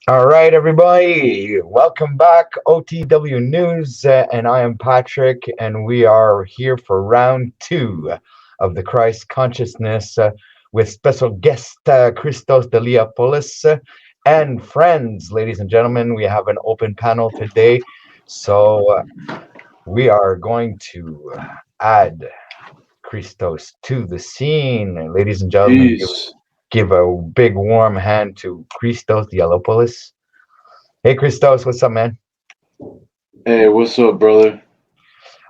All right, everybody, welcome back. OTW News, and I am Patrick, and we are here for round two of the Christ consciousness with special guest Christos De Leopolis and friends, ladies and gentlemen. We have an open panel today, so we are going to add Christos to the scene, ladies and gentlemen. Peace. Give a big warm hand to Christos De Leopolis. Hey, Christos, what's up, man? Hey, what's up, brother?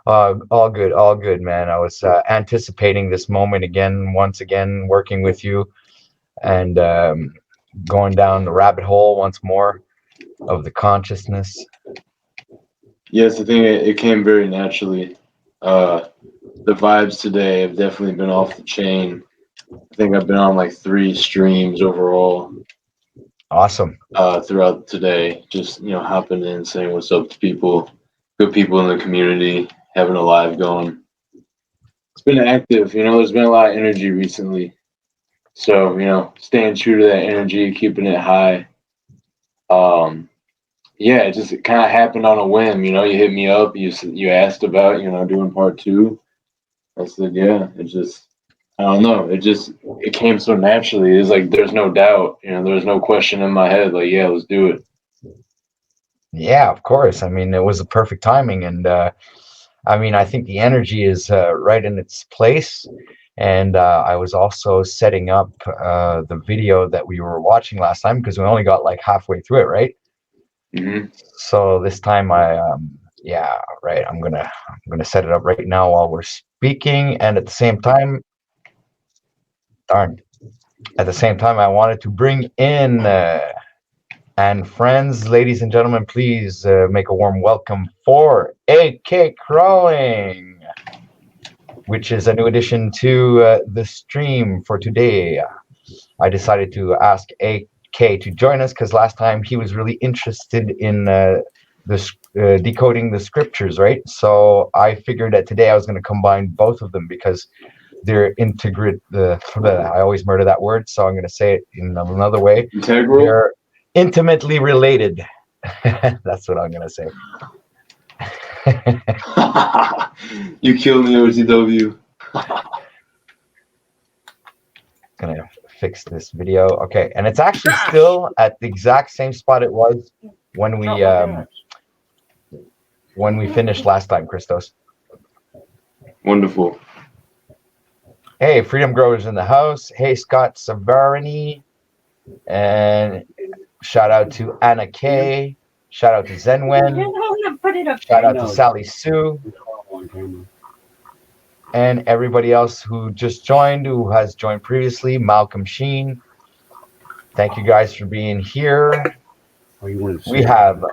All good, man. I was anticipating this moment once again, working with you and going down the rabbit hole once more of the consciousness. Yes, I think it came very naturally. The vibes today have definitely been off the chain. I think I've been on like 3 streams overall. Awesome. Throughout today, just hopping in, saying what's up to people, good people in the community, having a live going. It's been active, there's been a lot of energy recently. So, staying true to that energy, keeping it high. Yeah, it just kind of happened on a whim. You hit me up, you asked about, doing part 2. I said, yeah, I don't know. It came so naturally. It's like, there's no doubt, there's no question in my head. Like, yeah, let's do it. Yeah, of course. I mean, it was a perfect timing. And I think the energy is right in its place. And I was also setting up the video that we were watching last time because we only got like halfway through it, right? Mm-hmm. So this time I'm gonna set it up right now while we're speaking, and at the same time, I wanted to bring in and friends, ladies and gentlemen, please make a warm welcome for AK Crowing, which is a new addition to the stream for today. I decided to ask AK to join us because last time he was really interested in decoding the scriptures, right? So I figured that today I was going to combine both of them because they're I always murder that word, so I'm going to say it in another way. Integral? They're intimately related. That's what I'm going to say. You killed me, OTW. Gonna fix this video. Okay, and it's actually still at the exact same spot it was when we finished last time, Christos. Wonderful. Hey, Freedom Growers in the house. Hey, Scott Savarini. And shout out to Anna K. Shout out to Zenwen. Shout out to Sally Sue. And everybody else who just joined, who has joined previously, Malcolm Sheen. Thank you guys for being here. We have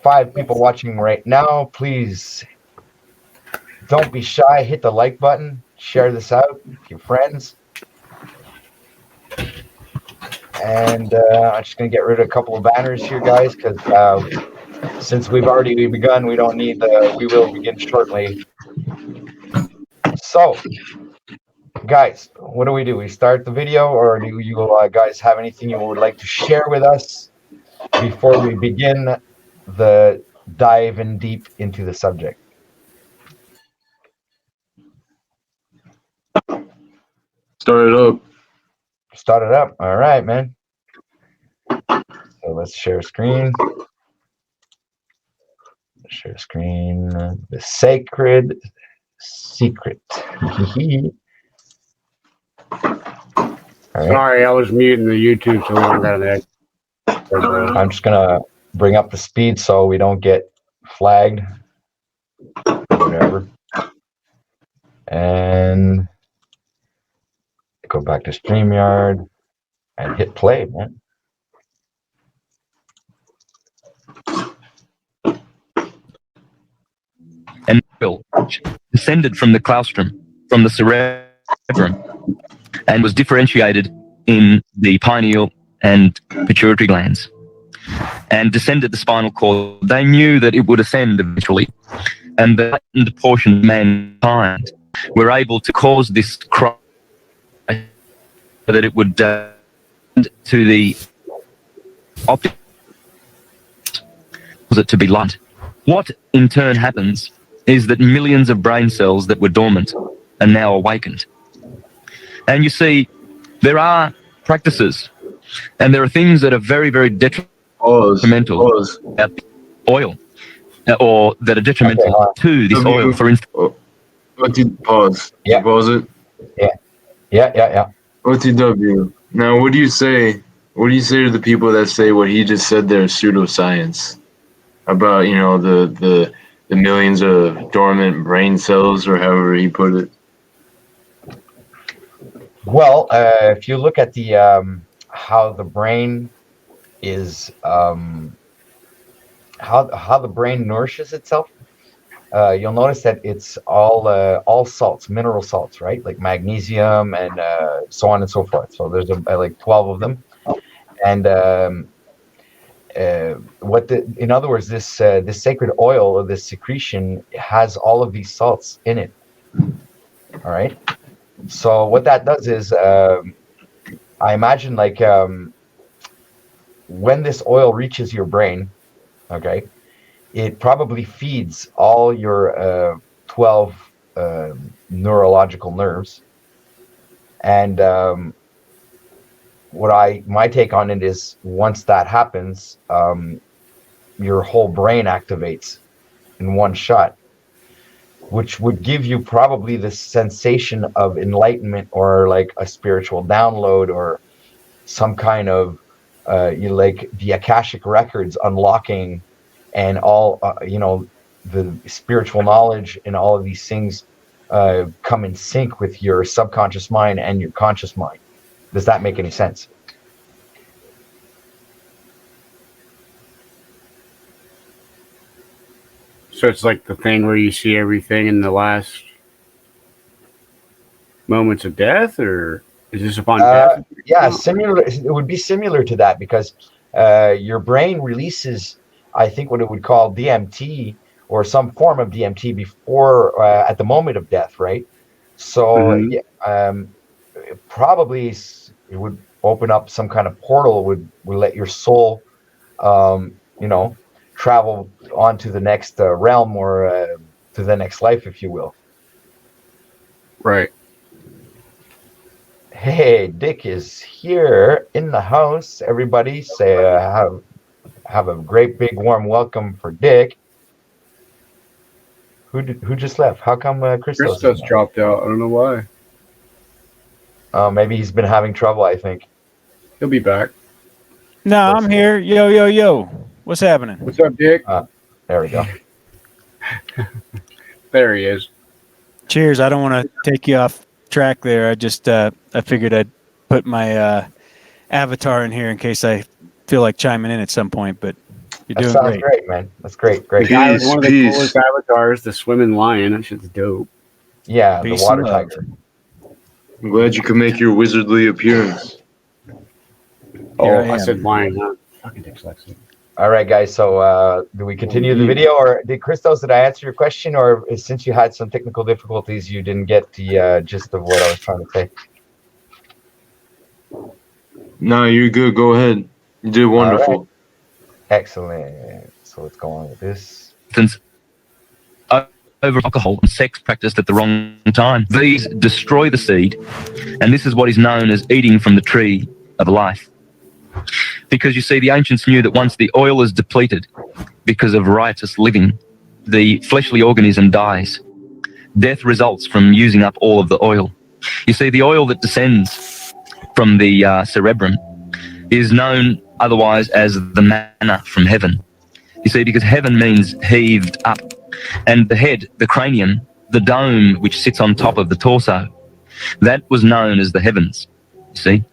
5 people watching right now. Please don't be shy. Hit the like button. Share this out with your friends. And I'm just going to get rid of a couple of banners here, guys, because since we've already begun, we don't need we will begin shortly. So, guys, what do? We start the video, or do you guys have anything you would like to share with us before we begin the dive in deep into the subject? Start it up. All right, man. So let's share screen. Share screen. The sacred secret. Right. Sorry, I was muting the YouTube, so we don't got an ad. I'm just gonna bring up the speed so we don't get flagged. Whatever. And go back to StreamYard and hit play, man. And Bill descended from the claustrum, from the cerebrum, and was differentiated in the pineal and pituitary glands, and descended the spinal cord. They knew that it would ascend eventually, and the heightened portion of mankind were able to cause this cry so that it would to the opposite to be light. What in turn happens is that millions of brain cells that were dormant are now awakened. And you see, there are practices and there are things that are very, very detrimental about oil, or that are detrimental to this oil, for instance. Pause. Yeah. Pause it. Yeah. OTW. Now, what do you say? What do you say to the people that say what he just said there is pseudoscience about, you know, the millions of dormant brain cells, or however he put it? Well, if you look at the how the brain is how the brain nourishes itself, you'll notice that it's all salts, mineral salts, right? Like magnesium and so on and so forth. So there's like 12 of them, and in other words, this sacred oil or this secretion has all of these salts in it. All right. So what that does is, I imagine like when this oil reaches your brain, okay, it probably feeds all your 12 neurological nerves. And my take on it is, once that happens, your whole brain activates in one shot, which would give you probably this sensation of enlightenment, or like a spiritual download, or some kind of like the Akashic records unlocking, and all the spiritual knowledge and all of these things come in sync with your subconscious mind and your conscious mind. Does that make any sense? So it's like the thing where you see everything in the last moments of death, or is this upon death? Yeah, similar. It would be similar to that, because your brain releases, I think, what it would call DMT, or some form of DMT, before at the moment of death, right? So probably it would open up some kind of portal, would let your soul, travel on to the next realm, or to the next life, if you will. Right. Hey, Dick is here in the house. Everybody say have a great big warm welcome for Dick. Who just left? How come Christos dropped out? I don't know why. Maybe he's been having trouble, I think. He'll be back. No, I'm here. Yo. What's happening? What's up, Dick? There we go. There he is. Cheers. I don't want to take you off track there. I just I figured I'd put my avatar in here in case I feel like chiming in at some point, but you're doing great. Great, man. That's great. The guy with one of the coolest avatars, the swimming lion. That shit's dope. Yeah, the water tiger. I'm glad you could make your wizardly appearance. I said lion, not fucking dyslexic. All right, guys. So do we continue the video, or Christos, did I answer your question, or since you had some technical difficulties, you didn't get the gist of what I was trying to say? No, you're good. Go ahead. You did wonderful. Right. Excellent. So let's go on with this. Over alcohol and sex practiced at the wrong time. These destroy the seed, and this is what is known as eating from the tree of life. Because you see, the ancients knew that once the oil is depleted because of riotous living, the fleshly organism dies. Death results from using up all of the oil. You see, the oil that descends from the cerebrum is known otherwise as the manna from heaven. You see, because heaven means heaved up. And the head, the cranium, the dome which sits on top of the torso, that was known as the heavens, you see.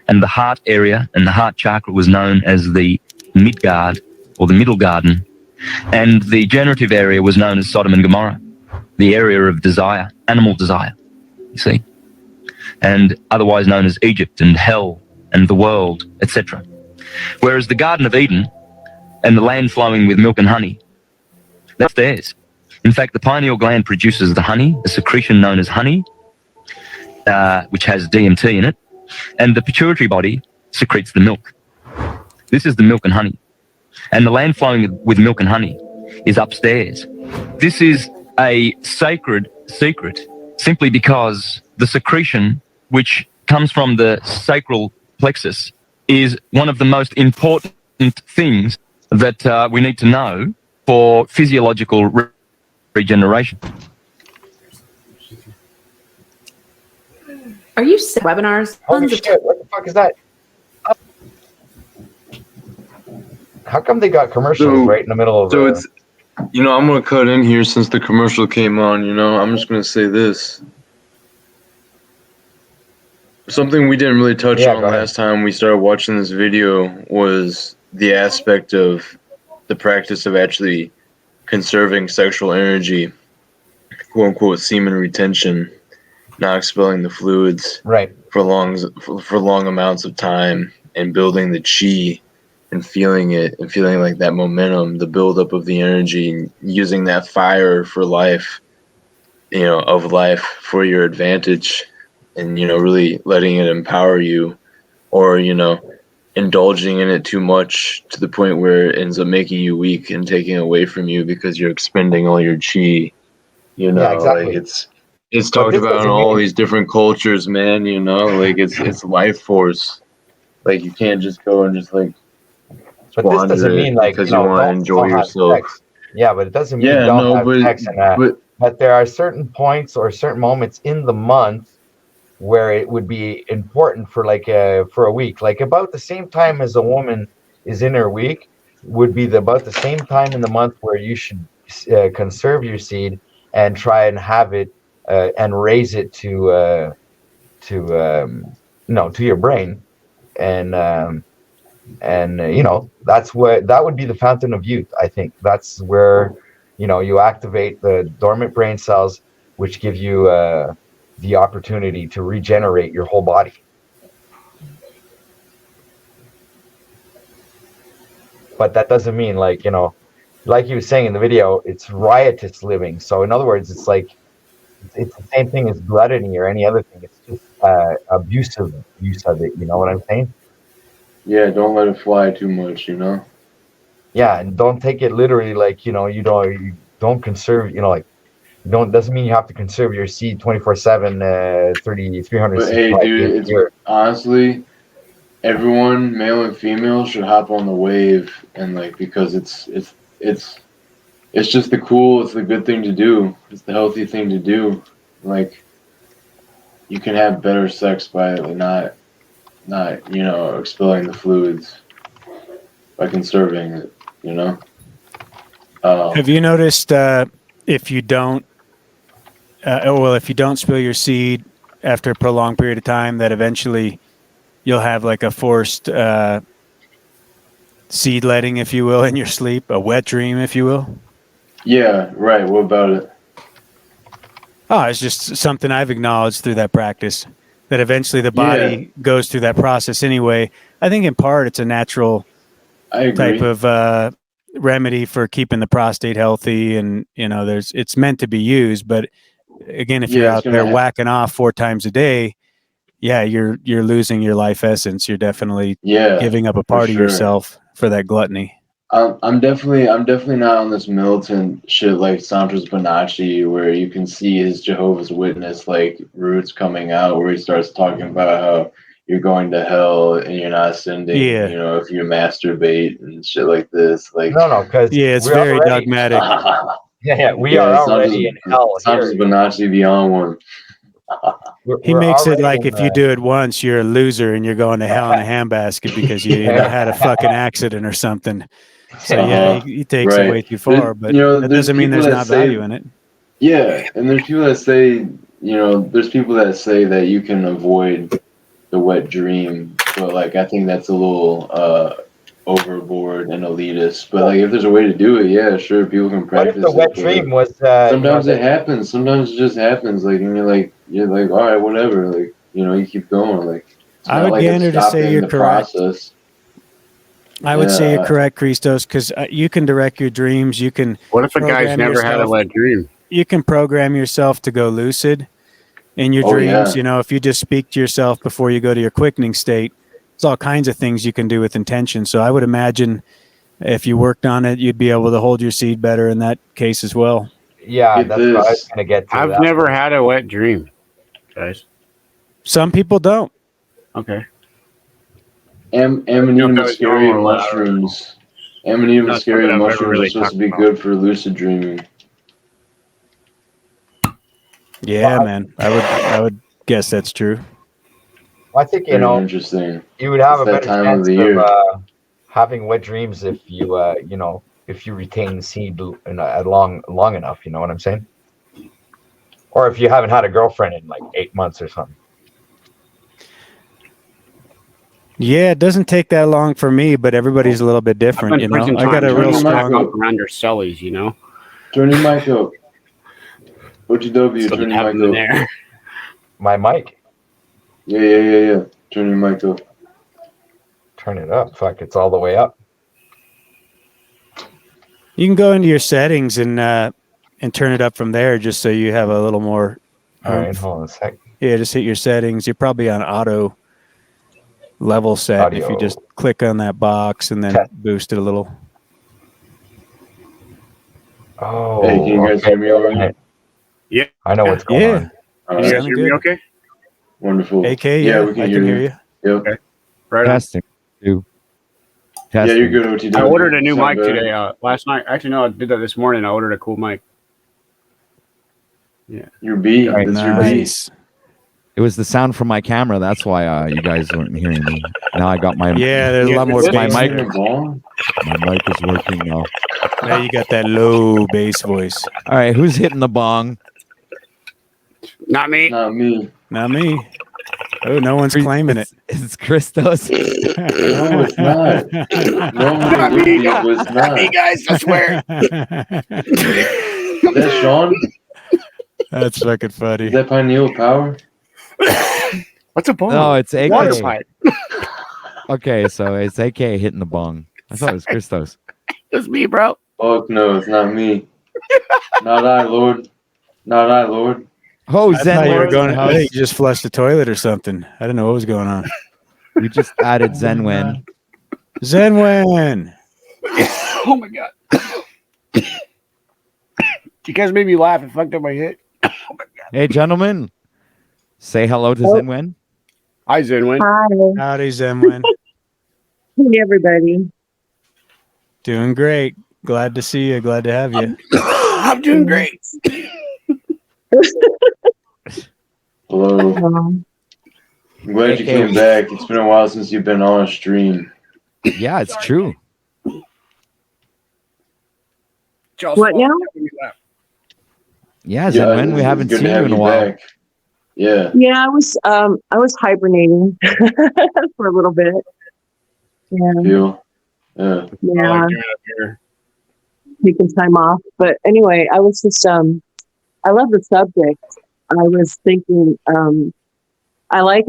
And the heart area and the heart chakra was known as the Midgard, or the middle garden. And the generative area was known as Sodom and Gomorrah, the area of desire, animal desire, you see. And otherwise known as Egypt and hell and the world, etc. Whereas the Garden of Eden and the land flowing with milk and honey, that's theirs. In fact, the pineal gland produces the honey, the secretion known as honey, which has DMT in it, and the pituitary body secretes the milk. This is the milk and honey. And the land flowing with milk and honey is upstairs. This is a sacred secret simply because the secretion, which comes from the sacral plexus, is one of the most important things that we need to know for physiological regeneration. Are you webinars? Holy shit, what the fuck is that? How come they got commercials right in the middle of So it's, I'm going to cut in here since the commercial came on, I'm just going to say this. Something we didn't really touch on last time we started watching this video was the aspect of the practice of actually conserving sexual energy, quote unquote semen retention, not expelling the fluids for long amounts of time, and building the chi and feeling it and feeling like that momentum, the buildup of the energy, and using that fire for life, of life for your advantage, and really letting it empower you, or indulging in it too much to the point where it ends up making you weak and taking away from you because you're expending all your chi. Like it's talked about in all these different cultures, man. Like it's life force. Like you can't just go and just like. But this doesn't mean like because you want to enjoy yourself. Yeah, but it doesn't mean don't have sex. But there are certain points or certain moments in the month where it would be important for for a week, like about the same time as a woman is in her week would be about the same time in the month where you should conserve your seed and try and have it and raise it to your brain, and that would be the fountain of youth. I think that's where you activate the dormant brain cells, which give you the opportunity to regenerate your whole body. But that doesn't mean like you were saying in the video, it's riotous living. So in other words, it's the same thing as gluttony or any other thing. It's just abusive use of it. You know what I'm saying? Yeah, don't let it fly too much, Yeah, and don't take it literally, like you don't conserve, doesn't mean you have to conserve your seed 24/7, 300. But hey, dude, honestly, everyone, male and female, should hop on the wave, and because it's just it's the good thing to do. It's the healthy thing to do. You can have better sex by not expelling the fluids, by conserving it, Have you noticed if you don't spill your seed after a prolonged period of time, that eventually you'll have like a forced seed letting, if you will, in your sleep, a wet dream, if you will? Yeah, right. What about it? Oh, it's just something I've acknowledged through that practice, that eventually the body goes through that process anyway. I think in part it's a natural type of remedy for keeping the prostate healthy, and it's meant to be used. But again, if you're out there whacking off 4 times a day, you're losing your life essence. You're definitely giving up a part of yourself for that gluttony. I'm definitely not on this militant shit like Santos Bonacci, where you can see his Jehovah's Witness roots coming out, where he starts talking about how you're going to hell and you're not ascending, if you masturbate and shit like this. No, because it's very dogmatic. We are already in hell. Santos Bonacci beyond one. He makes it like if you do it once, you're a loser and you're going to hell in a handbasket because you had a fucking accident or something. So he takes it way too far, but that doesn't mean there's not value in it. Yeah, and there's people that say, that you can avoid the wet dream, but I think that's a little overboard and elitist. But if there's a way to do it, sure, people can practice. What if the wet dream was? Sometimes it happens. Sometimes it just happens. And you're like, all right, whatever. You keep going. I would gander to say you're correct. Process. I would say you're correct, Christos, because you can direct your dreams. You can. What if a guy's never had a wet dream? You can program yourself to go lucid in your dreams. If you just speak to yourself before you go to your quickening state, there's all kinds of things you can do with intention. So I would imagine if you worked on it, you'd be able to hold your seed better in that case as well. Yeah, Get that's what I was this. going to get to. I've that never point. had a wet dream, guys. Some people don't. Okay. Amanita that was muscaria normal or whatever. mushrooms. Amanita Not muscaria something I've ever mushrooms really are supposed to be talked about. good for lucid dreaming. Yeah, man. I would guess that's true. Well, I think, you Very know, interesting. you would have It's a that better time of chance the year. of having wet dreams if you, you know, if you retain seed long enough. You know what I'm saying? Or if you haven't had a girlfriend in like 8 months or something. Yeah, it doesn't take that long for me, but everybody's a little bit I've different, been you know. pushing I got time a real turning my strong. mic up. around their cellies, you know. Turn your mic up. OGW, So turn they your have mic them up. there. My mic, Yeah. Turn your mic up. turn it up. Fuck, it's all the way up. You can go into your settings and turn it up from there, just so you have a little more. All right, hold on a sec. Yeah, just hit your settings. You're probably on auto level set if you Audio. just click on that box and then Test. boost it a little. Oh, Hey, can you guys okay. hear me all right? Yeah. I know what's going Yeah. on. All Can you right. guys hear me good. okay? Wonderful. AK, yeah, we can I hear can you. hear you. Yep. Okay. Right on. Testing. Two. Yeah, Testing. you're good, OTW. I ordered a new Sound mic better? today. Last night. Actually, no, I did that this morning. I ordered a cool mic. Your B. Right, That's your B. Nice. It was the sound from my camera. That's why you guys weren't hearing me. Now I got my Yeah, there's a lot more Is it? my bass mic. there. My mic is working now. Now you got that low bass voice. All right, who's hitting the bong? Not me. Not me. Not me. Oh, no one's claiming it. It's Christos. No, it's not. Normally Not it would me. be, but it's Not me, not. guys. I swear. Is that Sean? That's fucking funny. Is that Pineal Power? What's a bong? No, it's AK. Water pipe. Okay, so it's AK hitting the bong. I thought it was Christos. It's me, bro. Fuck no, it's not me. Not I, Lord. Not I, Lord. Oh, I thought you were Zen. going to house. You just flushed the toilet or something. I didn't know what was going on. We just added Zenwen. Zenwen. Oh my god. You guys made me laugh. It fucked up my hit. Hey, gentlemen, say hello to Zenwen. Hi, Zenwin. Hi. Howdy, Zenwen. Hey, everybody. Doing great. Glad to see you. Glad to have you. I'm doing great. Hello. Um, I'm glad you came back. It's been a while since you've been on a stream. Yeah, it's true. What now? Yeah, Zenwen, it's we haven't good seen to you have in a while. back. Yeah. Yeah, I was hibernating for a little bit. Yeah, Feel. Yeah. yeah, doing up here. taking time off. But anyway, I was just I love the subject. I was thinking I like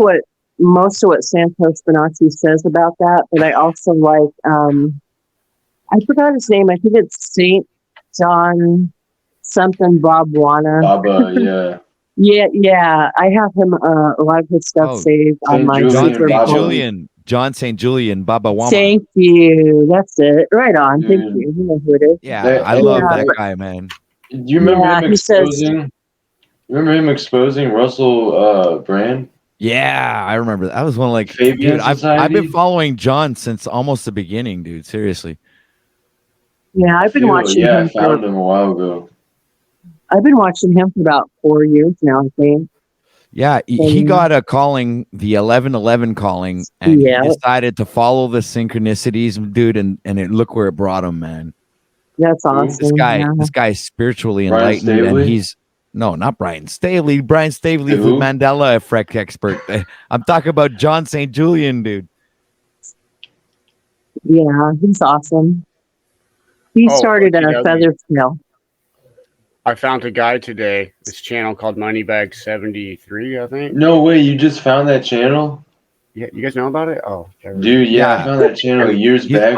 most of what Santos Bonacci says about that, but I also like I forgot his name. I think it's Saint John something Bobwana. Baba, yeah. Yeah. I have him a lot of his stuff Oh, saved on Saint my Julian secret Baba. phone. John St. Julian, Baba Wama. Thank you. That's it. Right on. Thank Dude. you. You know who it is. Yeah, I love Yeah. that guy, man. Do you remember Yeah, him he says- exposing? Remember him exposing Russell Brand? Yeah, I remember that. Was one of Fabian dude. I've Society? been following John since almost the beginning, dude. Seriously. Yeah, I've been watching Yeah, I him found him a while ago. I've been watching him for about 4 years now, I think. Yeah, he got a calling, the 1111 calling, and he decided to follow the synchronicities, dude, and look where it brought him, man. That's awesome. This guy is spiritually Brian enlightened, Staveley? and he's not Brian Staveley. Brian Staveley is the Who? Mandela effect expert. I'm talking about John St. Julian, dude. Yeah, he's awesome. He started a feather tail. I found a guy today. This channel called Moneybag 73, I think. No way, you just found that channel? Yeah, you guys know about it? Oh, dude, yeah, I found that channel years back.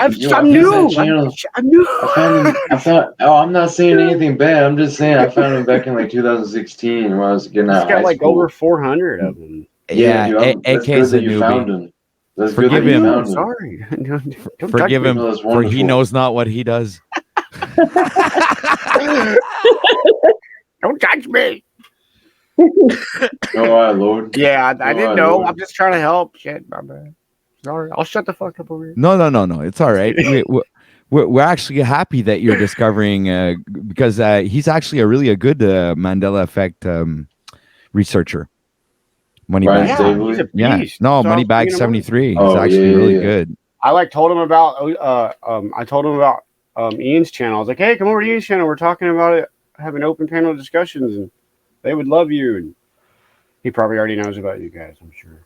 I'm not saying anything bad. I'm just saying I found him back in like 2016 when I was getting out He's of got high like school. over 400 of them. Yeah, dude, that's AK good is a that you found newbie. him. That's Forgive good that you him. found it. Sorry. Don't Forgive touch him, No, that's for he wonderful. knows not what he does. me. Don't touch me. Go on, Lord. Yeah, I Go didn't on, know. Lord. I'm just trying to help. Shit, my bad. Sorry. I'll shut the fuck up over here. No. It's all right. We're actually happy that you're discovering because he's actually a good Mandela effect researcher. Ryan Moneybag. Stavely? He's a Yeah. beast. No, So I was Moneybag bringing him on. 73. He's Oh, actually yeah, really yeah. good. I like told him about Ian's channel. I was like, hey, come over to Ian's channel. We're talking about it, having open panel discussions, and they would love you. And he probably already knows about you guys, I'm sure.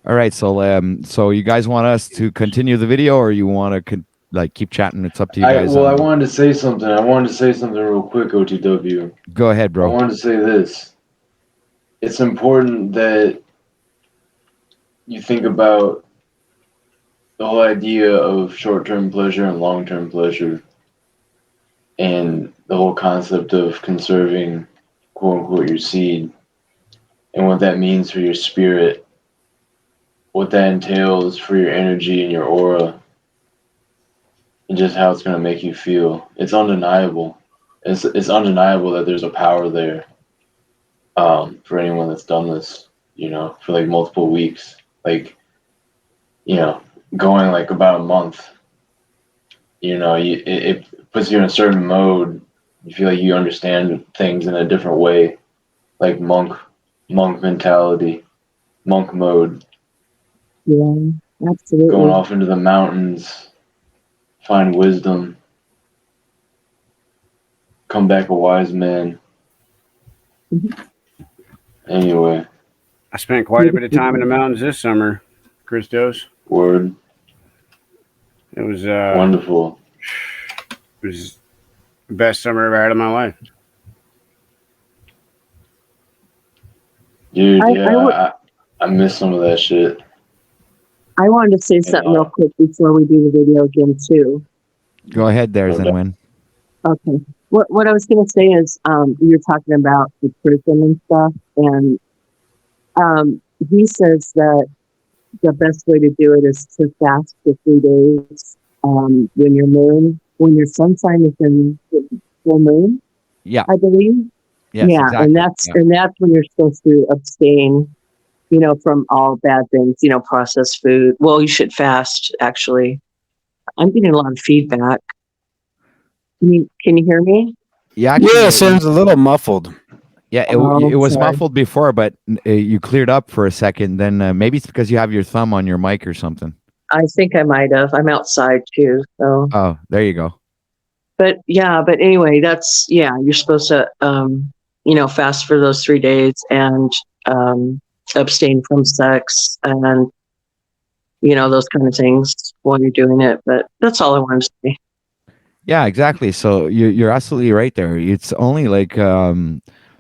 All right, so you guys want us to continue the video, or you want to keep chatting? It's up to you guys. I wanted to say something. I wanted to say something real quick, OTW. Go ahead, I bro. wanted to say this. It's important that you think about the whole idea of short-term pleasure and long-term pleasure, and the whole concept of conserving, quote-unquote, your seed, and what that means for your spirit, what that entails for your energy and your aura, and just how it's going to make you feel. It's undeniable. It's undeniable that there's a power there, for anyone that's done this, for like multiple weeks, like, going like about a month. It puts you in a certain mode. You feel like you understand things in a different way, like monk mentality, monk mode. Yeah, absolutely. Going off into the mountains, find wisdom, come back a wise man. Anyway, I spent quite a bit of time in the mountains this summer, Christos. word. It was Wonderful. It was the best summer I've ever had in my life. Dude, I miss some of that shit. I wanted to say something real quick before we do the video again too. Go ahead, there, Zenwin. Okay. What I was going to say is, you're talking about the prison and stuff, and he says that the best way to do it is to fast for 3 days when your sun sign is in full moon. Yeah, I believe. Yes, yeah, exactly. and that's when you're supposed to abstain, from all bad things, processed food. Well, you should fast. Actually, I'm getting a lot of feedback. Can you hear me? Yeah, it sounds a little muffled. Yeah, it was sorry. muffled before, but you cleared up for a second. Then maybe it's because you have your thumb on your mic or something. I think I might have. I'm outside too, so. Oh, there you go. But anyway, you're supposed to, fast for those 3 days and abstain from sex and, those kind of things while you're doing it. But that's all I wanted to say. Yeah, exactly. So you're absolutely right there. It's only like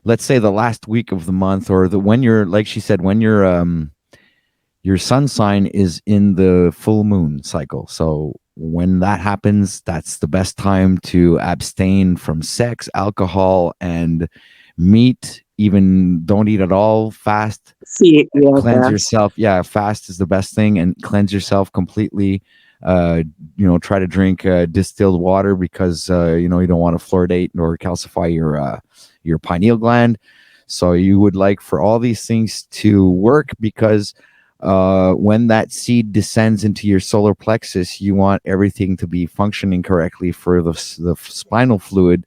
let's say the last week of the month, or when you're, like she said, when your sun sign is in the full moon cycle. So when that happens, that's the best time to abstain from sex, alcohol, and meat. Even don't eat at all. Fast. Cleanse yourself. Yeah, fast is the best thing, and cleanse yourself completely. Try to drink distilled water because you don't want to fluoridate or calcify your pineal gland. So you would like for all these things to work, because when that seed descends into your solar plexus, you want everything to be functioning correctly for the spinal fluid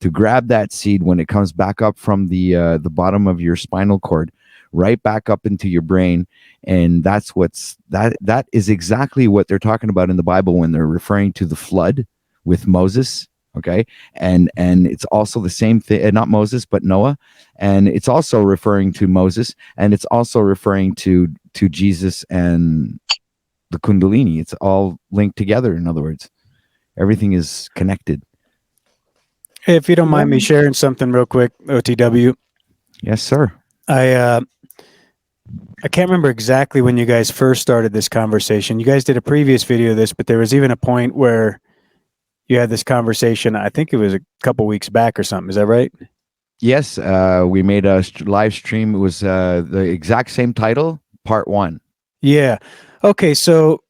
to grab that seed when it comes back up from the bottom of your spinal cord, right back up into your brain. And that's that is exactly what they're talking about in the Bible when they're referring to the flood with Moses. Okay. And it's also the same thing, not Moses, but Noah. And it's also referring to Moses, and it's also referring to Jesus and the Kundalini. It's all linked together. In other words, everything is connected. Hey, if you don't mind me sharing something real quick, OTW. Yes, sir. I can't remember exactly when you guys first started this conversation. You guys did a previous video of this, but there was even a point where you had this conversation. I think it was a couple weeks back or something. Is that right? Yes. We made a live stream. It was the exact same title, part 1. Yeah. Okay. So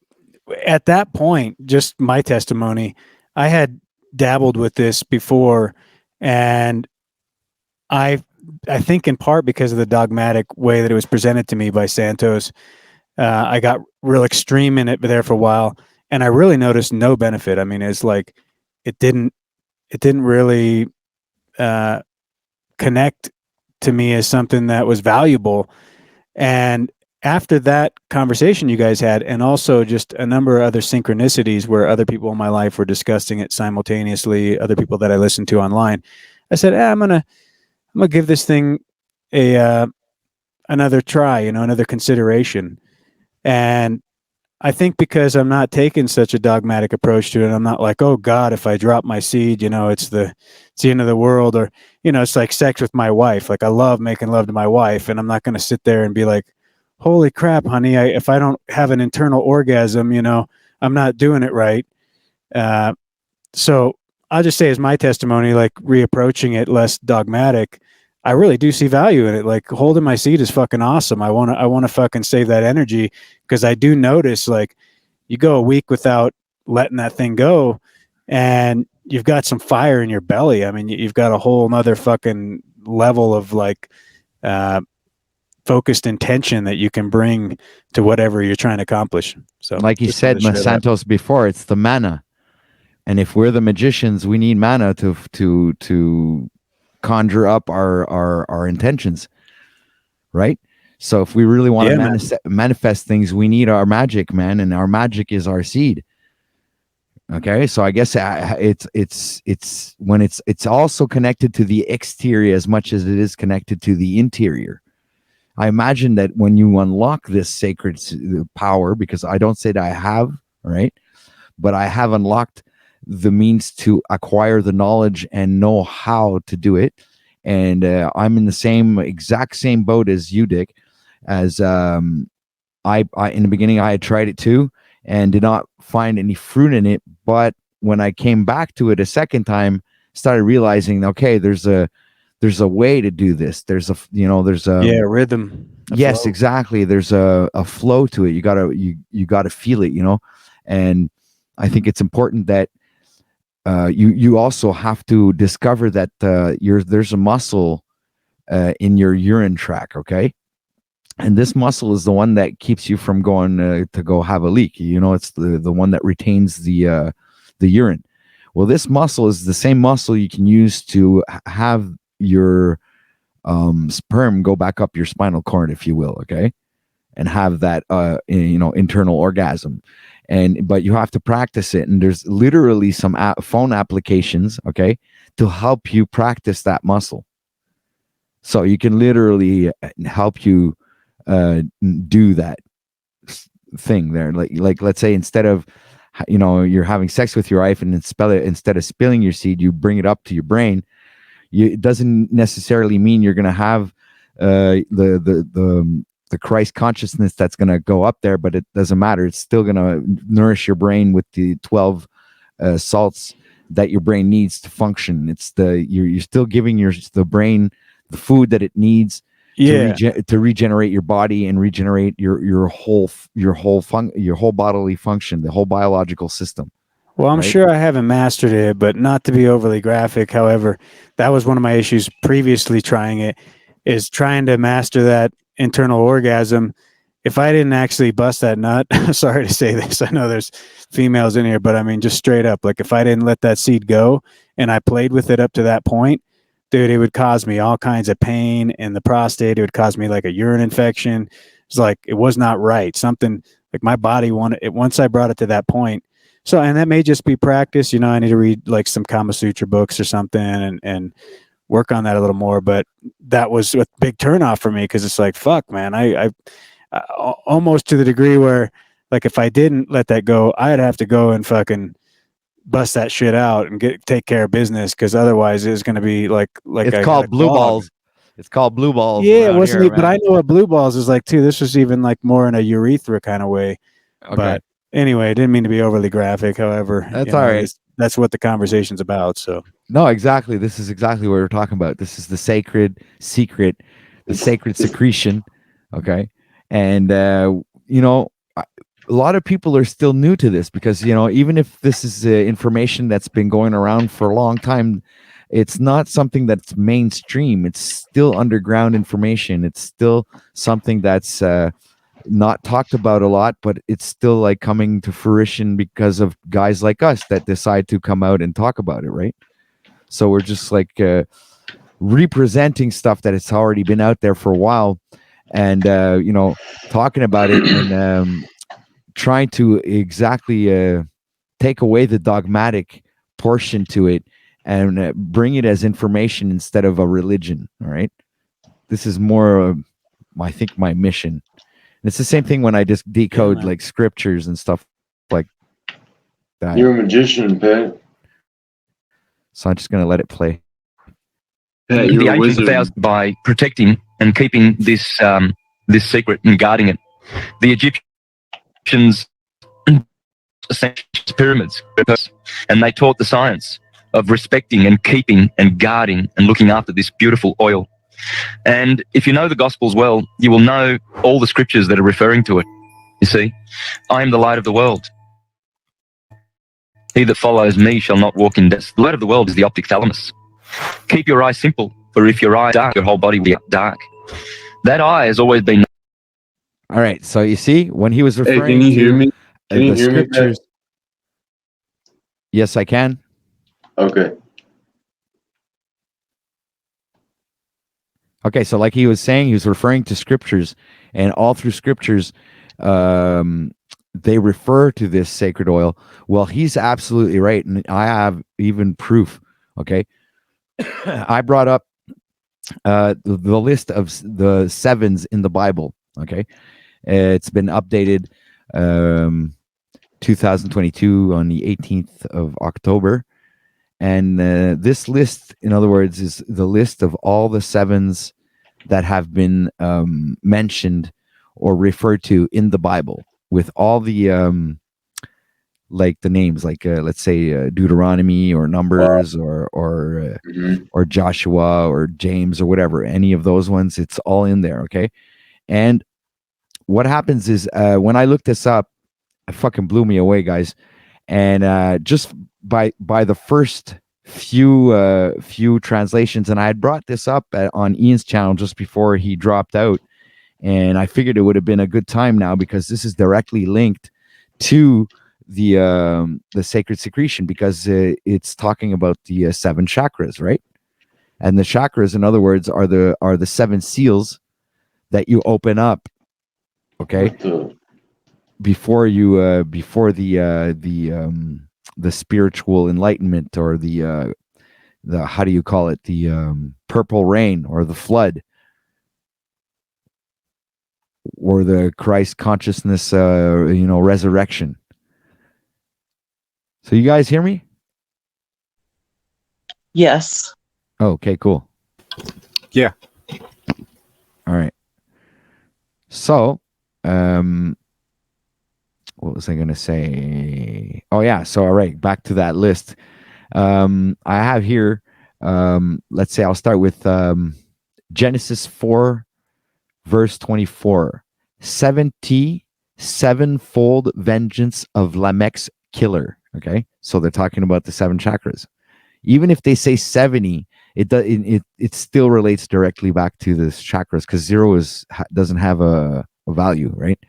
at that point, just my testimony, I had dabbled with this before, and I think in part because of the dogmatic way that it was presented to me by Santos, I got real extreme in it there for a while, and I really noticed no benefit. I mean, it's like it didn't really uh, connect to me as something that was valuable. And after that conversation you guys had, and also just a number of other synchronicities where other people in my life were discussing it simultaneously, other people that I listened to online, I said, I'm gonna give this thing a another try, another consideration. And I think because I'm not taking such a dogmatic approach to it, I'm not like, oh God, if I drop my seed, it's the end of the world, or it's like sex with my wife. Like I love making love to my wife, and I'm not going to sit there and be like, holy crap, honey, if I don't have an internal orgasm, I'm not doing it right. So I'll just say as my testimony, like reapproaching it less dogmatic, I really do see value in it. Like holding my seat is fucking awesome. I want to fucking save that energy, because I do notice like you go a week without letting that thing go and you've got some fire in your belly. I mean, you've got a whole nother fucking level of like focused intention that you can bring to whatever you're trying to accomplish. So like you said, Santos, before, it's the mana. And if we're the magicians, we need mana to conjure up our intentions, right? So if we really want to manifest things, we need our magic, man, and our magic is our seed. Okay, so I guess it's when it's also connected to the exterior as much as it is connected to the interior. I imagine that when you unlock this sacred power, because I don't say that I have, right, but I have unlocked the means to acquire the knowledge and know how to do it. And I'm in the exact same boat as you, Dick, as I in the beginning, I had tried it too and did not find any fruit in it. But when I came back to it a second time, started realizing, okay, there's a way to do this. There's a rhythm. Yes, flow. Exactly. There's a flow to it. You gotta feel it, and I think it's important that you also have to discover that there's a muscle in your urine tract, okay? And this muscle is the one that keeps you from going to go have a leak. It's the one that retains the urine. Well, this muscle is the same muscle you can use to have your sperm go back up your spinal cord, if you will, okay? And have that internal orgasm. But you have to practice it, and there's literally some phone applications, okay, to help you practice that muscle. So you can literally help you do that thing there. Like let's say instead of you're having sex with your wife, and instead of spilling your seed, you bring it up to your brain. It doesn't necessarily mean you're going to have the Christ consciousness that's going to go up there, but it doesn't matter. It's still going to nourish your brain with the 12 salts that your brain needs to function. It's you're still giving the brain the food that it needs to regenerate your body and regenerate your whole bodily function, the whole biological system. Well, I'm sure I haven't mastered it, but not to be overly graphic. However, that was one of my issues previously trying it, is trying to master that internal orgasm. If I didn't actually bust that nut, sorry to say this, I know there's females in here, but I mean, just straight up, like if I didn't let that seed go and I played with it up to that point, dude, it would cause me all kinds of pain in the prostate. It would cause me like a urine infection. It's like, it was not right. Something like my body wanted it once I brought it to that point. So, and that may just be practice, I need to read like some Kama Sutra books or something and work on that a little more. But that was a big turnoff for me, because it's like, fuck, man, I almost to the degree where like if I didn't let that go, I'd have to go and fucking bust that shit out and take care of business, because otherwise it's going to be like it's called blue balls. It's called blue balls. Yeah, it wasn't here, but I know what blue balls is like too. This was even like more in a urethra kind of way. Okay. But anyway, I didn't mean to be overly graphic. However, that's all right. That's what the conversation's about. So no, exactly. This is exactly what we're talking about. This is the sacred secret, the sacred secretion. Okay. And a lot of people are still new to this because, even if this is information that's been going around for a long time, it's not something that's mainstream. It's still underground information. It's still something that's not talked about a lot, but it's still like coming to fruition because of guys like us that decide to come out and talk about it, right? So we're just like representing stuff that it's already been out there for a while, and talking about it and trying to exactly take away the dogmatic portion to it and bring it as information instead of a religion. All right, this is more I think my mission. It's the same thing when I just decode like scriptures and stuff like that. You're a magician, Pat. So I'm just going to let it play. Pat, The you're a ancient wizard. thousands, by protecting and keeping this secret and guarding it, the Egyptians established pyramids, and they taught the science of respecting and keeping and guarding and looking after this beautiful oil. And if you know the Gospels well, you will know all the scriptures that are referring to it. You see, I am the light of the world. He that follows me shall not walk in darkness. The light of the world is the optic thalamus. Keep your eye simple, for if your eye is dark, your whole body will be dark. That eye has always been. All right. So you see, when he was referring Hey, can you hear to me? Can you the hear me, scriptures. Yes, I can. Okay. Okay, so like he was saying, he was referring to scriptures, and all through scriptures, they refer to this sacred oil. Well, he's absolutely right, and I have even proof. Okay, I brought up the list of the sevens in the Bible. Okay, it's been updated 2022 on the 18th of October. And this list, in other words, is the list of all the sevens that have been mentioned or referred to in the Bible, with all the like the names, like let's say Deuteronomy or Numbers or Joshua or James or whatever, any of those ones, it's all in there. Okay, and what happens is when I looked this up, it fucking blew me away, guys, and just by the first few translations, and I had brought this up on Ian's channel just before he dropped out, and I figured it would have been a good time now because this is directly linked to the sacred secretion, because it's talking about the seven chakras, right? And the chakras, in other words, are the seven seals that you open up, okay, before you before the spiritual enlightenment, or the how do you call it, the purple rain or the flood, or the Christ consciousness resurrection. So you guys hear me? Yes. Oh, okay, cool. Yeah. All right. So what was I going to say? Oh yeah. So, all right, back to that list. I have here, let's say I'll start with Genesis 4, verse 24. 77-fold vengeance of Lamech's killer. Okay. So they're talking about the seven chakras. Even if they say 70, it still relates directly back to the chakras, because zero doesn't have a value, right?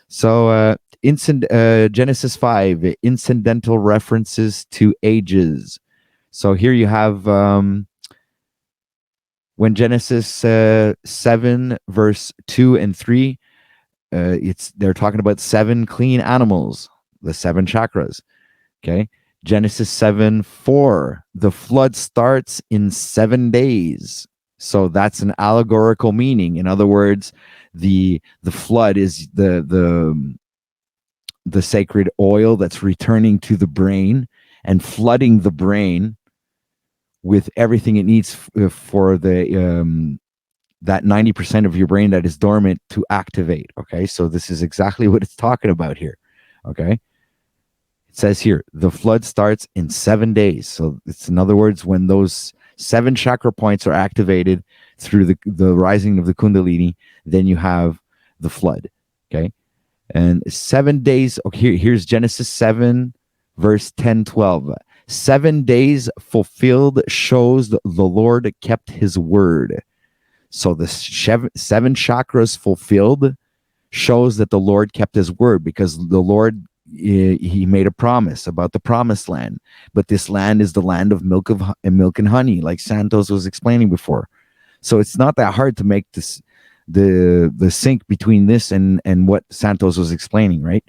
So Genesis 5, incidental references to ages. So here you have when Genesis 7, verse 2 and 3, they're talking about seven clean animals, the seven chakras. Okay. Genesis 7, 4, the flood starts in 7 days. So that's an allegorical meaning. In other words, the flood is the sacred oil that's returning to the brain and flooding the brain with everything it needs for the that 90% of your brain that is dormant to activate. Okay, so this is exactly what it's talking about here. Okay, it says here the flood starts in 7 days. So it's, in other words, when those seven chakra points are activated through the rising of the Kundalini, then you have the flood. Okay. And 7 days. Okay, here's Genesis 7, verse 10, 12. 7 days fulfilled shows the Lord kept his word. So the seven chakras fulfilled shows that the Lord kept his word, because the Lord, he made a promise about the promised land. But this land is the land of milk and honey, like Santos was explaining before. So it's not that hard to make this the sync between this and what Santos was explaining, right?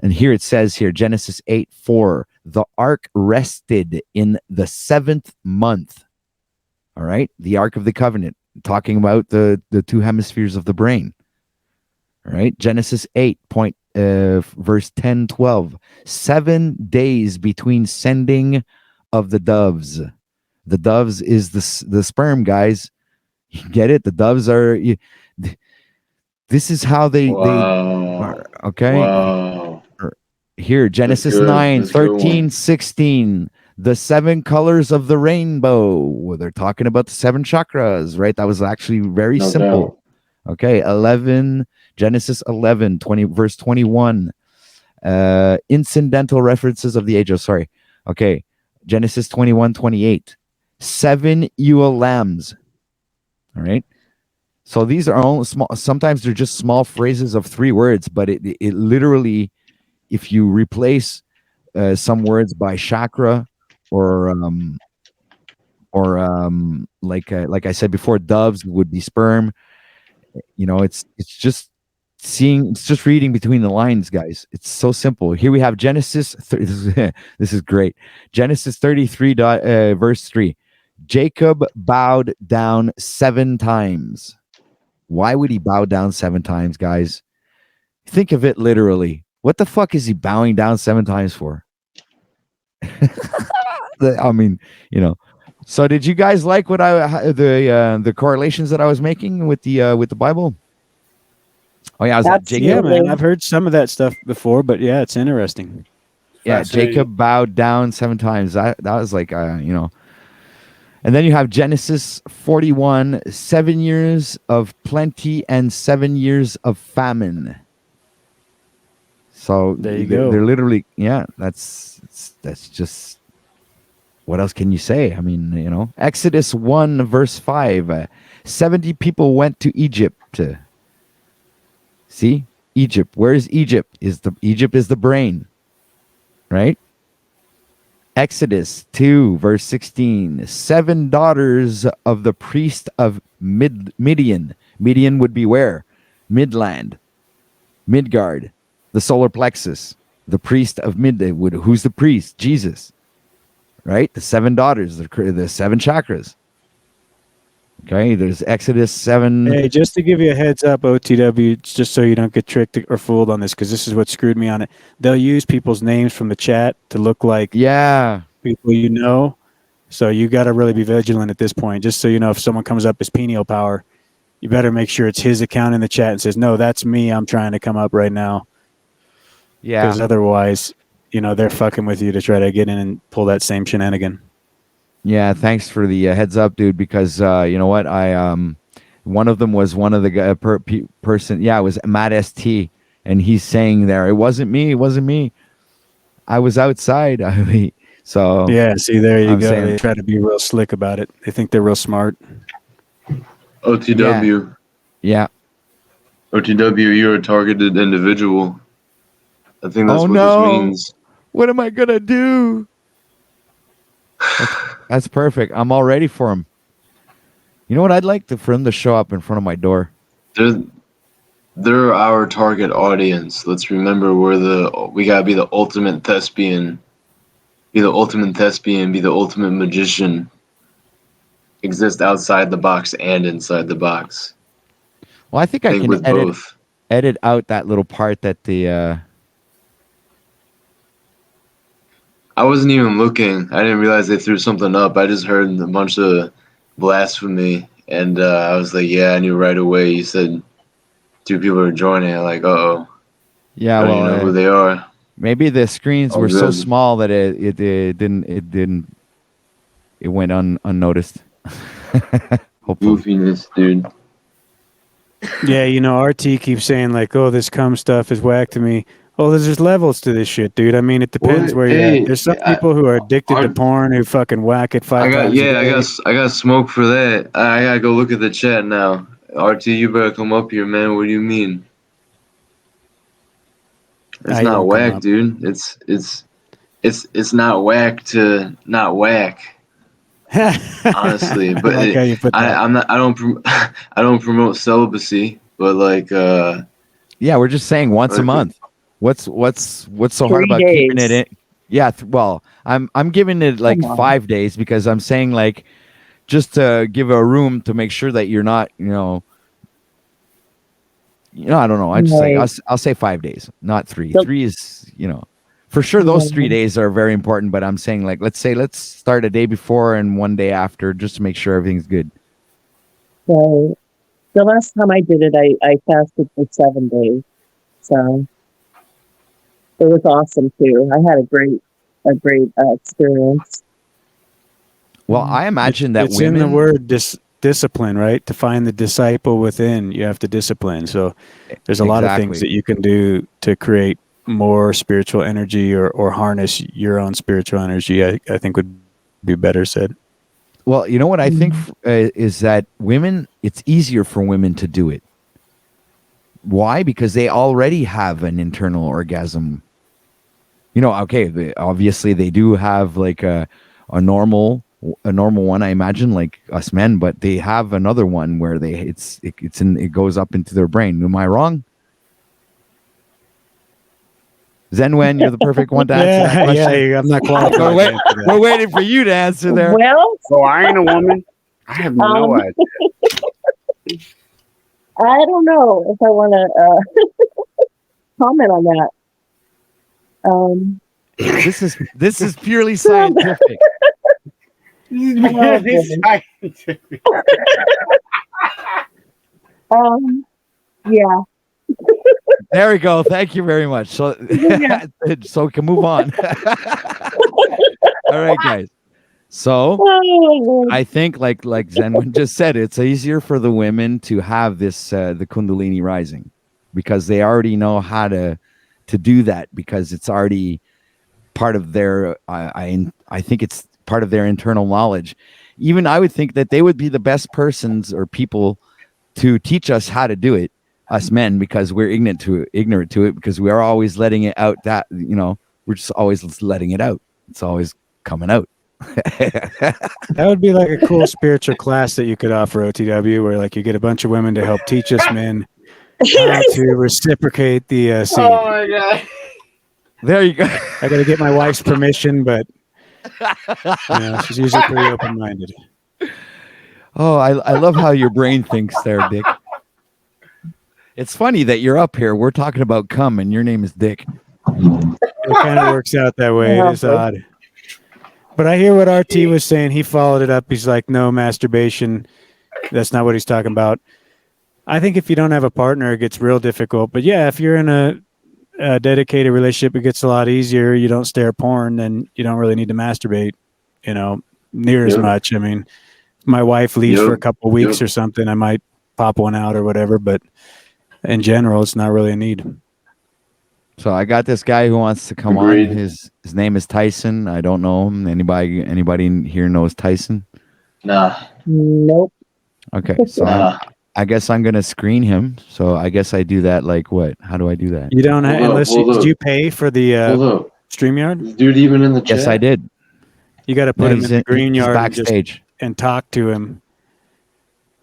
And here it says here, Genesis 8:4, the ark rested in the 7th month. All right, the Ark of the Covenant, talking about the two hemispheres of the brain. All right, Genesis 8, verse 10, 12. 7 days between sending of the doves. The doves is the sperm, guys. You get it? The doves are. This is how they are, okay. Wow. Here, Genesis 9, 13, 16. The 7 colors of the rainbow. Well, they're talking about the 7 chakras, right? That was actually very simple. Doubt. Okay, 11, Genesis 11, 20, verse 21. Incidental references of the age of, sorry. Okay, Genesis 21, 28. 7 ewe lambs. All right. So these are all small. Sometimes they're just small phrases of 3 words, but it literally, if you replace some words by chakra, or like I said before, doves would be sperm. You know, it's just reading between the lines, guys. It's so simple. Here we have Genesis. This is great. Genesis 33, verse 3. Jacob bowed down 7 times. Why would he bow down 7 times, guys? Think of it literally. What the fuck is he bowing down 7 times for? I mean, you know. So did you guys like what the correlations that I was making with the Bible? Oh yeah, Yeah, man. I've heard some of that stuff before, but yeah, it's interesting. Yeah, Jacob bowed down 7 times. That was like you know. And then you have Genesis 41, 7 years of plenty and 7 years of famine. So there you go. They're literally, yeah, that's just, what else can you say? I mean, you know, Exodus 1, verse 5, 70 people went to Egypt. See, Egypt. Where is Egypt? Egypt is the brain, right? Exodus 2, verse 16, 7 daughters of the priest of Midian. Midian would be where? Midland, Midgard, the solar plexus. The priest of Midian. Who's the priest? Jesus, right? The 7 daughters, the 7 chakras. Okay, there's Exodus 7. Hey, just to give you a heads up, OTW, just so you don't get tricked or fooled on this, because this is what screwed me on it. They'll use people's names from the chat to look like people you know. So you got to really be vigilant at this point. Just so you know, if someone comes up as Penial Power, you better make sure it's his account in the chat and says, no, that's me. I'm trying to come up right now. Yeah. Because otherwise, you know, they're fucking with you to try to get in and pull that same shenanigan. Yeah, thanks for the heads up, dude. Because you know what, one of them was one of the person. Yeah, it was Matt St, and he's saying there, it wasn't me. I was outside. So yeah, see, there you go. Saying, they try to be real slick about it. They think they're real smart. OTW. Yeah. OTW, you're a targeted individual. I think that's what this means. What am I gonna do? That's perfect. I'm all ready for him. You know what? I'd like for him to show up in front of my door. They're our target audience. Let's remember we gotta be the ultimate thespian. Be the ultimate thespian, be the ultimate magician. Exist outside the box and inside the box. Well, I think I can edit out that little part that the I wasn't even looking. I didn't realize they threw something up. I just heard a bunch of blasphemy, and I was like, yeah, I knew right away. You said 2 people are joining. I'm like, uh-oh. Yeah, I don't even know who they are. Maybe the screens were so small that it went unnoticed. Goofiness, dude. Yeah, you know, RT keeps saying like, "Oh, this cum stuff is whack to me." Well, there's levels to this shit, dude. I mean, it depends What? where you're at. Hey, There's some people who are addicted to porn who fucking whack it five times a day. I got smoke for that. I gotta go look at the chat now. RT, you better come up here, man. What do you mean? It's He not won't come whack, up. dude. It's not whack to not whack. Honestly, but I like how you put that. I'm not. I don't promote celibacy, but like, Yeah, we're just saying once a Okay. month. What's so hard 3 about keeping it days. in? Yeah, well, I'm giving it like Come on. 5 days because I'm saying like just to give a room to make sure that you're not, I don't know. I just like Right. I'll say 5 days, not 3. So- 3 is, for sure those 3 Yeah. days are very important, but I'm saying like let's start a day before and one day after just to make sure everything's good. So the last time I did it, I fasted for 7 days. So it was awesome too. I had a great experience. Well, I imagine that it's women in the word discipline, right? To find the disciple within, you have to discipline. So there's a lot of things Exactly. that you can do to create more spiritual energy or harness your own spiritual energy. I think would be better said. Well, you know what I think is that women, it's easier for women to do it. Why? Because they already have an internal orgasm. Okay, obviously they do have like a normal one, I imagine, like us men, but they have another one where it goes up into their brain. Am I wrong? Zenwen, you're the perfect one to answer that question. Yeah, I'm not qualified. We're waiting for you to answer there. Well, So I ain't a woman. I have no idea. I don't know if I want to comment on that. This is purely scientific. This scientific. Yeah. There we go. Thank you very much. So, Yeah. so we can move on. All right, guys. So Oh, I think, like Zenwin just said, it's easier for the women to have this the Kundalini rising because they already know how to do that because it's already part of their. I think it's part of their internal knowledge. Even I would think that they would be the best persons or people to teach us how to do it, us men, because we're ignorant to it because we are always letting it out. That we're just always letting it out. It's always coming out. That would be like a cool spiritual class that you could offer OTW, where like you get a bunch of women to help teach us men how to reciprocate the seed. oh my god. There you go. I got to get my wife's permission, but she's usually pretty open-minded. Oh, I love how your brain thinks there, Dick. It's funny that you're up here. We're talking about cum, and your name is Dick. It kind of works out that way. It is odd. But I hear what RT was saying. He followed it up. He's like, no masturbation. That's not what he's talking about. I think if you don't have a partner, it gets real difficult. But yeah, if you're in a dedicated relationship, it gets a lot easier. You don't stare porn, then you don't really need to masturbate, near as much. I mean, if my wife leaves for a couple of weeks or something, I might pop one out or whatever. But in general, it's not really a need. So I got this guy who wants to come Agreed. on. His name is Tyson. I don't know him. Anybody in here knows Tyson? Nah. nope. Okay, so I guess I'm gonna screen him. So I guess I do that. Like what? How do I do that? You don't have, Hold up. did you pay for the Hold up. StreamYard? Is dude even in the chat? Yes, I did. You got to put him in the green he's yard backstage. and talk to him,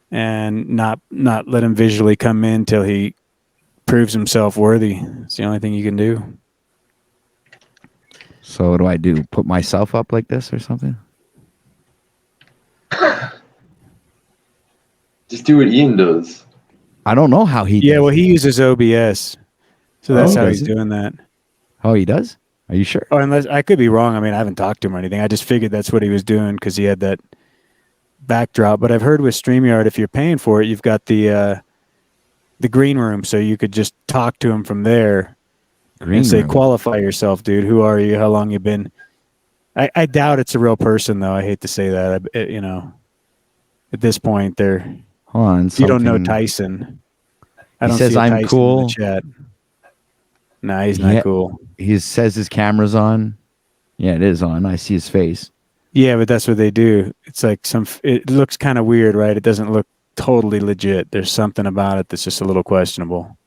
and not let him visually come in till he proves himself worthy. It's the only thing you can do. So what do I do? Put myself up like this or something? Just do what Ian does. I don't know how he. Yeah, does well, he it. uses OBS, so that's how does he's he? doing that. Oh, he does? Are you sure? Or unless I could be wrong. I mean, I haven't talked to him or anything. I just figured that's what he was doing because he had that backdrop. But I've heard with StreamYard, if you're paying for it, you've got the green room, so you could just talk to him from there and say, qualify yourself, dude. Who are you? How long you been? I doubt it's a real person, though. I hate to say that. At this point, Hold on. you don't know Tyson. I don't says see a I'm Tyson cool. in the chat. Nah, he's not cool. He says his camera's on. Yeah, it is on. I see his face. Yeah, but that's what they do. It's like it looks kind of weird, right? It doesn't look totally legit. There's something about it that's just a little questionable.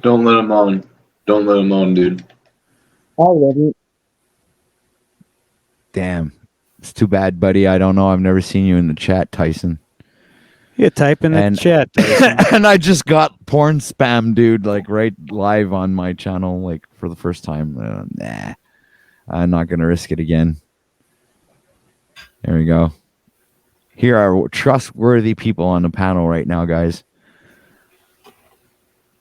Don't let him on. Don't let him on, dude. I wouldn't. Damn. It's too bad, buddy. I don't know. I've never seen you in the chat, Tyson. Yeah, type in the chat. And I just got porn spam, dude, like right live on my channel, like for the first time. Nah, I'm not going to risk it again. There we go. Here are trustworthy people on the panel right now, guys.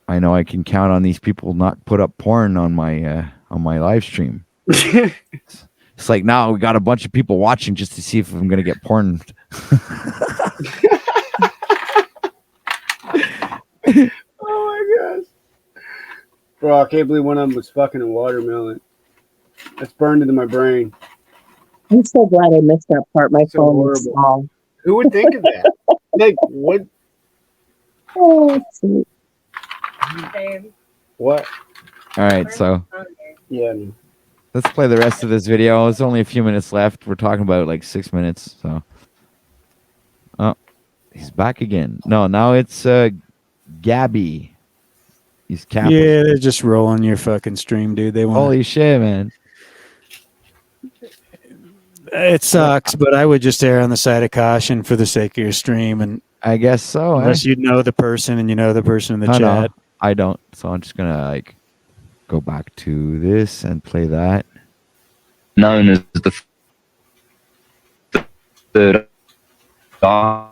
I know I can count on these people not put up porn on my live stream. It's like now we got a bunch of people watching just to see if I'm going to get porn. Oh my gosh. Bro, I can't believe one of them was fucking a watermelon. That's burned into my brain. I'm so glad I missed that part. My So phone was horrible. small. Who would think of that? Like, what? Oh, sweet. Same. What? All right, so Yeah. No. let's play the rest of this video. It's only a few minutes left. We're talking about like 6 minutes. So, oh, he's back again. No, now it's Gabby. He's capping. Yeah, they're just rolling your fucking stream, dude. They want. Holy shit, man! It sucks, but I would just err on the side of caution for the sake of your stream, and I guess so. unless you know the person and you know the person in the No, chat. I don't. So I'm just gonna like go back to this and play that. Known as the third eye.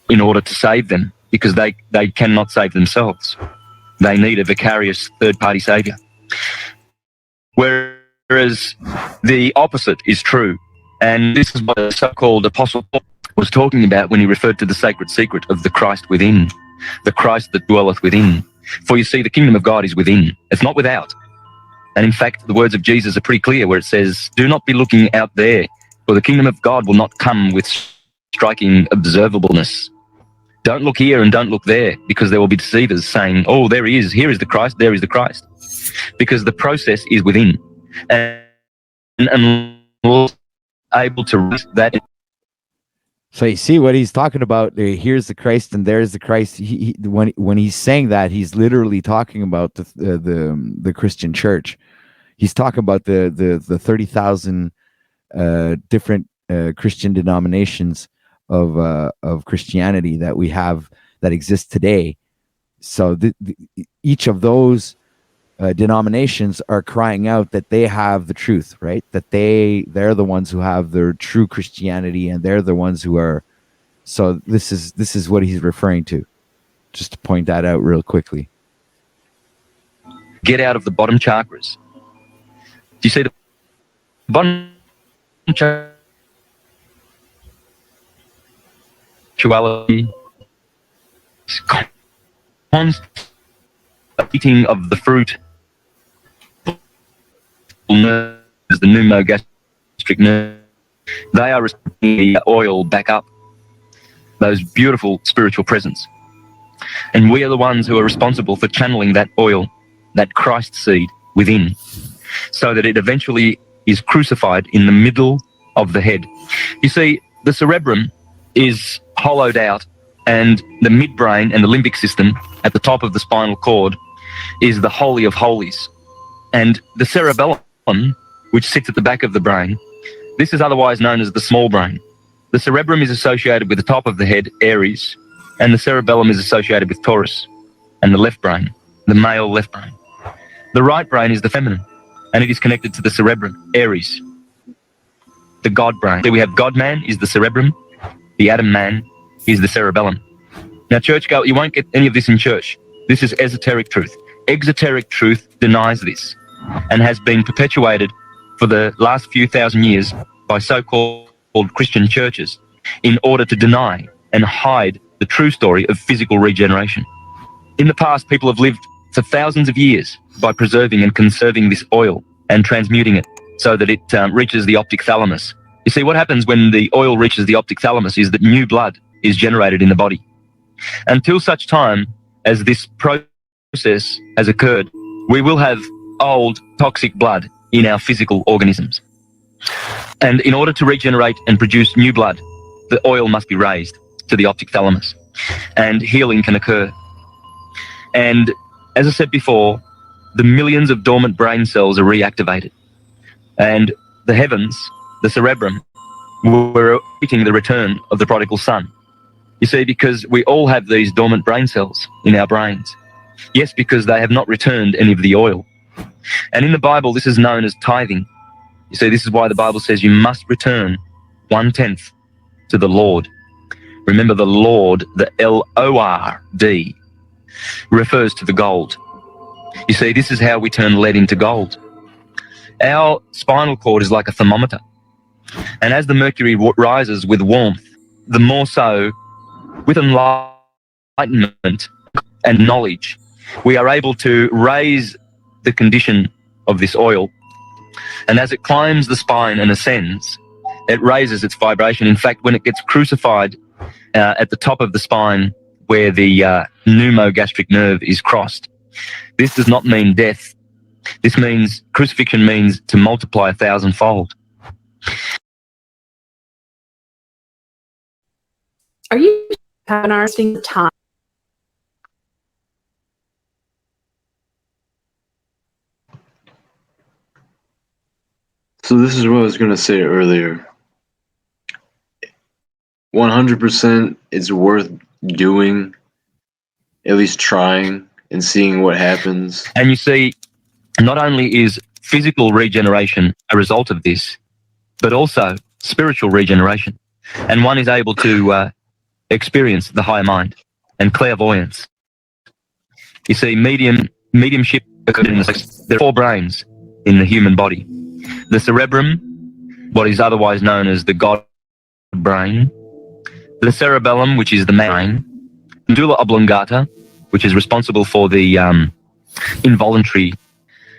In order to save them, because they cannot save themselves. They need a vicarious third-party savior. Whereas the opposite is true. And this is what the so-called Apostle Paul was talking about when he referred to the sacred secret of the Christ within, the Christ that dwelleth within. For you see, the kingdom of God is within. It's not without. And in fact, the words of Jesus are pretty clear where it says, do not be looking out there, for the kingdom of God will not come with striking observableness. Don't look here and don't look there, because there will be deceivers saying, oh, there he is, here is the Christ, there is the Christ. Because the process is within. And able to reach that. So you see what he's talking about. Here's the Christ and there's the Christ. When he's saying that, he's literally talking about the Christian church. He's talking about the 30,000 different Christian denominations of Christianity that we have that exist today. So each of those denominations are crying out that they have the truth, right? That they're the ones who have their true Christianity, and they're the ones who are. So this is what he's referring to. Just to point that out real quickly. Get out of the bottom chakras. Do you see the bottom chakra? Constant eating of the fruit, the pneumogastric nerve, they are responding the oil back up, those beautiful spiritual presence. And we are the ones who are responsible for channeling that oil, that Christ seed within, so that it eventually is crucified in the middle of the head. You see, the cerebrum is hollowed out, and the midbrain and the limbic system at the top of the spinal cord is the holy of holies. And the cerebellum, which sits at the back of the brain, this is otherwise known as the small brain. The cerebrum is associated with the top of the head, Aries, and the cerebellum is associated with Taurus, and the left brain, the male left brain. The right brain is the feminine, and it is connected to the cerebrum, Aries, the God brain. So we have God-man is the cerebrum, the Adam man is the cerebellum. Now, churchgoer, you won't get any of this in church. This is esoteric truth. Exoteric truth denies this and has been perpetuated for the last few thousand years by so-called Christian churches in order to deny and hide the true story of physical regeneration. In the past, people have lived for thousands of years by preserving and conserving this oil and transmuting it so that it reaches the optic thalamus. You see, what happens when the oil reaches the optic thalamus is that new blood is generated in the body. Until such time as this process has occurred, we will have old, toxic blood in our physical organisms. And in order to regenerate and produce new blood, the oil must be raised to the optic thalamus, and healing can occur. And as I said before, the millions of dormant brain cells are reactivated. And the heavens, the cerebrum, were awaiting the return of the prodigal son. You see, because we all have these dormant brain cells in our brains. Yes, because they have not returned any of the oil. And in the Bible, this is known as tithing. You see, this is why the Bible says you must return 1/10 to the Lord. Remember, the Lord, the L-O-R-D, refers to the gold. You see, this is how we turn lead into gold. Our spinal cord is like a thermometer. And as the mercury rises with warmth, the more so, with enlightenment and knowledge, we are able to raise the condition of this oil. And as it climbs the spine and ascends, it raises its vibration. In fact, when it gets crucified at the top of the spine where the pneumogastric nerve is crossed, this does not mean death. This means, crucifixion means to multiply 1,000-fold. Are you having time? So this is what I was going to say earlier. 100% it's worth doing, at least trying and seeing what happens. And you see, not only is physical regeneration a result of this, but also spiritual regeneration. And one is able to experience the higher mind and clairvoyance. You see, mediumship occurs in there are 4 brains in the human body. The cerebrum, what is otherwise known as the God brain, the cerebellum, which is the brain, medulla oblongata, which is responsible for the involuntary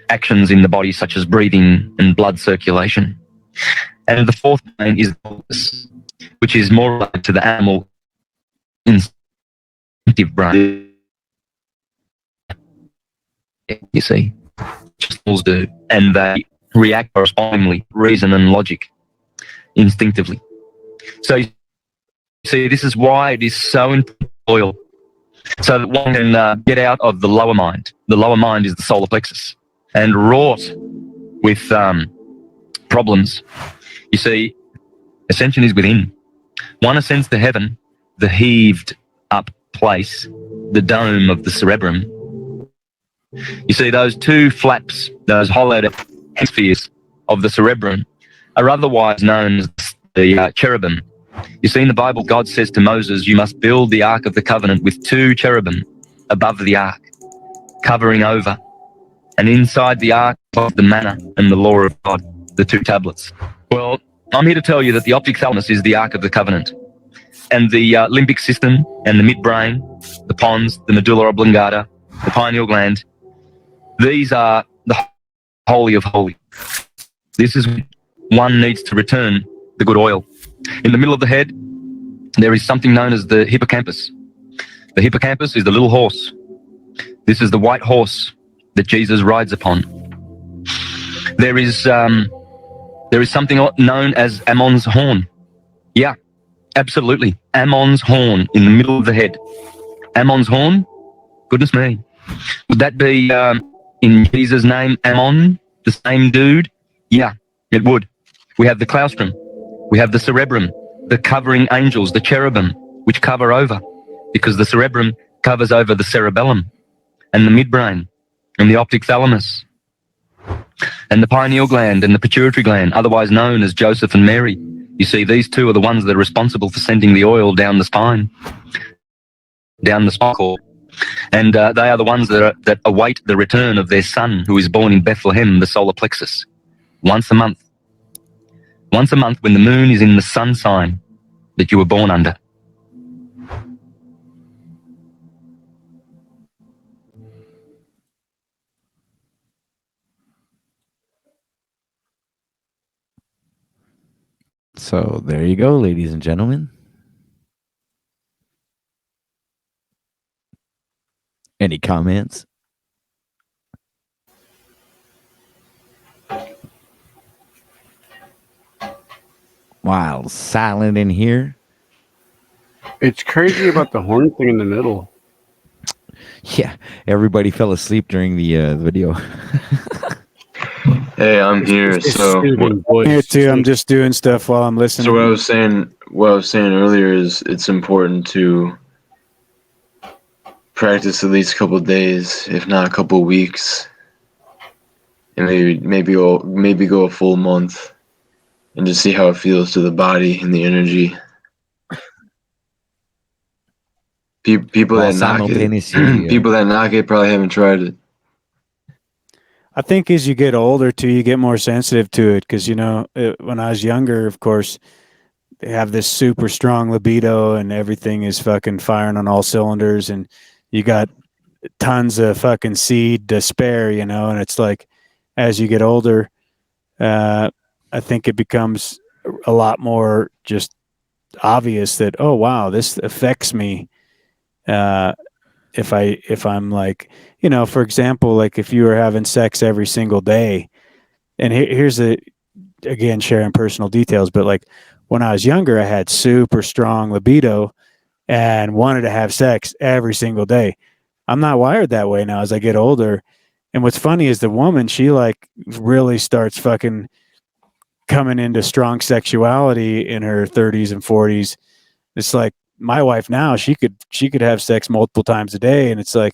actions in the body, such as breathing and blood circulation. And the 4th brain is the corpus, which is more related to the animal instinctive brain. You see, just animals do, and they react correspondingly, reason and logic, instinctively. So you see, this is why it is so important oil, so that one can get out of the lower mind. The lower mind is the solar plexus, and wrought with problems. You see, ascension is within. One ascends to heaven, the heaved up place, the dome of the cerebrum. You see, those 2 flaps, those hollowed hemispheres of the cerebrum, are otherwise known as the cherubim. You see, in the Bible, God says to Moses, you must build the Ark of the Covenant with 2 cherubim above the Ark, covering over. And inside the Ark was the manna and the law of God, the 2 tablets. Well, I'm here to tell you that the optic thalamus is the Ark of the Covenant. And the limbic system and the midbrain, the pons, the medulla oblongata, the pineal gland, these are the holy of holies. This is when one needs to return the good oil. In the middle of the head, there is something known as the hippocampus. The hippocampus is the little horse. This is the white horse that Jesus rides upon. There is something known as Ammon's horn. Yeah, absolutely. Ammon's horn in the middle of the head. Ammon's horn? Goodness me. Would that be in Jesus' name, Ammon, the same dude? Yeah, it would. We have the claustrum. We have the cerebrum, the covering angels, the cherubim, which cover over, because the cerebrum covers over the cerebellum and the midbrain and the optic thalamus and the pineal gland and the pituitary gland, otherwise known as Joseph and Mary. You see, these 2 are the ones that are responsible for sending the oil down the spine, down the spinal cord. And they are the ones that await the return of their son, who is born in Bethlehem, the solar plexus, once a month. Once a month when the moon is in the sun sign that you were born under. So there you go, ladies and gentlemen. Any comments? Wow, silent in here. It's crazy about the horn thing in the middle. Yeah, everybody fell asleep during the video. Hey, I'm here. It's So, soothing voice. Here too. I'm just doing stuff while I'm listening. so what I was saying earlier is it's important to practice at least a couple of days, if not a couple of weeks, and maybe go a full month, and just see how it feels to the body and the energy. People While that knock it, simultaneously, people that knock it probably haven't tried it. I think as you get older too, you get more sensitive to it because when I was younger, of course, they have this super strong libido and everything is fucking firing on all cylinders, and you got tons of fucking seed to spare, and it's like as you get older, I think it becomes a lot more just obvious that, oh wow, this affects me. If I'm like, for example, like if you were having sex every single day, and here's again, sharing personal details, but like when I was younger, I had super strong libido and wanted to have sex every single day. I'm not wired that way now as I get older. And what's funny is the woman, she like really starts fucking coming into strong sexuality in her 30s and 40s. It's like my wife now, she could have sex multiple times a day, and it's like,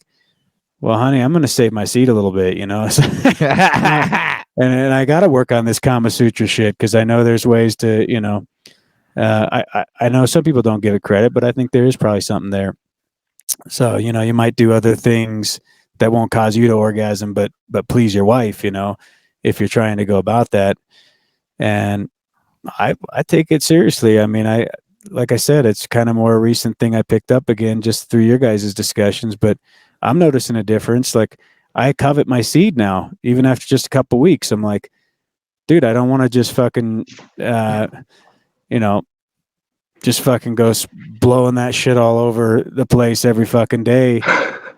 well, honey, I'm going to save my seed a little bit, and I got to work on this Kama Sutra shit because I know there's ways to, I know some people don't give it credit, but I think there is probably something there. So, you might do other things that won't cause you to orgasm, but please your wife, if you're trying to go about that. And I take it seriously. I mean, like I said, it's kind of more a recent thing I picked up again just through your guys' discussions, but I'm noticing a difference. Like I covet my seed now, even after just a couple weeks. I'm like, dude, I don't want to just fucking, just fucking go blowing that shit all over the place every fucking day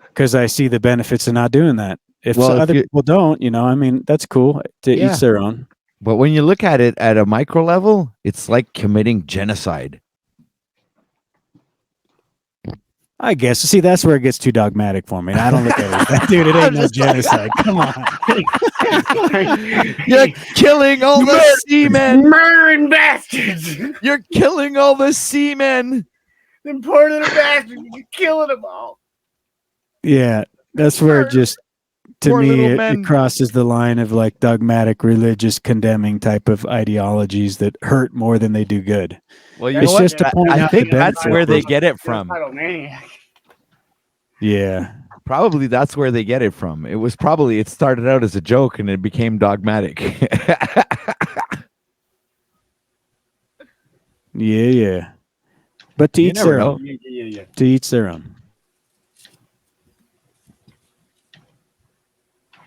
because I see the benefits of not doing that. If other people don't, I mean, that's cool to each their own. But when you look at it at a micro level, it's like committing genocide. I guess. See, that's where it gets too dogmatic for me. I don't look at it. Dude, it ain't no genocide. Come on. You're killing all the seamen. Murdering bastards. You're killing all the seamen. Them poor little bastards. You're killing them all. Yeah, that's where it just, to me, it crosses the line of like dogmatic, religious, condemning type of ideologies that hurt more than they do good. Well, it's just to point I out think the that's where they get it from. Yeah. Probably that's where they get it from. It started out as a joke and it became dogmatic. Yeah. But to each their own. To each their own.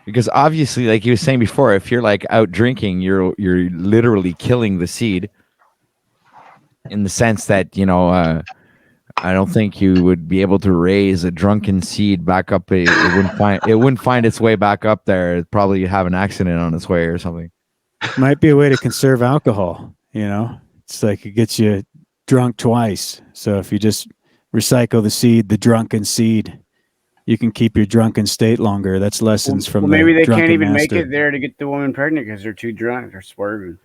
Because obviously, like you were saying before, if you're like out drinking, you're literally killing the seed. In the sense that, I don't think you would be able to raise a drunken seed back up. It wouldn't find its way back up there. It'd probably have an accident on its way or something. Might be a way to conserve alcohol. It's like it gets you drunk twice. So if you just recycle the seed, the drunken seed, you can keep your drunken state longer. That's lessons from maybe the they can't even master. make it there to get the woman pregnant because they're too drunk. They're swerving.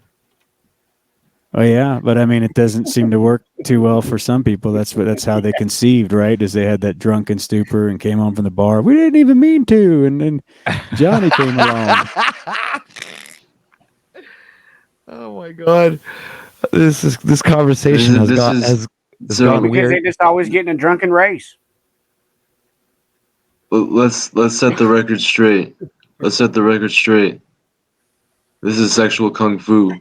Oh yeah, but I mean, it doesn't seem to work too well for some people. That's how they conceived, right? Is they had that drunken stupor and came home from the bar. We didn't even mean to, and then Johnny came along. Oh my god, this conversation has gone weird. Because they just always get in a drunken race. Let's set the record straight. Let's set the record straight. This is sexual kung fu.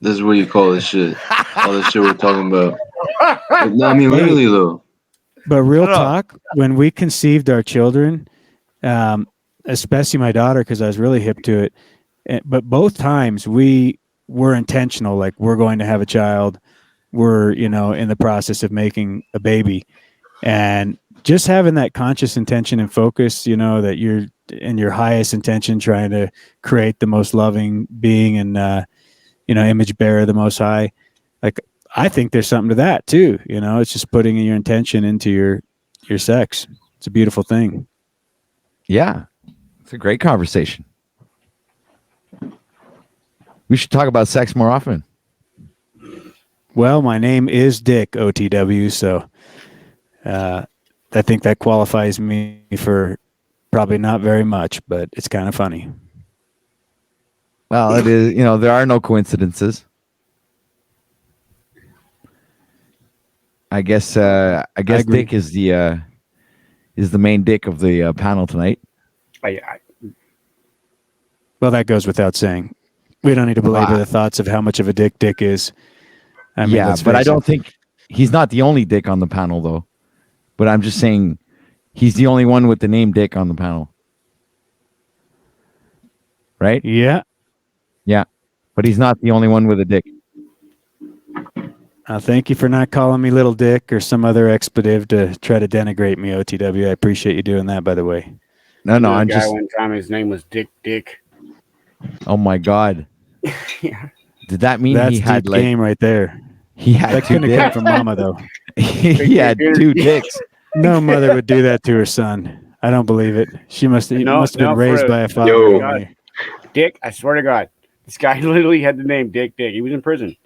This is what you call this shit. All this shit we're talking about. No, I mean, literally, though. But real talk, when we conceived our children, especially my daughter, because I was really hip to it, but both times we we're intentional, like we're going to have a child, we're, you know, in the process of making a baby, and just having that conscious intention and focus, you know, that you're in your highest intention trying to create the most loving being and you know, image bearer of the Most High. Like, I think there's something to that too. You know, it's just putting your intention into your sex. It's a beautiful thing. Yeah, it's a great conversation. We should talk about sex more often. Well, my name is Dick OTW, so I think that qualifies me for probably not very much, but it's kind of funny. Well, it is. You know, there are no coincidences. I guess Dick is the main dick of the panel tonight. Well, that goes without saying. We don't need to belabor the thoughts of how much of a dick Dick is. I mean, yeah, but I don't think he's not the only dick on the panel, though. But I'm just saying he's the only one with the name Dick on the panel. Right? Yeah. Yeah. But he's not the only one with a dick. Thank you for not calling me Little Dick or some other expletive to try to denigrate me, OTW. I appreciate you doing that, by the way. No, I'm guy just... One time his name was Dick. Oh, my God. Yeah. Did that mean That's he had deep like... game right there. He had that couldn't have come from Mama, though. He had 2 dicks. No mother would do that to her son. I don't believe it. She must have been raised by a father. Yo. Dick, I swear to God, this guy literally had the name Dick. He was in prison.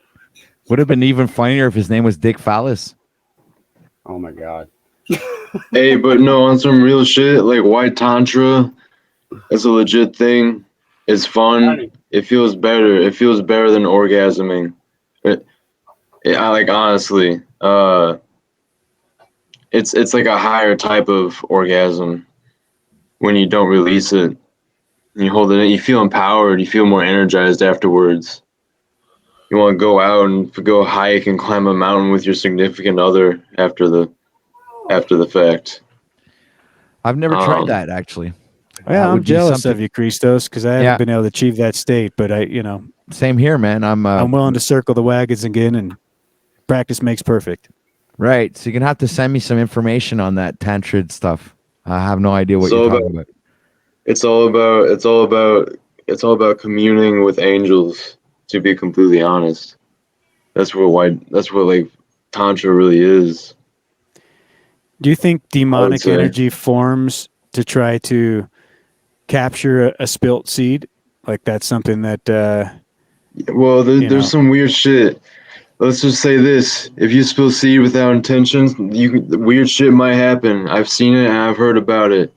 Would have been even funnier if his name was Dick Phallus. Oh my God. Hey, but no, on some real shit, like white tantra, that's a legit thing. It's fun. It feels better. It feels better than orgasming. I like, honestly, it's like a higher type of orgasm when you don't release it. And you hold it in, you feel empowered, you feel more energized afterwards. You want to go out and go hike and climb a mountain with your significant other after the fact. I've never tried that, actually. Yeah, I'm jealous of you, Christos, because I haven't been able to achieve that state. But same here, man. I'm willing to circle the wagons again, and practice makes perfect. Right. So you're gonna have to send me some information on that tantrid stuff. I have no idea what you're talking about. It's all about communing with angels. To be completely honest, that's what like tantra really is. Do you think demonic energy forms to try to capture a spilt seed? Like that's something that. Well, there's some weird shit. Let's just say this: if you spill seed without intentions, weird shit might happen. I've seen it and I've heard about it.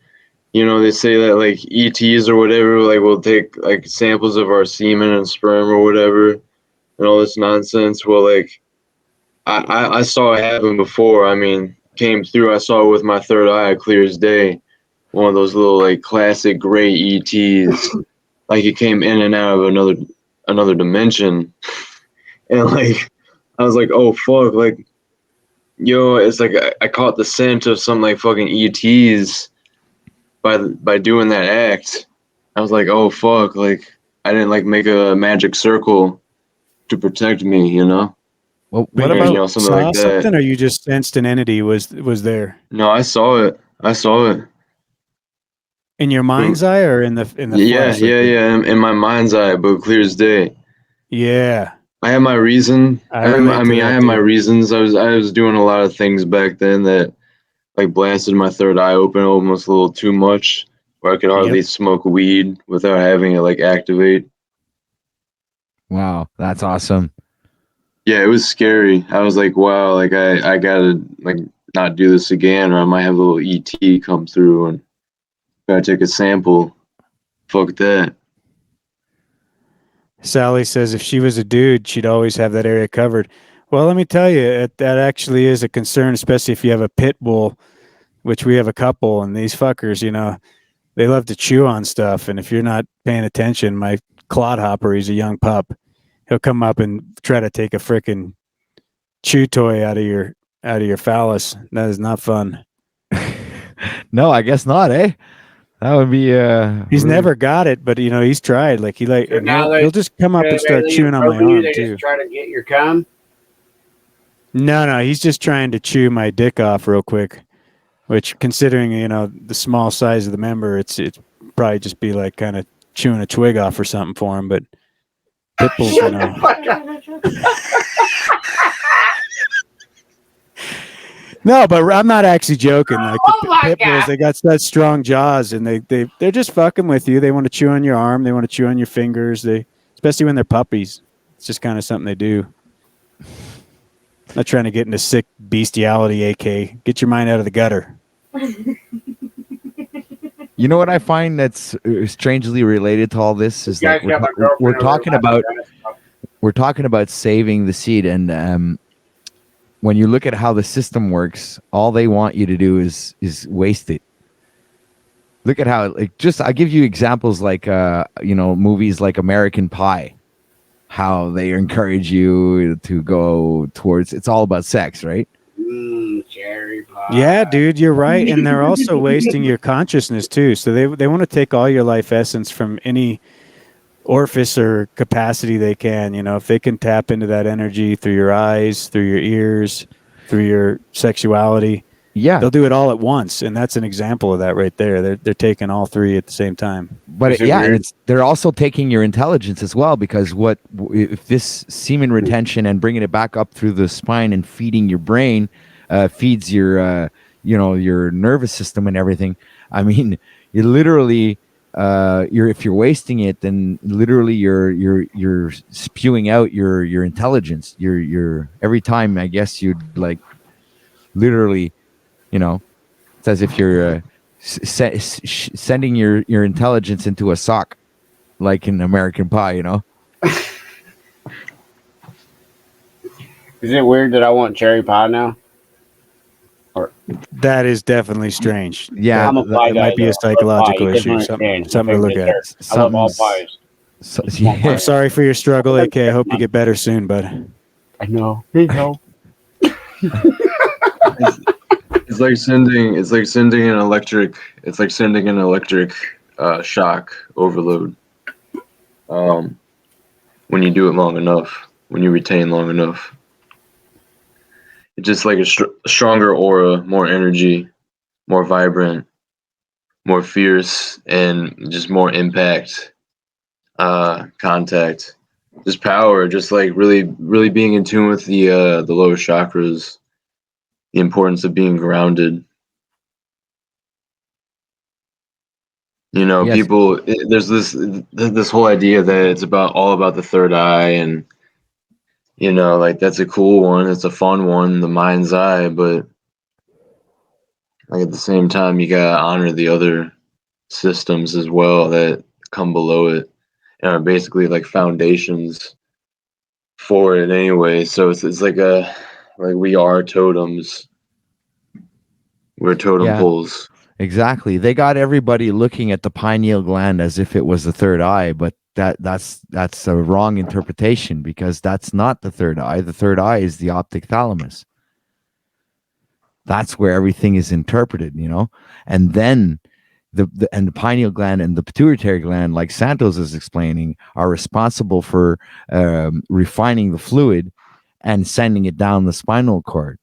You know, they say that like ETs or whatever, like will take like samples of our semen and sperm or whatever, and all this nonsense. Well, like I saw it happen before. I mean, came through. I saw it with my third eye, clear as day. One of those little like classic gray ETs, like it came in and out of another dimension, and like I was like, oh fuck, like yo, it's like I caught the scent of some like fucking ETs. By doing that act, I was like, oh fuck, like I didn't like make a magic circle to protect me, you know. Well, what about something like that? Something, or you just sensed an entity was there? No, I saw it. In your mind's eye, or in the yeah, flesh? In my mind's eye, but clear as day. Yeah, I have my reason. I have my reasons. I was doing a lot of things back then that like blasted my third eye open almost a little too much, where I could hardly smoke weed without having it like activate. Wow, that's awesome. Yeah, it was scary. I was like, wow, like I gotta like not do this again, or I might have a little ET come through and gotta take a sample. Fuck that. Sally says if she was a dude, she'd always have that area covered. Well, let me tell you, that actually is a concern, especially if you have a pit bull, which we have a couple, and these fuckers, they love to chew on stuff. And if you're not paying attention, my clodhopper, he's a young pup. He'll come up and try to take a frickin' chew toy out of your phallus. That is not fun. No, I guess not, eh? That would be He's never got it, but he's tried. Like and he'll just come up and start chewing on my arm they too. Just try to get your cum. No, he's just trying to chew my dick off real quick. Which, considering the small size of the member, it's probably just be like kind of chewing a twig off or something for him. But pit bulls, No, but I'm not actually joking. Like the pit bulls, they got such strong jaws, and they're just fucking with you. They want to chew on your arm. They want to chew on your fingers. Especially when they're puppies. It's just kind of something they do. Not trying to get into sick bestiality, AK. Get your mind out of the gutter. You know what I find that's strangely related to all this is that we're talking about saving the seed, and when you look at how the system works, all they want you to do is waste it. Look at how I give you examples like movies like American Pie, how they encourage you to go towards. It's all about sex, right? Cherry pie. Yeah, dude, you're right, and they're also wasting your consciousness too. So they want to take all your life essence from any orifice or capacity they can. If they can tap into that energy through your eyes, through your ears, through your sexuality, they'll do it all at once. And that's an example of that right there. They're taking all three at the same time. But they're also taking your intelligence as well, because if this semen retention and bringing it back up through the spine and feeding your brain feeds your your nervous system and everything. I mean, you literally if you're wasting it, then literally you're spewing out your intelligence. You're every time, I guess, you'd like literally, it's as if you're sending your intelligence into a sock, like in American Pie. Is it weird that I want cherry pie now? That is definitely strange. Yeah, that might be a psychological issue. Something to look at. I love all pies. I'm sorry for your struggle, AK. I hope you get better soon, bud. I know. Hey, no. It's like sending an electric. It's like sending an electric shock overload. When you do it long enough, when you retain long enough. It's just like a stronger aura, more energy, more vibrant, more fierce, and just more impact, contact, just power, just like really, really being in tune with the lower chakras, the importance of being grounded. Yes. People, there's this whole idea that it's all about the third eye, and like that's a cool one, it's a fun one, the mind's eye, but like at the same time you gotta honor the other systems as well that come below it and are basically like foundations for it anyway. So it's like we are totems. We're totem poles. Exactly. They got everybody looking at the pineal gland as if it was the third eye, but that's a wrong interpretation, because that's not the third eye. The third eye is the optic thalamus. That's where everything is interpreted, and then the pineal gland and the pituitary gland, like Santos is explaining, are responsible for refining the fluid and sending it down the spinal cord.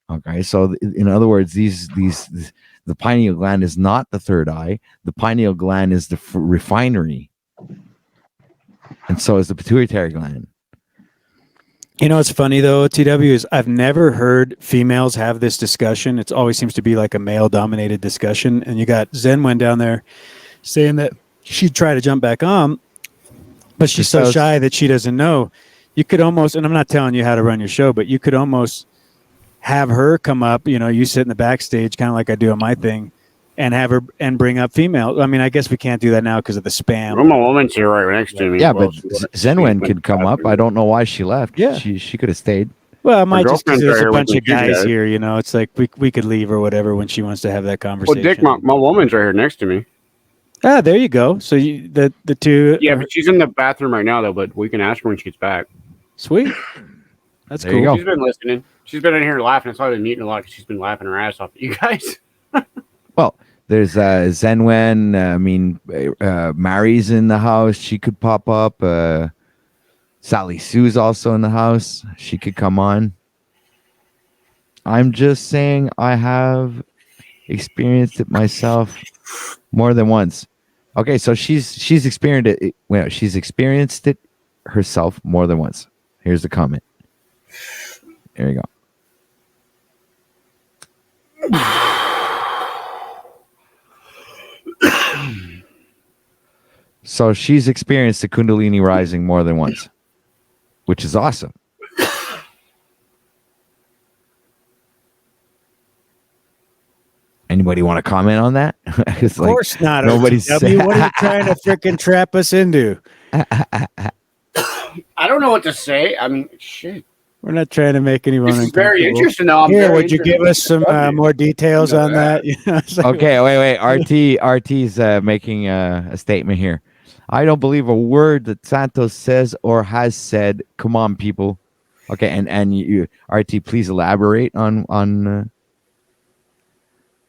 Okay, so in other words, the pineal gland is not the third eye. The pineal gland is the refinery. And so is the pituitary gland. What's funny though, TW, is I've never heard females have this discussion. It always seems to be like a male-dominated discussion. And you got Zenwen down there saying that she'd try to jump back on, but she's so shy that she doesn't know. You could almost, and I'm not telling you how to run your show, but you could almost have her come up, you sit in the backstage, kind of like I do on my thing, and have her and bring up female. I mean, I guess we can't do that now because of the spam. Well, my woman's here right next to me. Yeah, but Zenwen could come up. I don't know why she left. Yeah, she could have stayed. Well, it might just because there's a bunch of guys here. It's like we could leave or whatever when she wants to have that conversation. Well, Dick, my woman's right here next to me. Ah, there you go. So the two. Yeah, but she's in the bathroom right now though. But we can ask her when she gets back. Sweet. That's there cool. You go. She's been listening. She's been in here laughing. That's why I've been muting a lot because she's been laughing her ass off at you guys. Well, There's Zenwen. Mary's in the house. She could pop up. Sally Sue's also in the house. She could come on. I'm just saying I have experienced it myself more than once. Okay, so she's experienced it. Well, she's experienced it herself more than once. Here's the comment. There you go. So she's experienced the Kundalini rising more than once, which is awesome. Anybody want to comment on that? Of course not. Nobody's. What are you trying to freaking trap us into? I don't know what to say. I mean, shit. We're not trying to make anyone This is very interesting. Though. Here, would you give us some more details on that? Okay, wait. RT's making a statement here. I don't believe a word that Santos says or has said. Come on, people. Okay, and you, RT, please elaborate on.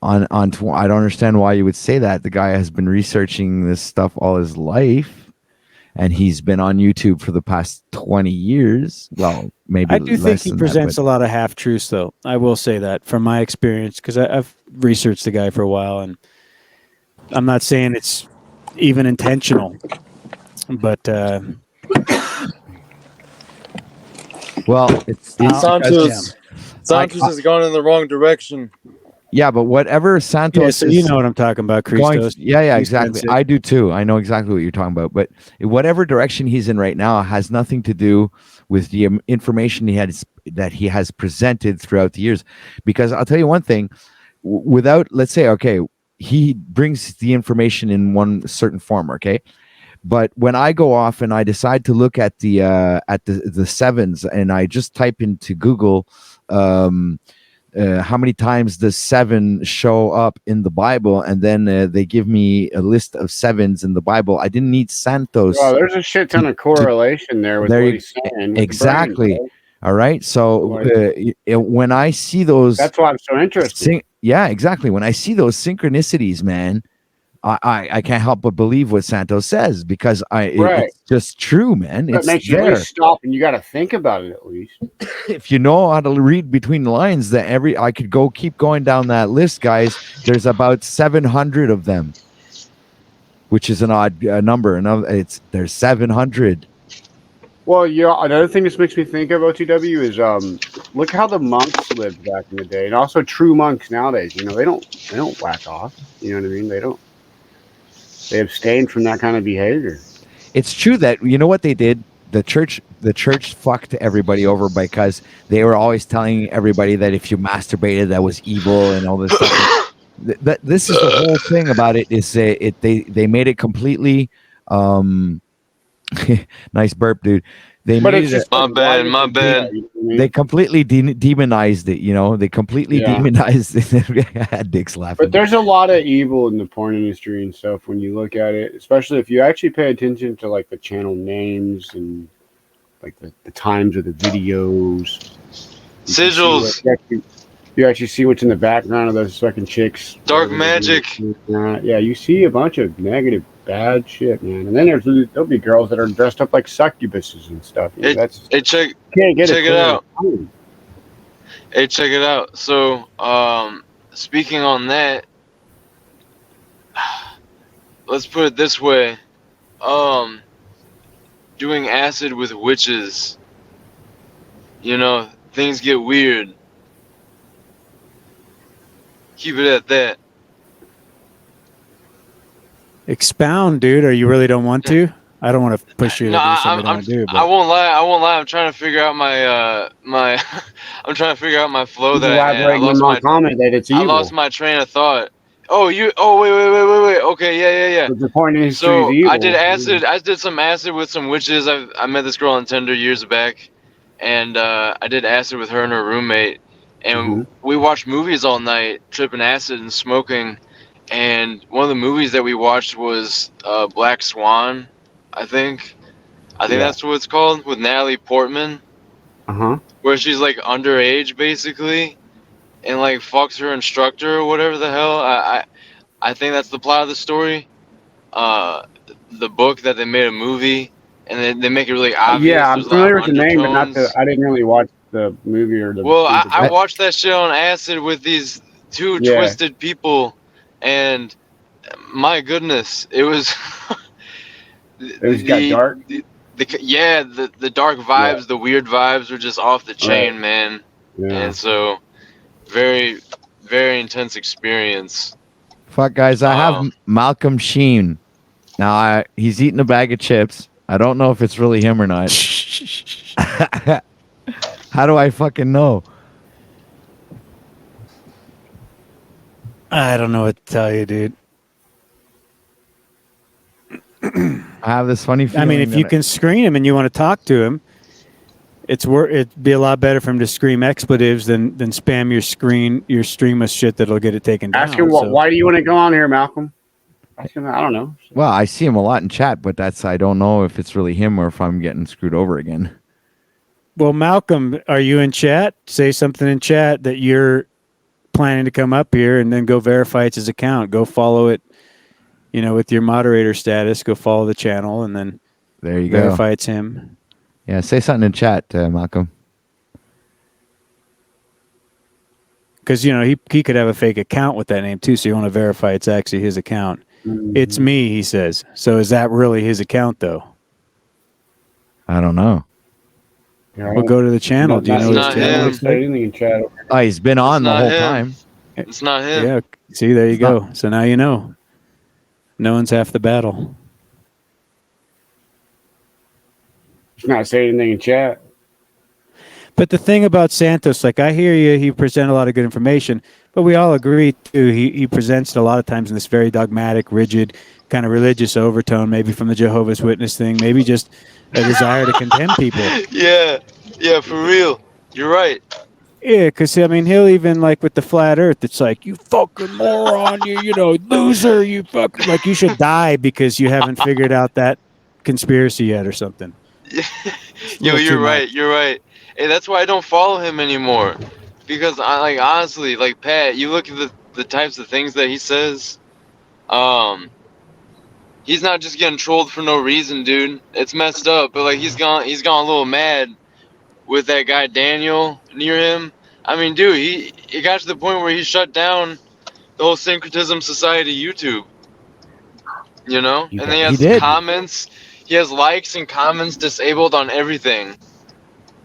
I don't understand why you would say that. The guy has been researching this stuff all his life, and he's been on YouTube for the past 20 years. Well, maybe I do think he presents a lot of half truths, though. I will say that from my experience, because I've researched the guy for a while, and I'm not saying it's even intentional, but well, it's Santos has gone in the wrong direction. Yeah, but whatever Santos, yeah, so you know what I'm talking about, Christos. Yeah, exactly. I do too. I know exactly what you're talking about. But whatever direction he's in right now has nothing to do with the information that he has presented throughout the years. Because I'll tell you one thing: without, let's say, okay, he brings the information in one certain form, okay. But when I go off and I decide to look at the sevens, and I just type into Google. How many times does 7 show up in the Bible, and then they give me a list of 7s in the Bible. I didn't need Santos. Well, there's a shit ton of correlation there with what he's saying. Exactly. Brain, all right. So when I see those, that's why I'm so interested. Yeah, exactly. When I see those synchronicities, man, I can't help but believe what Santos says, because it's just true, man. It makes you at least stop, and you got to think about it at least. If you know how to read between the lines, I could keep going down that list, guys. There's about 700 of them, which is an odd number. There's 700. Well, yeah. Another thing this makes me think of OTW is look how the monks lived back in the day, and also true monks nowadays. You know, they don't whack off. You know what I mean? They don't. They abstained from that kind of behavior. It's true that, you know what they did? The church fucked everybody over, because they were always telling everybody that if you masturbated, that was evil and all this stuff. This is the whole thing about it. Is they made it completely. Nice burp, dude. My bad. They completely demonized it, you know. They completely demonized it. I had dicks laughing. But there's a lot of evil in the porn industry and stuff when you look at it, especially if you actually pay attention to like the channel names and like the times of the videos. Sigils. You actually see what's in the background of those fucking chicks. Dark magic. Yeah, you see a bunch of negative, bad shit, man. And then there'll be girls that are dressed up like succubuses and stuff. Check it out. Hey, check it out. So, speaking on that, let's put it this way. Doing acid with witches, you know, things get weird. Keep it at that. Expound, dude, or you really don't want to? I don't want to push you to do something I don't want to do. But. I won't lie. I'm trying to figure out my I'm trying to figure out my flow that I had. I lost my train of thought. Wait. Okay, yeah. The point is, so I did acid. I did some acid with some witches. I met this girl on Tinder years back, and I did acid with her and her roommate, and we watched movies all night, tripping acid and smoking. And one of the movies that we watched was Black Swan, I think that's what it's called, with Natalie Portman. Where she's like underage basically, and like fucks her instructor or whatever the hell. I think that's the plot of the story. The book that they made a movie, and they make it really obvious. Yeah, I'm There's a lot familiar of with the name, but not the. undertones. I didn't really watch the movie or the. Well, I I, watched that shit on acid with these two Yeah, twisted people, and my goodness, it was it was got dark. the dark Yeah, vibes, the weird vibes were just off the right. chain, man. Yeah. And so, very, very intense experience. fuck, guys, I have Um, Malcolm Sheen. Now, he's eating a bag of chips. I don't know if it's really him or not. How do I fucking know? I don't know what to tell you, dude. I have this funny feeling. I mean, if you can screen him and you want to talk to him, it'd be a lot better for him to scream expletives than spam your stream with shit that'll get it taken down. Ask him why do you want to go on here, Malcolm? Ask him. I don't know. Well, I see him a lot in chat, but I don't know if it's really him or if I'm getting screwed over again. Well, Malcolm, are you in chat? Say something in chat that you're planning to come up here, and then go verify it's his account. Go follow it, with your moderator status. Go follow the channel, and then there you verify go. it's him. Yeah, say something in chat, Malcolm. Because he could have a fake account with that name too, so you want to verify it's actually his account. Mm-hmm. It's me, he says. So is that really his account, though? I don't know. We'll go to the channel. Do you know his channel? Anything in chat. Oh, he's been on the whole time. It's not him. Yeah. See, there you go. So now you know. No one's half the battle. He's not saying anything in chat. But the thing about Santos, like, I hear you, he presents a lot of good information, but we all agree too, he presents it a lot of times in this very dogmatic, rigid, kind of religious overtone, maybe from the Jehovah's Witness thing, maybe just a desire to condemn people. Yeah, for real. You're right. Yeah, because, I mean, he'll even, like, with the flat earth, it's like, you fucking moron, you loser, you fucking, like, you should die because you haven't figured out that conspiracy yet or something. Yo, you're right. You're right. Hey, that's why I don't follow him anymore. Because honestly, like, Pat, you look at the types of things that he says. He's not just getting trolled for no reason, dude. It's messed up. But like, he's gone a little mad with that guy Daniel near him. I mean, dude, he got to the point where he shut down the whole Syncretism Society YouTube. And then he has comments. He has likes and comments disabled on everything.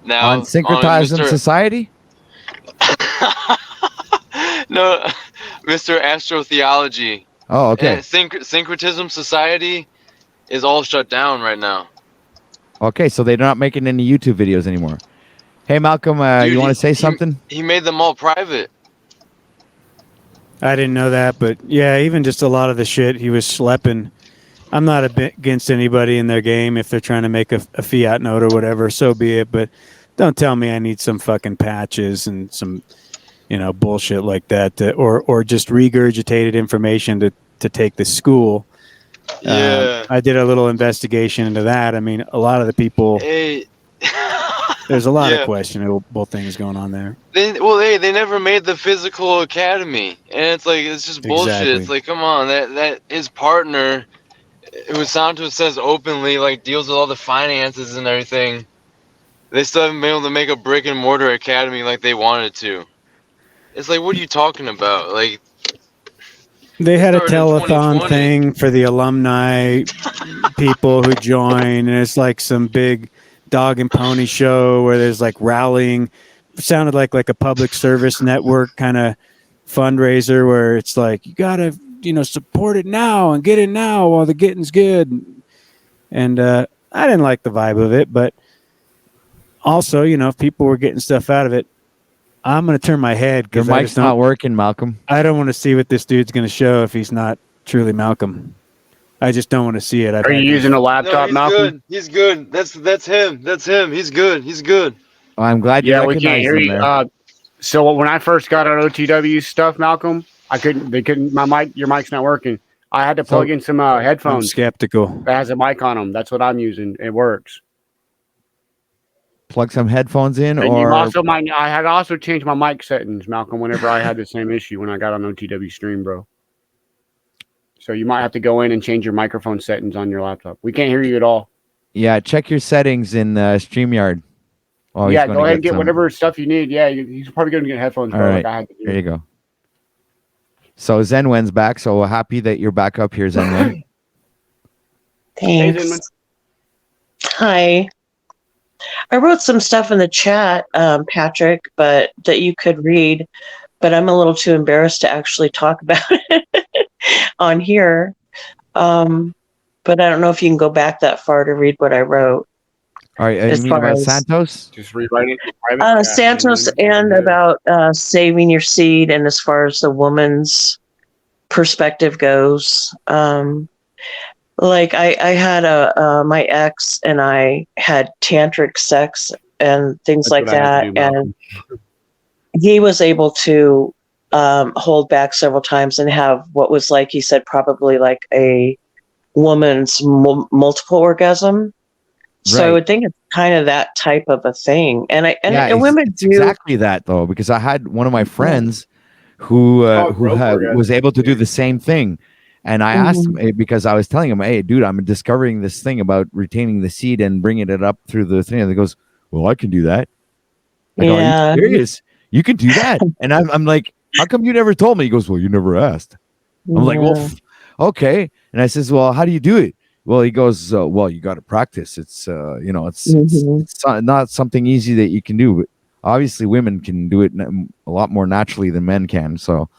Now on Syncretism Society? No, Mr. Astrotheology. Oh, okay. And Syncretism Society is all shut down right now. Okay, so they're not making any YouTube videos anymore. Hey, Malcolm, Dude, you want to say something? He made them all private. I didn't know that, but yeah, even just a lot of the shit he was schlepping. I'm not against anybody in their game if they're trying to make a fiat note or whatever, so be it. But don't tell me I need some fucking patches and some, bullshit like that, or just regurgitated information to take to school. Yeah. I did a little investigation into that. I mean, a lot of the people. Hey. There's a lot of questionable things going on there. They never made the physical academy, and it's just bullshit. Exactly. It's like, come on, that his partner, who Santos says openly, like, deals with all the finances and everything. They still haven't been able to make a brick and mortar academy like they wanted to. It's like, what are you talking about? Like, they had a telethon thing for the alumni people who join, and it's like some big dog and pony show where there's like rallying. It sounded like a public service network kind of fundraiser where it's like, you gotta support it now and get in now while the getting's good. And I didn't like the vibe of it, but also, if people were getting stuff out of it, I'm going to turn my head. Your mic's not working, Malcolm. I don't want to see what this dude's going to show if he's not truly Malcolm. I just don't want to see it. Are you using a laptop, Malcolm? Good. He's good. That's him. That's him. He's good. He's good. Oh, I'm glad you we can't hear you. So when I first got on OTW stuff, Malcolm, your mic's not working. I had to plug in some headphones. I'm skeptical. That has a mic on them. That's what I'm using. It works. Plug some headphones in, and or I had also changed my mic settings, Malcolm, whenever I had the same issue when I got on OTW stream, bro. So you might have to go in and change your microphone settings on your laptop. We can't hear you at all. Yeah, check your settings in StreamYard. Oh, Yeah, go ahead and get some. whatever stuff you need. Yeah, he's probably going to get headphones, All bro. right, Like I had to do. there you go. So Zenwen's back. So happy that you're back up here, Zenwen. Hey, Thanks. Zinman. Hi. I wrote some stuff in the chat, Patrick, but that you could read, but I'm a little too embarrassed to actually talk about it on here. But I don't know if you can go back that far to read what I wrote. All right, you mean about Santos? Just rewrite it. Private chat, Santos and and about saving your seed, and as far as the woman's perspective goes. Like I had my ex and I had tantric sex and things like that, and he was able to hold back several times and have what was like he said probably like a woman's multiple orgasm. So Right. I would think it's kind of that type of a thing, and women it's do exactly that though, because I had one of my friends who was able to do the same thing. And I asked him, because I was telling him, hey, dude, I'm discovering this thing about retaining the seed and bringing it up through the thing. And he goes, well, I can do that. I go, are you serious? You can do that? And I'm like, how come you never told me? He goes, well, you never asked. I'm like, well, okay. And I says, well, how do you do it? Well, he goes, well, you got to practice. It's, it's not something easy that you can do. But obviously, women can do it a lot more naturally than men can. So,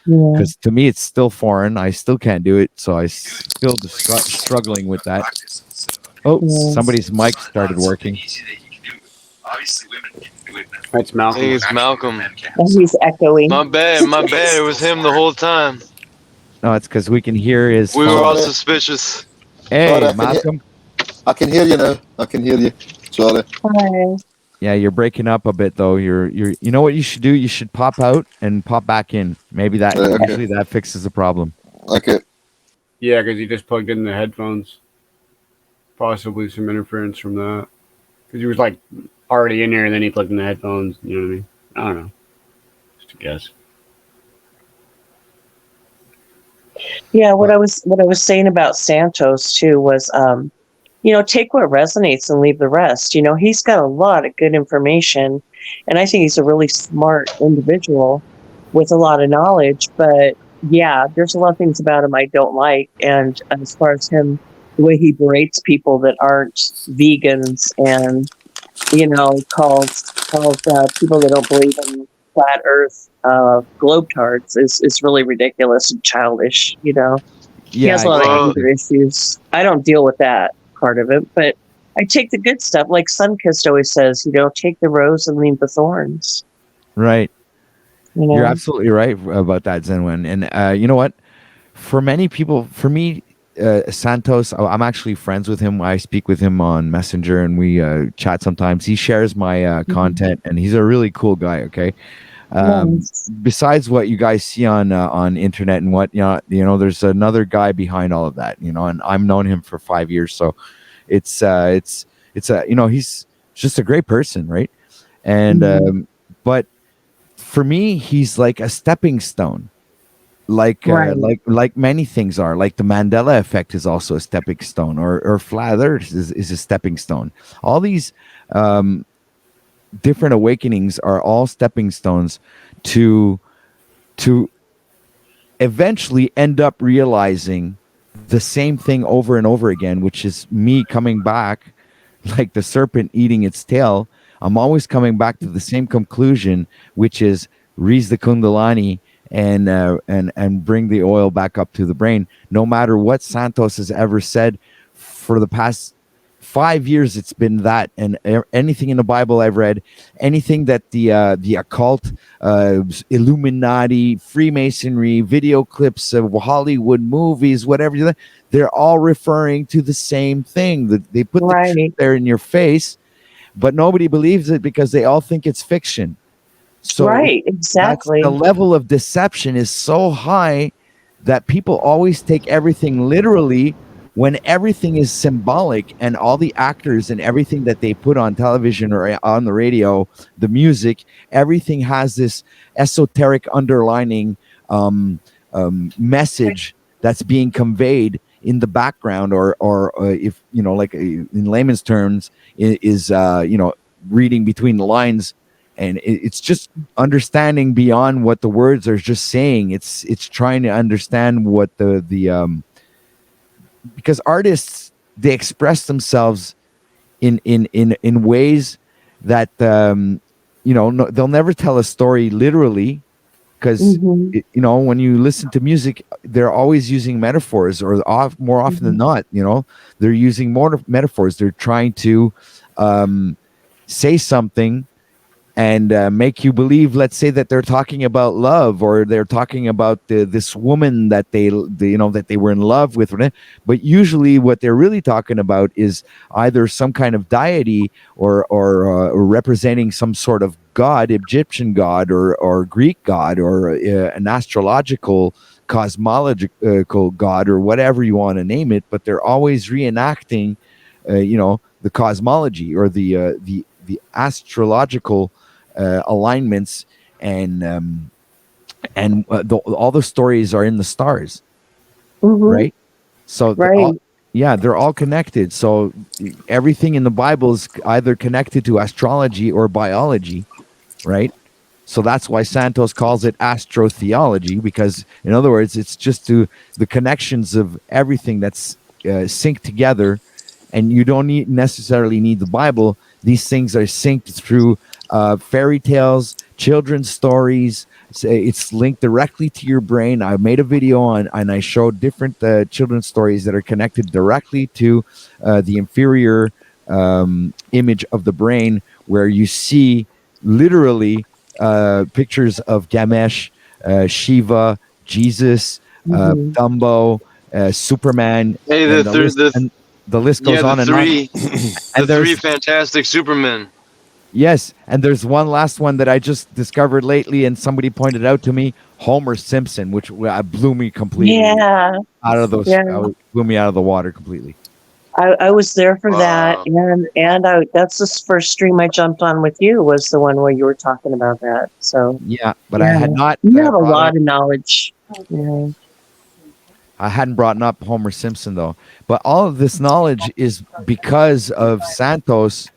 because to me it's still foreign, I still can't do it, so I still struggling with that. Somebody's mic started working. That's Malcolm. I think it's Malcolm. And he's echoing. My bad. It was him the whole time. No, it's because we can hear his We phone. were all suspicious. Hey, Malcolm. I can hear you now. I can hear you. Sorry. Hi. Yeah, you're breaking up a bit though. You know what you should do? You should pop out and pop back in. Maybe that usually that fixes the problem. Okay. Yeah, because you just plugged in the headphones. Possibly some interference from that. Because he was like already in here and then he plugged in the headphones. You know what I mean? I don't know. Just a guess. Yeah, what I was saying about Santos too was take what resonates and leave the rest. He's got a lot of good information, and I think he's a really smart individual with a lot of knowledge. But yeah, there's a lot of things about him I don't like. And as far as him, the way he berates people that aren't vegans and, calls people that don't believe in flat earth globetards is really ridiculous and childish. He has a lot of anger issues. I don't deal with that part of it, but I take the good stuff. Like Sunkist always says, take the rose and leave the thorns. Right. You're absolutely right about that, Zenwen. And you know what? For many people, for me, Santos, I'm actually friends with him. I speak with him on Messenger and we chat sometimes. He shares my content and he's a really cool guy. Okay. Besides what you guys see on internet and what there's another guy behind all of that, and I've known him for 5 years, so it's he's just a great person, right? And but for me, he's like a stepping stone, like many things are. Like the Mandela effect is also a stepping stone, or flat Earth is a stepping stone. All these different awakenings are all stepping stones to eventually end up realizing the same thing over and over again, which is me coming back like the serpent eating its tail. I'm always coming back to the same conclusion, which is raise the kundalani and bring the oil back up to the brain. No matter what Santos has ever said for the past 5 years, it's been that, and anything in the Bible I've read, anything that the occult, Illuminati, Freemasonry, video clips of Hollywood movies, whatever, they're all referring to the same thing. They put the truth there in your face, but nobody believes it because they all think it's fiction. So exactly, the level of deception is so high that people always take everything literally, when everything is symbolic, and all the actors and everything that they put on television or on the radio, the music, everything has this esoteric underlining message that's being conveyed in the background, or if like in layman's terms, is reading between the lines, and it's just understanding beyond what the words are just saying. It's trying to understand what the because artists, they express themselves in ways that they'll never tell a story literally, because when you listen to music, they're always using metaphors, or more often than not, they're using more metaphors. They're trying to say something and make you believe, let's say, that they're talking about love, or they're talking about this woman that they were in love with. But usually what they're really talking about is either some kind of deity, or representing some sort of god, Egyptian god, or Greek god, or an astrological, cosmological god, or whatever you want to name it. But they're always reenacting the cosmology, or the astrological alignments, and all the stories are in the stars, right? So they're all connected. So everything in the Bible is either connected to astrology or biology, right? So that's why Santos calls it astrotheology, because in other words, it's just the connections of everything that's synced together, and you don't necessarily need the Bible. These things are synced through fairy tales, children's stories. It's linked directly to your brain. I made a video on, and I showed different children's stories that are connected directly to the inferior image of the brain, where you see literally pictures of Ganesh, Shiva, Jesus, Dumbo, Superman. Hey, the list goes on and on. The three fantastic Supermen. Yes, and there's one last one that I just discovered lately, and somebody pointed out to me, Homer Simpson, which blew me completely out of those. Blew me out of the water completely. I was there for that, and that's the first stream I jumped on with you, was the one where you were talking about that. So but I had not. You have a lot of knowledge. Yeah. I hadn't brought up Homer Simpson though, but all of this knowledge is because of Santos.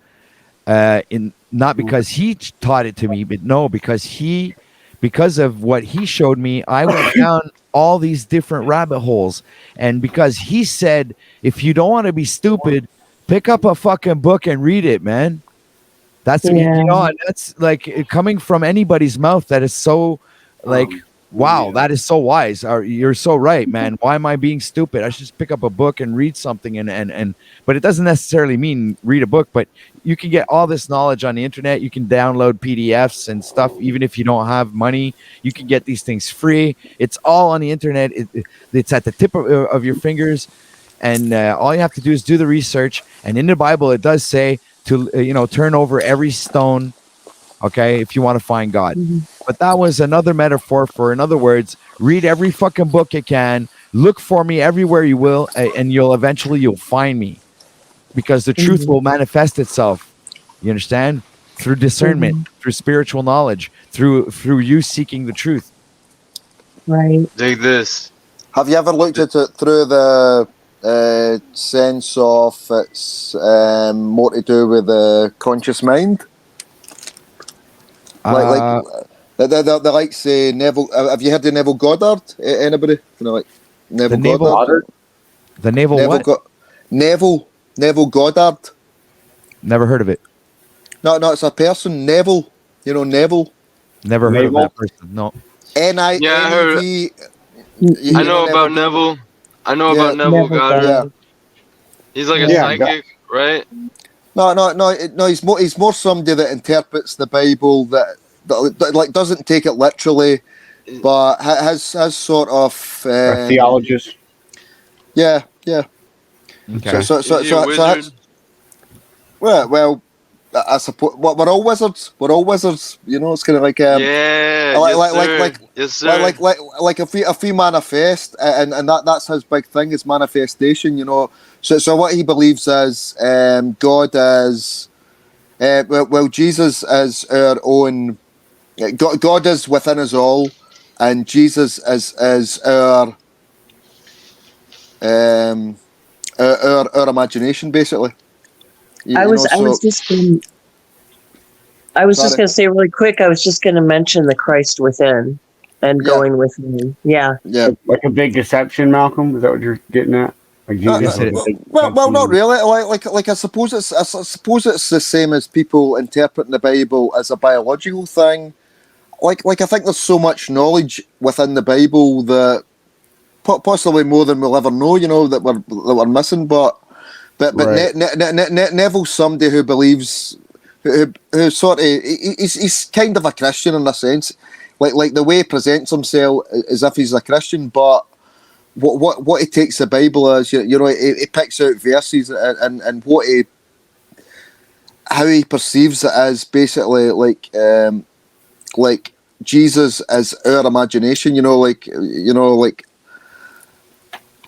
Not because he taught it to me, but because of what he showed me, I went down all these different rabbit holes. And because he said, if you don't want to be stupid, pick up a fucking book and read it, man. That's that's like coming from anybody's mouth. That is so like, wow, that is so wise. You're so right, man. Why am I being stupid? I should just pick up a book and read something. But it doesn't necessarily mean read a book, but you can get all this knowledge on the internet. You can download PDFs and stuff. Even if you don't have money, you can get these things free. It's all on the internet. It's at the tip of your fingers. And all you have to do is do the research. And in the Bible, it does say to, turn over every stone. Okay, if you want to find God. But that was another metaphor for, in other words, read every fucking book you can, look for me everywhere you will, and you'll find me, because the truth will manifest itself. You understand? Through discernment, through spiritual knowledge, through you seeking the truth. Right. Dig this. Have you ever looked at it through the sense of it's more to do with the conscious mind? They like say Neville. Have you heard of Neville Goddard? Anybody? Neville Goddard. The Neville Neville Goddard. Never heard of it. No, it's a person. Neville. Neville. Never heard of that person. No. N-I-N-V. I know about Neville. I know about Neville Goddard. Yeah. He's like a psychic, right? No. He's more somebody that interprets the Bible that like doesn't take it literally, but has sort of a theologist. Yeah. Okay. So well, I suppose we're all wizards. It's kind of like yes, sir. Like if we manifest, and that's his big thing is manifestation. So what he believes is God is Jesus is our own. God is within us all, and Jesus is our our imagination, basically. I was just going to say really quick. I was just going to mention the Christ within and going within. Yeah. Like a big deception, Malcolm. Is that what you're getting at? Like well, not really. Like I suppose it's the same as people interpreting the Bible as a biological thing. Like I think there's so much knowledge within the Bible that possibly more than we'll ever know. That we're missing. But right. Neville's somebody who believes, who sort of he's kind of a Christian in a sense. Like the way he presents himself as if he's a Christian, but what he takes the Bible as, he picks out verses and how he perceives it as basically like Jesus as our imagination.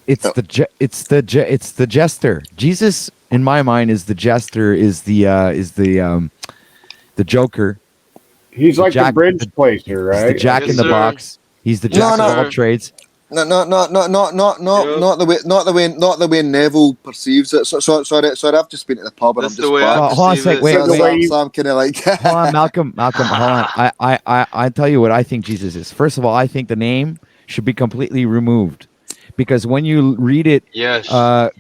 It's the jester. Jesus, in my mind, is the jester. Is the Joker. He's like the bridge placer, right? He's the Jack in the Box. He's the Jack of all trades. Not the way Neville perceives it. Sorry, I've just been to the pub and I'm just back. Hold on a sec. Wait. So I'm kind of like. Hold on, Malcolm. Hold on. I tell you what I think Jesus is. First of all, I think the name should be completely removed, because when you read it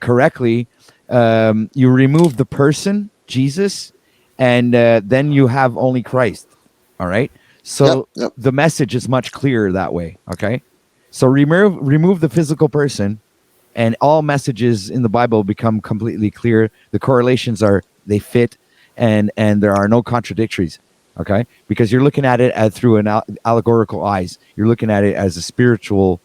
correctly, you remove the person Jesus, and then you have only Christ. All right. So the message is much clearer that way. Okay. So remove the physical person, and all messages in the Bible become completely clear. The correlations they fit, and there are no contradictories. Okay, because you're looking at it through an allegorical eyes. You're looking at it as a spiritual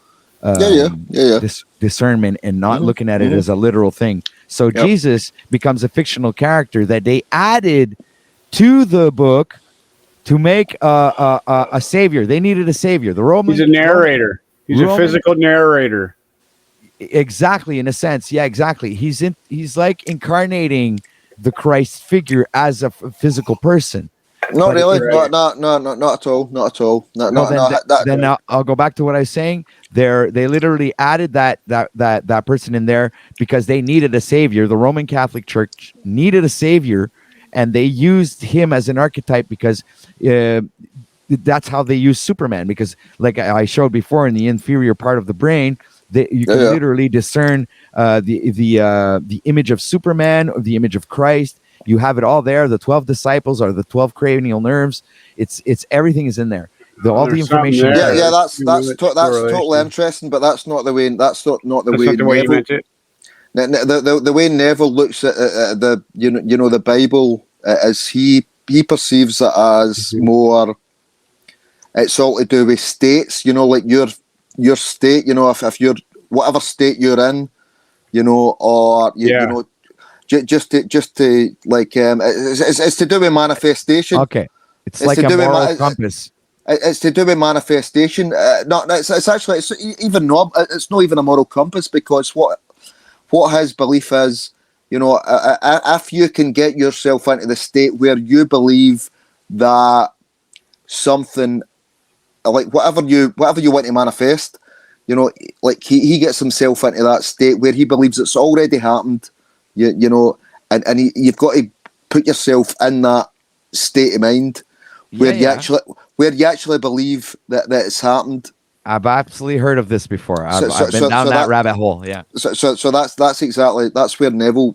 discernment, and not looking at it as a literal thing. So Jesus becomes a fictional character that they added to the book to make a savior. They needed a savior. The Roman. He's a narrator. He's a physical narrator. Exactly, in a sense. Yeah, exactly. He's like incarnating the Christ figure as a physical person. Not really. Not at all. Not at all. Then I'll go back to what I was saying. They literally added that person in there because they needed a savior. The Roman Catholic Church needed a savior, and they used him as an archetype because that's how they use Superman. Because, like I showed before, in the inferior part of the brain, you can literally discern the image of Superman or the image of Christ. You have it all there. The 12 disciples are the 12 cranial nerves. It's everything is in there. All the information. That's totally interesting, but that's not the way. That's not the way Neville meant it. The way Neville looks at the Bible as he perceives it as more. It's all to do with states, like your state. If you're whatever state you're in, or just to like it's to do with manifestation. Okay, it's like a moral compass. It's to do with manifestation. It's not even a moral compass, because what his belief is, if you can get yourself into the state where you believe that something, like whatever you want to manifest, like he gets himself into that state where he believes it's already happened, and you've got to put yourself in that state of mind where you actually believe that it's happened. I've absolutely heard of this before. I've been down that rabbit hole. Yeah. So that's exactly where Neville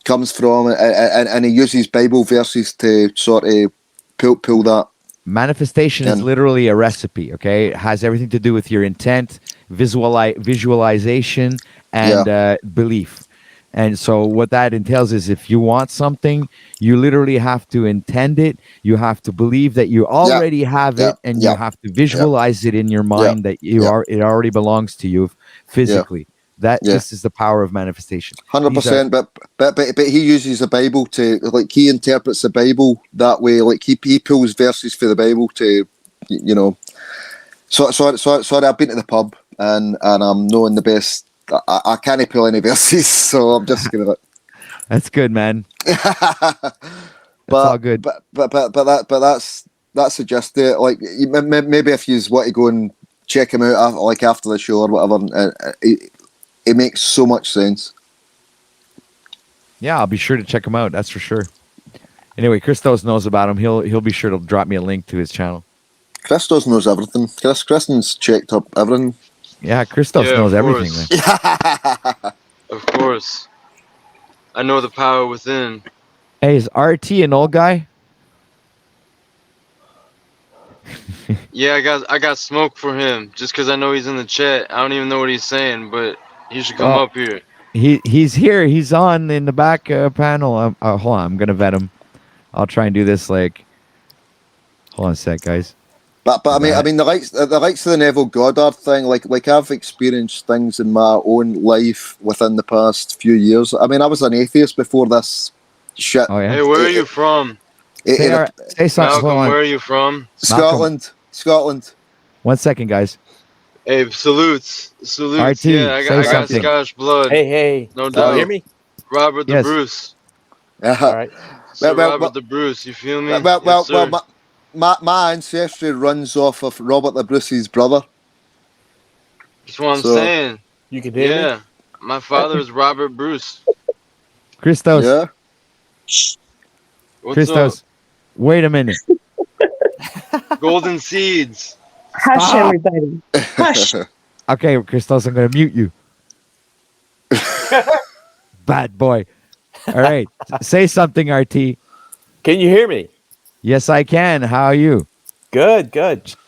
comes from, and he uses Bible verses to sort of pull that. Manifestation is literally a recipe. Okay, it has everything to do with your intent, visualization, and belief. And so what that entails is, if you want something, you literally have to intend it. You have to believe that you already have it, and you have to visualize it in your mind that it already belongs to you physically. This is the power of manifestation. 100%. But he uses the Bible to, like, he interprets the Bible that way. Like he pulls verses for the Bible to, So I've been to the pub and I'm knowing the best. I can't pull any verses, so I'm just gonna. That's good, man. All good. But that's suggested. Like maybe if you want to go and check him out, like after the show or whatever, it makes so much sense. Yeah, I'll be sure to check him out. That's for sure. Anyway, Christos knows about him. He'll be sure to drop me a link to his channel. Christos knows everything. Kristen's checked up everything. Yeah, Christos knows everything, man. Of course. I know the power within. Hey, is RT an old guy? Yeah, I got smoke for him just because I know he's in the chat. I don't even know what he's saying, but he should come up here. He's here. He's on in the back panel. Hold on, I'm gonna vet him. I'll try and do this like. Hold on a sec, guys. But I mean the likes of the Neville Goddard thing, like I've experienced things in my own life within the past few years. I mean, I was an atheist before this shit. Oh yeah. Hey, where are you from? Say something. Malcolm, where are you from? Scotland. Scotland. 1 second, guys. Hey, salutes. RT, Yeah, I got something. Scottish blood. Hey. No doubt. You hear me? Robert the Yes. Bruce. All right. Sir Robert the Bruce, you feel me? Well, my ancestry runs off of Robert the Bruce's brother. That's what I'm saying. You can hear me? Yeah. My father is Robert Bruce. Christos. Yeah. What's Christos. Wait a minute. up? Golden seeds. Hush, everybody. Hush. Okay, Christos, I'm gonna mute you. Bad boy. All right, say something, RT. Can you hear me? Yes, I can. How are you? Good.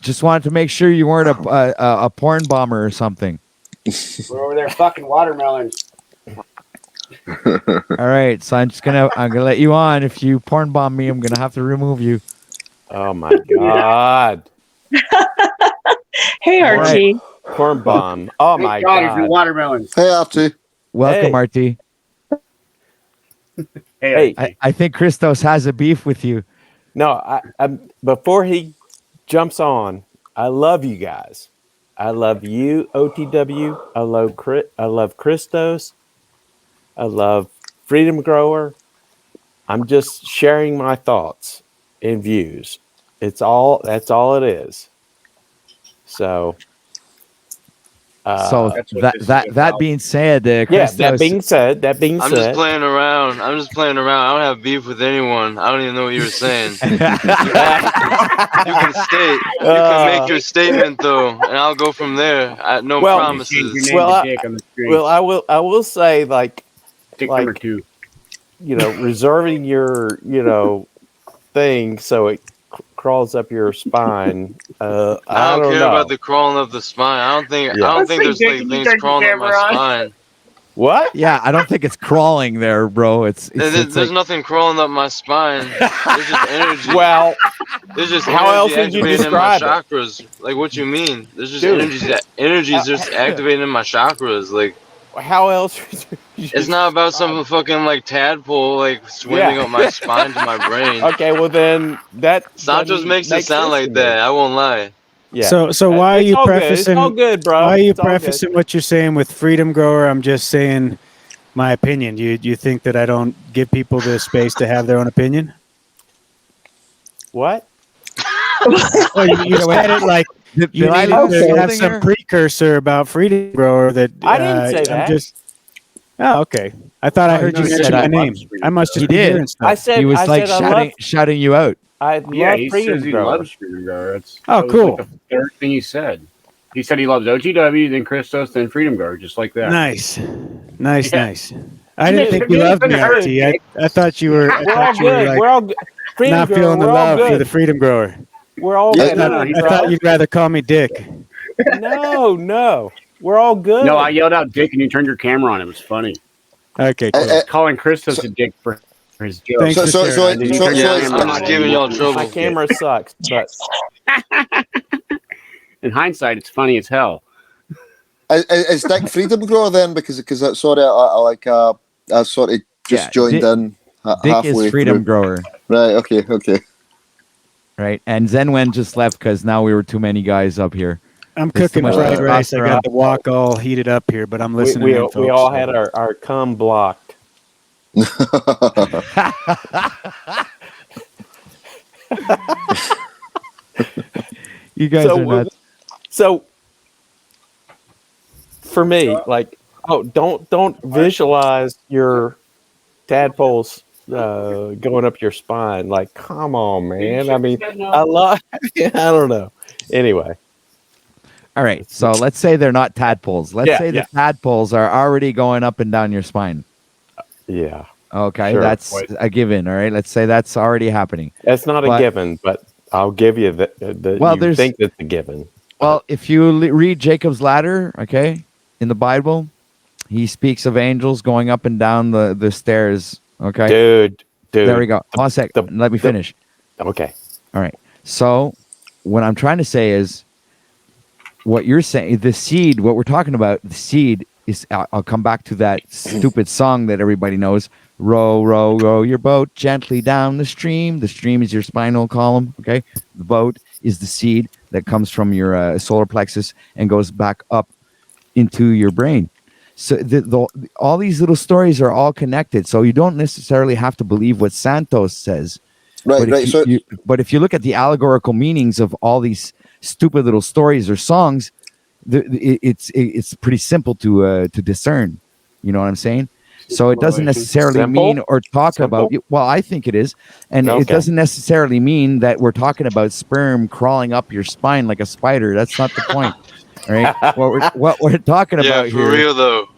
Just wanted to make sure you weren't a porn bomber or something. We're over there fucking watermelons. All right, so I'm gonna let you on. If you porn bomb me, I'm gonna have to remove you. Oh my God. Hey, All RT. right. Corn bomb. Oh my God. God. Watermelons. Hey, RT. Welcome, Hey. RT. Hey. I think Christos has a beef with you. No, I'm before he jumps on, I love you guys. I love you, OTW. I love Christos. I love Freedom Grower. I'm just sharing my thoughts and views. That's all it is. So that being said, yes, Christos, that being said, I'm just playing around. I don't have beef with anyone. I don't even know what you were saying. You can make your statement though, and I'll go from there. No promises. I will say like number 2. Reserving your thing so it crawls up your spine. I don't care know about the crawling of the spine. I don't think there's like things crawling up my spine. What? Yeah, I don't think it's crawling there, bro. There's nothing crawling up my spine. There's just energy. Well, there's just how else would you activating in my describe it? chakras. Like, what you mean? There's just energy's just activating in my chakras. Like, how else? It's not about some fucking like tadpole like swimming up my spine to my brain. Okay, well then Santos makes it sound like that. I won't lie. Yeah. So why are you prefacing? It's all good, bro. Why are you prefacing what you're saying with Freedom Grower? I'm just saying my opinion. Do you think that I don't give people the space to have their own opinion? What? Well, you said it like you need to have some precursor about Freedom Grower that I didn't say that. Oh, okay. I thought I heard you mention my name. I must just be hearing stuff. I said he was like shouting you out. I love he Freedom says he Grower. loves Freedom Grower. Oh, cool. Like the third thing he said. He said he loves OTW, then Christos, then Freedom Grower, just like that. Nice. I didn't think you loved me, RT. I thought you were. We're all good. Freedom Not Grower, feeling the we're all love for good. the Freedom Grower. We're all good. I thought you'd rather call me Dick. No. We're all good. No, I yelled out Dick and you turned your camera on. It was funny. Okay, cool. Calling Christos a dick for his joke. Thanks So I'm just giving y'all trouble. My camera sucks, but in hindsight, it's funny as hell. Is Dick Freedom Grower then? Because sorry, I sort of just joined in. Dick halfway is Freedom through. Grower. Right. Okay. Right, and Zenwen just left because now we were too many guys up here. I'm cooking fried rice. I got the wok all heated up here, but I'm listening. We all had our cum blocked. You guys are nuts. So for me, like Oh, don't visualize your tadpoles going up your spine. Like, come on, man. I mean, I love. I don't know. Anyway. All right. So let's say they're not tadpoles. Let's say the tadpoles are already going up and down your spine. Yeah. Okay, Sure. that's a given. All right. Let's say that's already happening. It's not a given, but I'll give you that. Well, You think it's a given. Well, if you read Jacob's ladder, okay, in the Bible, he speaks of angels going up and down the stairs. Okay, dude. There we go. Hold on a sec. Let me finish. Okay. All right. So, what I'm trying to say is, what you're saying, the seed. What we're talking about, the seed is. I'll come back to that stupid song that everybody knows. Row, row, row your boat gently down the stream. The stream is your spinal column. Okay, the boat is the seed that comes from your solar plexus and goes back up into your brain. So all these little stories are all connected. So you don't necessarily have to believe what Santos says. Right, But if you look at the allegorical meanings of all these stupid little stories or songs, it's pretty simple to discern. You know what I'm saying? So it doesn't necessarily mean or talk about. Well, I think it is, and it doesn't necessarily mean that we're talking about sperm crawling up your spine like a spider. That's not the point. All right. What we're talking about here.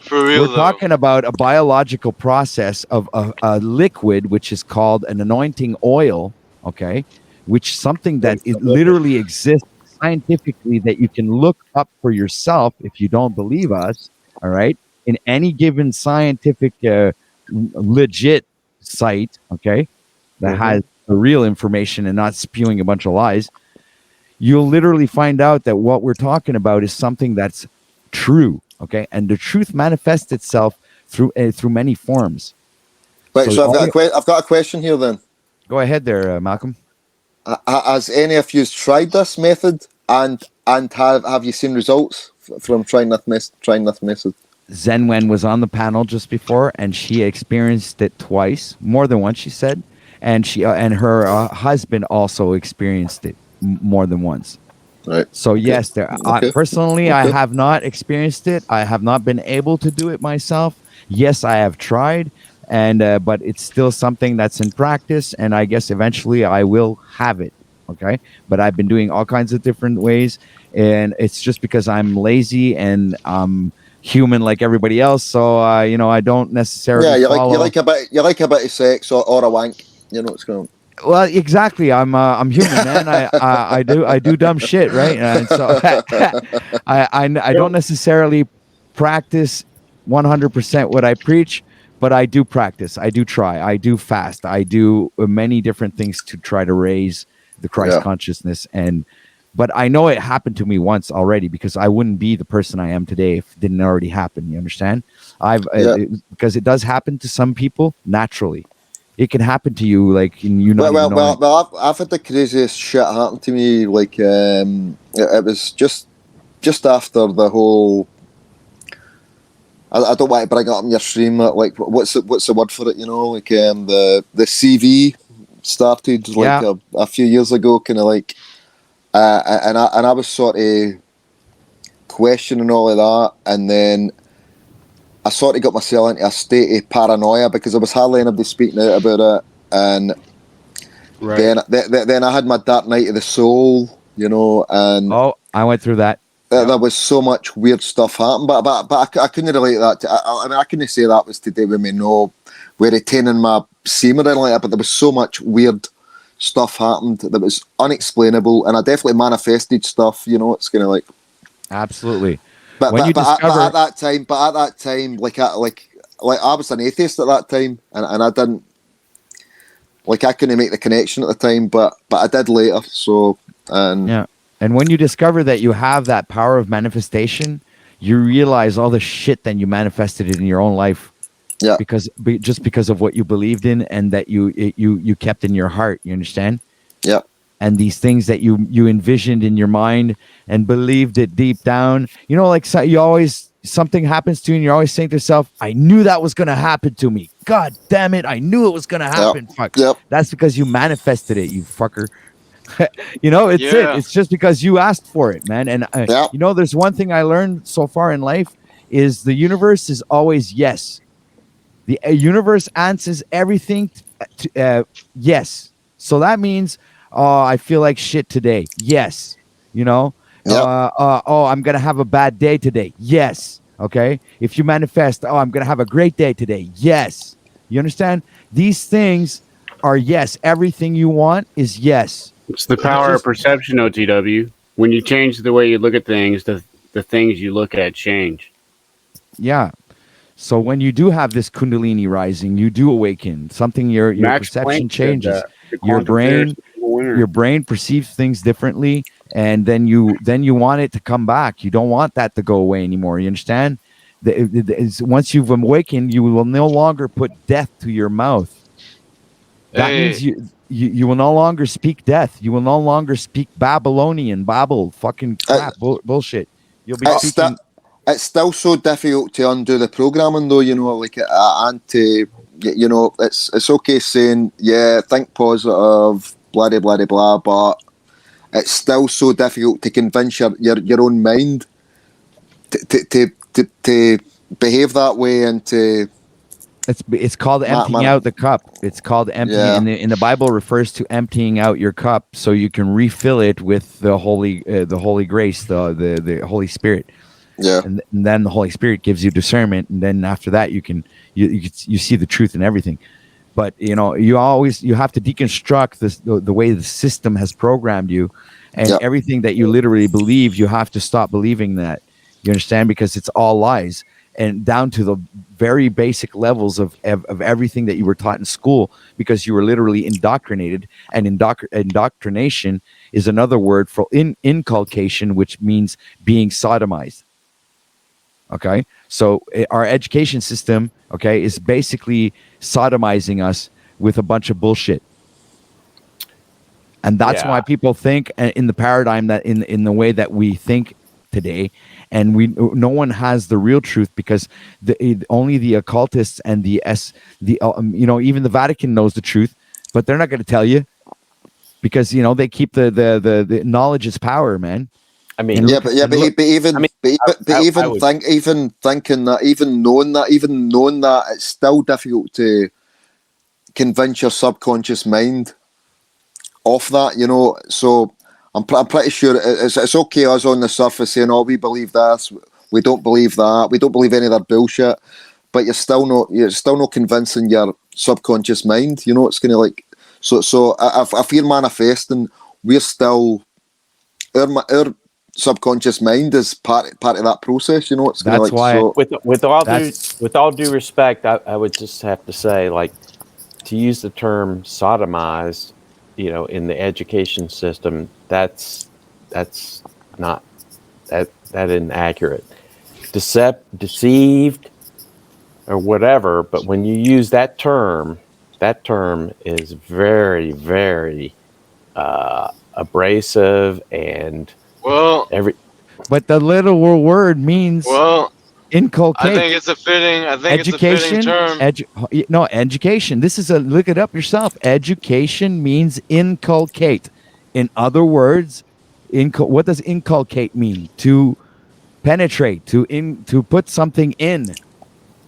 For real, we're talking about a biological process of a liquid, which is called an anointing oil. Okay, which something that it literally exists scientifically that you can look up for yourself if you don't believe us. All right. In any given scientific legit site, okay, that has the real information and not spewing a bunch of lies, you'll literally find out that what we're talking about is something that's true, okay, and the truth manifests itself through many forms. Right, so I've got a question here then. Go ahead there, Malcolm. Has any of you tried this method, and have you seen results from trying that method? Zen Wen was on the panel just before, and she experienced it twice, more than once, she said, and she and her husband also experienced it more than once. Right. So yes, personally, I have not experienced it. I have not been able to do it myself. Yes, I have tried, and but it's still something that's in practice, and I guess eventually I will have it. Okay, but I've been doing all kinds of different ways, and it's just because I'm lazy and human like everybody else, so I don't necessarily. Yeah, you like a bit of sex or a wank. You know what's going on. Well, exactly. I'm human, man. I do dumb shit, right? And so I don't necessarily practice 100% what I preach, but I do practice. I do try. I do fast. I do many different things to try to raise the Christ consciousness But I know it happened to me once already, because I wouldn't be the person I am today if it didn't already happen. You understand? Because it does happen to some people naturally. It can happen to you, like you know. Well, I've had the craziest shit happen to me. Like it was just after the whole. I don't want to bring it up in your stream. Like, what's the word for it? You know, like the CV started like a few years ago, kind of like. And I was sort of questioning all of that, and then I sort of got myself into a state of paranoia because I was hardly anybody speaking out about it, and then I had my dark night of the soul, you know, and I went through that. There was so much weird stuff happening, but I couldn't relate that to. I mean, I couldn't say that was to do with me, no, we're retaining my semen or anything like that, but there was so much weird stuff happened that was unexplainable, and I definitely manifested stuff. You know, it's kind of like absolutely. But at that time, like I was an atheist at that time, and I didn't I couldn't make the connection at the time, but I did later. So and when you discover that you have that power of manifestation, you realize all the shit that you manifested in your own life. Yeah, because of what you believed in and that you kept in your heart. You understand? Yeah. And these things that you envisioned in your mind and believed it deep down. You know, like something happens to you and you're always saying to yourself, "I knew that was going to happen to me. God damn it, I knew it was going to happen." Yep. Fuck. Yep. That's because you manifested it, you fucker. You know, it's it. It's just because you asked for it, man. And you know, there's one thing I learned so far in life is the universe is always yes. The universe answers everything yes. So that means, oh, I feel like shit today. Yes. You know, oh, I'm going to have a bad day today. Yes. Okay. If you manifest, oh, I'm going to have a great day today. Yes. You understand? These things are yes. Everything you want is yes. It's the power of perception, OTW. When you change the way you look at things, the things you look at change. Yeah. So when you do have this Kundalini rising, you do awaken. Something your Max perception Planck said changes. the Your quantum theory is brain, the winner. your brain perceives things differently, and then you want it to come back. You don't want that to go away anymore. You understand? Once you've awakened, you will no longer put death to your mouth. That means you will no longer speak death. You will no longer speak Babylonian, fucking crap, bullshit. You'll be speaking. It's still so difficult to undo the programming, though. You know, like and to, you know, it's okay saying, yeah, think positive, blah blah blah blah, but it's still so difficult to convince your own mind to behave that way and to. It's called emptying out the cup. It's called emptying, and in the Bible refers to emptying out your cup so you can refill it with the holy grace, the Holy Spirit. Yeah, and then the Holy Spirit gives you discernment, and then after that you see the truth in everything. But you know, you have to deconstruct the way the system has programmed you, and everything that you literally believe, you have to stop believing that. You understand? Because it's all lies, and down to the very basic levels of everything that you were taught in school, because you were literally indoctrinated. And indoctrination is another word for inculcation, which means being sodomized. Okay, so our education system, okay, is basically sodomizing us with a bunch of bullshit, and that's why people think in the paradigm that in the way that we think today, and no one has the real truth, because only the occultists and you know, even the Vatican knows the truth, but they're not going to tell you, because you know they keep the knowledge is power, man. I mean, even thinking that, even knowing that, it's still difficult to convince your subconscious mind of that, you know. So I'm pretty sure it's okay us on the surface saying, oh, we believe this, we don't believe that, we don't believe any of that bullshit, but you're still not convincing your subconscious mind, you know. It's kind of like, so if you're manifesting, we're still our subconscious mind is part of that process, you know. It's that's like, why so, with all due respect, I would just have to say, like, to use the term sodomized, you know, in the education system, that's not that isn't accurate. Deceived or whatever, but when you use that term is very, very abrasive, and but the literal word means inculcate. I think it's a fitting term. Education. This is look it up yourself. Education means inculcate. In other words, what does inculcate mean? To penetrate, to put something in,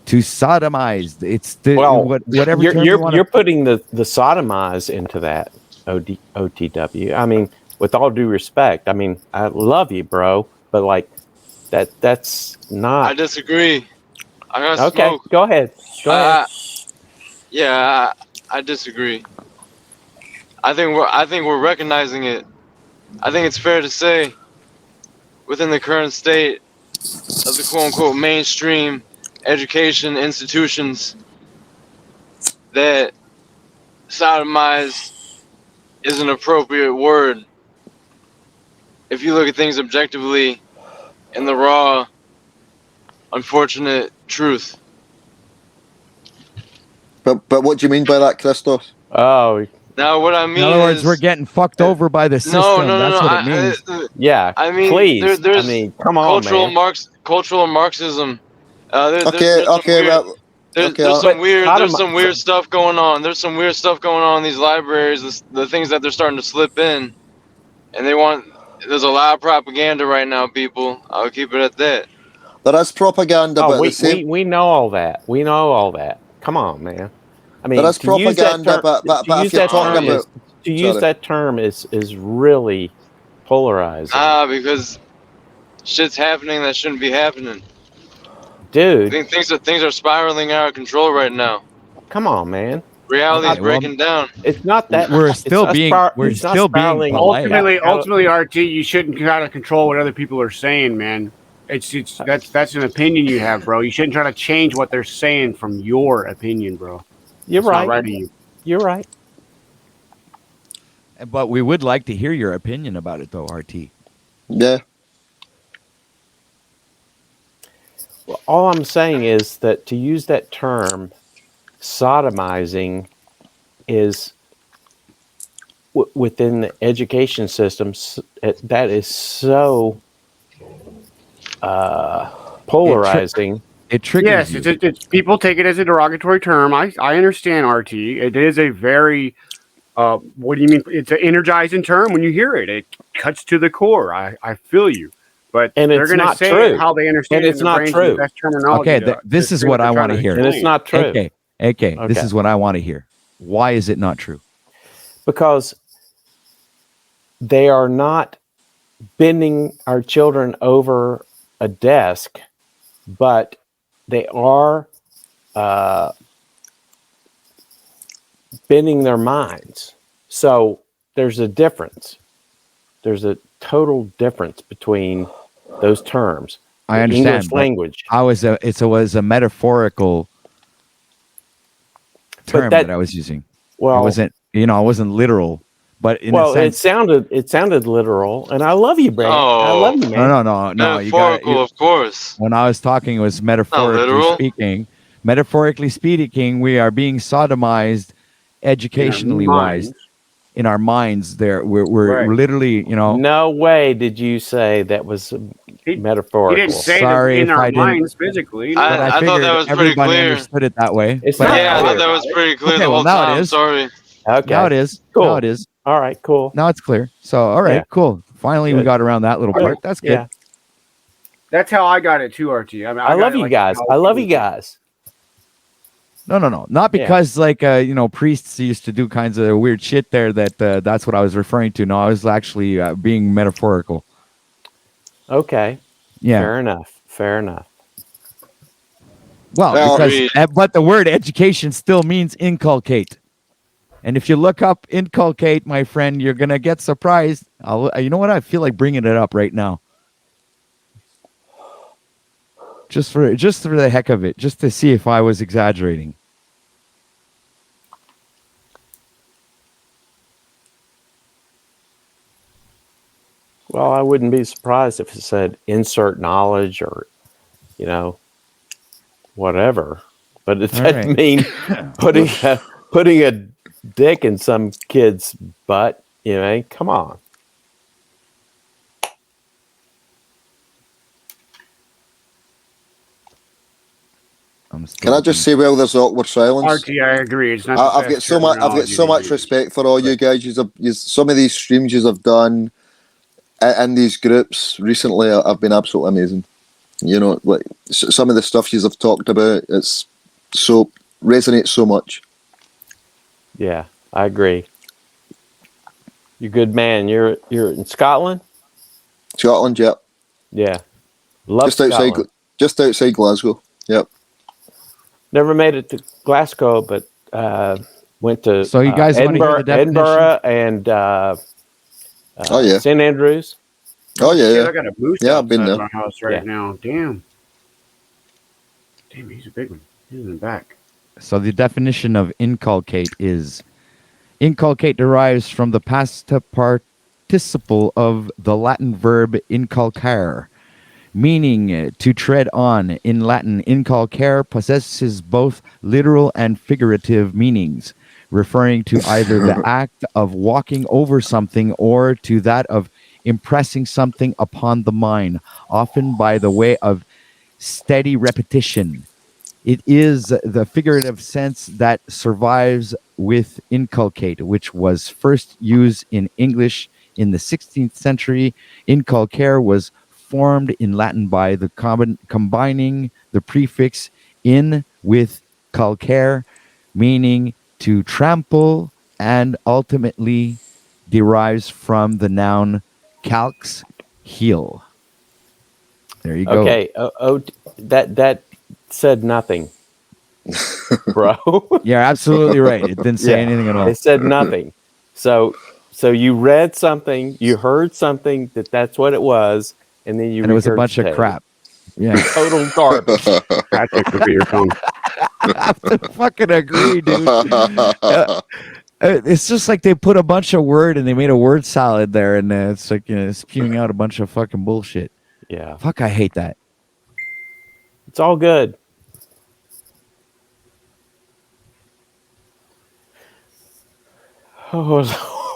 to sodomize. It's whatever you're putting the sodomize into that OTW. I mean, with all due respect, I mean, I love you, bro, but like that's not. I disagree. I got okay. smoke. Go ahead. Yeah, I disagree. I think we're recognizing it. I think it's fair to say, within the current state of the quote unquote mainstream education institutions, that sodomized is an appropriate word. If you look at things objectively, in the raw, unfortunate truth. But what do you mean by that, Christos? Oh, now what I mean, in other words, we're getting fucked over by the system. That's what it means. Yeah, I mean, please. There's I mean, come on, cultural Marxism. There's some weird stuff going on. There's some weird stuff going on in these libraries. The things that they're starting to slip in, and there's a lot of propaganda right now, people. I'll keep it at that. There is propaganda, but we know all that. We know all that. Come on, man. I mean, there is propaganda, but if you're talking about use that term is really polarizing. Because shit's happening that shouldn't be happening. Dude. I think things are spiraling out of control right now. Come on, man. Reality's breaking down. It's not that we're still being polite. Ultimately, RT, you shouldn't try to control what other people are saying, man. That's an opinion you have, bro. You shouldn't try to change what they're saying from your opinion, bro. You're It's right. not right of you. You're right. But we would like to hear your opinion about it, though, RT. Yeah. Well, all I'm saying is that to use that term, sodomizing, is within the education system. That is so polarizing. It triggers you. It's people take it as a derogatory term. I understand, RT. It is a very what do you mean? It's an energizing term. When you hear it, it cuts to the core. I feel you. But they're going to say it how they understand and it's not true. The best terminology. Okay, this is what I want to hear. And it's not true. Okay, this is what I want to hear. Why is it not true? Because they are not bending our children over a desk, but they are bending their minds. So there's a difference. There's a total difference between those terms. I understand. English language. It was a metaphorical term that I was using. Well, it wasn't literal. But in a sense, it sounded literal, and I love you, Brandon. I love you, man. No. Metaphorical, of course. When I was talking, it was metaphorically speaking. Metaphorically speaking, we are being sodomized, educationally wise, in our minds. We're literally, No way did you say that was metaphorical. He didn't say Sorry in if our I didn't. minds physically. But I thought that was pretty everybody clear. understood it that way. It's But not I thought that was pretty clear the whole now time. it is. Sorry. Okay. Now it is. Cool. Now it is. All right, cool. Now it's clear. So, all right, cool. Finally, we got around that little part. That's good. Yeah. That's how I got it too, RT. I mean, I love you guys. I love you guys. No. Not because priests used to do kinds of weird shit there. That's what I was referring to. No, I was actually being metaphorical. Okay. Yeah. Fair enough. Well, but the word education still means inculcate. And if you look up inculcate, my friend, you're going to get surprised. You know what? I feel like bringing it up right now. Just for the heck of it, just to see if I was exaggerating. Well, I wouldn't be surprised if it said insert knowledge or, whatever. But it doesn't mean putting a dick in some kid's butt. Come on. Can I just say, well, there's awkward silence. RT, I agree. It's not. I've got so much respect for all you guys. Some of these streams you have done in these groups recently have been absolutely amazing. Like some of the stuff you have talked about, it's so resonates so much. Yeah, I agree. You're a good man. You're in Scotland? Scotland, yeah. Yeah. Love Scotland. Just outside Glasgow. Yep. Never made it to Glasgow, but went to so you guys Edinburgh and St. Andrews. Oh yeah. I got a moose I've been there. My house now. Damn, he's a big one. He's in the back. So the definition of inculcate is inculcate derives from the past participle of the Latin verb inculcare, meaning to tread on. In Latin, inculcare possesses both literal and figurative meanings, referring to either the act of walking over something or to that of impressing something upon the mind, often by the way of steady repetition. It is the figurative sense that survives with inculcate, which was first used in English in the 16th century. Inculcare was formed in Latin by the combining the prefix in with calcare, meaning to trample, and ultimately derives from the noun calx, heel. There you go. Okay. That said nothing, bro. You're absolutely right. It didn't say anything at all. It said nothing. So you read something, you heard something that's what it was, and then you and it was a bunch of crap. Yeah, total garbage. Patrick, look at your phone. I have to fucking agree, dude. It's just like they put a bunch of word and they made a word salad there, and it's like spewing out a bunch of fucking bullshit. Yeah. Fuck, I hate that. It's all good. Oh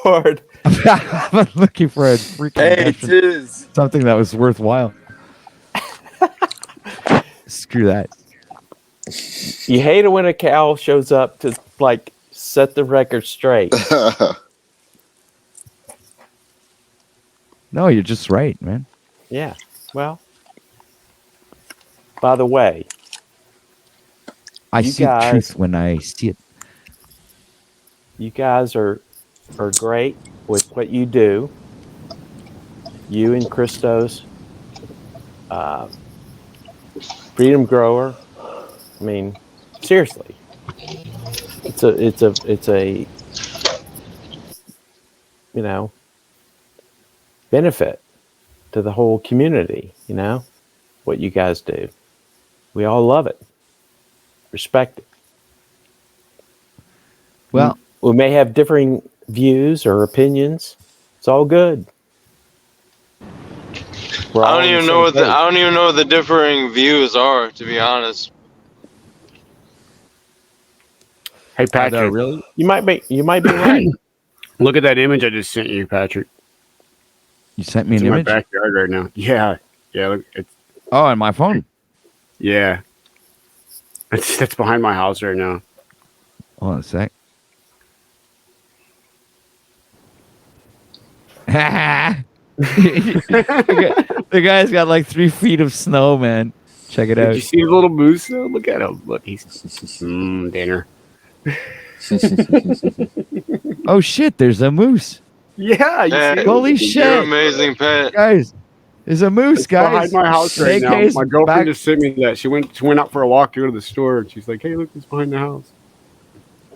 Lord. I'm looking for a freaking something that was worthwhile. Screw that. You hate it when a cow shows up to like set the record straight. No, you're just right, man. Yeah. Well, by the way, I see the truth when I see it. You guys are great with what you do. You and Christos, Freedom Grower. I mean, seriously, it's a benefit to the whole community. What you guys do. We all love it. Respect it. Well, we may have differing views or opinions. It's all good. I don't even know what the differing views are, to be honest. Hey Patrick, really? You might be right. Look at that image I just sent you, Patrick. You sent me It's an in image? my backyard right now. Yeah. Look, it's on my phone. Yeah. That's behind my house right now. Hold on a sec. The guy's got like 3 feet of snow, man. Check it out. Did you see the little moose though? Look at him. Look, he's dinner. Oh shit, there's a moose. Yeah, you see holy You're shit. amazing, pet. Guys, there's a moose, guys. Behind my house right now. My girlfriend just sent me that. She went out for a walk to go to the store, and she's like, "Hey, look, it's behind the house.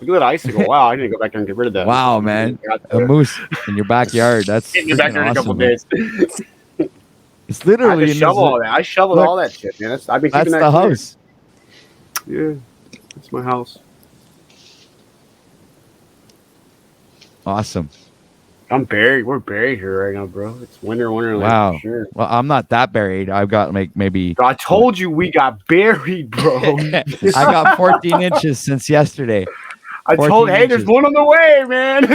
Look at that icicle. Wow, I need to go back there and get rid of that." Wow, man, a moose in your backyard. That's in your backyard in a couple days. It's literally I shovel all that. I shoveled all that shit, man. I've been keeping that's that the clear. house. Yeah, that's my house. Awesome. I'm buried. We're buried here right now, bro. It's wonderland. Wow. For sure. Well, I'm not that buried. I've got maybe. I told you we got buried, bro. I got 14 inches since yesterday. I told. Hey, there's one on the way, man.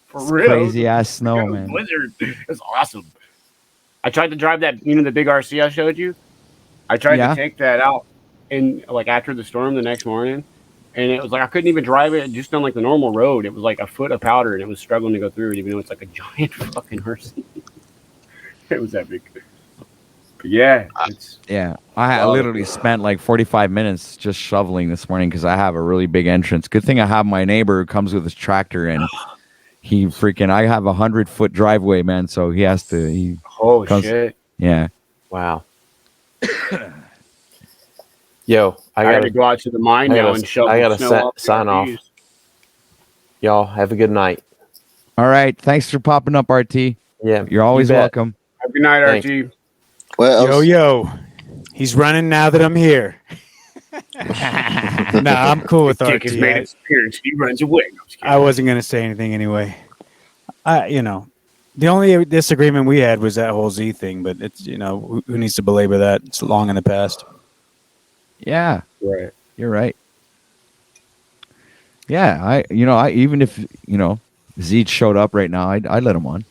For real. Crazy ass snow, man. Blizzard. It's awesome. I tried to drive that. The big RC I showed you. I tried to take that out, and like after the storm the next morning. And it was like I couldn't even drive it just on like the normal road. It was like a foot of powder, and it was struggling to go through it, even though it's like a giant fucking RC. It was epic. But yeah, I literally spent like 45 minutes just shoveling this morning because I have a really big entrance. Good thing I have my neighbor who comes with his tractor, and he freaking. I have 100-foot driveway, man. So he has to. Shit! Yeah. Wow. Yo, I gotta go out to the mine now and shovel. I gotta sign off. Y'all have a good night. All right. Thanks for popping up, RT. Yeah, you're always welcome. Have a good night, RT. Yo, he's running now that I'm here. Nah, I'm cool with RT. His made his appearance. He runs away. I wasn't gonna say anything anyway. The only disagreement we had was that whole Z thing, but it's who needs to belabor that? It's long in the past. Yeah. Right. You're right. Yeah, I even if Zeed showed up right now, I'd let him on.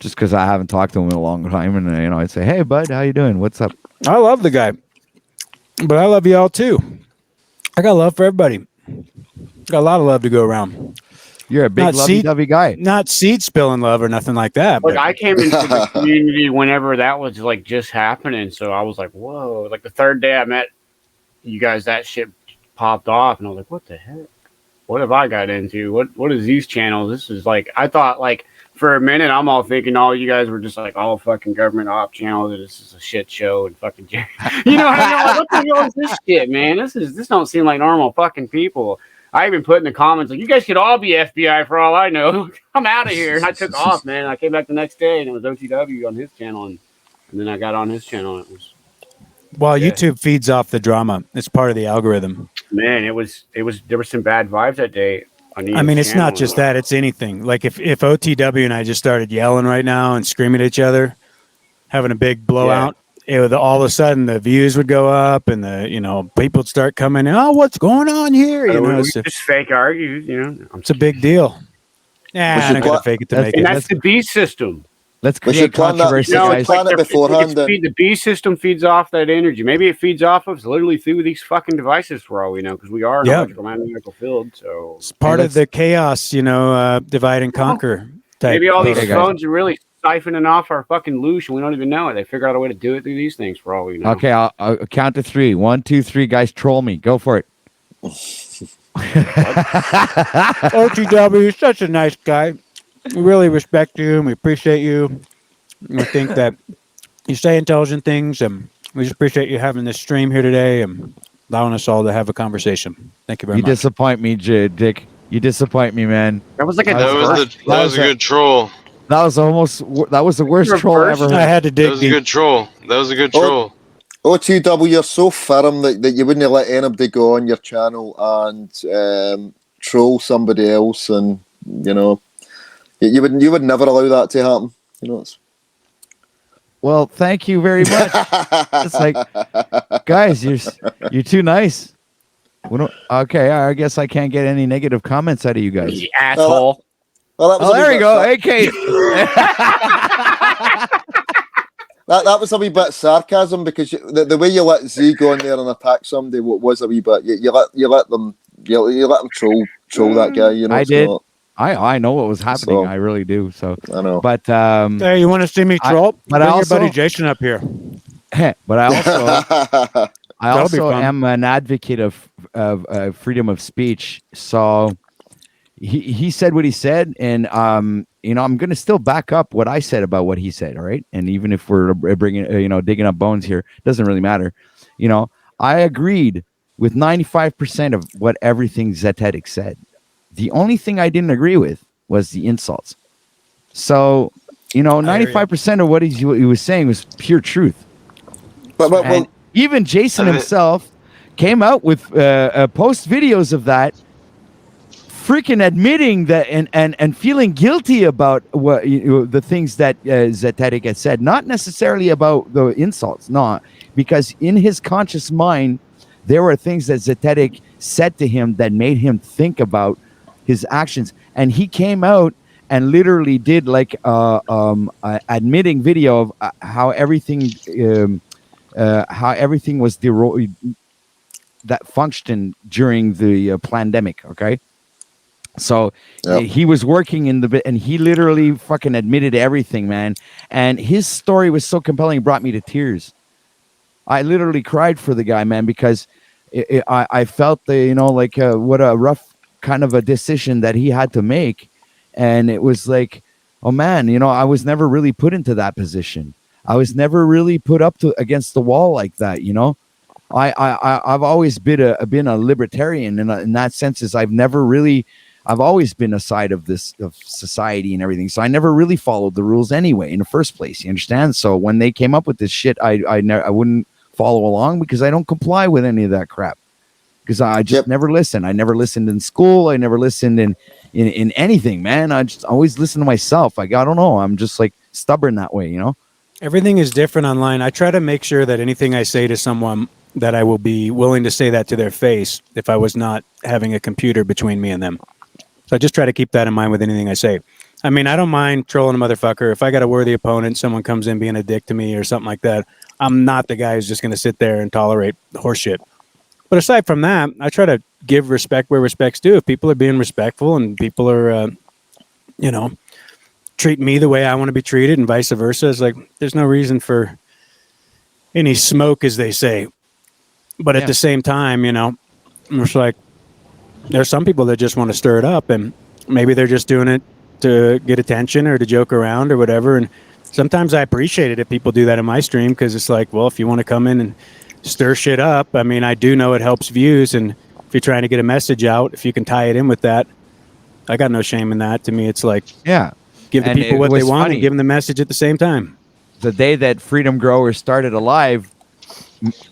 Just because I haven't talked to him in a long time, and I'd say, "Hey, bud, how you doing? What's up?" I love the guy, but I love y'all too. I got love for everybody. Got a lot of love to go around. You're a big Not seed- lovey-dovey guy. Not seed spilling love or nothing like that. Look, But I came into the community whenever that was like just happening, so I was like, "Whoa!" Like the third day I met you guys, that shit popped off, and I was like, "What the heck? What have I got into? What is these channels? This is like." I thought like for a minute, I'm all thinking all you guys were just like all fucking government op channels. And this is a shit show and fucking, you know what I mean? Like, what the hell is this shit, man? This don't seem like normal fucking people. I even put in the comments like, you guys could all be FBI for all I know. I'm out of here. And I took off, man. I came back the next day and it was OTW on his channel, and then I got on his channel. And it was YouTube feeds off the drama. It's part of the algorithm. Man, it was there were some bad vibes that day. I mean, it's not just that; it's anything. Like if OTW and I just started yelling right now and screaming at each other, having a big blowout, it would, all of a sudden the views would go up and the people would start coming in. Oh, what's going on here? We just fake argue. It's a big deal. Yeah, I don't gotta fake it to make it. And that's the B system. Let's create controversy, guys. Plan it beforehand. The B system feeds off that energy. Maybe it feeds off of literally through these fucking devices for all we know, because we are in an electromagnetic field. So it's part of the chaos, divide and conquer. Maybe all these phones are really siphoning off our fucking loosh, and we don't even know it. They figure out a way to do it through these things for all we know. Okay, I'll count to 3. 1, 2, 3, guys. Troll me. Go for it. OTW, you're such a nice guy. We really respect you and we appreciate you. We think that you say intelligent things, and we just appreciate you having this stream here today and allowing us all to have a conversation. Thank you very much. You disappoint me, Dick. You disappoint me, man. That was like a that was a good troll. That was the worst troll I ever heard. I had to dig That was a good troll. That was a good troll. OTW, you're so firm that you wouldn't let anybody go on your channel and troll somebody else, and you would never allow that to happen. Well, thank you very much. It's like, guys, you're too nice. Okay, I guess I can't get any negative comments out of you guys. You asshole. Well, there you go. AK. That was a wee bit sarcasm, because the way you let Z go in there and attack somebody was a wee bit. You let them troll that guy. I did. I know what was happening. I really do. So I know. But hey, you want to see me troll? Bring your buddy Jason up here. But I also am an advocate of freedom of speech. So he said what he said, and I'm going to still back up what I said about what he said. All right, and even if we're bringing digging up bones here, doesn't really matter. I agreed with 95% of what everything Zetetic said. The only thing I didn't agree with was the insults. So, 95% of what he was saying was pure truth. But even Jason himself came out with post videos of that, freaking admitting that and feeling guilty about what the things that Zetetic had said, not necessarily about the insults, no, because in his conscious mind, there were things that Zetetic said to him that made him think about his actions, and he came out and literally did like admitting video of how everything was that functioned during the pandemic. Okay, so he was working in and he literally fucking admitted everything, man. And his story was so compelling, it brought me to tears. I literally cried for the guy, man, because I felt what a rough kind of a decision that he had to make. And it was like, oh man, I was never really put into that position. I was never really put up against the wall like that. I've always been a libertarian in that sense. Is I've always been a side of society and everything. So I never really followed the rules anyway in the first place. You understand? So when they came up with this shit, I wouldn't follow along, because I don't comply with any of that crap. Because I just never listened. I never listened in school. I never listened in anything, man. I just always listen to myself. I don't know. I'm just like stubborn that way, Everything is different online. I try to make sure that anything I say to someone, that I will be willing to say that to their face if I was not having a computer between me and them. So I just try to keep that in mind with anything I say. I mean, I don't mind trolling a motherfucker. If I got a worthy opponent, someone comes in being a dick to me or something like that, I'm not the guy who's just going to sit there and tolerate horseshit. But aside from that, I try to give respect where respect's due. If people are being respectful and people are, treat me the way I want to be treated and vice versa, it's like there's no reason for any smoke, as they say. But at the same time, it's like there's some people that just want to stir it up, and maybe they're just doing it to get attention or to joke around or whatever. And sometimes I appreciate it if people do that in my stream, because it's like, well, if you want to come in and stir shit up, I mean, I do know it helps views, and if you're trying to get a message out, if you can tie it in with that, I got no shame in that. To me, it's like, give the people what they want and give them the message at the same time. The day that Freedom Growers started alive,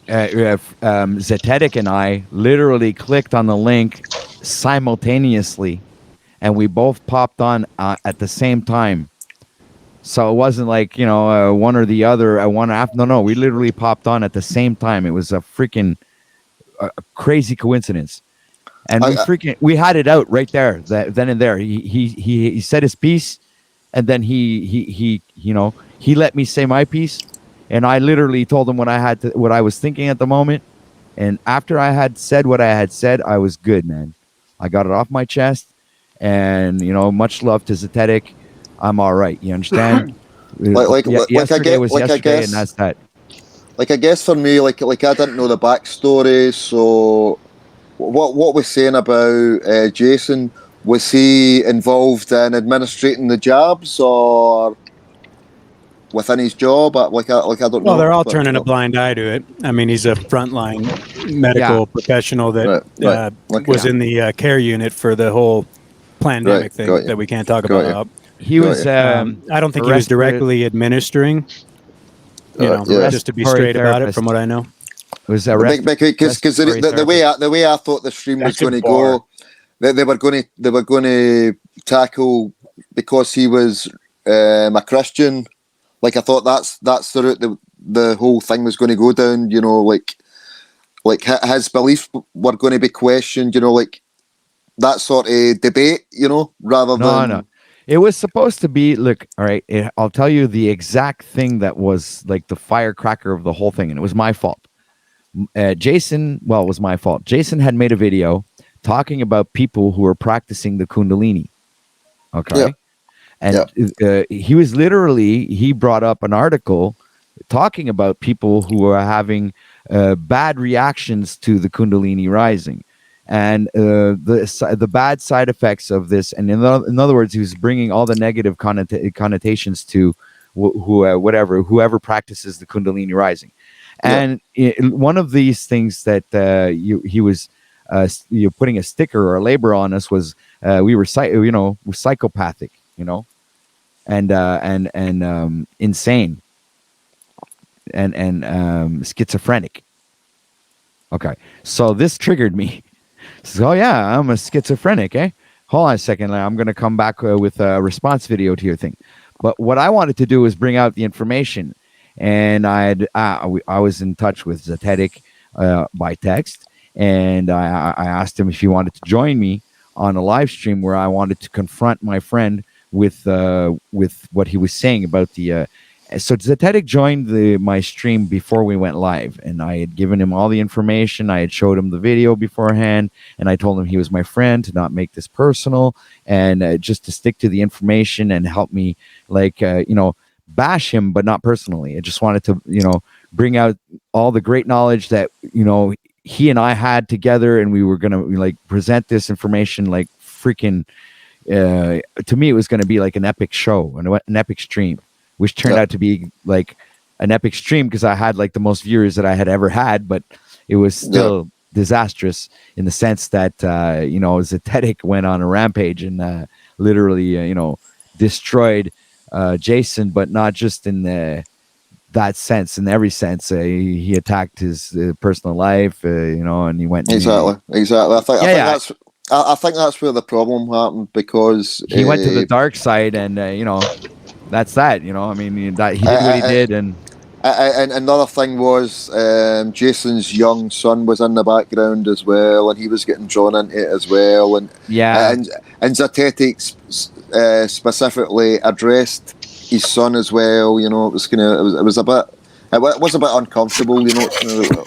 Zetetic and I literally clicked on the link simultaneously, and we both popped on at the same time. So it wasn't like, one or the other, one after. No, we literally popped on at the same time. It was a freaking crazy coincidence. And we had it out right there, then and there. He said his piece, and then he let me say my piece, and I literally told him what I was thinking at the moment. And after I had said what I had said, I was good, man. I got it off my chest, and much love to Zetetic. I'm all right. You understand? Yesterday was yesterday, and that's that. Like, I guess for me, like I didn't know the backstory, so what we're saying about Jason, was he involved in administrating the jobs or within his job? I don't know. Well, they're all turning a blind eye to it. I mean, he's a frontline medical professional that was in the care unit for the whole pandemic thing that we can't talk about. He was. I don't think he was directly administering. Just to be straight about it, from what I know. Was because the way I thought the stream was going to go, they were going to tackle, because he was a Christian. Like, I thought that's the route the whole thing was going to go down. Like his beliefs were going to be questioned. Like that sort of debate. Rather than no. It was supposed to be, look, all right, I'll tell you the exact thing that was like the firecracker of the whole thing, and it was my fault. It was my fault. Jason had made a video talking about people who were practicing the Kundalini. Okay? And he brought up an article talking about people who are having bad reactions to the Kundalini rising. And the bad side effects of this, and in other words, he was bringing all the negative connotations to whoever practices the Kundalini rising. And one of these things that he was putting a sticker or a label on us was we were psychopathic, and insane and schizophrenic. Okay, so this triggered me. So I'm a schizophrenic, eh? Hold on a second. I'm going to come back with a response video to your thing. But what I wanted to do was bring out the information. And I was in touch with Zetetic by text. And I asked him if he wanted to join me on a live stream where I wanted to confront my friend with what he was saying about the... So Zetetic joined my stream before we went live, and I had given him all the information. I had showed him the video beforehand, and I told him he was my friend, to not make this personal, and just to stick to the information and help me, bash him, but not personally. I just wanted to, bring out all the great knowledge that, he and I had together, and we were going to present this information like freaking, to me, it was going to be like an epic show, an epic stream. Which turned out to be like an epic stream, because I had like the most viewers that I had ever had, but it was still disastrous in the sense that, Zetetic went on a rampage and literally, destroyed Jason, but not just in that sense, in every sense. He attacked his personal life, and he went... Exactly. I think that's where the problem happened, because... He went to the dark side and, that's that, he did what he did. And another thing was Jason's young son was in the background as well, and he was getting drawn into it as well. And Zetetic specifically addressed his son as well. It was It was a bit uncomfortable, you know.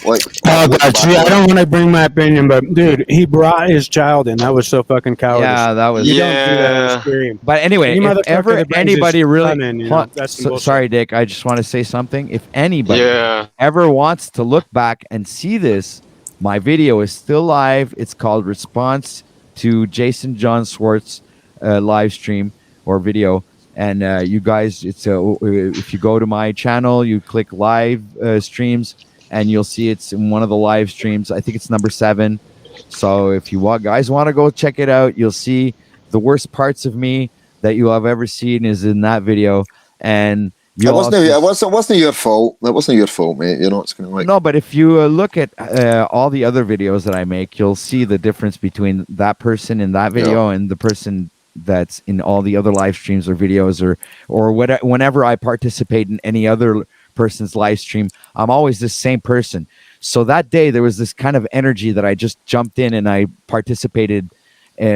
Like, Oh looking God, back see, I on it. don't want to bring my opinion, but dude, he brought his child in. That was so fucking cowardice. Yeah, that was. You don't do that on Yeah. stream. But anyway, Any if motherfucker ever that brings anybody his really, son in, you know, that's some bullshit. sorry, Dick, I just want to say something. If anybody Yeah. ever wants to look back and see this, my video is still live. It's called Response to Jason John Swartz live stream or video. And you guys, it's if you go to my channel, you click live streams, and you'll see it's in one of the live streams. I think it's number 7. So if you guys want to go check it out, you'll see the worst parts of me that you have ever seen is in that video. And It wasn't your fault. It wasn't your fault, mate. You know, it's kind of like no, but if you look at all the other videos that I make, you'll see the difference between that person in that video and the person that's in all the other live streams or videos or whatever. Whenever I participate in any other person's live stream, I'm always the same person. So that day there was this kind of energy that I just jumped in and I participated,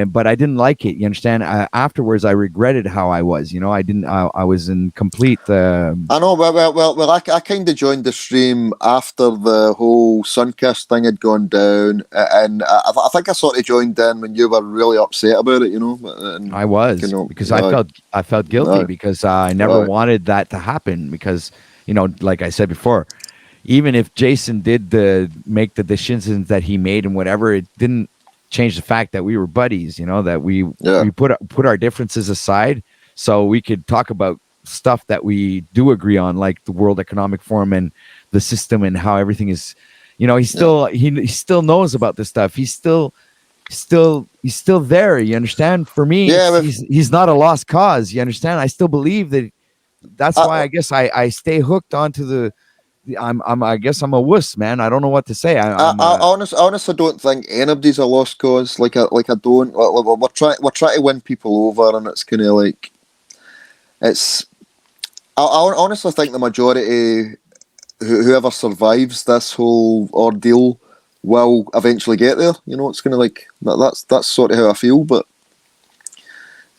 but I didn't like it. You understand? Afterwards, I regretted how I was. You know, I didn't. I was in complete. I know. Well. I kind of joined the stream after the whole Sunkist thing had gone down, and I think I sort of joined in when you were really upset about it. You know, and, I was, you know, because I felt guilty because I never wanted that to happen. Because, you know, like I said before, even if Jason did make the decisions that he made and whatever, it didn't change the fact that we were buddies, you know, that we put our differences aside so we could talk about stuff that we do agree on, like the World Economic Forum and the system and how everything is, you know, he still knows about this stuff. He's still there. You understand? For me, he's not a lost cause. You understand? I still believe that. That's why I guess I stay hooked onto the. I guess I'm a wuss, man. I don't know what to say. I honestly don't think anybody's a lost cause. Like I don't. We're trying to win people over, and it's kind of like it's. I honestly think the majority, whoever survives this whole ordeal, will eventually get there. You know, it's kind of like that's sort of how I feel, but.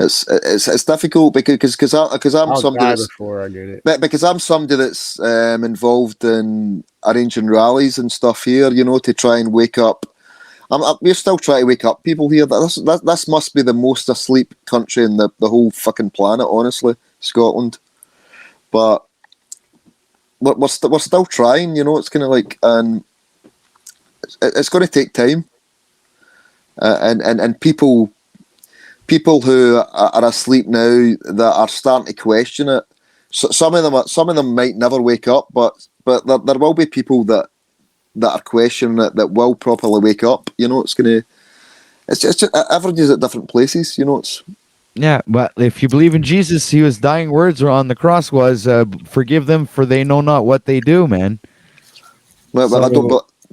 It's difficult because I'm somebody that's, before I get it. Because I'm somebody that's involved in arranging rallies and stuff here, you know, to try and wake up. We're still trying to wake up people here. This must be the most asleep country in the whole fucking planet, honestly, Scotland. But we're still trying, you know. It's kind of like, and it's going to take time, and people who are asleep now that are starting to question it. So some of them might never wake up, but there will be people that are questioning it that will properly wake up. You know, it's just everybody's at different places. You know, yeah. But if you believe in Jesus, his dying words on the cross was, "Forgive them, for they know not what they do." Man.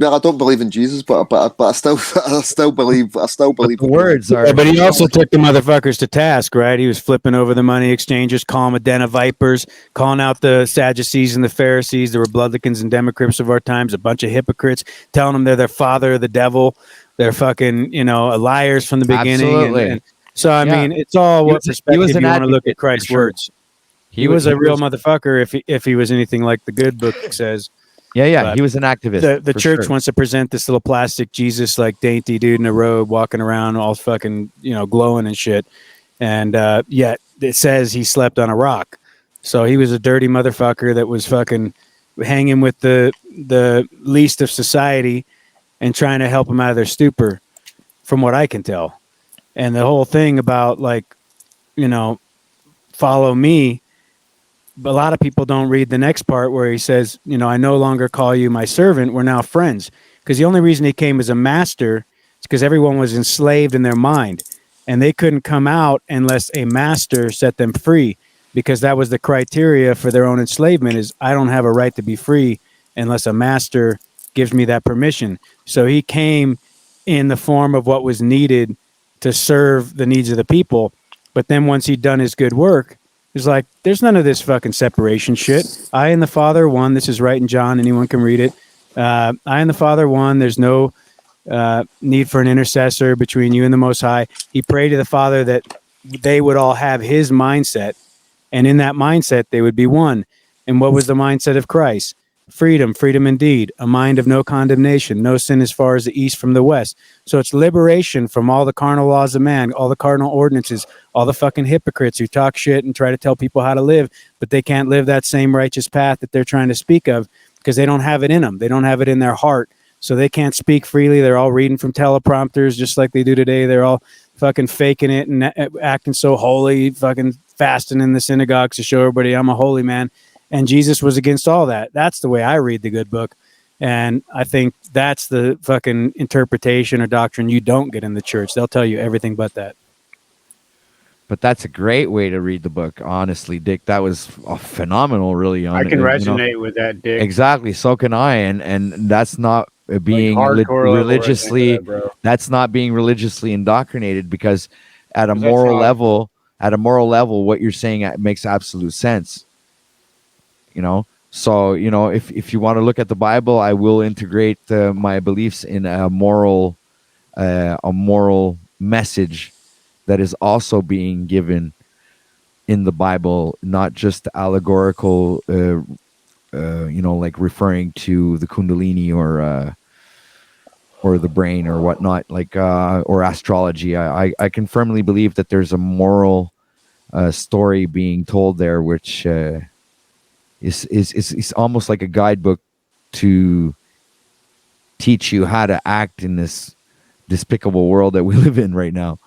I don't believe in Jesus, but I still believe the words are. Yeah, but he also took the motherfuckers to task, right? He was flipping over the money exchangers, calling them a den of vipers, calling out the Sadducees and the Pharisees, the Republicans and Democrats of our times, a bunch of hypocrites, telling them they're their father, the devil, they're fucking, you know, liars from the beginning. And so I mean, it's all what perspective you want to look at Christ's words. He was a real motherfucker if he was anything like the good book says. Yeah, but he was an activist. The church wants to present this little plastic Jesus, like dainty dude in a robe, walking around all fucking, you know, glowing and shit. And yet it says he slept on a rock. So he was a dirty motherfucker that was fucking hanging with the least of society and trying to help them out of their stupor, from what I can tell. And the whole thing about, like, you know, follow me. But a lot of people don't read the next part where he says, you know, I no longer call you my servant. We're now friends. Because the only reason he came as a master is because everyone was enslaved in their mind. And they couldn't come out unless a master set them free. Because that was the criteria for their own enslavement, is I don't have a right to be free unless a master gives me that permission. So he came in the form of what was needed to serve the needs of the people. But then once he'd done his good work, he's like, there's none of this fucking separation shit. I and the Father one. This is right in John. Anyone can read it. I and the Father one. There's no need for an intercessor between you and the Most High. He prayed to the Father that they would all have his mindset. And in that mindset, they would be one. And what was the mindset of Christ? freedom, freedom indeed, a mind of no condemnation, no sin as far as the east from the west. So it's liberation from all the carnal laws of man, all the cardinal ordinances, all the fucking hypocrites who talk shit and try to tell people how to live, but they can't live that same righteous path that they're trying to speak of because they don't have it in them. They don't have it in their heart. So they can't speak freely. They're all reading from teleprompters just like they do today. They're all fucking faking it and acting so holy, fucking fasting in the synagogues to show everybody I'm a holy man. And Jesus was against all that. That's the way I read the good book. And I think that's the fucking interpretation or doctrine you don't get in the church. They'll tell you everything but that. But that's a great way to read the book, honestly, Dick. That was phenomenal, really. I can resonate with that, Dick. Exactly. So can I. And that's not being religiously that's not being religiously indoctrinated, because at a moral level, what you're saying makes absolute sense. So if you want to look at the Bible, I will integrate my beliefs in a moral message that is also being given in the Bible, not just allegorical, like referring to the Kundalini or the brain or whatnot, or astrology. I can firmly believe that there's a moral story being told there, which is almost like a guidebook to teach you how to act in this despicable world that we live in right now.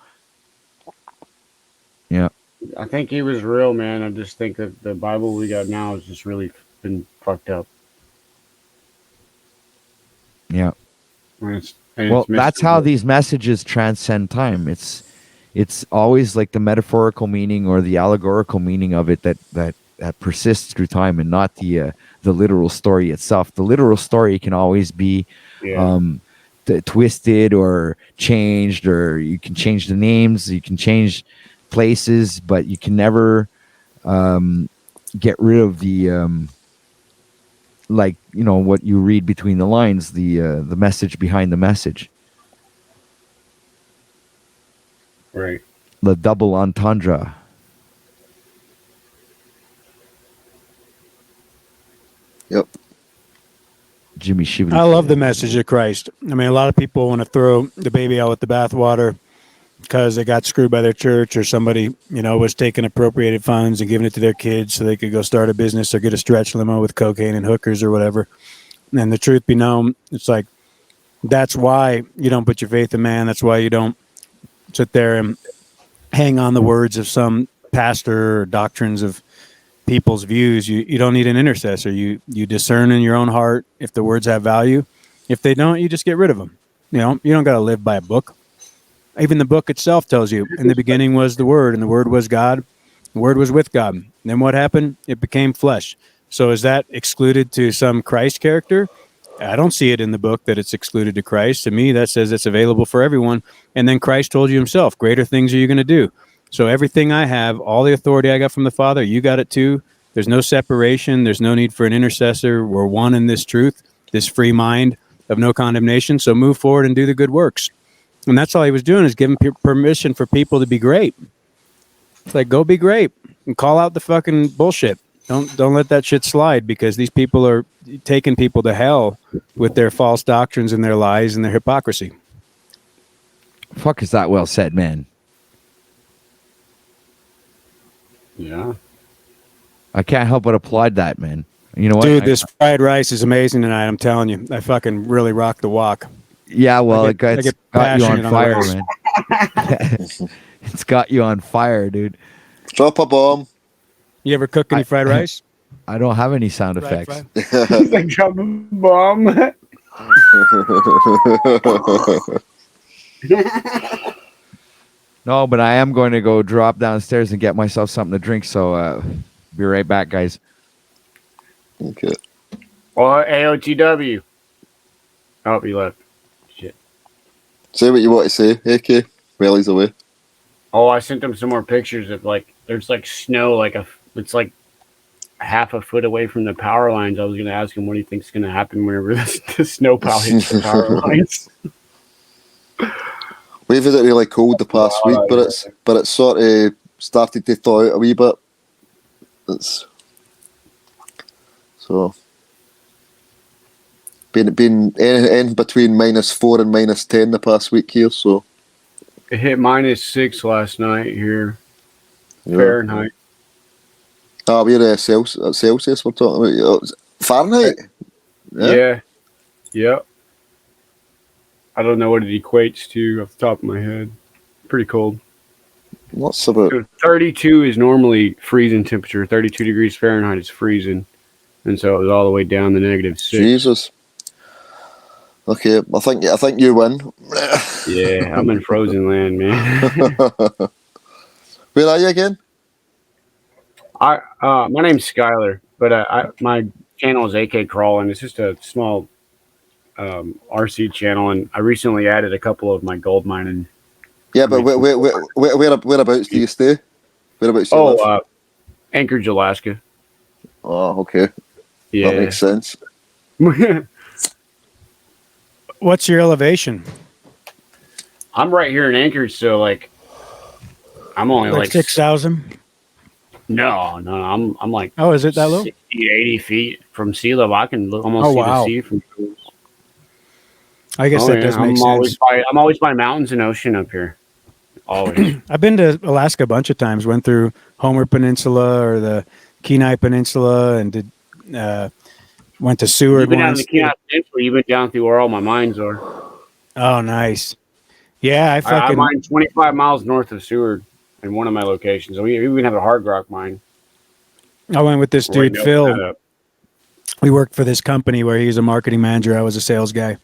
Yeah. I think he was real, man. I just think that the Bible we got now has just really been fucked up. Yeah. Well, that's how these messages transcend time. It's always like the metaphorical meaning or the allegorical meaning of it that persists through time, and not the literal story itself. The literal story can always be twisted or changed, or you can change the names, you can change places, but you can never get rid of the what you read between the lines, the message behind the message. Right. The double entendre. Yep. Jimmy Shively. I love the message of Christ. I mean, a lot of people want to throw the baby out with the bathwater because they got screwed by their church, or somebody, was taking appropriated funds and giving it to their kids so they could go start a business or get a stretch limo with cocaine and hookers or whatever. And the truth be known, it's like, that's why you don't put your faith in man. That's why you don't sit there and hang on the words of some pastor or doctrines of people's views. You don't need an intercessor. You discern in your own heart if the words have value. If they don't, you just get rid of them. You don't got to live by a book. Even the book itself tells you, in the beginning was the Word, and the Word was God. The Word was with God. And then what happened? It became flesh. So is that excluded to some Christ character? I don't see it in the book that it's excluded to Christ. To me, that says it's available for everyone. And then Christ told you himself, greater things are you going to do. So everything I have, all the authority I got from the Father, you got it too. There's no separation. There's no need for an intercessor. We're one in this truth, this free mind of no condemnation. So move forward and do the good works. And that's all he was doing, is giving permission for people to be great. It's like, go be great and call out the fucking bullshit. Don't let that shit slide, because these people are taking people to hell with their false doctrines and their lies and their hypocrisy. Fuck, is that well said, man? Yeah. I can't help but applaud that, man. You know what? Dude, this fried rice is amazing tonight. I'm telling you. I fucking really rock the walk. Yeah, well, it's got you on fire, rice. man. It's got you on fire, dude. Drop a bomb. You ever cook any fried rice? I don't have any sound effects. It's like drop a bomb. No, but I am going to go drop downstairs and get myself something to drink. So be right back, guys. Okay. Or AOTW. Oh, he left. Shit. Say what you want to say, AK. Well, he's away. Oh, I sent him some more pictures of there's snow, it's like half a foot away from the power lines. I was going to ask him what he thinks is going to happen whenever the snow pile hits the power lines. We've had it really cold the past week, but it's sort of started to thaw out a wee bit. So Been in between -4 and -10 the past week here. So it hit -6 last night here, yeah. Fahrenheit. Ah, we're Celsius. We're talking about Fahrenheit. Yeah. Yep. I don't know what it equates to off the top of my head. Pretty cold. What's about? So 32 is normally freezing temperature. 32 degrees Fahrenheit is freezing, and so it was all the way down to -6. Jesus. Okay, I think you win. Yeah, I'm in frozen land, man. Where are you again? My name's Skylar, but my channel is AK Crawling. It's just a small RC channel, and I recently added a couple of my gold mining. Yeah, but whereabouts do you stay? Whereabouts do you live? Anchorage, Alaska. Oh, okay. Yeah, that makes sense. What's your elevation? I'm right here in Anchorage, so like, I'm only like 6,000. No, I'm like. Oh, is it that low? 60, 80 feet from sea level. I can almost see the sea from. I guess that does make sense. I'm always by mountains and ocean up here. Always. I've been to Alaska a bunch of times. Went through Homer Peninsula or the Kenai Peninsula, and did went to Seward. You've been down the Kenai Peninsula. You've been down through where all my mines are. Oh, nice. Yeah, I mine 25 miles north of Seward in one of my locations. We even have a hard rock mine. I went with this dude, Phil. We worked for this company where he was a marketing manager. I was a sales guy.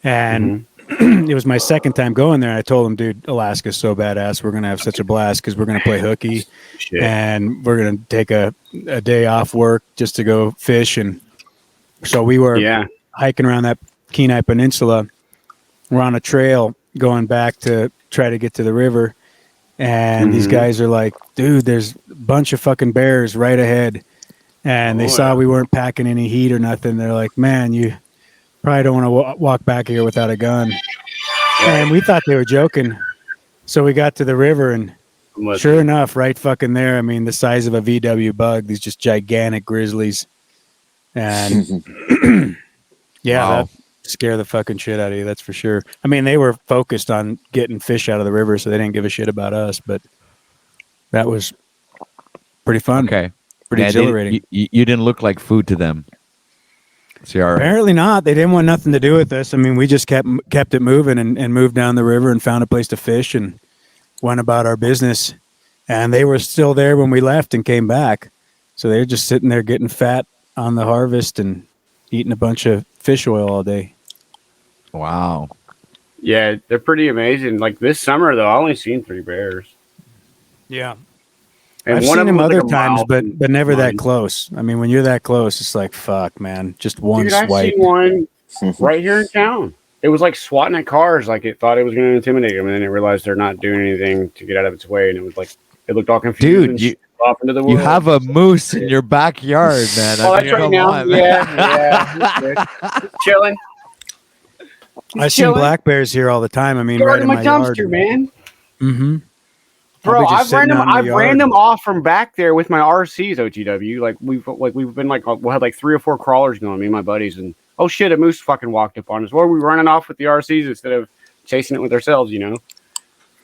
And it was my second time going there. I told him, dude, Alaska's so badass. We're going to have such a blast because we're going to play hooky. And we're going to take a day off work just to go fish. And so we were hiking around that Kenai Peninsula. We're on a trail going back to try to get to the river. And these guys are like, dude, there's a bunch of fucking bears right ahead. And they saw we weren't packing any heat or nothing. They're like, man, you probably don't want to walk back here without a gun. And we thought they were joking. So we got to the river, and sure enough, right fucking there, I mean, the size of a VW bug, these just gigantic grizzlies. And that scare the fucking shit out of you, that's for sure. I mean, they were focused on getting fish out of the river, so they didn't give a shit about us, but that was pretty fun. Okay. Pretty exhilarating. You didn't look like food to them. So apparently not. They didn't want nothing to do with us. I mean, we just kept it moving and moved down the river and found a place to fish and went about our business. And they were still there when we left and came back. So they were just sitting there getting fat on the harvest and eating a bunch of fish oil all day. Wow. Yeah, they're pretty amazing. Like this summer, though, I only seen 3 bears. Yeah. And I've seen them other times, but never that close. I mean, when you're that close, it's like, fuck, man. Just one swipe. I seen one right here in town. It was like swatting at cars, like it thought it was going to intimidate them, and then it realized they're not doing anything to get out of its way, and it was like, it looked all confused. Dude, off into the woods. You have a moose in your backyard, man. Oh, that's right now. Yeah. Chilling. I've seen black bears here all the time. I mean, right in my dumpster, yard. man. Mm-hmm. Bro, I've ran them off from back there with my RCs, OTW. We've been we'll have like 3 or 4 crawlers going, me and my buddies, and oh shit, a moose fucking walked up on us. What are we running off with the RCs instead of chasing it with ourselves, you know?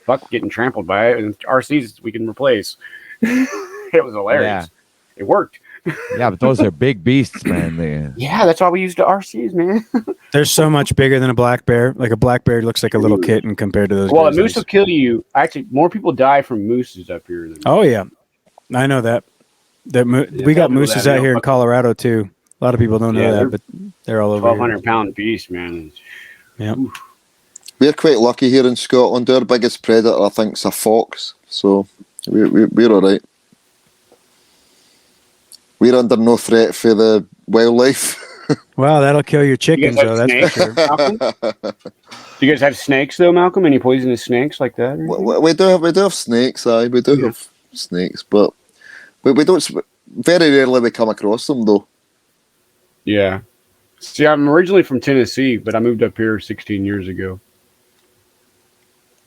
Fuck getting trampled by it, and RCs we can replace. It was hilarious. Yeah. It worked. Yeah, but those are big beasts, man. Yeah, that's why we used the RCs, man. They're so much bigger than a black bear. Like a black bear looks like a little kitten compared to those. Well, a moose will kill you. Actually, more people die from mooses up here. Oh yeah, I know that. We got mooses out here in Colorado too. A lot of people don't know that, but they're all over. 1,200-pound beast, man. Yeah. We're quite lucky here in Scotland. Our biggest predator, I think, is a fox. So we're all right. We're under no threat for the wildlife. Wow, that'll kill your chickens, though. That's for sure. Do you guys have snakes, though, Malcolm? Any poisonous snakes like that? We do have snakes. We do have snakes, but we don't. Very rarely we come across them, though. Yeah. See, I'm originally from Tennessee, but I moved up here 16 years ago.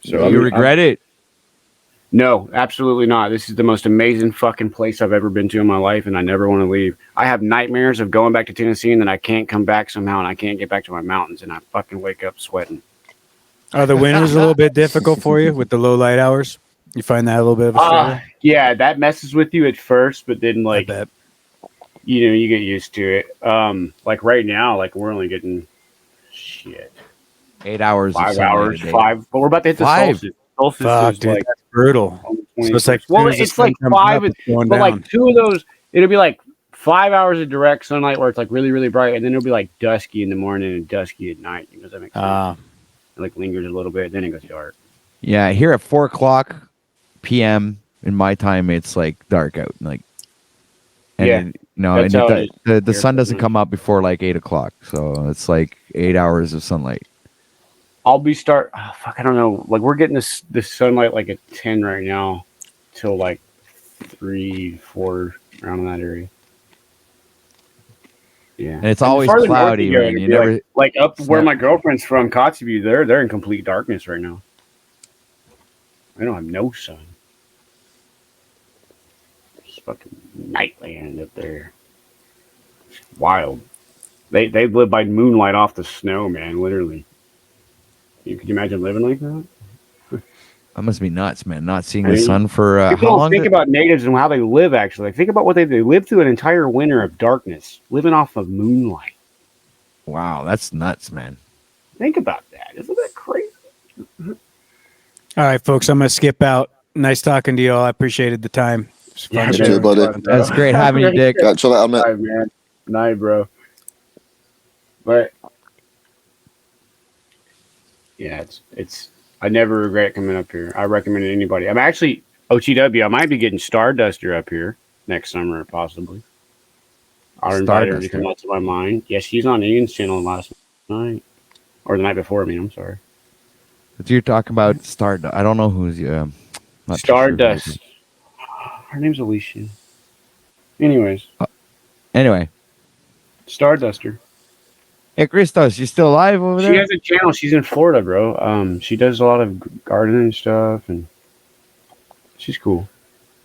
So you regret it? No, absolutely not. This is the most amazing fucking place I've ever been to in my life, and I never want to leave. I have nightmares of going back to Tennessee, and then I can't come back somehow, and I can't get back to my mountains, and I fucking wake up sweating. Are the winters a little bit difficult for you with the low light hours? You find that a little bit of a struggle? Yeah, that messes with you at first, but then like, I bet. you know, you get used to it. Like right now, like we're only getting 8 hours. 5 of sunlight hours, a day. 5. But we're about to hit the 5. solstice. Solstice Fuck, is dude, like that's brutal. So it's like, well, as soon as the it's sun like comes 5, up, it's going but down. like 2 of those, it'll be like 5 hours of direct sunlight where it's like really, really bright, and then it'll be like dusky in the morning and dusky at night. You know, does that make sense? It like lingers a little bit, then it goes dark. Yeah, here at 4:00 p.m. in my time, it's like dark out. Like, and Yeah, you know, that's and how it is the here sun pretty doesn't much. come up before like 8:00. So it's like 8 hours of sunlight. I'll be I don't know. Like we're getting this sunlight like at 10 right now, till like 3, 4 around in that area. Yeah, And it's the always farther north cloudy, you go, man. it'd You be never like up it's where not- my girlfriend's from, Kotzebue. They're in complete darkness right now. They don't have no sun. It's fucking nightland up there. It's wild. They live by moonlight off the snow, man. Literally. Could you imagine living like that? That must be nuts, man. Not seeing I the mean, sun for people how don't long? think about natives and how they live. Actually, like, think about what they live through an entire winter of darkness, living off of moonlight. Wow, that's nuts, man. Think about that. Isn't that crazy? All right, folks, I'm going to skip out. Nice talking to you all. I appreciated the time. It's fun Yeah, You shit. too, buddy. That's great having you, Dick. Catch you later, mate. Night, man. Night, bro. But yeah, it's. I never regret coming up here. I recommend it to anybody. I'm actually OTW. I might be getting Starduster up here next summer, possibly. I'll invite her to come out to my mine. Yeah, she's on Ian's channel last night, or the night before. I mean, I'm sorry. But you're talking about Stardust. I don't know who's not too sure who Stardust. it is. Her name's Alicia. Anyways, Anyway, Starduster. hey Christos, you still alive over She there? has a channel. She's in Florida, bro. She does a lot of gardening stuff, and she's cool.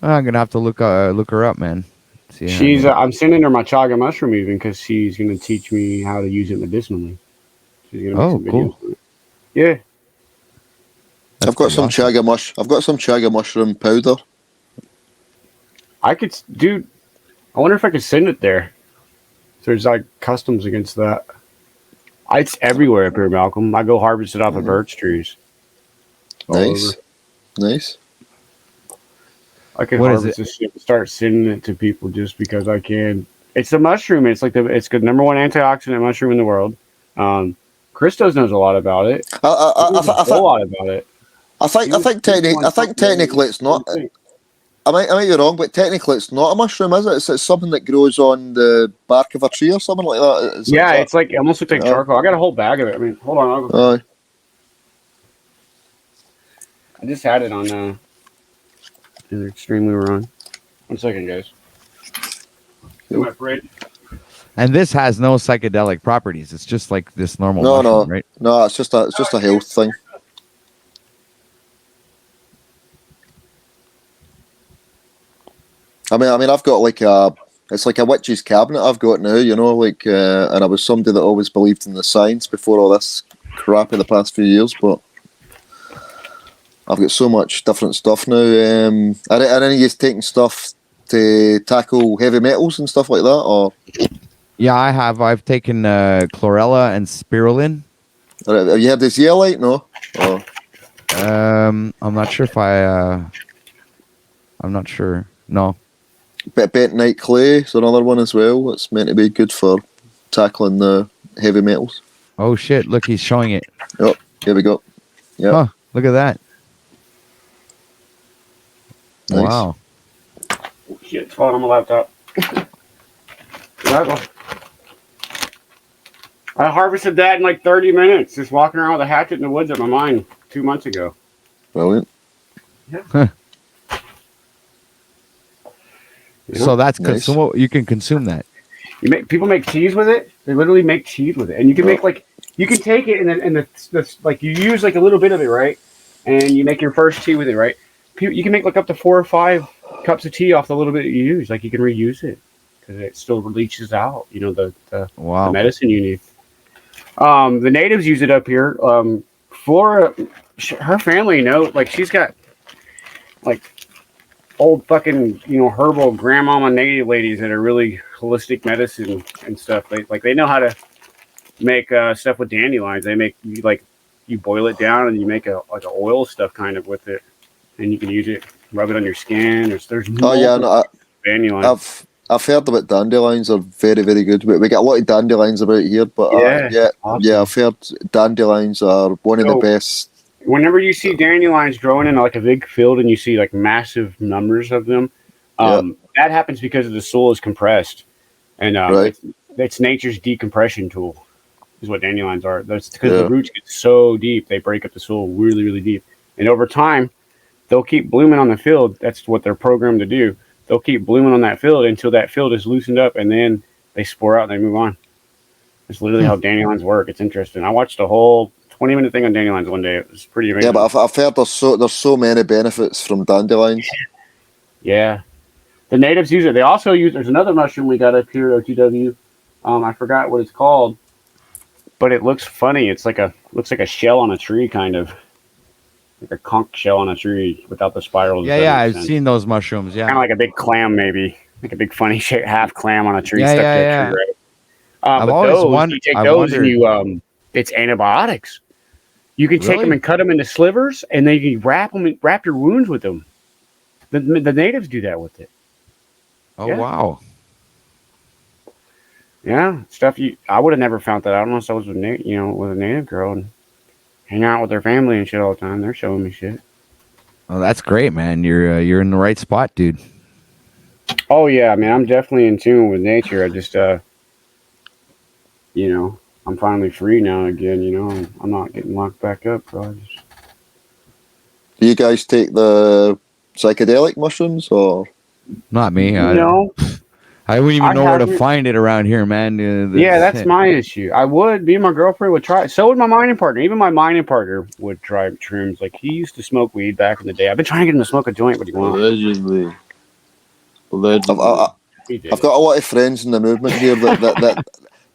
I'm gonna have to look her up, man. See how She's. I'm sending her my chaga mushroom even because she's gonna teach me how to use it medicinally. She's gonna make some videos on it. Yeah. I've got some chaga mushroom powder. I could, dude. I wonder if I could send it there. There's like customs against that. It's everywhere up here, Malcolm. I go harvest it off of birch trees. All Nice, over. nice. I could What is harvest this shit and start sending it to people just because I can. It's a mushroom. It's like it's the number one antioxidant mushroom in the world. Christos knows a lot about it. He knows a whole lot about it. I think technically it's not. I might be wrong, but technically it's not a mushroom, is it? It's something that grows on the bark of a tree or something like that. Yeah, it's like it almost looks like charcoal. I got a whole bag of it. I mean, hold on. I'll go. I just had it on in extremely wrong. 1 second, guys. My fridge. And this has no psychedelic properties. It's just like this normal No, mushroom, right? No, it's just a health thing. I mean, I've got it's like a witch's cabinet I've got now, you know, and I was somebody that always believed in the science before all this crap in the past few years, but I've got so much different stuff now. Are any of you taking stuff to tackle heavy metals and stuff like that, or? Yeah, I have. I've taken chlorella and spirulina. Have you had this zeolite? No. Or? I'm not sure if I'm not sure. No. Bentonite clay is another one as well. It's meant to be good for tackling the heavy metals. Oh shit! Look, he's showing it. Yep. Here we go. Yeah. Huh, look at that. Nice. Wow. Oh, shit, it's falling on my laptop. I harvested that in like 30 minutes, just walking around with a hatchet in the woods at my mine 2 months ago. Brilliant. Yeah. Huh. Yeah. So that's Nice. consumable. You can consume that. People make cheese with it. They literally make cheese with it, and you can make you can take it and the like you use like a little bit of it, right? And you make your first tea with it, right? you can make like up to 4 or 5 cups of tea off the little bit you use. Like you can reuse it because it still leaches out. You know the medicine you need. The natives use it up here. Flora, her family, like she's got like old fucking herbal grandmama native ladies that are really holistic medicine and stuff. They know how to make stuff with dandelions. They make you boil it down and you make a oil stuff kind of with it, and you can use it, rub it on your skin. There's dandelions. I've heard about dandelions are very, very good. We get a lot of dandelions about here, but awesome. I've heard dandelions are one of the best. Whenever you see dandelions growing in like a big field and you see like massive numbers of them, that happens because the soil is compressed, and it's nature's decompression tool. Is what dandelions are. That's because the roots get so deep, they break up the soil really, really deep, and over time, they'll keep blooming on the field. That's what they're programmed to do. They'll keep blooming on that field until that field is loosened up, and then they spore out and they move on. It's literally how dandelions work. It's interesting. I watched a whole 20-minute thing on dandelions one day. It was pretty amazing. Yeah, but I've heard there's so many benefits from dandelions. Yeah. The natives use it. They also use, there's another mushroom we got up here, OTW. I forgot what it's called, but it looks funny. It's looks like a shell on a tree, kind of. Like a conch shell on a tree without the spirals. Yeah, I've seen those mushrooms. Yeah, kind of like a big clam, maybe like a big funny shape, half clam on a tree stuck to a tree. Right? I've always wondered. You take those and you it's antibiotics. You can take them and cut them into slivers, and then you wrap your wounds with them. The natives do that with it. Oh wow. Yeah, stuff I would have never found that out unless I was with a native girl and hang out with their family and shit all the time. They're showing me shit. Oh, that's great, man. You're in the right spot, dude. Oh yeah, man. I'm definitely in tune with nature. I just I'm finally free now again. I'm not getting locked back up. So Do you guys take the psychedelic mushrooms or? Not me. No. I wouldn't even know where to find it around here, man. That's my issue. I would. Me and my girlfriend would try it. So would my mining partner. Even my mining partner would try shrooms. Like, he used to smoke weed back in the day. I've been trying to get him to smoke a joint, but he won't. Allegedly. I've got a lot of friends in the movement here that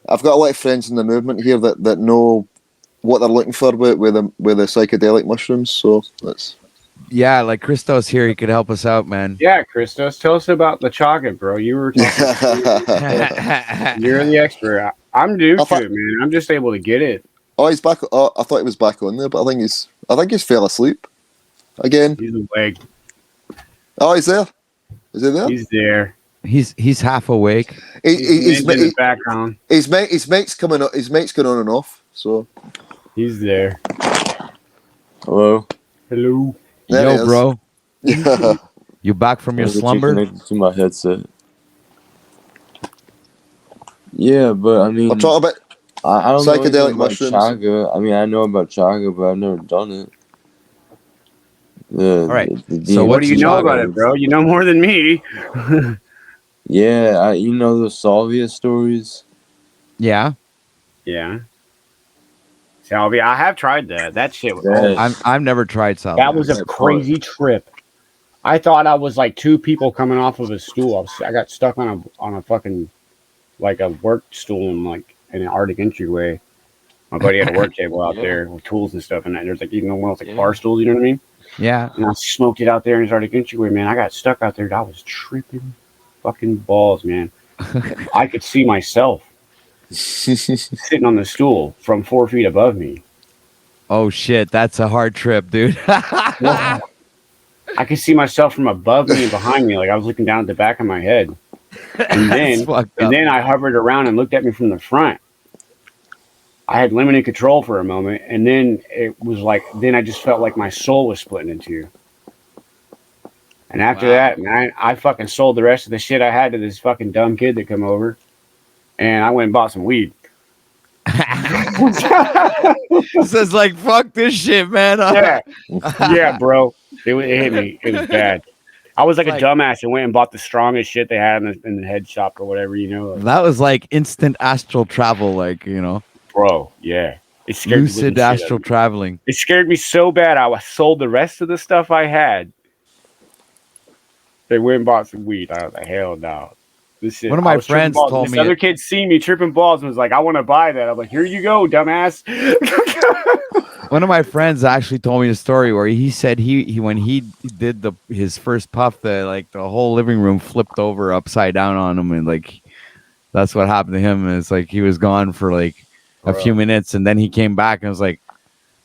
I've got a lot of friends in the movement here that know what they're looking for with the psychedelic mushrooms. So that's. Yeah, like Christos here, he could help us out, man. Yeah, Christos, tell us about the chaga, bro. You were talking. You're the expert. I'm new to it, man. I'm just able to get it. Oh, he's back. Oh, I thought he was back on there, but I think he's fell asleep again. He's awake. Oh, he's there. Is he there? He's there. He's half awake. He's in the background. His mate's coming up. His mate's going on and off. So he's there. Hello. Hello. Yo, bro. You back from your slumber? Connected to my headset. Yeah, but I mean, I'm talking about I don't psychedelic know mushrooms. Chaga. I mean, I know about chaga, but I've never done it. All right. So what do you know about it, bro? You know more than me. Yeah, you know the salvia stories. Yeah. Yeah. Salvia, I have tried that. That shit was. I've never tried salvia. That was a crazy trip. I thought I was like two people coming off of a stool. I got stuck on a fucking like a work stool in an Arctic entryway. My buddy had a work table out there with tools and stuff, and there's like even one of those bar stools. You know what I mean? Yeah. And I smoked it out there in his Arctic entryway, man. I got stuck out there. I was tripping fucking balls, man. I could see myself sitting on the stool from 4 feet above me. Oh shit, that's a hard trip, dude. I could see myself from above me and behind me, like I was looking down at the back of my head. And then I hovered around and looked at me from the front. I had limited control for a moment, and then it was like, then I just felt like my soul was splitting in two. And after that, man, I fucking sold the rest of the shit I had to this fucking dumb kid that come over, and I went and bought some weed. Says like, fuck this shit, man. Yeah, bro. It hit me. It was bad. I was like a dumbass and went and bought the strongest shit they had in the head shop or whatever, That was like instant astral travel, Bro, yeah. It scared lucid astral traveling. It scared me so bad. I sold the rest of the stuff I had They went and bought some weed. I was like, hell no. This shit. One of I my was tripping friends balls. told This me other kid seen me tripping balls and was like, I want to buy that. I'm like, here you go, dumbass. One of my friends actually told me a story where he said he when he did his first puff, the whole living room flipped over upside down on him, and like that's what happened to him. It's like he was gone for like a few minutes, and then he came back and was like,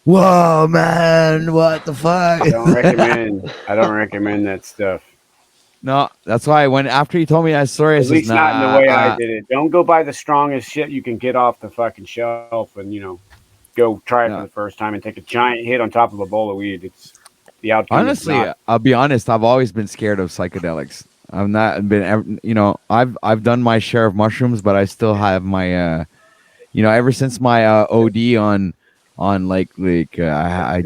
"Whoa, man, what the fuck?" I don't recommend that stuff. No, that's why after he told me that story, I At said, least not in the way I did it. Don't go buy the strongest shit you can get off the fucking shelf, and go try it for the first time and take a giant hit on top of a bowl of weed. It's the outcome. Honestly, I'll be honest. I've always been scared of psychedelics. I've not been, I've done my share of mushrooms, but I still have my, ever since my OD on I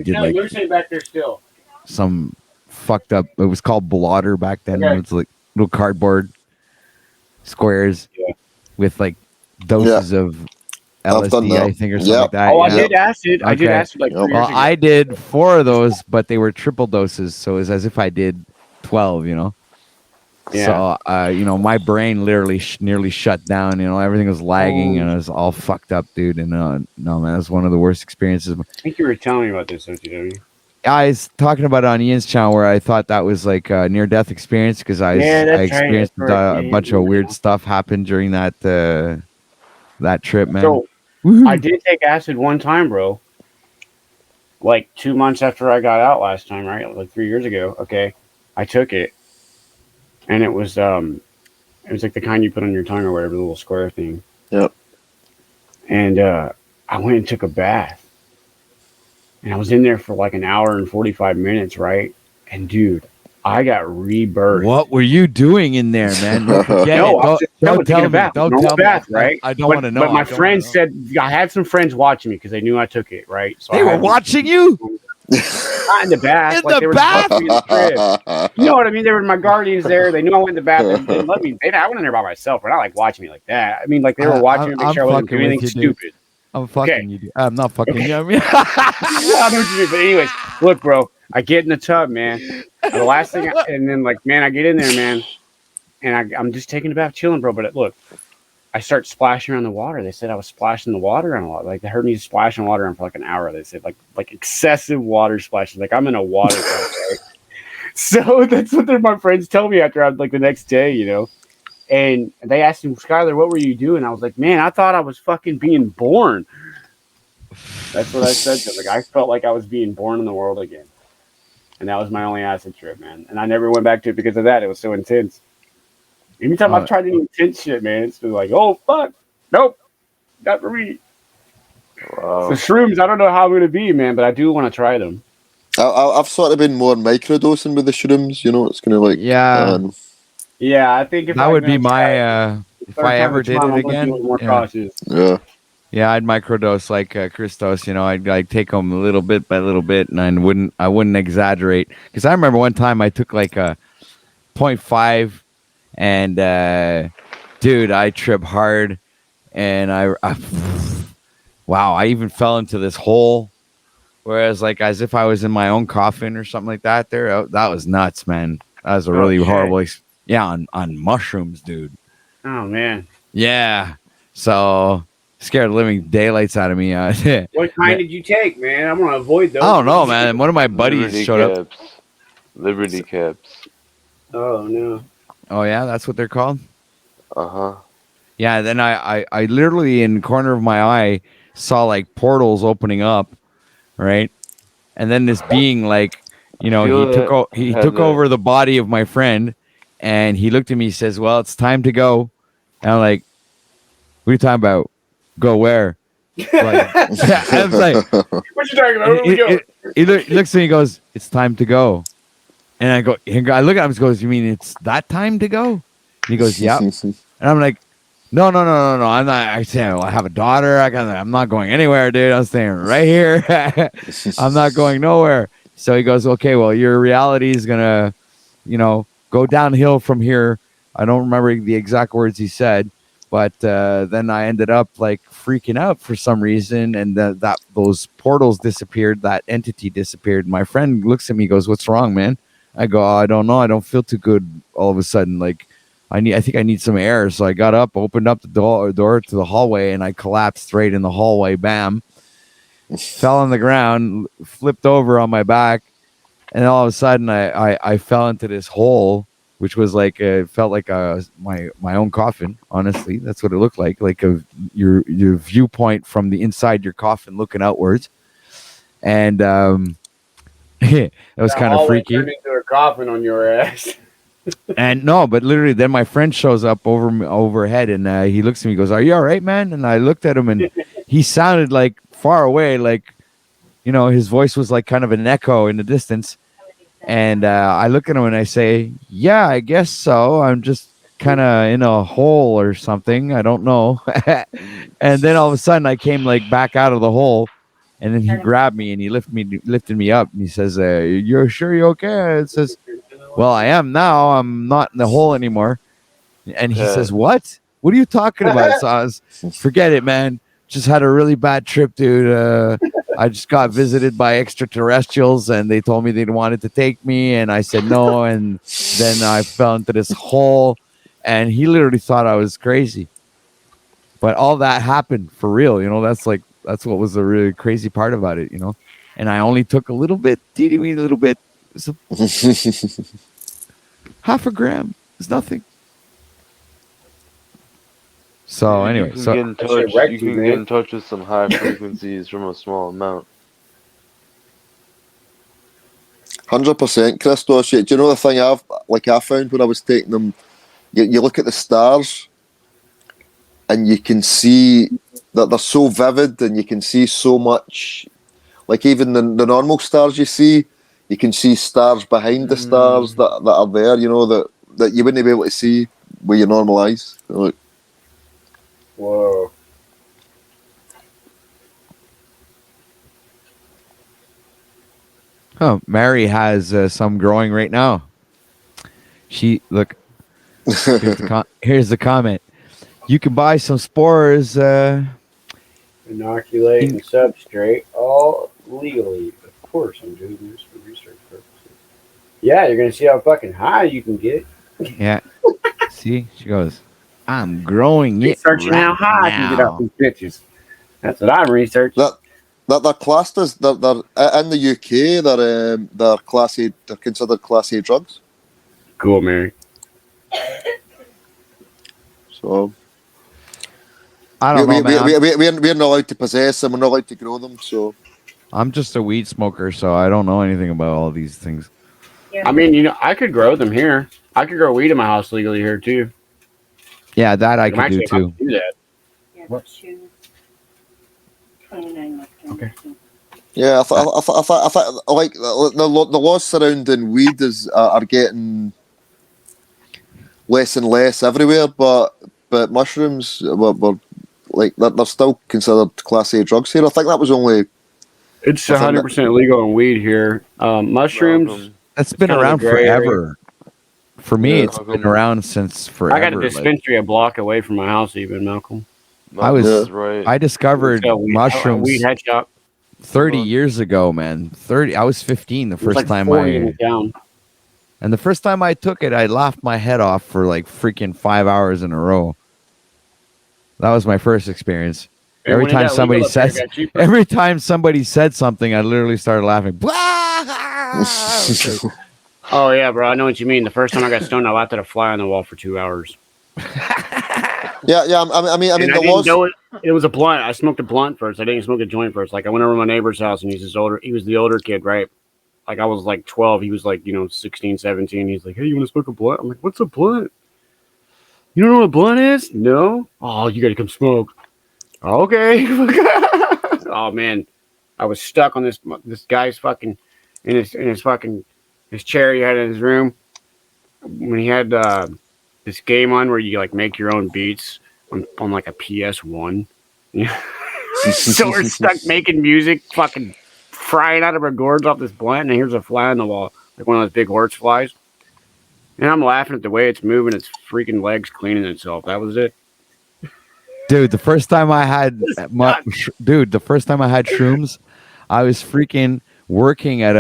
did like back there still. some fucked up. It was called blotter back then. Okay. It was like little cardboard squares with like doses of LSD, I think, or something like that. Oh, I did acid. I did acid like 3 years ago. I did 4 of those, but they were triple doses, so it was as if I did 12. Yeah. So my brain literally nearly shut down. Everything was lagging and it was all fucked up, dude. And no, man, it was one of the worst experiences. I think you were telling me about this, OTW. I was talking about it on Ian's channel where I thought that was like a near-death experience because I experienced a bunch of weird stuff happened during that trip, man. So I did take acid one time, bro. Like 2 months after I got out last time, right? Like 3 years ago. Okay, I took it, and it was like the kind you put on your tongue or whatever, the little square thing. Yep. And I went and took a bath. And I was in there for like an hour and 45 minutes, right? And dude, I got rebirthed. What were you doing in there, man? Don't tell me. Don't tell me. Right? I don't want to know. But my friend said, I had some friends watching me because they knew I took it, right? So they were watching you? Not in the bath. In the bath? In the crib. You know what I mean? They were my guardians there. They knew I went in the bath. They let me. I went in there by myself. They're not like watching me like that. I mean, like they were watching me to make sure I wasn't doing anything stupid. I'm fucking you, dude. I'm not fucking you. I mean, I know what you do, but anyways, look, bro. I get in the tub, man. The last thing, and then like, man, I get in there, man, and I'm just taking a bath, chilling, bro. But look, I start splashing around the water. They said I was splashing the water on a lot. Like they heard me splashing water on for like an hour. They said like excessive water splashes. Like I'm in a water tub, right? So that's what my friends tell me after I'm like the next day, And they asked him, Skylar, what were you doing? I was like, man, I thought I was fucking being born. That's what I said to him. Like I felt like I was being born in the world again. And that was my only acid trip, man. And I never went back to it because of that. It was so intense. Anytime I've tried any intense shit, man, it's been like, oh, fuck. Nope. Not for me. Wow. The shrooms, I don't know how I'm going to be, man, but I do want to try them. I've sort of been more microdosing with the shrooms, it's going to like... Yeah, I think if that would be my... if I ever did it again... More cautious. Yeah, I'd microdose like Christos. I'd like take them a little bit by little bit, and I wouldn't exaggerate. Because I remember one time I took like a 0.5, and dude, I tripped hard, and I even fell into this hole. Whereas like as if I was in my own coffin or something like that. That was nuts, man. That was a really horrible. On mushrooms, dude. Oh man. Yeah. So. Scared the living daylights out of me. What kind did you take, man? I'm gonna avoid those. I don't know, man. One of my buddies showed up. Liberty caps. Oh no. Oh yeah, that's what they're called. Uh-huh. Yeah. Then I literally in the corner of my eye saw like portals opening up, right? And then this being like, he took over the body of my friend, and he looked at me. He says, "Well, it's time to go." And I'm like, "What are you talking about? Go where?" Like, I was like, "What you talking about? Where we go?" He looks at me and goes, "It's time to go." And I look at him and goes, "You mean it's that time to go?" And he goes, "Yep." And I'm like, No. I'm not. I say, well, I have a daughter. I'm not going anywhere, dude. I'm staying right here. I'm not going nowhere. So he goes, "Okay, well, your reality is gonna, go downhill from here." I don't remember the exact words he said. But then I ended up like freaking out for some reason, and those portals disappeared. That entity disappeared. My friend looks at me, goes, "What's wrong, man?" I go, I don't know. I don't feel too good all of a sudden. Like, I think I need some air. So I got up, opened up the door to the hallway, and I collapsed right in the hallway. Bam. Fell on the ground, flipped over on my back. And all of a sudden I fell into this hole, which was like, felt like my own coffin. Honestly, that's what it looked like your viewpoint from the inside your coffin looking outwards. And it was kind of freaky. Turned into a coffin on your ass. And no, but literally, then my friend shows up overhead, and he looks at me, and goes, "Are you all right, man?" And I looked at him, and he sounded like far away, like, you know, his voice was like kind of an echo in the distance. And I look at him and I say, "Yeah, I guess so. I'm just kind of in a hole or something. I don't know." And then all of a sudden, I came like back out of the hole. And then he grabbed me and he lifted me up, and he says, "You're sure you're okay?" It says, "Well, I am now. I'm not in the hole anymore." And he says, "What? What are you talking about?" So I was, "Forget it, man. Just had a really bad trip, dude. I just got visited by extraterrestrials, and they told me they wanted to take me, and I said no, and then I fell into this hole." And he literally thought I was crazy. But all that happened for real, you know. That's what was the really crazy part about it, you know. And I only took a little bit, teeny little bit. Half a gram. It's nothing. So anyway, you can get in touch with some high frequencies from a small amount. 100%, Christos. Do you know the thing I found when I was taking them? You look at the stars, and you can see that they're so vivid, and you can see so much. Like even the normal stars you can see stars behind the stars that are there. You know that you wouldn't be able to see with your normal eyes. Like, whoa. Oh, Mary has some growing right now. Look. Here's the comment. You can buy some spores. Inoculate and substrate, all legally. Of course, I'm doing this for research purposes. Yeah, you're gonna see how fucking high you can get. Yeah. See, she goes, "I'm growing it. Researching how high I can get off these bitches." That's what I'm researching. They're classed as they're in the UK. They're class A. They're considered class A drugs. Cool, Mary. So I don't know, man. We're not allowed to possess them. We're not allowed to grow them. So I'm just a weed smoker, so I don't know anything about all these things. I mean, you know, I could grow them here. I could grow weed in my house legally here too. Yeah, that I could do too. Do that. Yeah, 29. Okay. yeah, I thought like the laws surrounding weed are getting less and less everywhere, but mushrooms were like they're still considered class A drugs here. I think that was only. It's 100% legal in weed here. Mushrooms. That's been around forever. For me, it's been around since forever. I got a dispensary a block away from my house, even Malcolm. I discovered mushrooms. Weed head shop. 30 years ago, man. I was 15 the first time and the first time I took it, I laughed my head off for like freaking 5 hours in a row. That was my first experience. Every time somebody said something, I literally started laughing. Oh yeah, bro. I know what you mean. The first time I got stoned, I laughed at a fly on the wall for 2 hours. Yeah. I mean, the laws. It was a blunt. I smoked a blunt first. I didn't smoke a joint first. Like I went over to my neighbor's house, and he was the older kid, right? Like I was like 12. He was like 16, 17. He's like, "Hey, you want to smoke a blunt?" I'm like, "What's a blunt? You don't know what a blunt is? No? Oh, you got to come smoke." Okay. Oh man, I was stuck on this guy's fucking in his chair he had in his room when he had this game on where you like make your own beats on like a PS1. So we're stuck making music, fucking frying out of our gourds off this blunt, and here's a fly on the wall, like one of those big horse flies. And I'm laughing at the way it's moving, its freaking legs cleaning itself. That was it. Dude, the first time I had shrooms, I was freaking working at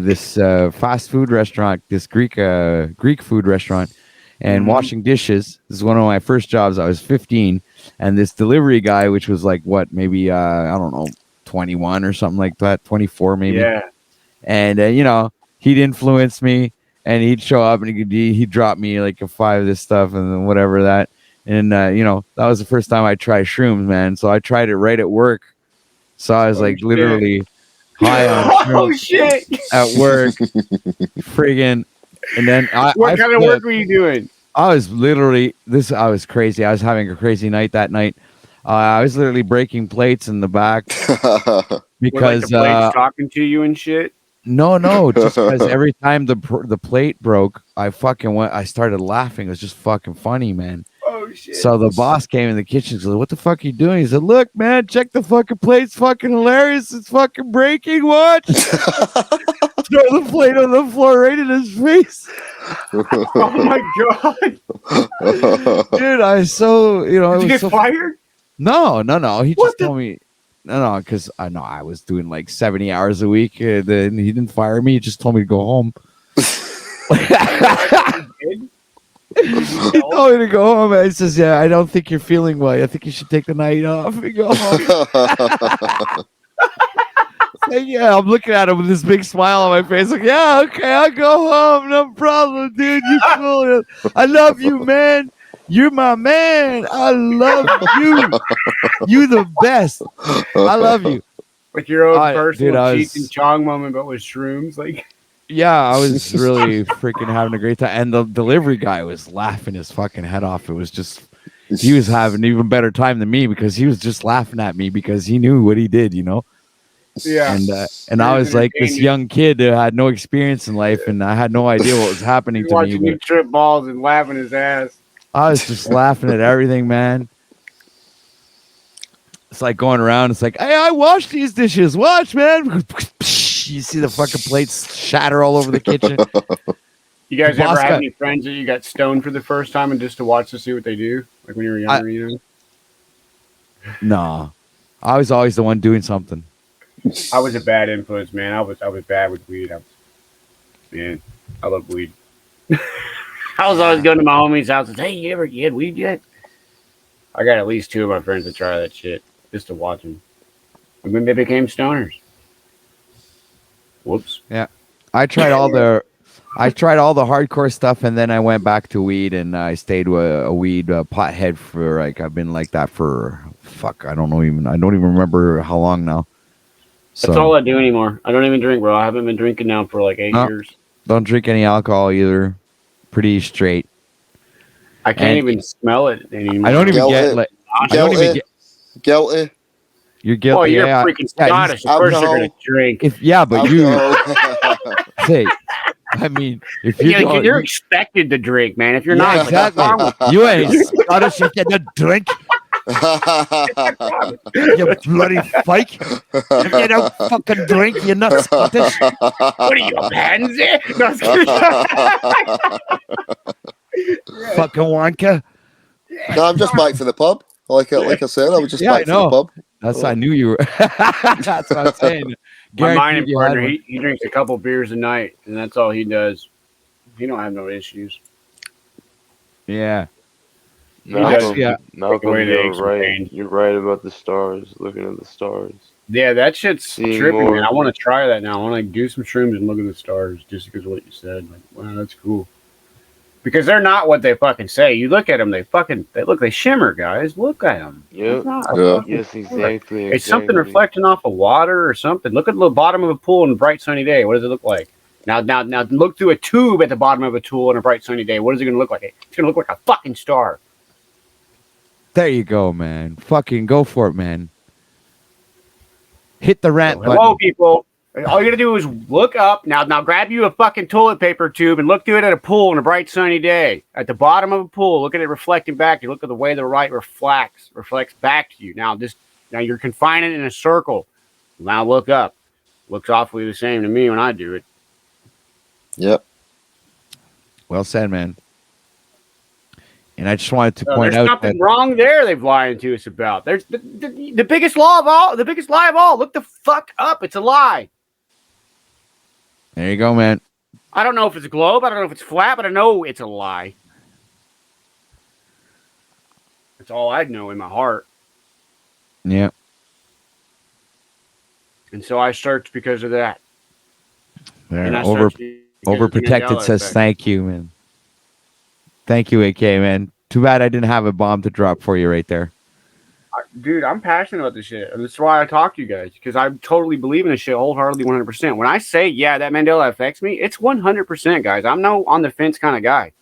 this fast food restaurant, this Greek food restaurant, and washing dishes. This is one of my first jobs. I was 15, and this delivery guy, which was like what, maybe I don't know, 21 or something like that, 24 maybe. Yeah. And you know, he'd influence me, and he'd show up and he'd drop me like a 5 of this stuff and then whatever that. And you know, that was the first time I tried shrooms, man. So I tried it right at work. So I was like literally high on shrooms at work, friggin'. And then what kind of work were you doing? I was literally I was crazy. I was having a crazy night that night. I was literally breaking plates in the back because the plates talking to you and shit. No, just because every time the plate broke, I started laughing. It was just fucking funny, man. Oh shit! So the boss came in the kitchen and said, "What the fuck are you doing?" He said, "Look, man, check the fucking plate. It's fucking hilarious. It's fucking breaking. Watch." Throw the plate on the floor right in his face. Oh my god, dude! I was so Did you get fired? No. He just told me. No, because I know I was doing like 70 hours a week. Then he didn't fire me. He just told me to go home. He told me to go home. And he says, "Yeah, I don't think you're feeling well. I think you should take the night off and go home." So, yeah, I'm looking at him with this big smile on my face. Like, yeah, okay, I'll go home. No problem, dude. You cool. I love you, man. You're my man. I love you. You the best. I love you. Like your own personal Cheech and Chong moment, but with shrooms, like. Yeah, I was really freaking having a great time, and the delivery guy was laughing his fucking head off. It was just, he was having an even better time than me because he was just laughing at me because he knew what he did, you know. Yeah. And I was like this young kid who had no experience in life, and I had no idea what was happening to me. Watching you trip balls and laughing his ass. I was just laughing at everything, man. It's like going around. It's like, hey, I washed these dishes. Watch, man. You see the fucking plates shatter all over the kitchen. You guys ever have any friends that you got stoned for the first time and just to watch to see what they do? Like when you were younger, you know? No. I was always the one doing something. I was a bad influence, man. I was bad with weed. I love weed. I was always going to my homie's house and say, "Hey, you had weed yet?" I got at least 2 of my friends to try that shit just to watch them. And then they became stoners. Whoops. Yeah, I tried all the hardcore stuff, and then I went back to weed, and I stayed with a weed pothead for like I've been like that for I don't even remember how long now. So, that's all I do anymore. I don't even drink, bro. I haven't been drinking now for like 8 years. Don't drink any alcohol either. Pretty straight. I can't even smell it anymore. I don't even get like. Guilty. You're guilty. Oh, you're freaking Scottish. Of course you're gonna drink. But you. Hey, I mean, if you're expected to drink, man. If you're not, exactly. You ain't Scottish. You cannot drink. You bloody fake. If you don't fucking drink, you're not Scottish. What are you, a pansy? No, fucking wanker. No, I'm just back for the pub. Like I said, I was just back for the pub. That's I knew you were. That's what I'm saying. My mining partner, he drinks a couple beers a night, and that's all he does. He don't have no issues. Yeah. Malcolm, you're right. You're right about the stars. Looking at the stars. Yeah, that shit's tripping, man. I want to try that now. I want to do some shrooms and look at the stars, just because of what you said. Like, wow, that's cool. Because they're not what they fucking say. You look at them, they shimmer, guys. Look at them. Yeah. Yes, exactly. It's something reflecting off of water or something. Look at the bottom of a pool on a bright sunny day. What does it look like? Now look through a tube at the bottom of a pool on a bright sunny day. What is it going to look like? It's going to look like a fucking star. There you go, man. Fucking go for it, man. Hit the rant button. Hello, people. All you gotta do is look up. Now grab you a fucking toilet paper tube and look through it at a pool on a bright sunny day. At the bottom of a pool, look at it reflecting back. You look at the way the light reflects back to you. Now you're confining it in a circle. Now look up. Looks awfully the same to me when I do it. Yep. Well said, man. And I just wanted to point out that nothing wrong there. They've lied to us about. There's the biggest lie of all. The biggest lie of all. Look the fuck up. It's a lie. There you go, man. I don't know if it's a globe. I don't know if it's flat, but I know it's a lie. That's all I know in my heart. Yeah. And so I searched because of that. There. And I Overprotected Mandela says effect. thank you, man. Thank you, AK, man. Too bad I didn't have a bomb to drop for you right there. Dude, I'm passionate about this shit. And that's why I talk to you guys, because I totally believe in this shit wholeheartedly, 100%. When I say, yeah, that Mandela affects me, it's 100%, guys. I'm no on the fence kind of guy.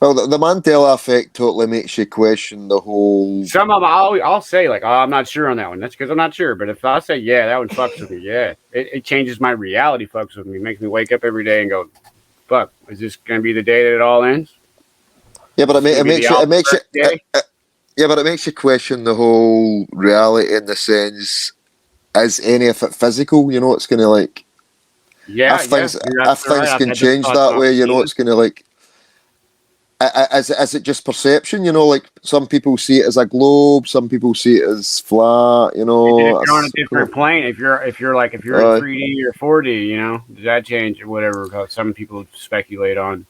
Well, the Mandela effect totally makes you question the whole. Some of them I'll say, like, oh, I'm not sure on that one. That's because I'm not sure. But if I say, yeah, that one fucks with me, yeah, it changes my reality, fucks with me. It makes me wake up every day and go, fuck, is this going to be the day that it all ends? Yeah, but it makes you question the whole reality in the sense, is any of it physical? You know, it's going to like, if things can change that way, you know, it's going to like, is it just perception? You know, like some people see it as a globe, some people see it as flat. You know, if you're on a different plane, if you're in 3D or 4D, you know, does that change or whatever? Because some people speculate on.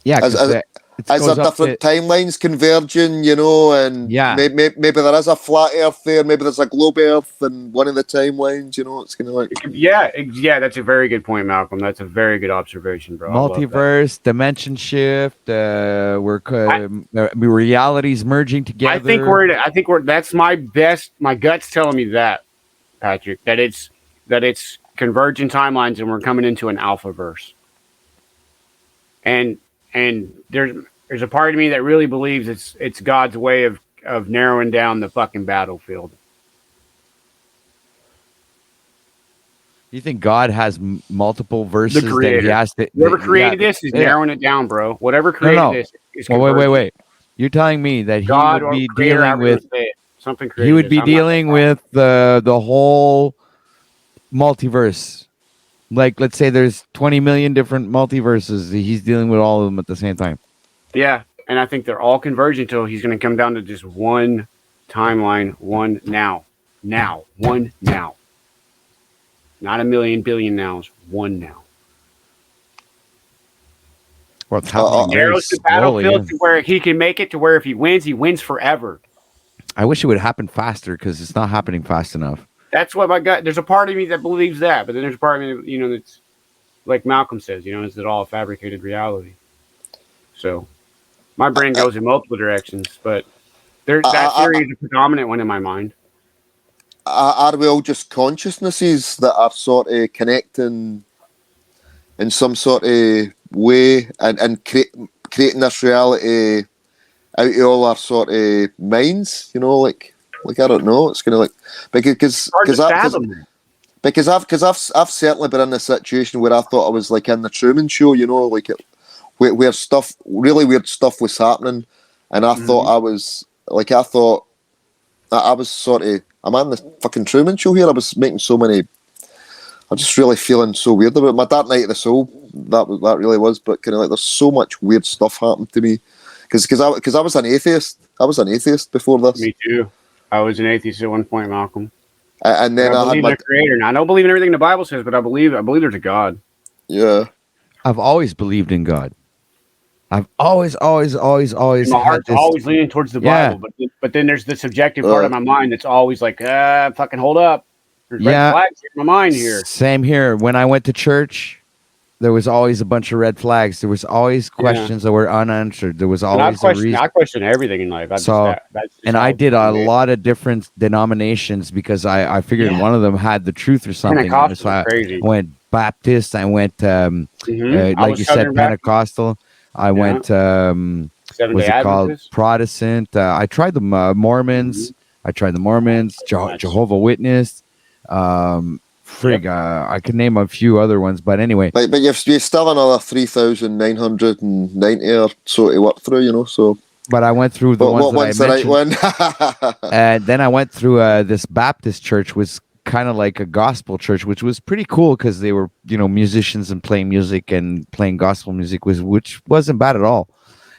Yeah, as there different timelines converging, you know, and maybe there is a flat Earth there, maybe there's a globe Earth in one of the timelines, you know, it's kind of like... Yeah, that's a very good point, Malcolm. That's a very good observation, bro. Multiverse, dimension shift, realities merging together. I think that's my gut's telling me that, Patrick, that it's convergent timelines and we're coming into an alphaverse. And there's a part of me that really believes it's God's way of narrowing down the fucking battlefield. You think God has multiple verses that he has to... Whoever created this is narrowing it down, bro. Whatever created this is convergent. Wait. You're telling me that he God would be creator, dealing with... something created He would be dealing with the whole multiverse. Like, let's say there's 20 million different multiverses. He's dealing with all of them at the same time. Yeah, and I think they're all convergent until he's going to come down to just one timeline, one now. One now. Not a million billion nows, one now. Well, it's happening narrows the battlefield to where he can make it to where if he wins forever. I wish it would happen faster because it's not happening fast enough. That's what my gut. There's a part of me that believes that, but then there's a part of me, you know, that's like Malcolm says, you know, is it all a fabricated reality? So my brain goes in multiple directions, but that theory is a predominant one in my mind. Are we all just consciousnesses that are sort of connecting in some sort of way and creating this reality out of all our sort of minds? You know, like I don't know. It's kind of like because I've certainly been in a situation where I thought I was like in the Truman Show. You know, like where really weird stuff was happening, and I thought I was sort of. I'm on the fucking Truman Show here. I was making so many. I'm just really feeling so weird about it. My Dark Night of the Soul. That really was, but kind of like there's so much weird stuff happened to me because I was an atheist. I was an atheist before this. Me too. I was an atheist at one point, Malcolm. And then I believe in a creator. Now I don't believe in everything the Bible says, but I believe there's a God. Yeah. I've always believed in God. I've always. My heart's always leaning towards the Bible, but then there's the subjective part of my mind that's always like, fucking hold up. There's red flags in my mind here. Same here. When I went to church, there was always a bunch of red flags. There was always questions that were unanswered. There was always a reason. I question everything in life. I did a lot of different denominations because I figured one of them had the truth or something. Pentecostal so crazy. I went Baptist. I went, like you said, Pentecostal. I went, what's it called? Protestant. I tried the Mormons. I tried the Mormons, Jehovah Witness. I could name a few other ones, but anyway. But you've still another 3,990 or so to work through, you know. So. But I went through the ones that I mentioned. Right one? And then I went through this Baptist church, was kind of like a gospel church, which was pretty cool because they were, you know, musicians and playing music and playing gospel music, which wasn't bad at all.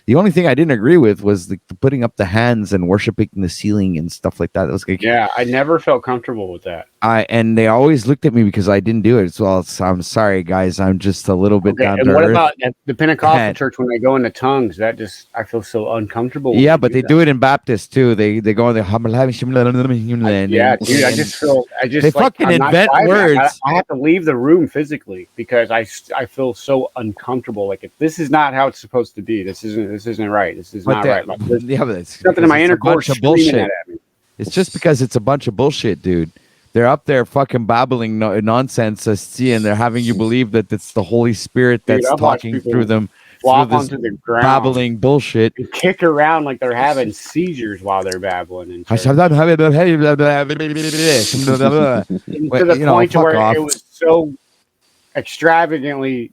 The only thing I didn't agree with was the putting up the hands and worshiping the ceiling and stuff like that. It was like, I never felt comfortable with that. and they always looked at me because I didn't do it. So I'm sorry, guys. I'm just a little bit down to and what earth. about at the Pentecostal church when they go into tongues? That just I feel so uncomfortable. Yeah, but they do it in Baptist too. They go in the yeah, dude. I just they fucking invent words. I have to leave the room physically because I feel so uncomfortable. Like if this is not how it's supposed to be. This isn't right. This is not right. Like, yeah, but it's something in my inner core screaming at me. It's just because it's a bunch of bullshit, dude. They're up there fucking babbling nonsense, and they're having you believe that it's the Holy Spirit that's talking through them. Flop onto the ground, babbling bullshit, and kick around like they're having seizures while they're babbling. And to the point where it was so extravagantly,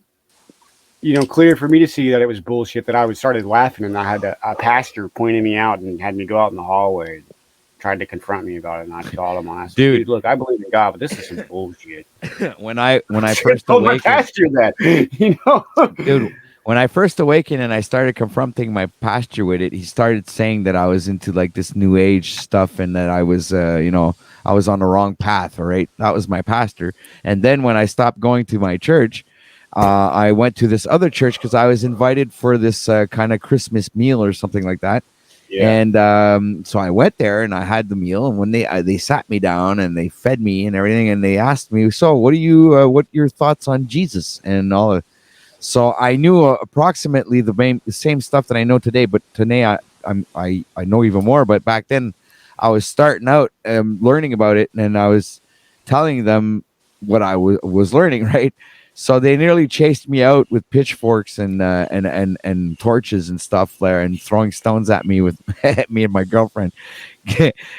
clear for me to see that it was bullshit that I started laughing, and I had a pastor pointing me out and had me go out in the hallway. Tried to confront me about it, and I told him, I said, dude, look, I believe in God, but this is some bullshit. when I first awakened, my pastor that, dude, when I first awakened and I started confronting my pastor with it, he started saying that I was into like this new age stuff and that I was, I was on the wrong path. All right, that was my pastor. And then when I stopped going to my church, I went to this other church because I was invited for this kind of Christmas meal or something like that. Yeah. And so I went there and I had the meal, and when they sat me down and they fed me and everything, and they asked me, so what your thoughts on Jesus and all of. So I knew approximately the same stuff that I know today, but today I know even more. But back then I was starting out learning about it, and I was telling them what I was learning, right? So they nearly chased me out with pitchforks and torches and stuff there, and throwing stones at me with me and my girlfriend.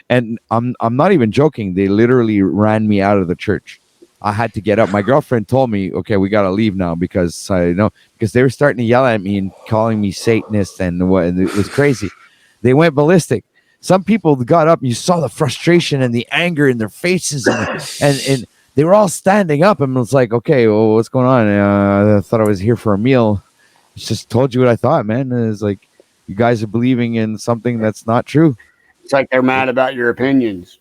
And I'm not even joking. They literally ran me out of the church. I had to get up. My girlfriend told me, "Okay, we got to leave now," because they were starting to yell at me and calling me Satanist and it was crazy. They went ballistic. Some people got up. You saw the frustration and the anger in their faces, and they were all standing up, and it was like, okay, well, what's going on? I thought I was here for a meal. Just told you what I thought, man. It's like you guys are believing in something that's not true. It's like they're mad about your opinions.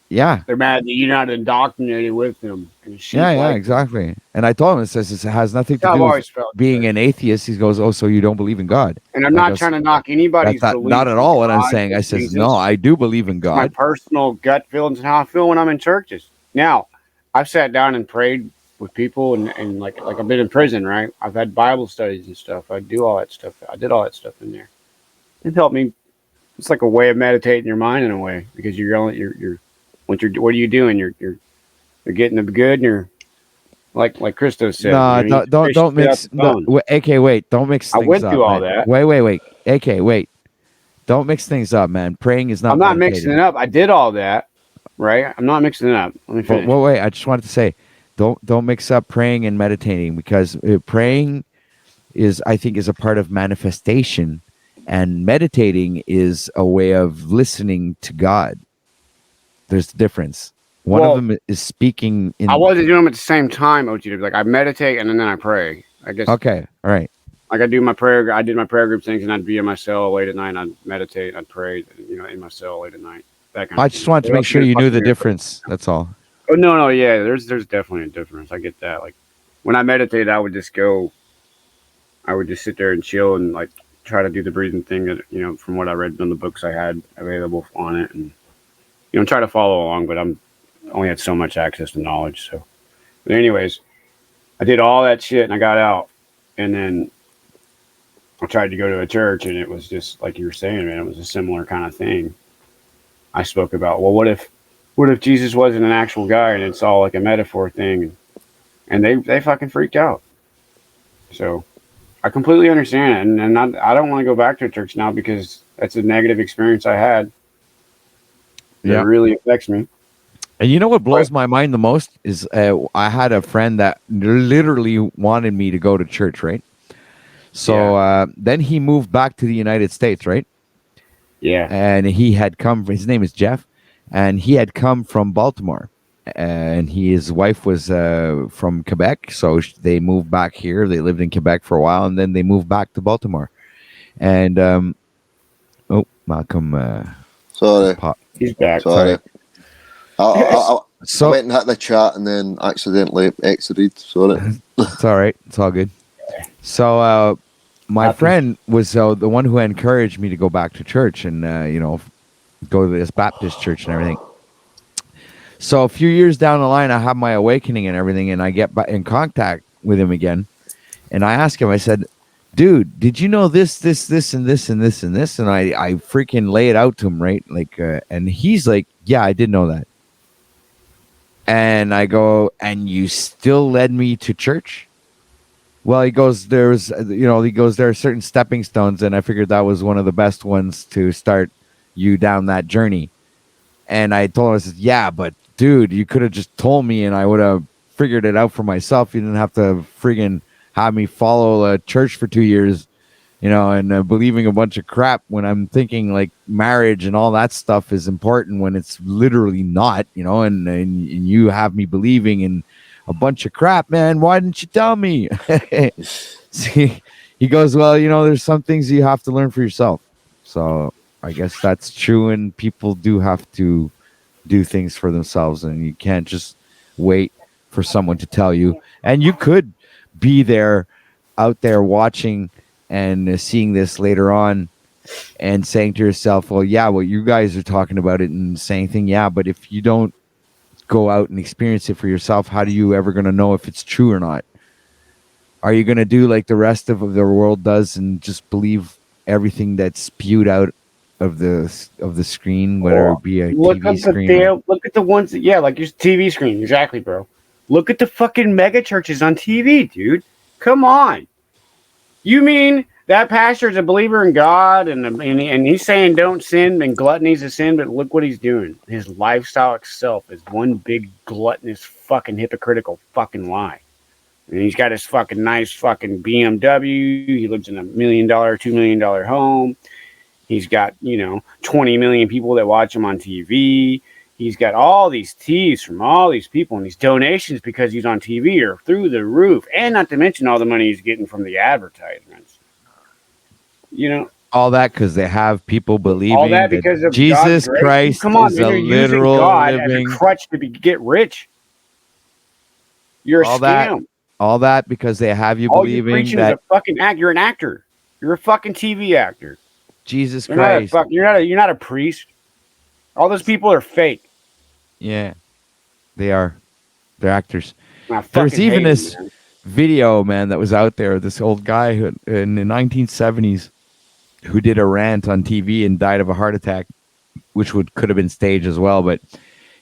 Yeah, they're mad that you're not indoctrinated with them. Yeah, exactly. And I told him, it has nothing to do with being an atheist. He goes, oh, so you don't believe in God? And I'm not trying to knock anybody's belief. Not at all what I'm saying. I says, no, I do believe in God. My personal gut feelings and how I feel when I'm in churches. Now, I've sat down and prayed with people and like I've been in prison, right? I've had Bible studies and stuff. I do all that stuff. I did all that stuff in there. It helped me. It's like a way of meditating your mind in a way, because what are you doing? You're getting the good, and you're like Christos said. No, don't mix. AK, wait, don't mix things up. I went through all that. Wait. AK, wait. Don't mix things up, man. Praying is not. I'm not mixing it up. I did all that. Right, I'm not mixing it up. Let me finish. Wait. I just wanted to say, don't mix up praying and meditating, because praying I think is a part of manifestation, and meditating is a way of listening to God. There's a difference. One of them is speaking. I wasn't doing them at the same time, OTW. Like I meditate and then I pray. I guess. Okay, all right. Like I did my prayer group things, and I'd be in my cell late at night. And I'd meditate. I'd pray. In my cell late at night. I just wanted to make sure you knew the difference. That's all. Oh no, yeah. There's definitely a difference. I get that. Like when I meditate, I would just sit there and chill and like try to do the breathing thing that from what I read in the books I had available on it, and try to follow along. But I'm only had so much access to knowledge. So, but anyways, I did all that shit and I got out, and then I tried to go to a church, and it was just like you were saying, man. It was a similar kind of thing. I spoke about, well, what if Jesus wasn't an actual guy and it's all like a metaphor thing, and they fucking freaked out. So I completely understand it, and I don't want to go back to a church now because that's a negative experience I had. Yeah, it really affects me. And you know what blows my mind the most is I had a friend that literally wanted me to go to church, right? So then he moved back to the United States, right? Yeah. And he had come, his name is Jeff, and he had come from Baltimore, and his wife was from Quebec. So they moved back here. They lived in Quebec for a while, and then they moved back to Baltimore. And, Malcolm. Sorry. He's back. Sorry. So I went and hit the chat and then accidentally exited. Sorry. it's all right. It's all good. So my Happens. friend was the one who encouraged me to go back to church and go to this Baptist church and everything. So a few years down the line, I have my awakening and everything, and I get back in contact with him again. And I asked him, I said, dude, did you know this, and this, and this, and this? And I freaking lay it out to him, right? Like, and he's like, yeah, I did know that. And I go, and you still led me to church? Well, he goes, there are certain stepping stones, and I figured that was one of the best ones to start you down that journey. And I told him, I said, yeah, but dude, you could have just told me and I would have figured it out for myself. You didn't have to friggin' have me follow a church for 2 years, and believing a bunch of crap when I'm thinking like marriage and all that stuff is important when it's literally not, and you have me believing in a bunch of crap, man. Why didn't you tell me? See, he goes, well, there's some things you have to learn for yourself. So I guess that's true, and people do have to do things for themselves, and you can't just wait for someone to tell you. And you could be out there watching and seeing this later on and saying to yourself, well, yeah, what you guys are talking about it and saying thing, yeah, but if you don't go out and experience it for yourself, how do you ever going to know if it's true or not? Are you going to do like the rest of the world does and just believe everything that's spewed out of the screen, whether it be a TV screen? Look at the ones that, like your TV screen. Exactly, bro. Look at the fucking mega churches on TV, dude. Come on. You mean that pastor is a believer in God and he's saying don't sin and gluttony's a sin, but look what he's doing. His lifestyle itself is one big gluttonous fucking hypocritical fucking lie. And he's got his fucking nice fucking BMW. He lives in $1 million, $2 million home. He's got, 20 million people that watch him on TV. He's got all these teas from all these people, and these donations because he's on TV are through the roof. And not to mention all the money he's getting from the advertisements. All that because they have people believing all that because of Jesus Christ Come on, is man, a you're using literal God living as a crutch to get rich. You're a scam. All that because they have you believing you're preaching that is a fucking act. You're an actor. You're a fucking TV actor. Jesus Christ. You're not a priest. All those people are fake. Yeah, they are. They're actors. There's There's even this video, man, that was out there. This old guy who, in the 1970s who did a rant on TV and died of a heart attack, which could have been staged as well. But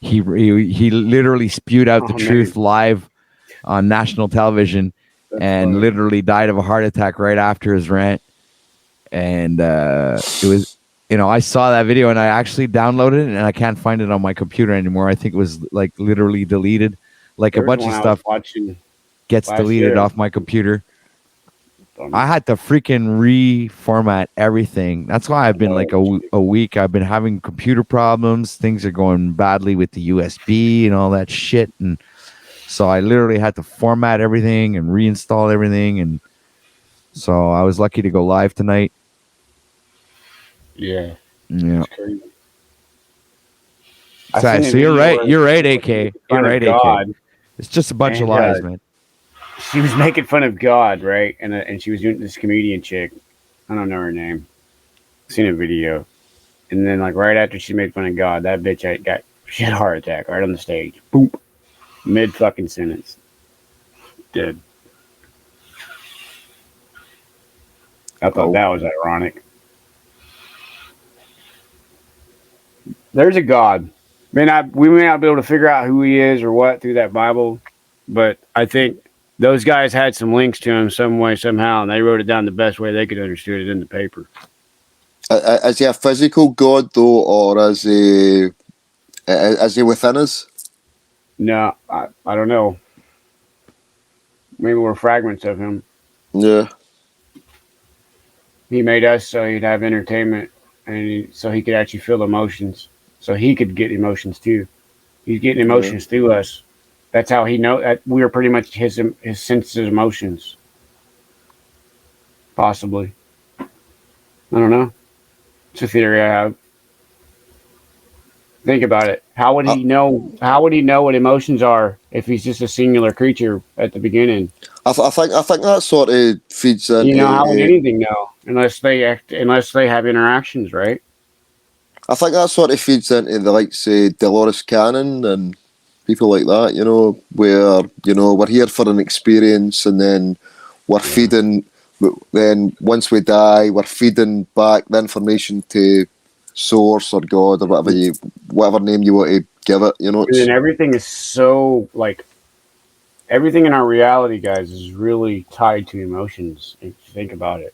he literally spewed out the truth live on national television. That's and funny. Literally died of a heart attack right after his rant. And it was, I saw that video and I actually downloaded it and I can't find it on my computer anymore. I think it was like literally deleted. Like a bunch of stuff gets deleted off my computer. I had to freaking reformat everything. That's why I've been like a week. I've been having computer problems. Things are going badly with the USB and all that shit. And so I literally had to format everything and reinstall everything. And so I was lucky to go live tonight. Yeah. Yeah. So you're right. You're right, AK. You're right, AK. It's just a bunch of lies, man. She was making fun of God, right? And she was doing this comedian chick. I don't know her name. Seen a video. And then like right after she made fun of God, that bitch she had a heart attack right on the stage. Boom. Mid fucking sentence. Dead. I thought that was ironic. There's a God. We may not be able to figure out who he is or what through that Bible, but I think those guys had some links to him some way, somehow, and they wrote it down the best way they could understand it in the paper. Is he a physical God, though, or is he within us? No, I don't know. Maybe we're fragments of him. Yeah. He made us so he'd have entertainment, and so he could actually feel emotions, so he could get emotions too. He's getting emotions through us. That's how he knows that we are pretty much his senses, emotions. Possibly. I don't know. It's a theory I have. Think about it. How would he know? How would he know what emotions are if he's just a singular creature at the beginning? I think that sort of feeds You know, how would into. anything know unless they have interactions, right? I think that sort of feeds into the like say Dolores Cannon and people like that. You know, where we're here for an experience, and then we're feeding. Then once we die, we're feeding back the information to Source or God or whatever name you want to give it. You know, And then everything is so like everything in our reality, guys, is really tied to emotions. If you think about it,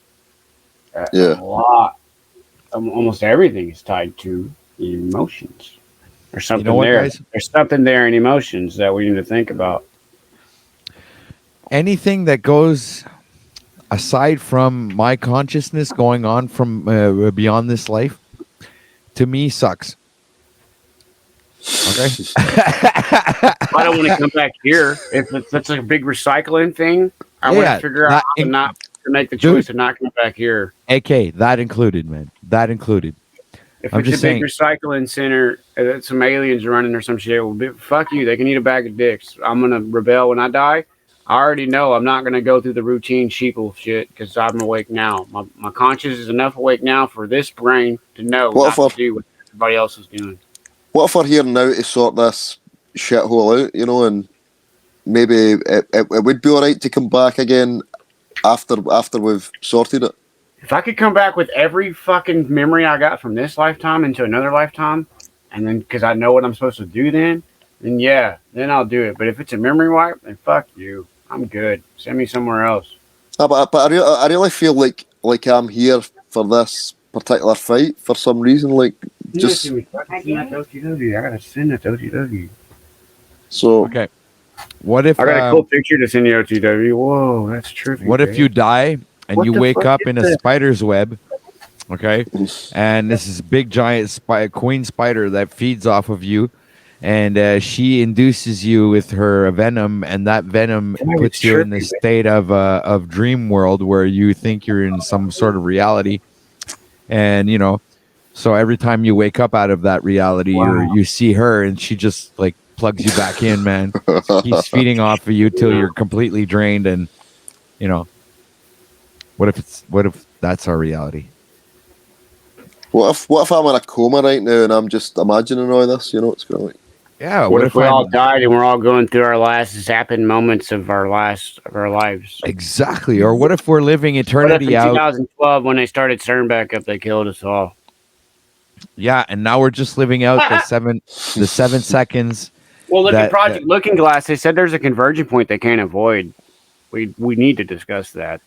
yeah. a lot, almost everything is tied to emotions. There's something there. Guys? There's something there in emotions that we need to think about. Anything that goes aside from my consciousness going on from beyond this life, to me, sucks. Okay. I don't want to come back here. If it's a big recycling thing, I want to figure out how not to make the choice to not come back here. AK, that included, man. That included. If I'm it's just a big saying. recycling center that some aliens running or some shit, well, fuck you. They can eat a bag of dicks. I'm gonna rebel when I die. I already know I'm not gonna go through the routine sheeple shit because I'm awake now. My conscience is enough awake now for this brain to know not to do what everybody else is doing. What if we're here now to sort this shithole out, and maybe it would be alright to come back again after we've sorted it? If I could come back with every fucking memory I got from this lifetime into another lifetime, and then because I know what I'm supposed to do then yeah, then I'll do it. But if it's a memory wipe, then fuck you. I'm good. Send me somewhere else. But I really feel like I'm here for this particular fight for some reason. Like, just I gotta send that to OTW. So okay. What if I got a cool picture to send you OTW? Whoa, that's trippy. What if you die and What you the wake fuck up is in a this? spider's web? Okay, and this is big giant queen spider that feeds off of you, and she induces you with her venom, and that venom puts you in the state of dream world where you think you're in some sort of reality, and so every time you wake up out of that reality, you see her, and she just like plugs you back in, man. Keeps feeding off of you till you're completely drained, and what if that's our reality? what if I'm in a coma right now and I'm just imagining all this? It's kind of like, yeah. What if we all died and we're all going through our last zapping moments of our lives? Exactly. Or what if we're living eternity what if in out? 2012 when they started CERN back up, they killed us all? Yeah, and now we're just living out the 7 seconds. Well, look at Project Looking Glass. They said there's a converging point they can't avoid. We need to discuss that.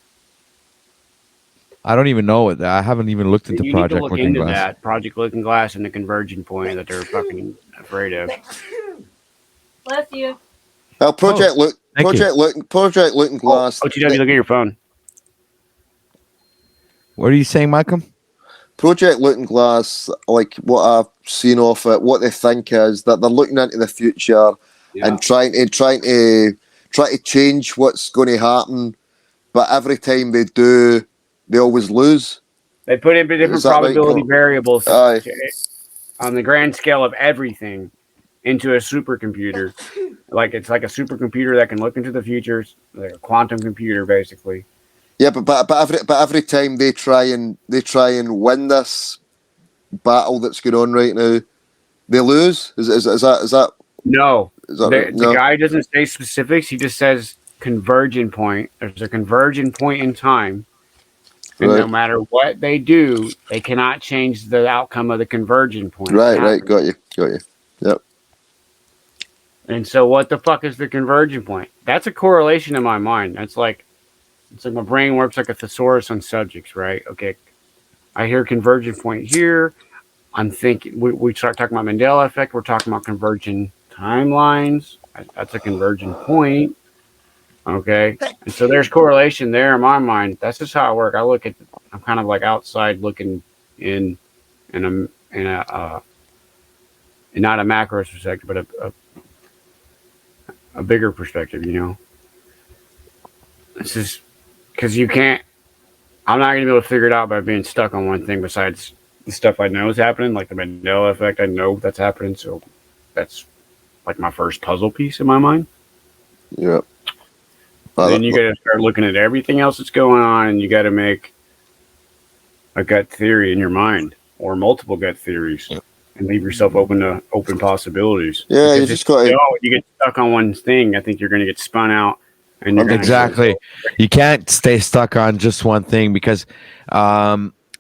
I don't even know it. I haven't even looked into You Project need to look Looking into Glass. that Project Looking Glass and the converging point that they're fucking afraid of. Bless you. Well, Project Looking Glass. OTW, look at your phone. What are you saying, Malcolm? Project Looking Glass, like what I've seen off it, what they think is that they're looking into the future and trying to change what's going to happen, but every time they do, they always lose. They put in different probability variables Aye. on the grand scale of everything into a supercomputer. Like it's like a supercomputer that can look into the future, like a quantum computer, basically. Yeah, but every time they try and win this battle that's going on right now, they lose. Is that? No. No? The guy doesn't say specifics. He just says convergent point. There's a convergent point in time. And no matter what they do, they cannot change the outcome of the convergent point. Right. Got you. Yep. And so what the fuck is the convergent point? That's a correlation in my mind. It's like my brain works like a thesaurus on subjects, right? Okay. I hear convergent point here. I'm thinking we start talking about Mandela effect. We're talking about convergent timelines. That's a convergent point. Okay. And so there's correlation there in my mind. That's just how I work. I'm kind of like outside looking in not a macro perspective, but a bigger perspective, It's just because I'm not going to be able to figure it out by being stuck on one thing besides the stuff I know is happening, like the Mandela effect. I know that's happening, so that's like my first puzzle piece in my mind. Yeah. Then you got to start looking at everything else that's going on, and you got to make a gut theory in your mind, or multiple gut theories, and leave yourself open to open possibilities. Yeah, you Because just got to. you get stuck on one thing, I think you're going to get spun out. And you're Exactly. You can't stay stuck on just one thing because,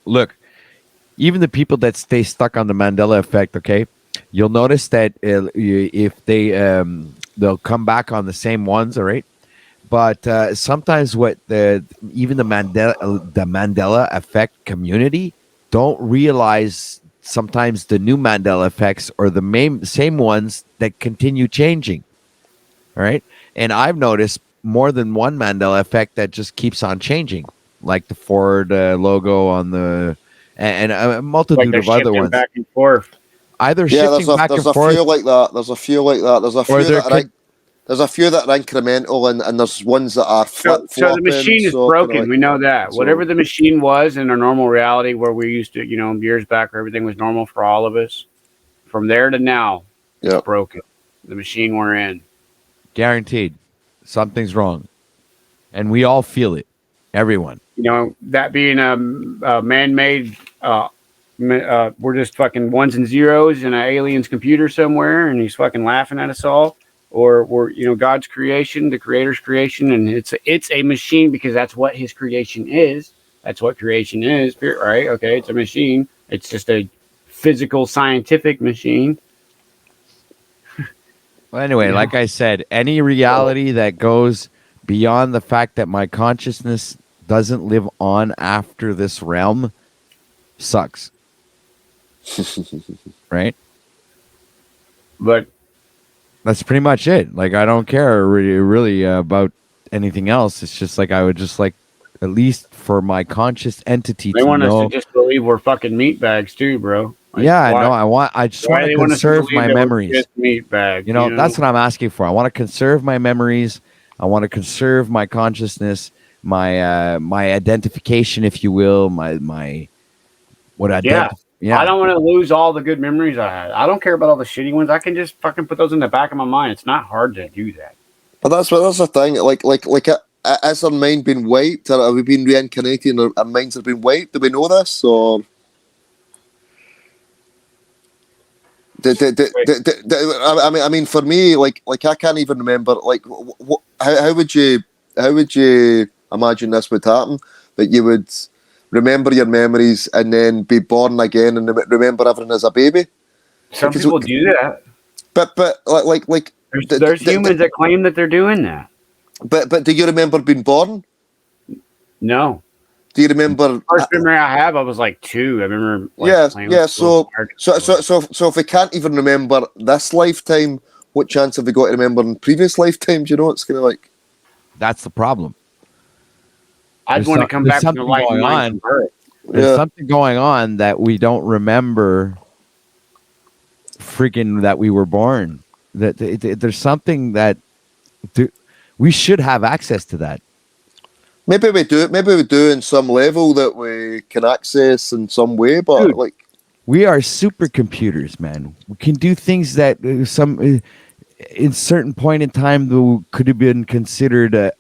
look, even the people that stay stuck on the Mandela effect, okay, you'll notice that if they they'll come back on the same ones, all right. But sometimes what even the Mandela effect community don't realize sometimes the new Mandela effects or the same ones that continue changing. All right. And I've noticed more than one Mandela effect that just keeps on changing, like the Ford logo on the and a multitude of other ones. Back and forth. Either shifting back and forth. There's a few like that. There's a few like that. There's a few that are there's a few that are incremental, and there's ones that are flip flopping. So the machine is broken. We know that. Whatever the machine was in our normal reality, where we used to, years back, where everything was normal for all of us, from there to now, it's broken. The machine we're in. Guaranteed. Something's wrong. And we all feel it. Everyone. That being a man-made, we're just fucking ones and zeros in an alien's computer somewhere, and he's fucking laughing at us all. Or we're, God's creation, the creator's creation, and it's a machine because that's what his creation is. That's what creation is, right? Okay, it's a machine. It's just a physical, scientific machine. Well, anyway, like I said, any reality that goes beyond the fact that my consciousness doesn't live on after this realm sucks. Right? But that's pretty much it. Like, I don't care really about anything else. It's just like I would just like, at least for my conscious entity they want us to just believe we're fucking meat bags too, bro. Like, yeah, I know. I just want to conserve my memories. Meat bag, that's what I'm asking for. I want to conserve my memories. I want to conserve my consciousness, my identification, if you will, my what I Yeah. I don't want to lose all the good memories I had. I don't care about all the shitty ones. I can just fucking put those in the back of my mind. It's not hard to do that. But that's the thing. Like, has our mind been wiped? Or have we been reincarnated and our minds have been wiped? Do we know this? Or I mean, for me, like I can't even remember. Like, how would you imagine this would happen? That you would remember your memories and then be born again and remember everything as a baby. Some people do that. But like there's humans that claim that they're doing that. But do you remember being born? No. Do you remember? The first memory I have, I was like 2. I remember. So if we can't even remember this lifetime, what chance have we got to remember in previous lifetimes? It's kind of like that's the problem. I'd want to come back to the light on. There's something going on that we don't remember. Freaking that we were born. That there's something that we should have access to that. Maybe we do it. Maybe we do in some level that we can access in some way. But dude, like, we are supercomputers, man. We can do things that in certain point in time could have been considered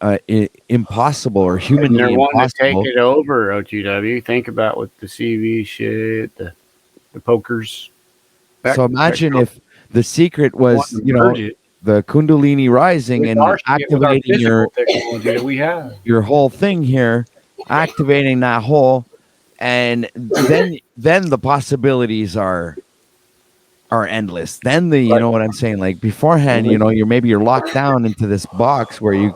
impossible or humanly impossible. They're wanting to take it over, OTW. Think about with the CV shit, the pokers. So imagine if the secret was, the Kundalini rising and activating your whole thing here, activating that whole, and then the possibilities are endless. Then you know what I'm saying? Like beforehand, you're locked down into this box where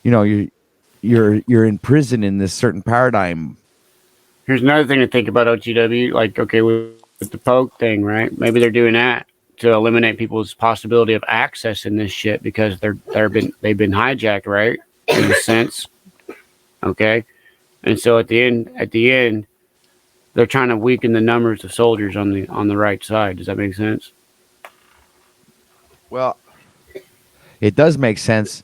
you're in prison in this certain paradigm. Here's another thing to think about, OTW. Like, okay, with the poke thing, right? Maybe they're doing that to eliminate people's possibility of accessing this shit because they've been hijacked, right? In a sense. Okay. And so at the end, they're trying to weaken the numbers of soldiers on the right side. Does that make sense? Well, it does make sense,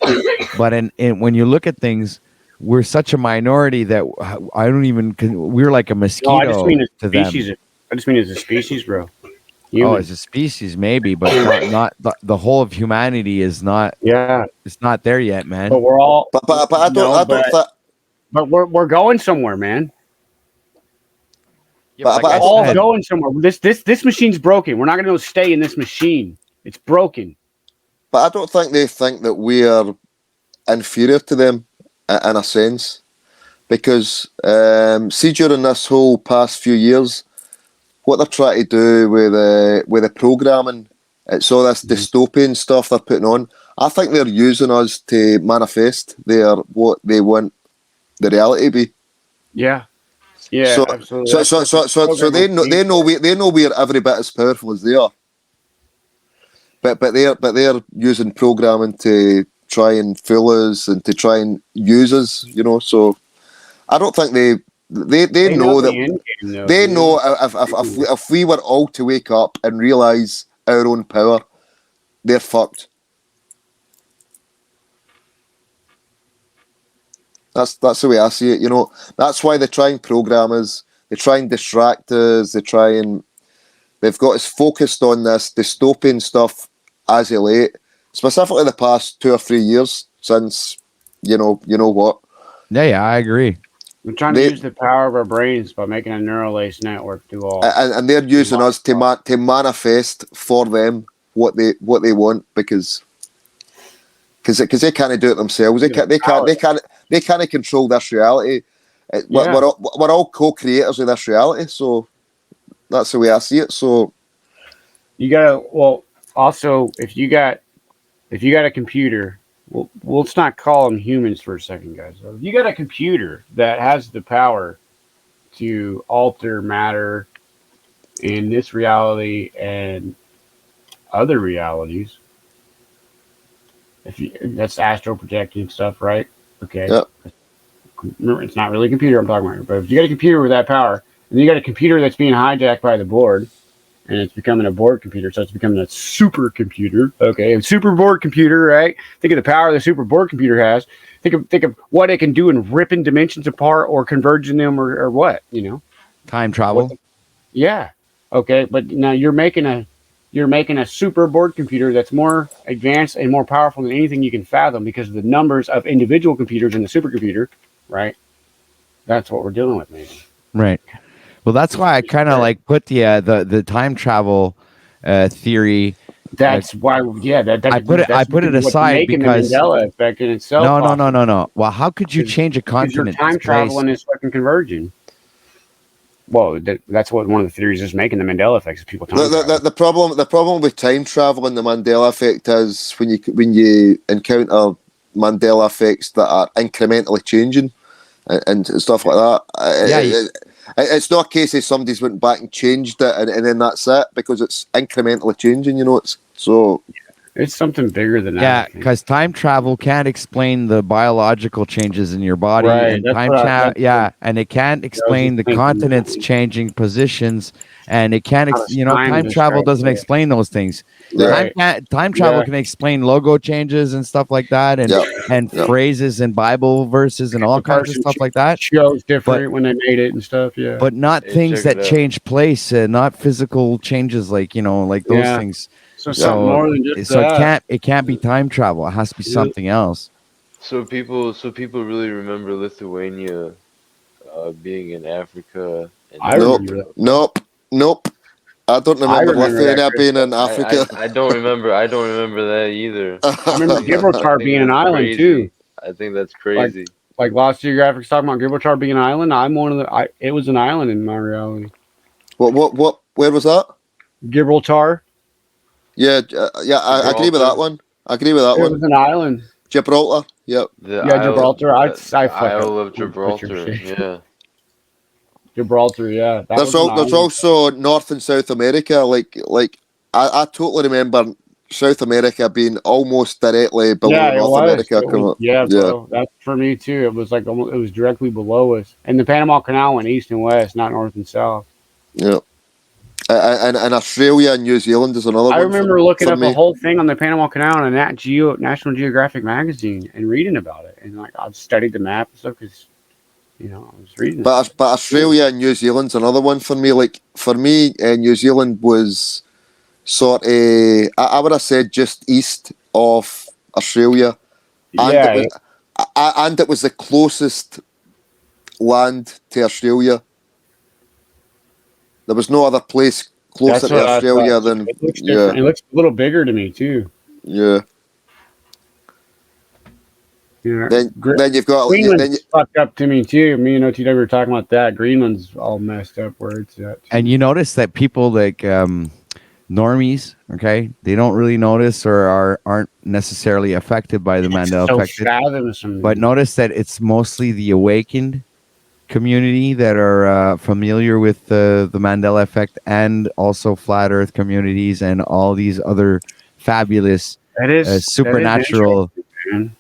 but in when you look at things, we're such a minority that I don't even. We're like a mosquito I just mean as to species. them. I just mean as a species, bro. Oh, as a species, maybe, but not the whole of humanity is not. Yeah, it's not there yet, man. But we're all. But I don't But we're going somewhere, man. Yeah, but we're all going somewhere. This machine's broken. We're not going to stay in this machine. It's broken. But I don't think they think that we are inferior to them in a sense, because see during this whole past few years, what they're trying to do with the programming, it's all this dystopian stuff they're putting on. I think they're using us to manifest what they want the reality to be. Yeah. Yeah, so, absolutely. So they know we're every bit as powerful as they are. But they're using programming to try and fool us and to try and use us, you know. So I don't think they know that they know if we were all to wake up and realize our own power, they're fucked. That's the way I see it, you know. That's why they try and program us, they try and distract us, they've got us focused on this dystopian stuff as of late, specifically the past 2 or 3 years since you know what. Yeah, I agree. We're trying to use the power of our brains by making a neural lace network do all. And they're using us to manifest for them what they want because they can't do it themselves. They can't control this reality. We're all co-creators of this reality, so that's the way I see it. So you gotta also if you got a computer, let's not call them humans for a second, guys. If you got a computer that has the power to alter matter in this reality and other realities, that's astral projecting stuff, right? Okay. Yep. Remember, it's not really a computer I'm talking about, but if you got a computer with that power, and you got a computer that's being hijacked by the board, and it's becoming a board computer, so it's becoming a supercomputer. Okay, a super board computer, right? Think of the power the super board computer has. Think of what it can do in ripping dimensions apart or converging them or what, you know? Time travel. Yeah. Okay, but now you're making a super board computer that's more advanced and more powerful than anything you can fathom because of the numbers of individual computers in the supercomputer, right? That's what we're dealing with, maybe. Right. Well, that's why I kind of like put the time travel theory. That's why, I put it aside because the Mandela effect in itself. No. Well, how could you change a continent? Time traveling is fucking converging. Well, that's what one of the theories is making the Mandela effect is people. The problem with time travel and the Mandela effect is when you encounter Mandela effects that are incrementally changing and stuff like that. It's not a case of somebody's went back and changed it and then that's it, because it's incrementally changing, you know. It's something bigger than that. Yeah, because time travel can't explain the biological changes in your body, right, and and it can't explain the continents changing positions, and it can't, time travel doesn't explain those things. Right. Time travel can explain logo changes and stuff like that, and phrases and Bible verses and all kinds of stuff like that. Shows different when they made it and stuff, but not things that change place, not physical changes like those things. So more than just it can't be time travel. It has to be something else. So people really remember Lithuania being in Africa. Nope. I don't remember Lithuania being in Africa. I don't remember that either. I remember Gibraltar being an island too. I think that's crazy. Like Lost Geographic's talking about Gibraltar being an island. It was an island in my reality. What? Where was that? Gibraltar. Yeah, I agree with that one. It was an island. Gibraltar. Yep. Gibraltar. Isle of Gibraltar. Yeah. Gibraltar. Yeah. There's also North and South America. Like I totally remember South America being almost directly below North America. Bro, that's for me too. It was like it was directly below us, and the Panama Canal went east and west, not north and south. Yeah. And Australia and New Zealand is another one. I remember looking for up me. a whole thing on the Panama Canal in a National Geographic magazine and reading about it. And like I've studied the map and stuff because, I was reading. But Australia and New Zealand's another one for me. Like for me, New Zealand was sort of I would have said just east of Australia, and it was the closest land to Australia. There was no other place closer to Australia than it looks a little bigger to me too. Yeah. Yeah. Then you've got Greenland's fucked up to me too. Me and OTW were talking about that. Greenland's all messed up where it's at. Too. And you notice that people like normies, okay, they don't really notice or aren't necessarily affected by the Mandela effect. But notice that it's mostly the awakened community that are familiar with the Mandela effect, and also flat Earth communities and all these other fabulous supernatural.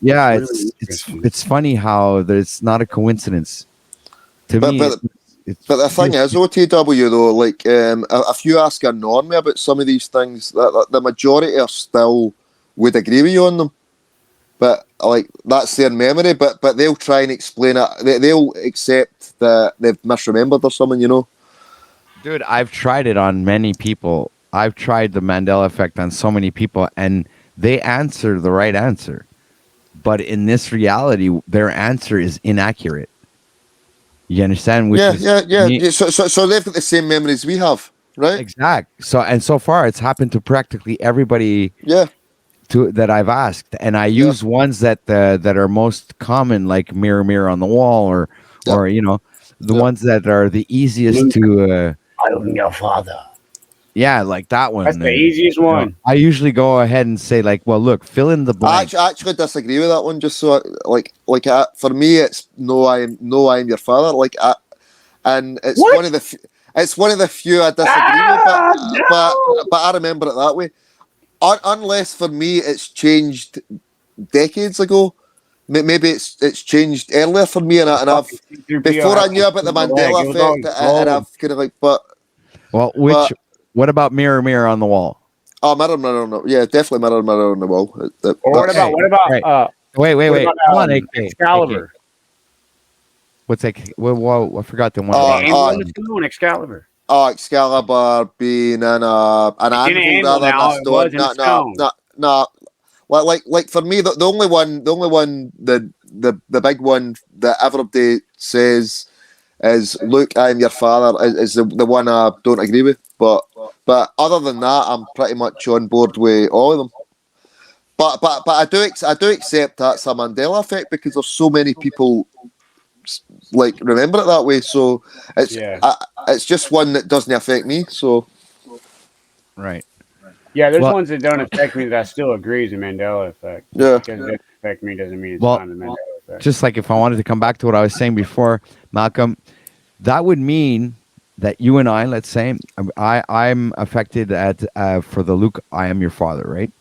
Yeah, it's funny how it's not a coincidence. To me, but the thing is, OTW though, like if you ask a normie about some of these things, the majority are still would agree with you on them. But like that's their memory. But they'll try and explain it. They'll accept that they've misremembered or something. Dude, I've tried it on many people. I've tried the Mandela effect on so many people, and they answer the right answer. But in this reality, their answer is inaccurate. You understand? Yeah. So they've got the same memories we have, right? Exact. So far, it's happened to practically everybody. Yeah. That I've asked, and I use ones that are most common, like mirror on the wall, or the ones that are the easiest to. I am your father. Yeah, like that one. That's the easiest one. I usually go ahead and say, like, well, look, fill in the blank. I actually disagree with that one. Just so, for me, it's no, I'm your father. And it's one of the few I disagree with, but I remember it that way. Unless for me, it's changed decades ago. Maybe it's changed earlier for me, and I've before I knew about the Mandela effect, and I've kind of like, what about mirror on the wall? Oh, mirror on the wall. Yeah, definitely mirror on the wall. What about? Wait. Come on, Excalibur. What's that? Whoa, I forgot the one. Excalibur. Oh, Excalibur being an anvil rather than a stone. No. Like for me, the only one, the big one that everybody says is, "Look, I am your father," is the one I don't agree with. But other than that, I'm pretty much on board with all of them. But I do accept that's a Mandela effect because there's so many people like remember it that way. So it's just one that doesn't affect me. So right. Yeah, there's ones that don't affect me that I still agree is a Mandela effect. Yeah. Because it doesn't affect me doesn't mean it's not a Mandela effect. Just like if I wanted to come back to what I was saying before, Malcolm, that would mean that you and I, let's say, I'm affected for the Luke, I am your father, right?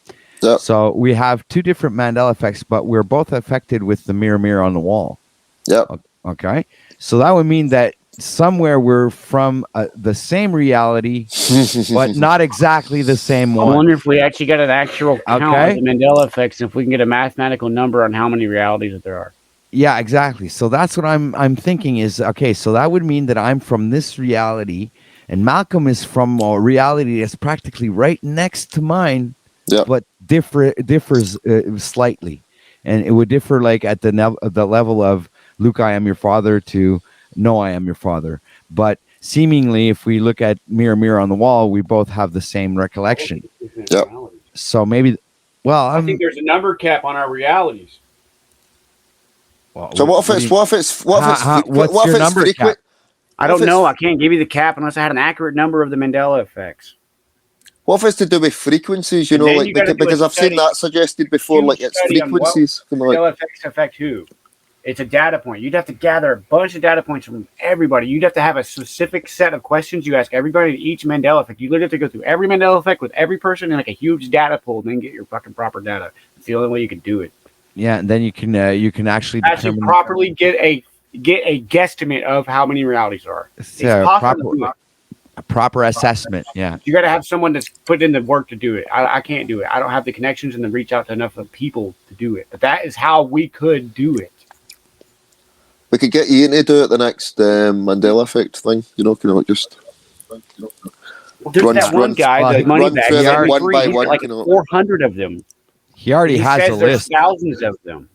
Yep. So we have two different Mandela effects, but we're both affected with the mirror on the wall. Yep. Okay. So that would mean that somewhere we're from the same reality, but not exactly the same one. I wonder if we actually got an actual count of the Mandela effects, if we can get a mathematical number on how many realities that there are. Yeah, exactly. So that's what I'm thinking is, okay, so that would mean that I'm from this reality, and Malcolm is from a reality that's practically right next to mine, but differs slightly. And it would differ like at the level of Luke, I am your father, to no, I am your father. But seemingly, if we look at mirror on the wall, we both have the same recollection. Yep. So maybe, I think there's a number cap on our realities. Well, so what if it's frequent? I don't know. I can't give you the cap unless I had an accurate number of the Mandela effects. What if it's to do with frequencies? Because I've seen that suggested before. Like it's frequencies. Mandela effects affect who? It's a data point. You'd have to gather a bunch of data points from everybody. You'd have to have a specific set of questions you ask everybody to each Mandela effect. You literally have to go through every Mandela effect with every person in like a huge data pool, and then get your fucking proper data. It's the only way you can do it. Yeah, and then you can actually properly get a guesstimate of how many realities there are. It's possible to do it. A proper assessment. Yeah. You got to have someone that's put in the work to do it. I can't do it. I don't have the connections and the reach out to enough of people to do it. But that is how we could do it. We could get Ian to do it the next Mandela Effect thing. You know, just. Well, there's that one guy, the money bag, through them one by he's one. got like 400 of them. He already has says a there's list. thousands of them.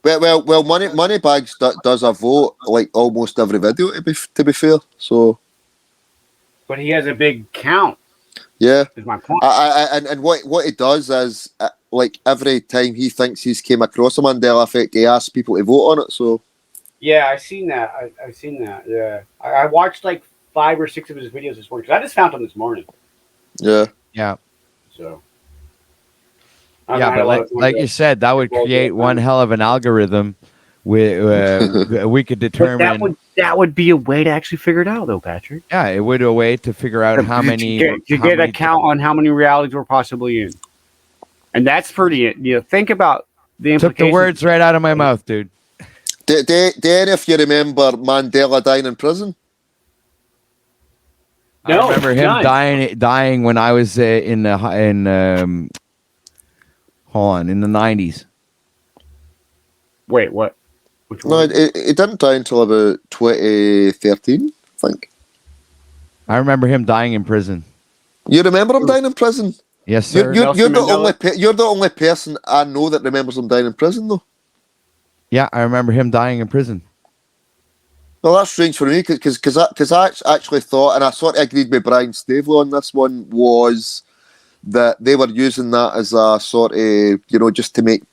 Well, Moneybags does a vote like almost every video. To be fair, so. But he has a big count. Yeah. Is my point. And what he does is like every time he thinks he's came across a Mandela Effect, he asks people to vote on it. So. Yeah, I've seen that. I've seen that. Yeah, I watched like 5 or 6 of his videos this morning because I just found them this morning. Yeah. Yeah. So. Yeah, but like you said, that would create one hell of an algorithm. We could determine. But that would be a way to actually figure it out, though, Patrick. Yeah, it would be a way to figure out how many. To get a count on how many realities we're possibly in, and that's pretty. Think about the implications. Took the words right out of my mouth, dude. Do any of you remember Mandela dying in prison? No, I remember him dying when I was in the 90s. Wait, what? Which one? No, it didn't die until about 2013, I think. I remember him dying in prison. You remember him dying in prison? Yes, sir. You're the only person I know that remembers him dying in prison, though. Yeah, I remember him dying in prison. Well, that's strange for me because I actually thought, and I sort of agreed with Brian Stavely on this one, was that they were using that as a sort of, just to make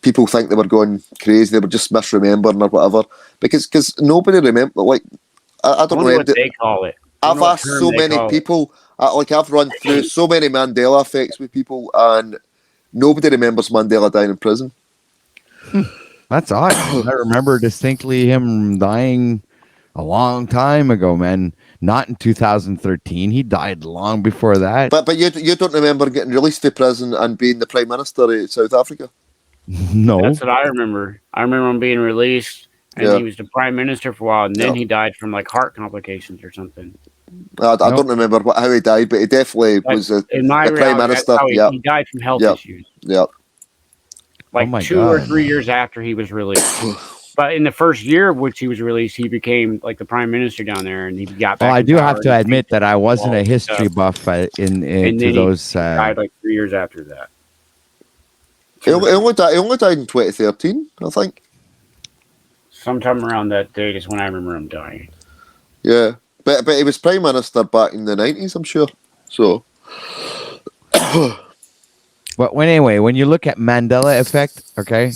people think they were going crazy, they were just misremembering or whatever. Because nobody remember, like, I don't know what they call it. I've asked so many people, I've run through so many Mandela effects with people, and nobody remembers Mandela dying in prison. That's odd. I remember distinctly him dying a long time ago, man. Not in 2013. He died long before that. But you don't remember getting released from prison and being the Prime Minister of South Africa? No. That's what I remember. I remember him being released, and he was the Prime Minister for a while, and then he died from like heart complications or something. I don't remember how he died, but he definitely was the Prime Minister. He died from health issues. Yeah. Like 2 or 3 years after he was released. But in the first year of which he was released, he became like the Prime Minister down there, and he got back. Well, I do have to admit that I wasn't a history buff into those. He died like 3 years after that. He only died in 2013, I think. Sometime around that date is when I remember him dying. Yeah, but he was Prime Minister back in the 90s, I'm sure. So. But when you look at Mandela effect, okay,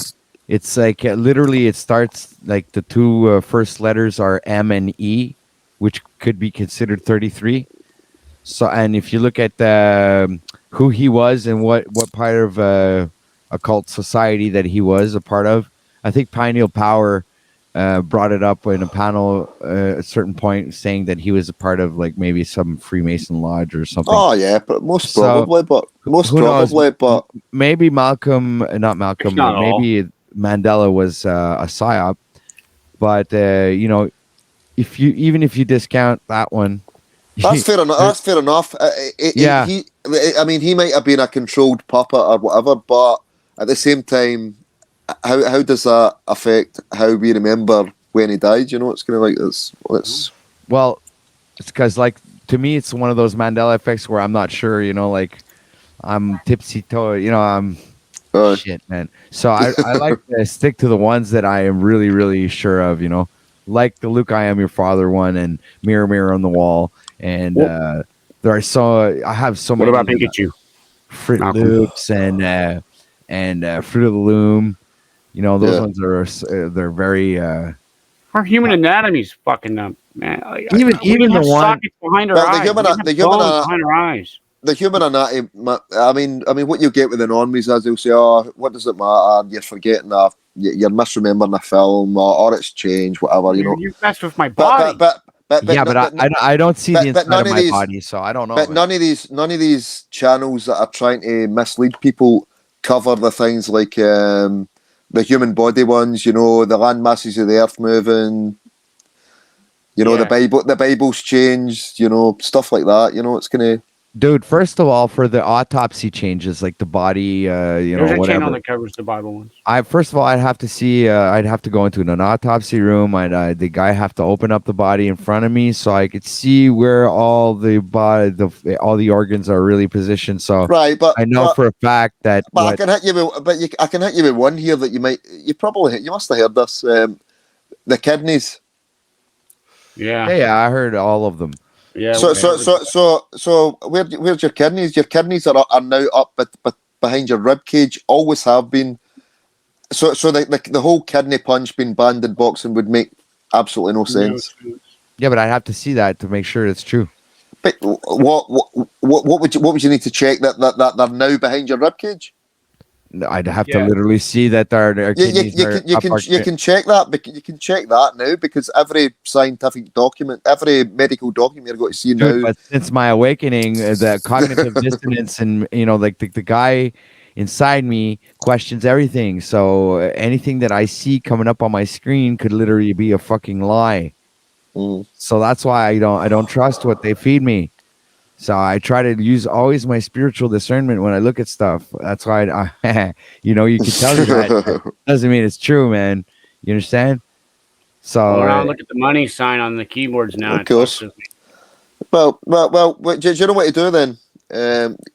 it's like literally it starts like the two first letters are M and E, which could be considered 33. So, and if you look at who he was and what part of occult society that he was a part of, I think Pineal Power brought it up in a panel at a certain point, saying that he was a part of like maybe some Freemason lodge or something. Oh yeah, but most probably, but maybe Malcolm, not Malcolm, maybe Mandela was a psyop. But if you discount that one, that's fair enough. That's fair enough. He might have been a controlled puppet or whatever, but at the same time, how does that affect how we remember when he died? It's kind of like this. Well, it's because like to me, it's one of those Mandela effects where I'm not sure. Like I'm tipsy I'm shit, man. So I like to stick to the ones that I am really, really sure of. Like the Luke, I Am Your Father one, and Mirror, Mirror on the Wall, and I have so many. What about Pikachu? Fruit Loops and Fruit of the Loom. Those ones are they're very. Our human anatomy's fucking up, man. Even the one behind our eyes. Behind our eyes. The human anatomy. I mean, what you get with the normies is they'll say, "Oh, what does it matter? You're forgetting you're misremembering a film, or it's changed, whatever." You messed with my body. I don't see the inside of my body, so I don't know. But none of these channels that are trying to mislead people cover the things like the human body ones, the land masses of the earth moving. You know, Yeah. the Bible's changed. You know, stuff like that. You know, it's gonna. Dude, first of all, for the autopsy changes, like the body, There's a whatever. channel that covers the Bible ones. First of all, I'd have to see. I'd have to go into an autopsy room. The guy have to open up the body in front of me so I could see where all the body, all the organs are really positioned. So Right, but I know for a fact that. But I can hit you with, I can hit you with one here that you must have heard this. The kidneys. Yeah, I heard all of them. Yeah. So where's your kidneys? Your kidneys are now up, but behind your rib cage. Always have been. So the whole kidney punch being banned in boxing would make absolutely no sense. Yeah, but I'd have to see that to make sure it's true. But what would you need to check that they're now behind your rib cage? I'd have to literally see that their kidneys you can check that. You can check that now because every scientific document, every medical document you're going to see Dude, now. but since my awakening, the cognitive dissonance and like the guy inside me questions everything. So anything that I see coming up on my screen could literally be a fucking lie. So that's why I don't trust what they feed me. So I try to use always my spiritual discernment when I look at stuff. That's why you can tell me that doesn't mean it's true, man. You understand? So Go around, look at the money sign on the keyboards now. Of course. Well, do you know what to do then?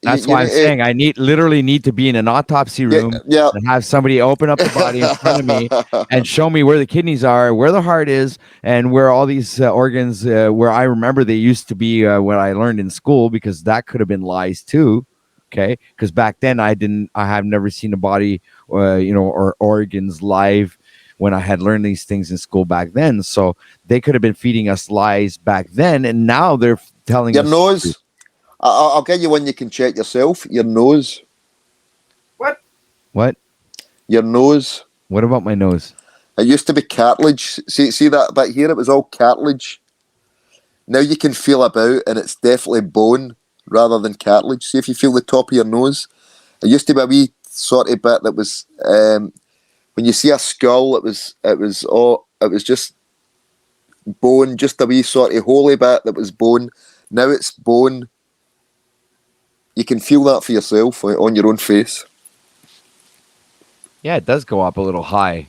That's why I'm saying I literally need to be in an autopsy room and have somebody open up the body in front of me and show me where the kidneys are, where the heart is, and where all these organs, where I remember they used to be what I learned in school, because that could have been lies too. Okay, because back then I have never seen a body, or organs live when I had learned these things in school back then. So they could have been feeding us lies back then, and now they're telling your us nose. I'll get you one you can check yourself. Your nose. What? Your nose. What about my nose? It used to be cartilage. See that bit here? It was all cartilage. Now you can feel about, and it's definitely bone rather than cartilage. See if you feel the top of your nose. It used to be a wee sort of bit that was. When you see a skull, it was just bone, just a wee sort of holy bit that was bone. Now it's bone. You can feel that for yourself on your own face. Yeah, it does go up a little high.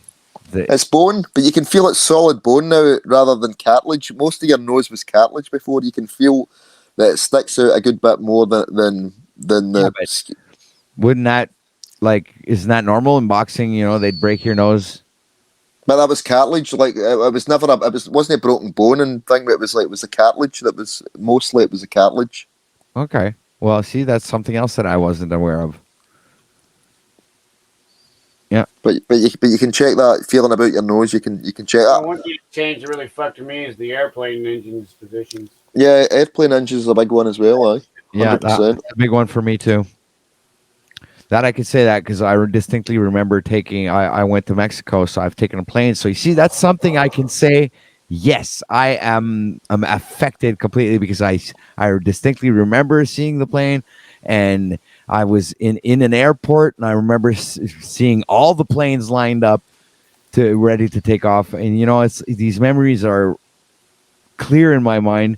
It's bone, but you can feel it's solid bone now rather than cartilage. Most of your nose was cartilage before. You can feel that it sticks out a good bit more than the. Wouldn't that, isn't that normal in boxing? They'd break your nose. But that was cartilage. Like it was never wasn't a broken bone and thing. But it was the cartilage that was mostly it was the cartilage. Okay. Well, see, that's something else that I wasn't aware of. Yeah, but you can check that feeling about your nose. You can check that. One thing that changed that really fucked me is the airplane engine's positions. Yeah, airplane engines is a big one as well. Yeah, that's a big one for me too. That I could say that because I distinctly remember I went to Mexico, so I've taken a plane. So you see, that's something I can say. Yes, I'm affected completely because I distinctly remember seeing the plane, and I was in an airport, and I remember seeing all the planes lined up ready to take off. And these memories are clear in my mind,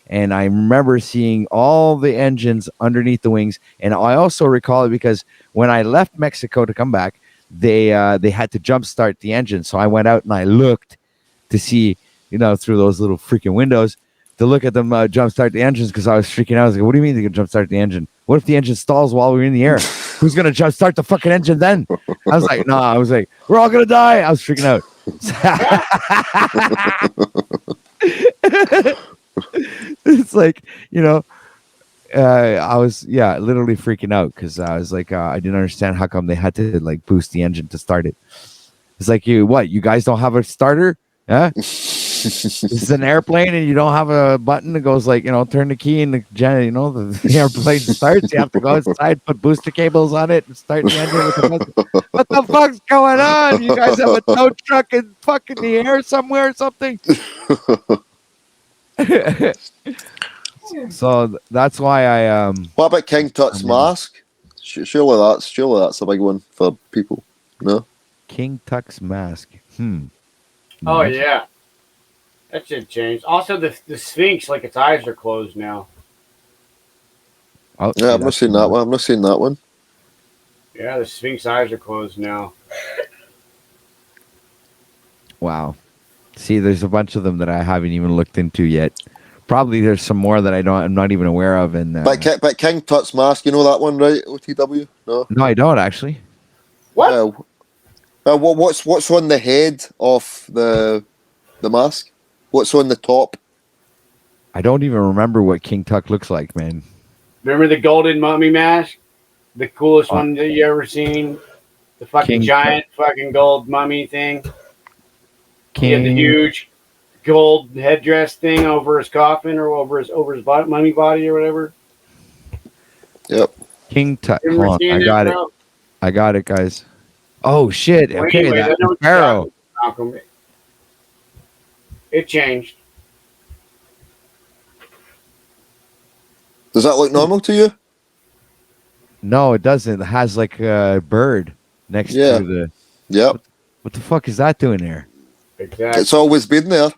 and I remember seeing all the engines underneath the wings. And I also recall it because when I left Mexico to come back, they had to jumpstart the engine. So I went out and I looked to see, through those little freaking windows, to look at them jumpstart the engines, because I was freaking out. I was like, what do you mean they can jumpstart the engine? What if the engine stalls while we're in the air? Who's going to jumpstart the fucking engine then? I was like, nah, we're all going to die. I was freaking out. It's like, I was, literally freaking out because I was like, I didn't understand how come they had to boost the engine to start it. It's like, you guys don't have a starter? Huh? It's an airplane and you don't have a button that goes turn the key and the airplane starts. You have to go outside, put booster cables on it, and start the engine with the button. What the fuck's going on? You guys have a tow truck in fucking the air somewhere or something? So that's why I What about King Tut's mask? Surely that's a big one for people. No? King Tut's mask. Oh yeah. That shit changed. Also, the Sphinx, like its eyes are closed now. Oh, Yeah, I've not seen that one. I've not seen that one. Yeah, the Sphinx eyes are closed now. Wow. See, there's a bunch of them that I haven't even looked into yet. Probably there's some more that I'm not even aware of. And But King Tut's mask, you know that one, right? OTW? No. No, I don't actually. What? What's on the head of the mask? What's on the top? I don't even remember what King Tut looks like, man. Remember the golden mummy mask? The coolest one that you ever seen? The fucking giant fucking gold mummy thing? He had the huge gold headdress thing over his coffin or over his mummy body or whatever. Yep. King Tut. Hold on. I got it. I got it, guys. Oh shit. Well, Okay, anyways, that's Pharaoh. Malcolm. It changed. Does that look normal to you? No, it doesn't. It has like a bird next to the. Yep. What the fuck is that doing there? Exactly. It's always been there.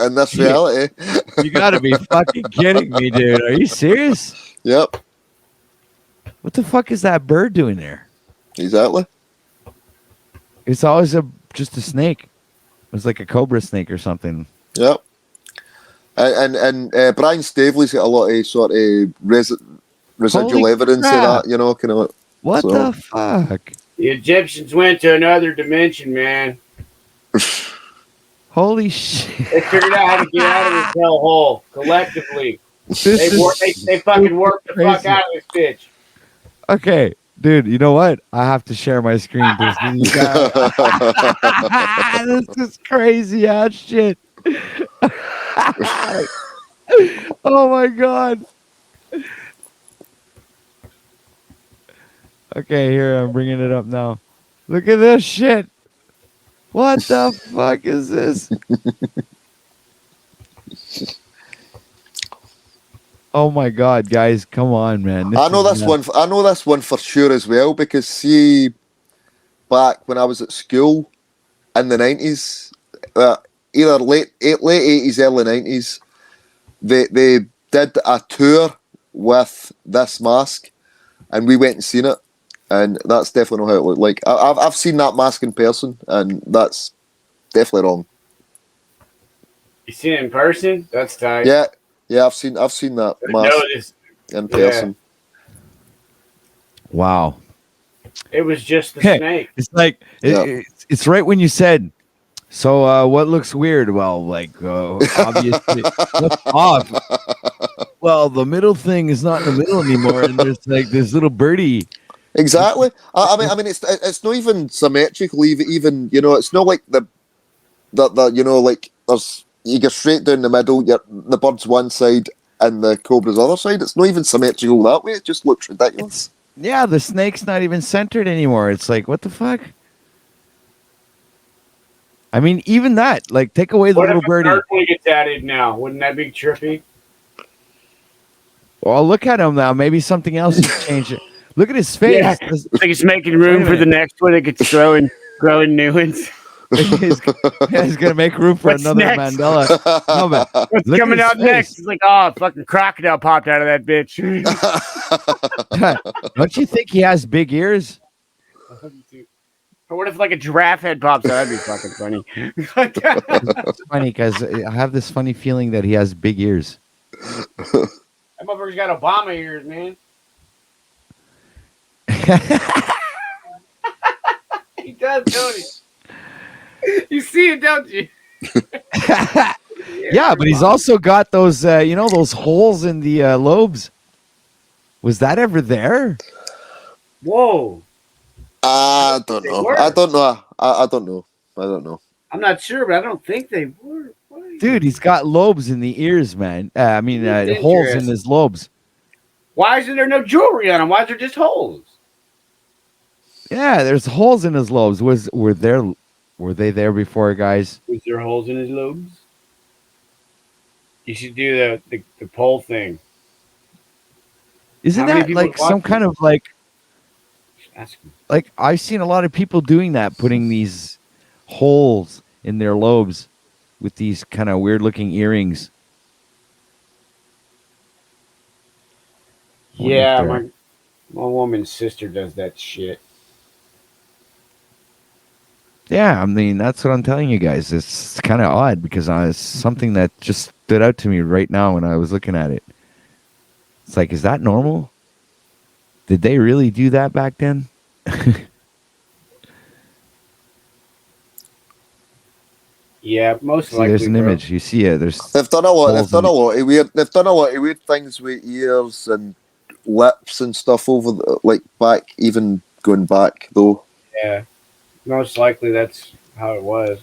In this reality. You gotta be fucking kidding me, dude. Are you serious? Yep. What the fuck is that bird doing there? Exactly. It's always just a snake. It's like a cobra snake or something. Yep. And Brian Staveley's got a lot of sort of residual Holy evidence crap. of that, you know, kind of. What the fuck? The Egyptians went to another dimension, man. Holy shit. They figured out how to get out of this hellhole collectively. They fucking worked the fuck out of this bitch. Okay, dude, you know what? I have to share my screen. This is crazy ass shit. Oh my god. Okay, here, I'm bringing it up now. Look at this shit. What the fuck is this? Oh my god, guys, come on, man. I know this one for sure as well, because see, back when I was at school in the 90s, either late 80s, early 90s, they did a tour with this mask, and we went and seen it, and that's definitely not how it looked like. I've seen that mask in person, and that's definitely wrong. You seen it in person? That's tight. Yeah, I've seen that mask in person. Wow. It was just the snake. It's like it's right when you said, so what looks weird? Well, like obviously what's off? Well, the middle thing is not in the middle anymore, and there's like this little birdie. Exactly. I mean, it's not even symmetrical. Even you know, it's not like the you know, like there's, you go straight down the middle. The bird's one side and the cobra's other side. It's not even symmetrical that way. It just looks ridiculous. Yeah, the snake's not even centered anymore. It's like, what the fuck? I mean, even that, like, take away the little birdie. What if gets added now? Wouldn't that be trippy? Well, look at him now. Maybe something else has changed it. Look at his face. Yeah. It's like he's making room for the next one. It gets growing new ones. he's gonna make room for another next? Mandela. No, but what's coming out next? He's like, oh, fucking crocodile popped out of that bitch. Don't you think he has big ears? Or what if like a giraffe head pops out? That'd be fucking funny. It's funny because I have this funny feeling that he has big ears. That motherfucker's got Obama ears, man. He does, don't he? You see it, don't you? Yeah, but he's also got those, those holes in the lobes. Was that ever there? Whoa. I don't know. I don't know. I'm not sure, but I don't think they were. Dude, he's got lobes in the ears, man. Holes in his lobes. Why isn't there no jewelry on him? Why is there just holes? Yeah, there's holes in his lobes. Were they there before, guys? Was there holes in his lobes? You should do the poll thing. Isn't that like some kind of like I've seen a lot of people doing that, putting these holes in their lobes with these kind of weird looking earrings. Wonder if Yeah, they're- my woman's sister does that shit. Yeah, I mean that's what I'm telling you guys. It's kind of odd because it's something that just stood out to me right now when I was looking at it. It's like, is that normal? Did they really do that back then? Yeah, most See, likely. there's an bro. image. You see it. There's They've done a lot. They've holes done in a lot of weird. They've done a lot of weird things with ears and lips and stuff over like back, even going back though. Yeah, most likely that's how it was.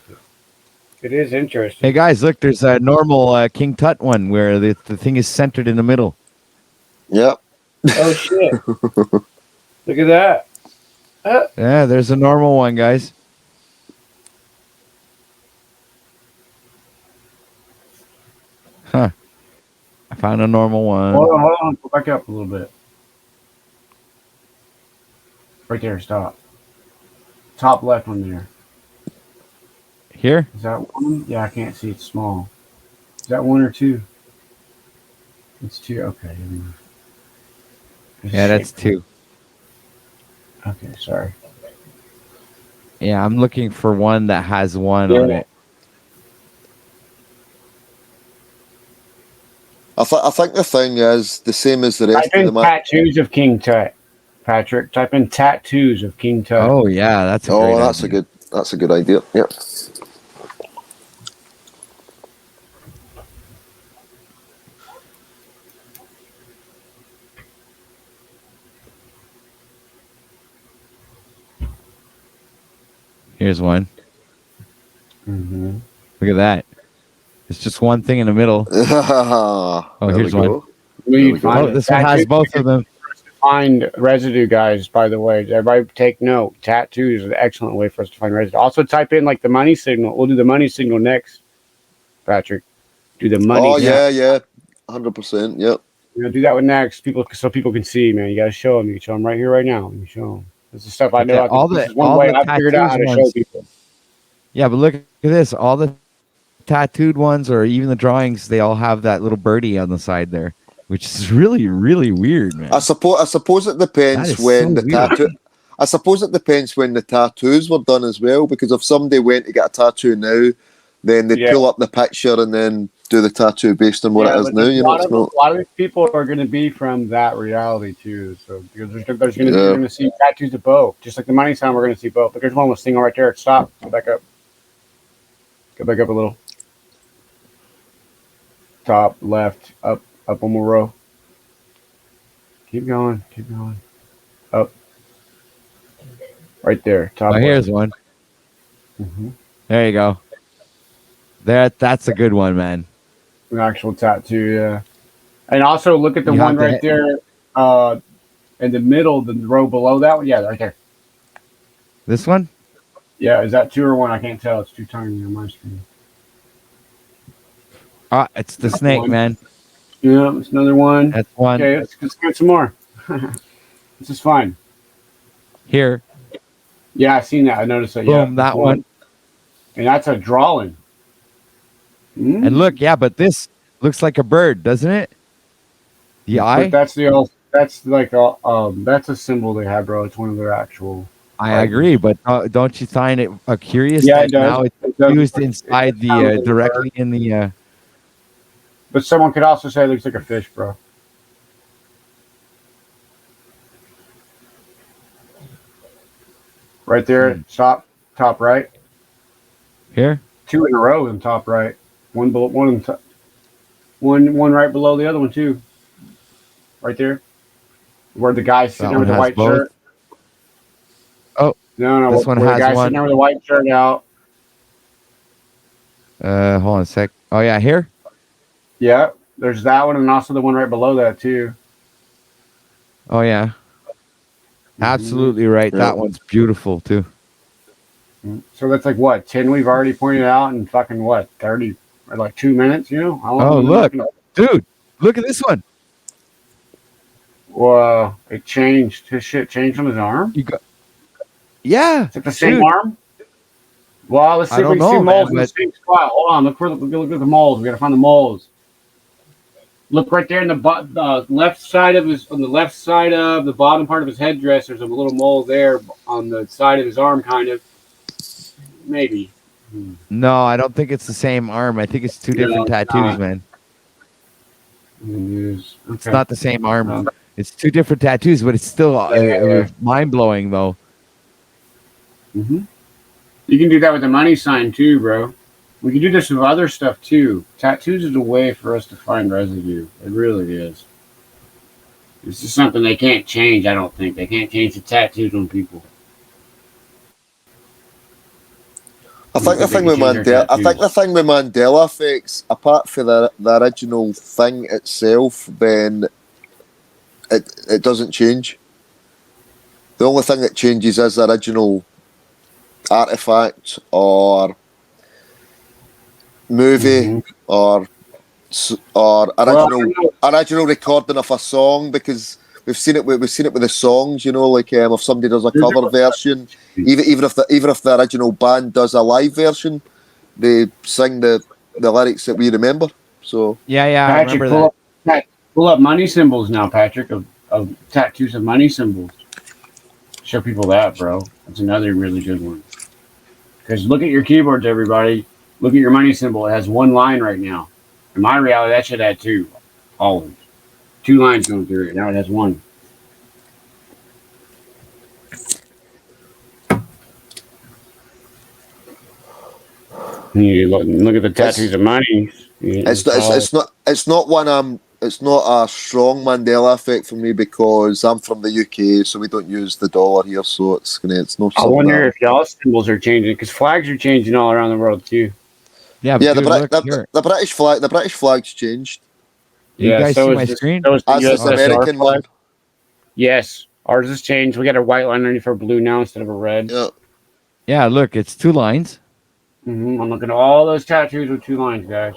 But it is interesting. Hey guys, look, there's a normal King Tut one where the thing is centered in the middle. Yep. Oh shit! Look at that. Yeah, there's a normal one, guys. Huh. I found a normal one. Hold on. Go back up a little bit. Right there. Stop. Top left one there. Here? Is that one? Yeah, I can't see. It's small. Is that one or two? It's two. Okay. Yeah, that's two. Okay, sorry. Yeah, I'm looking for one that has one on it. I think the thing is the same as the rest Type of in them. tattoos of King Tut, Patrick. Type in tattoos of King Tut. Oh yeah, that's a great idea. That's a good idea. Yep. Here's one. Mm-hmm. Look at that. It's just one thing in the middle. Oh, here's one. Oh, this one has both of them. Find residue, guys. By the way, everybody take note. Tattoos is an excellent way for us to find residue. Also, type in like the money signal. We'll do the money signal next, Patrick. Do the money. Oh yeah, 100%. Yep. You know, do that one next, so people can see. Man, you gotta show them. You can show them right here, right now. You show them. This is stuff I know. This is one way I figured out how to show people. Yeah, but look at this. All the tattooed ones, or even the drawings, they all have that little birdie on the side there, which is really, really weird, man. I suppose it depends when the tattoo. I suppose it depends when the tattoos were done as well. Because if somebody went to get a tattoo now, then they'd pull up the picture and then do the tattoo based on what it is now. You know, a lot of these people are going to be from that reality too. So there's going to you're going to see tattoos of both, just like the money sign. We're going to see both. But there's one with single right there. Stop. Go back up. Go back up a little. Top left, up one more row. Keep going. Up. Right there. Top. Oh, here's one. Mm-hmm. There you go. That's a good one, man. An actual tattoo, yeah. And also look at the one right there, in the middle, the row below that one. Yeah, right there. This one? Yeah, is that two or one? I can't tell. It's too tiny on my screen. Ah, it's the snake, one. Man. Yeah, it's another one. That's one. Okay, let's get some more. This is fine. Here. Yeah, I've seen that. I noticed that. Boom, yeah, that one. And that's a drawing. Mm. And look, yeah, but this looks like a bird, doesn't it? The eye. But that's the old. That's like a that's a symbol they have, bro. It's one of their actual. I agree, but don't you find it curious Yeah, that it does. now it's It does. used inside the directly in the? But someone could also say it looks like a fish, bro. Right there, top right. Here. Two in a row in top right. One below, one in top, one right below the other one too. Right there, where the guy's sitting there with the white shirt. Oh, no, this one where has the guy's one. sitting there with the white shirt out. Hold on a sec. Oh yeah, here. Yeah, there's that one, and also the one right below that too. Oh yeah. Absolutely right. Yeah. That one's beautiful too. So that's like what 10 we've already pointed out in fucking what 30 or like 2 minutes, you know? Oh look, dude! Look at this one. Whoa! It changed. His shit changed on his arm. You got. Yeah. Is it the same dude. arm? Well, let's see I if we don't can see know, moles man, in the but same spot. Hold on, look at the moles. We gotta find the moles. Look right there in the left side of his, on the left side of the bottom part of his headdress. There's a little mole there on the side of his arm, kind of. Maybe. no, I don't think it's the same arm. I think it's two No, different it's tattoos, not. man. It's Okay. not the same arm. It's two different tattoos, but it's still Yeah. mind blowing though. Mm-hmm. You can do that with the money sign too, bro. We can do this with other stuff too. Tattoos is a way for us to find residue. It really is. This is something they can't change. I don't think they can't change the tattoos on people. I think the thing with Mandela effects, apart from the original thing itself, then it doesn't change. The only thing that changes is the original artifact or movie or original recording of a song, because we've seen it with the songs, like if somebody does a cover version, even if the original band does a live version, they sing the lyrics that we remember. So yeah, I Patrick, remember that. pull up money symbols now, Patrick, of tattoos of money symbols. Show people that, bro. That's another really good one. Because look at your keyboards, everybody. Look at your money symbol. It has one line right now. In my reality, that should have two. Always. 2 lines going through it. Now it has one. You look at the tattoos of money. It's not a strong Mandela effect for me because I'm from the UK, so we don't use the dollar here. So it's no. I wonder if y'all symbols are changing, because flags are changing all around the world too. Yeah, but dude, the British flag. The British flag's changed. You guys see my screen? As this American one. Yes, ours has changed. We got a white line underneath our blue now instead of a red. Yeah, look, it's 2 lines. I'm looking at all those tattoos with 2 lines, guys.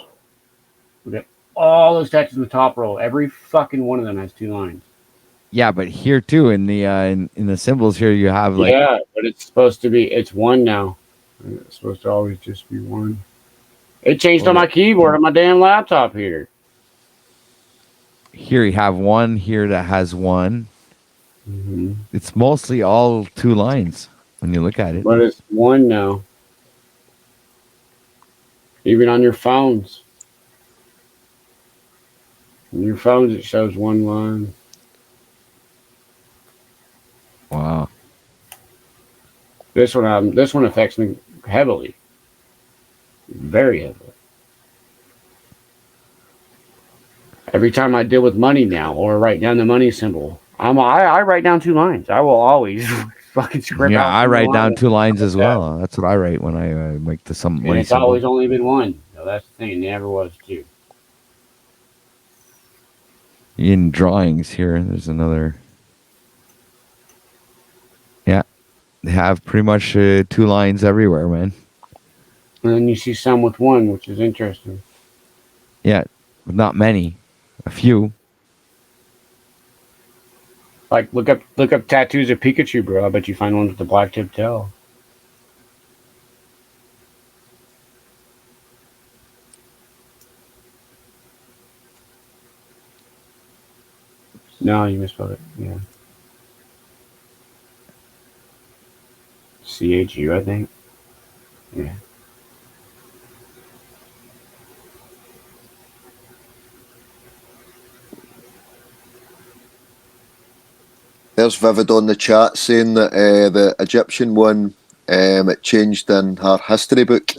Look at all those tattoos in the top row. Every fucking one of them has 2 lines. Yeah, but here too in the in the symbols here you have like but it's supposed to be. It's 1 now. It's supposed to always just be 1. It changed on my keyboard on my damn laptop here. Here you have 1 here that has 1. It's mostly all 2 lines when you look at it. But it's 1 now. Even on your phones. On your phones, it shows 1 line. Wow. This one affects me heavily. Very heavily. Every time I deal with money now or write down the money symbol, I write down 2 lines. I will always fucking script out. Yeah, I write down 2 lines as well. That's what I write when I make some money. And it's always only been 1. So that's the thing. It never was 2. In drawings here, there's another. Yeah, they have pretty much 2 lines everywhere, man. And then you see some with 1, which is interesting. Yeah, but not many. A few. Like look up tattoos of Pikachu, bro. I bet you find one with the black tip tail. No, you misspelled it. Yeah. CHU, I think. Yeah. There's Vivid on the chat saying that the Egyptian one it changed in her history book.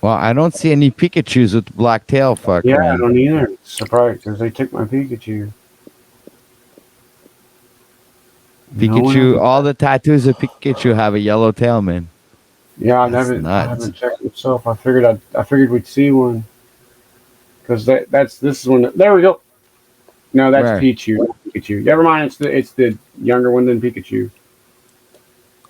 Well, I don't see any Pikachus with black tail. Fuck. Yeah, man. I don't either. Surprised because they took my Pikachu. Pikachu, all the tattoos of Pikachu have a yellow tail, man. Yeah, I haven't checked myself. I figured we'd see one. Because this is one. There we go. No, that's Where? Pikachu. Never mind. It's the younger one than Pikachu.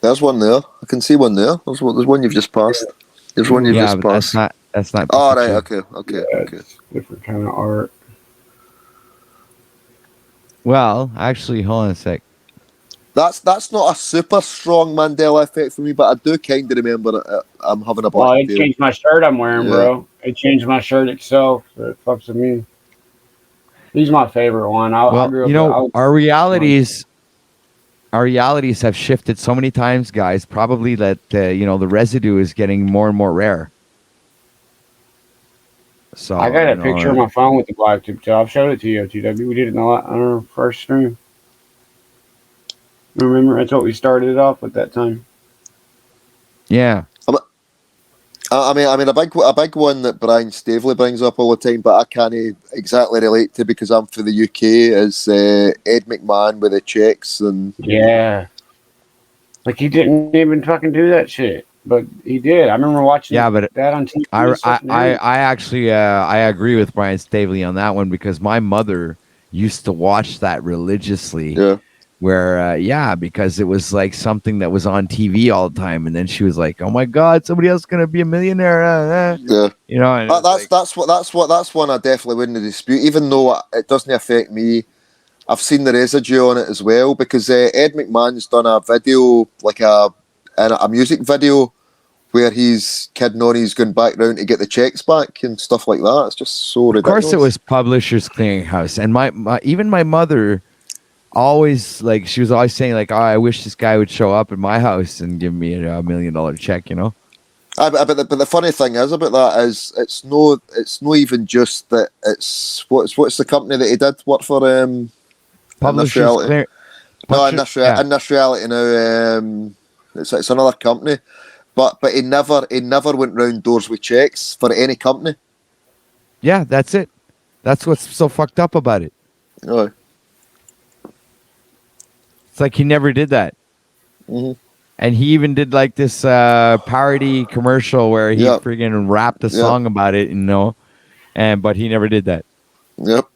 There's one there. I can see one there. There's one you've just passed. There's one you've just passed. That's not. Oh, right. Pikachu. Okay. Different kind of art. Well, actually, hold on a sec. That's not a super strong Mandela effect for me, but I do kind of remember I'm having a Well, black it changed my shirt I'm wearing, bro. It changed my shirt itself. So it fucks with me. He's my favorite one. I Well, grew you up. know, our realities have shifted so many times, guys. Probably that you know, the residue is getting more and more rare. So I got you a know, picture on my phone with the black tip tail. I've showed it to you, OTW. We did it on our first stream. Remember, that's what we started it off with that time. yeah. I mean, a big one that Brian Stavely brings up all the time, but I can't exactly relate to because I'm for the UK. Is Ed McMahon with the checks and Yeah, like he didn't even fucking do that shit, but he did. I remember watching that on TV. I actually I agree with Brian Stavely on that one because my mother used to watch that religiously. Yeah. Where because it was like something that was on TV all the time, and then she was like, "Oh my God, somebody else is gonna be a millionaire." Yeah. You know, and that's one I definitely wouldn't dispute, even though it doesn't affect me. I've seen the residue on it as well because Ed McMahon's done a video, like a music video, where he's kidding on, he's going back round to get the checks back and stuff like that. It's just so ridiculous. Of course, it was Publishers Clearinghouse, and even my mother always she was always saying like, "Oh, I wish this guy would show up at my house and give me a $1 million check," you know. But the funny thing is about that is it's no even just that. It's what's the company that he did work for? Publishers Clear. In this reality now, it's another company, but he never went round doors with checks for any company. Yeah, that's it. That's what's so fucked up about it. Oh. It's like he never did that. Mm-hmm. And he even did like this parody commercial where he friggin' rapped a song about it, you know, but he never did that. Yep.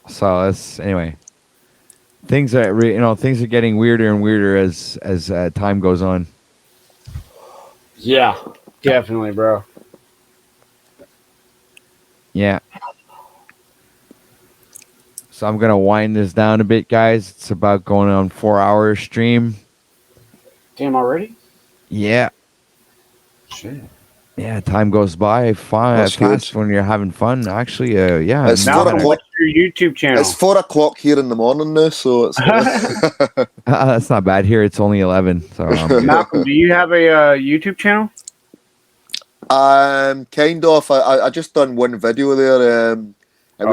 So that's anyway. Things are things are getting weirder and weirder as time goes on. Yeah, definitely, bro. Yeah. So I'm gonna wind this down a bit, guys. It's about going on 4-hour stream. Damn, already? Yeah. Shit. Yeah, time goes by fast when you're having fun. Actually, yeah. It's 4 o'clock. What's your YouTube channel? It's 4 o'clock here in the morning now, so it's. That's not bad. Here it's only 11. So Malcolm, do you have a YouTube channel? Kind of. I just done one video there. It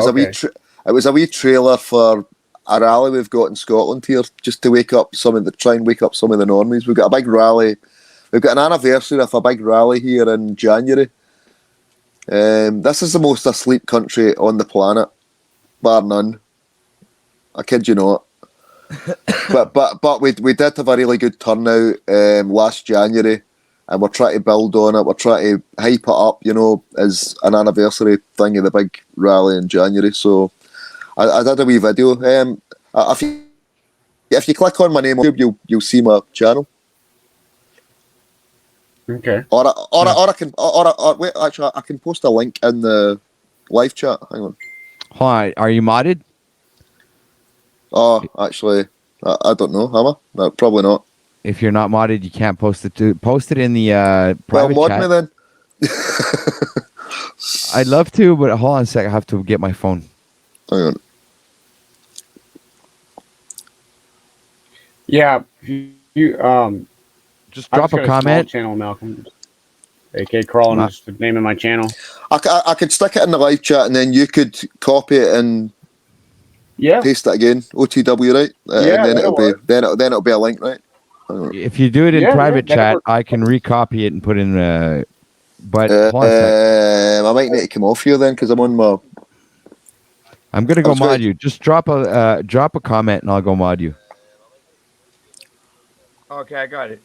was a wee trailer for a rally we've got in Scotland here, just to try and wake up some of the normies. We've got a big rally. We've got an anniversary of a big rally here in January. This is the most asleep country on the planet, bar none. I kid you not. but we did have a really good turnout last January, and we're trying to build on it. We're trying to hype it up, as an anniversary thing of the big rally in January. So I did a wee video. If you click on my name on YouTube, you'll see my channel. Okay. Or I can wait. Actually, I can post a link in the live chat. Hang on. Hi, are you modded? Oh, actually, I don't know. Am I? No, probably not. If you're not modded, you can't post it. Post it in the private mod chat. Me then. I'd love to, but hold on a sec. I have to get my phone. Hang on. Yeah, you just drop a comment. Channel, Malcolm. AK Crawling is the name of my channel. I could stick it in the live chat, and then you could copy it and paste it again. OTW, right? And then it'll be a link, right? If you do it in private chat, I can recopy it and put in. But hold on a sec. I might need to come off here then because I'm on my. I'm gonna go mod you. Just drop a comment and I'll go mod you. Okay, I got it.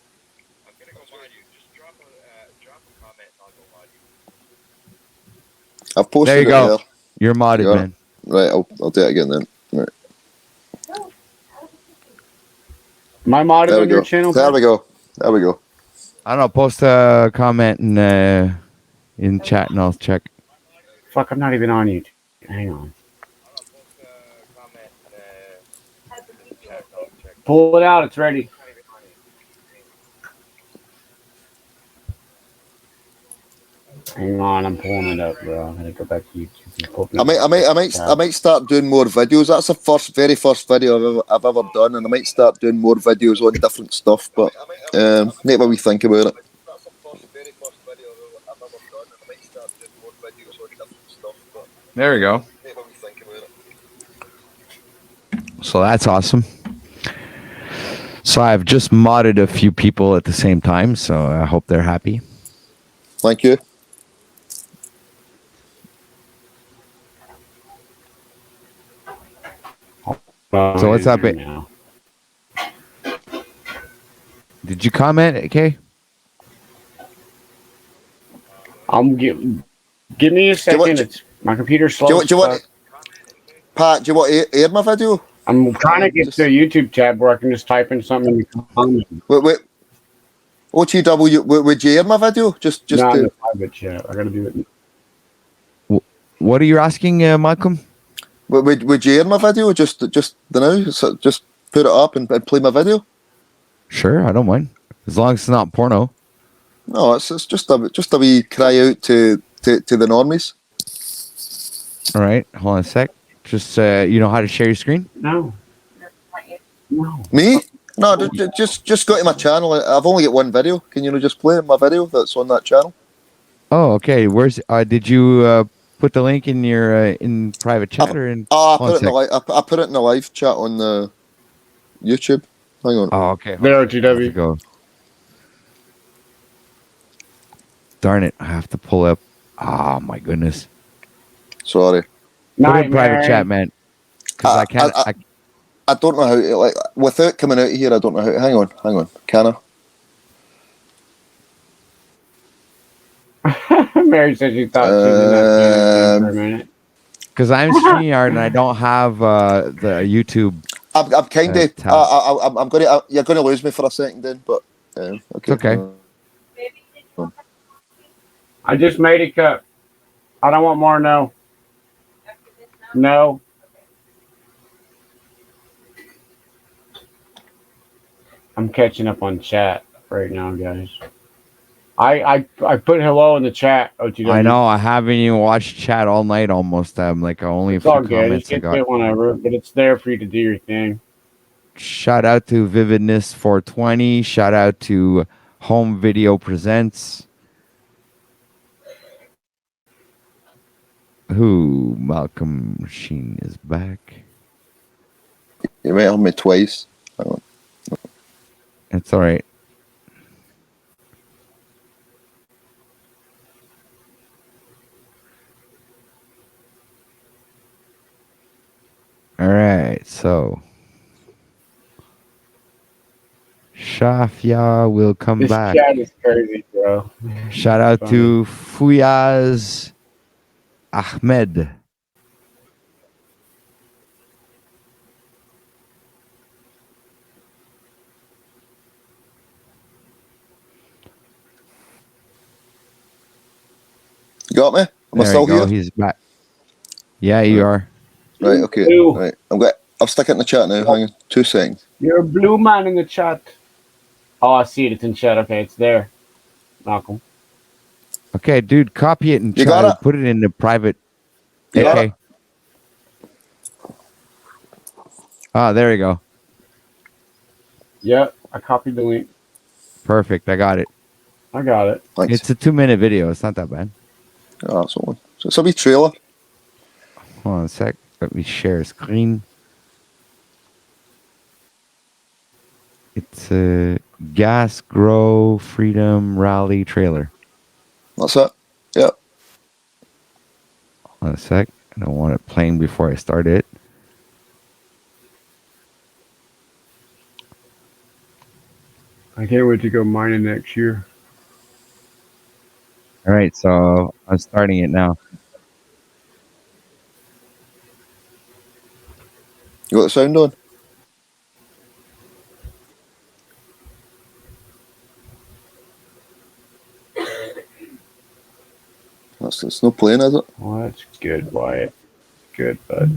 I'm gonna go mod you. Just drop a comment and I'll go mod you. I've posted there you it go. Here. You're modded, man. Right, I'll do it again then. Right. My mod is on your channel. There we go. I don't know. Post a comment in chat and I'll check. Fuck, I'm not even on YouTube. Hang on. Pull it out. It's ready. Hang on, I'm pulling it up, bro. I'm gonna go back to YouTube. I might start doing more videos. That's the very first video I've ever done, and I might start doing more videos on different stuff. But maybe we think about it. There we go. So that's awesome. So I've just modded a few people at the same time, so I hope they're happy. Thank you. So what's up? Did you comment, Kay? Give me a second. My computer's slow. Pat, do you want to air my video? I'm trying to get to a YouTube tab where I can just type in something in the comments. Wait. OTW, would you air my video? Just not to... in the private chat. I gotta do it. What are you asking, Malcolm? Would you air my video just now? So just put it up and play my video? Sure, I don't mind. As long as it's not porno. No, it's just a wee cry out to the normies. All right, hold on a sec. Just you know how to share your screen? No. Me? No, just go to my channel. I've only got one video. Can you just play my video that's on that channel? Oh, okay. Where's did you put the link in your in private chat or in? I put it in the live chat on the YouTube. Hang on. Oh, okay. There, GW. Go. Darn it! I have to pull up. Oh my goodness. Sorry. Put it in private chat, man. Because I can't. I don't know how. Like without coming out here, I don't know how. Hang on. Can I? Mary said she thought she was not for a minute. Because I'm StreamYard and I don't have the YouTube. I'm kind of. I'm gonna. You're gonna lose me for a second, then. But okay. Okay. I just made a cup. I don't want more. No. No. I'm catching up on chat right now, guys. I put hello in the chat. OTW. I know. I haven't even watched chat all night almost. I'm like only a few comments I got. Whenever, but it's there for you to do your thing. Shout out to Vividness 420. Shout out to Home Video Presents. Who? Malcolm Sheen is back. You might have me twice. It's all right. All right, so Shafia will come back. This chat is crazy, bro. Shout out to Fuyaz Ahmed. You got me? Am I still here? He's back. Yeah, you are. Right, okay. Right. I'll stick it in the chat now. Hang on 2 seconds. You're a blue man in the chat. Oh, I see it. It's in chat. Okay, it's there. Malcolm. Okay, dude, copy it and try to put it in the private. Okay. Ah, there you go. Yeah, I copied the link. Perfect. I got it. I got it. Thanks. It's a 2-minute video. It's not that bad. Oh, that's one. So it's a wee trailer. Hold on a sec. Let me share screen. It's a Gas Grow Freedom Rally trailer. That's it. Yep. Hold on a sec. I don't want it playing before I start it. I can't wait to go mining next year. All right, so I'm starting it now. You got the sound on? It's not playing, is it? Well, that's good, Wyatt. good, bud.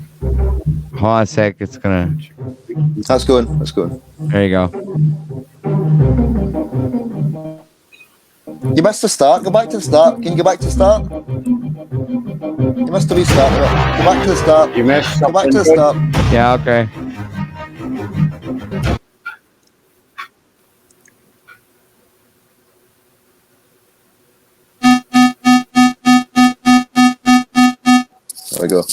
Hold on a sec. It's gonna. That's going. That's going. There you go. You missed the start. Go back to the start. Can you go back to the start? You missed the restart. Go back to the start. You missed Go back something to the good. start. Yeah. Okay. There we go.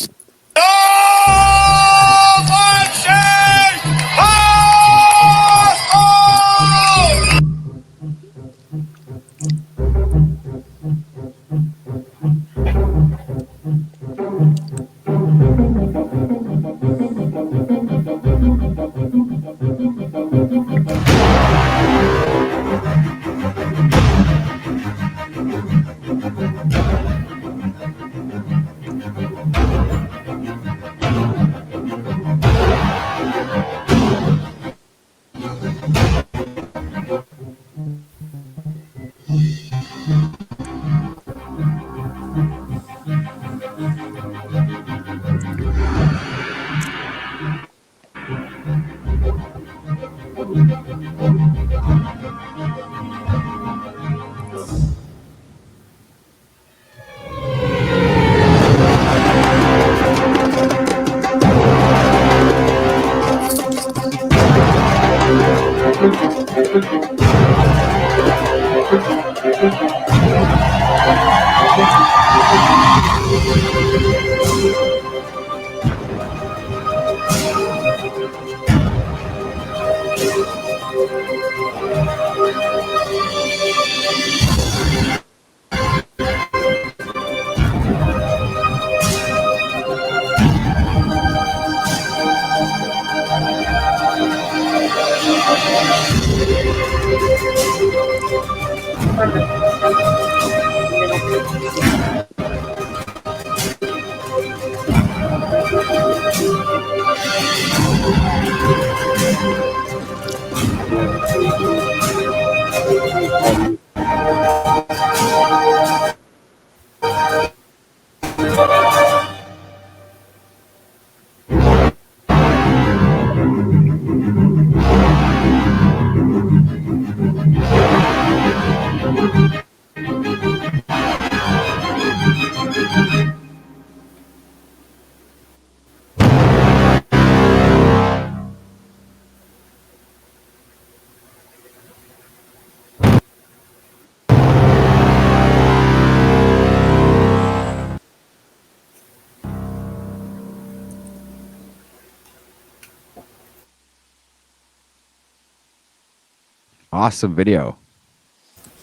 Awesome video.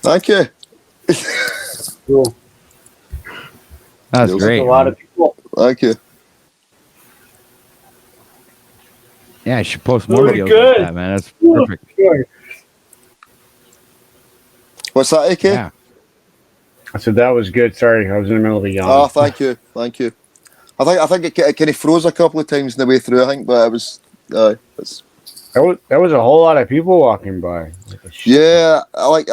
Thank you. Cool. That's There's great. A lot of people. Thank you. Yeah, I should post more Really videos good. like that, man. That's perfect. Good. What's that, AK? Yeah. I said that was good. Sorry, I was in the middle of a yawn. Oh, thank you. Thank you. I think it kind of froze a couple of times in the way through, I think, but it was... it's, That was a whole lot of people walking by. yeah, I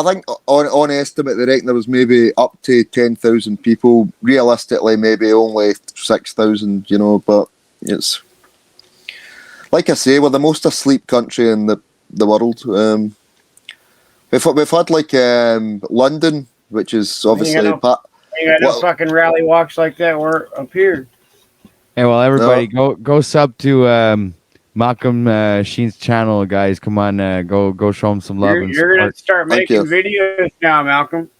think on estimate, they reckon there was maybe up to 10,000 people. Realistically, maybe only 6,000, you know, but it's... Like I say, we're the most asleep country in the world. We've had like London, which is obviously... You got no fucking rally walks like that were up here. Hey, well, everybody, go sub to Malcolm Sheen's channel, guys. Come on, go show him some love and You're gonna support. start making videos now, Malcolm.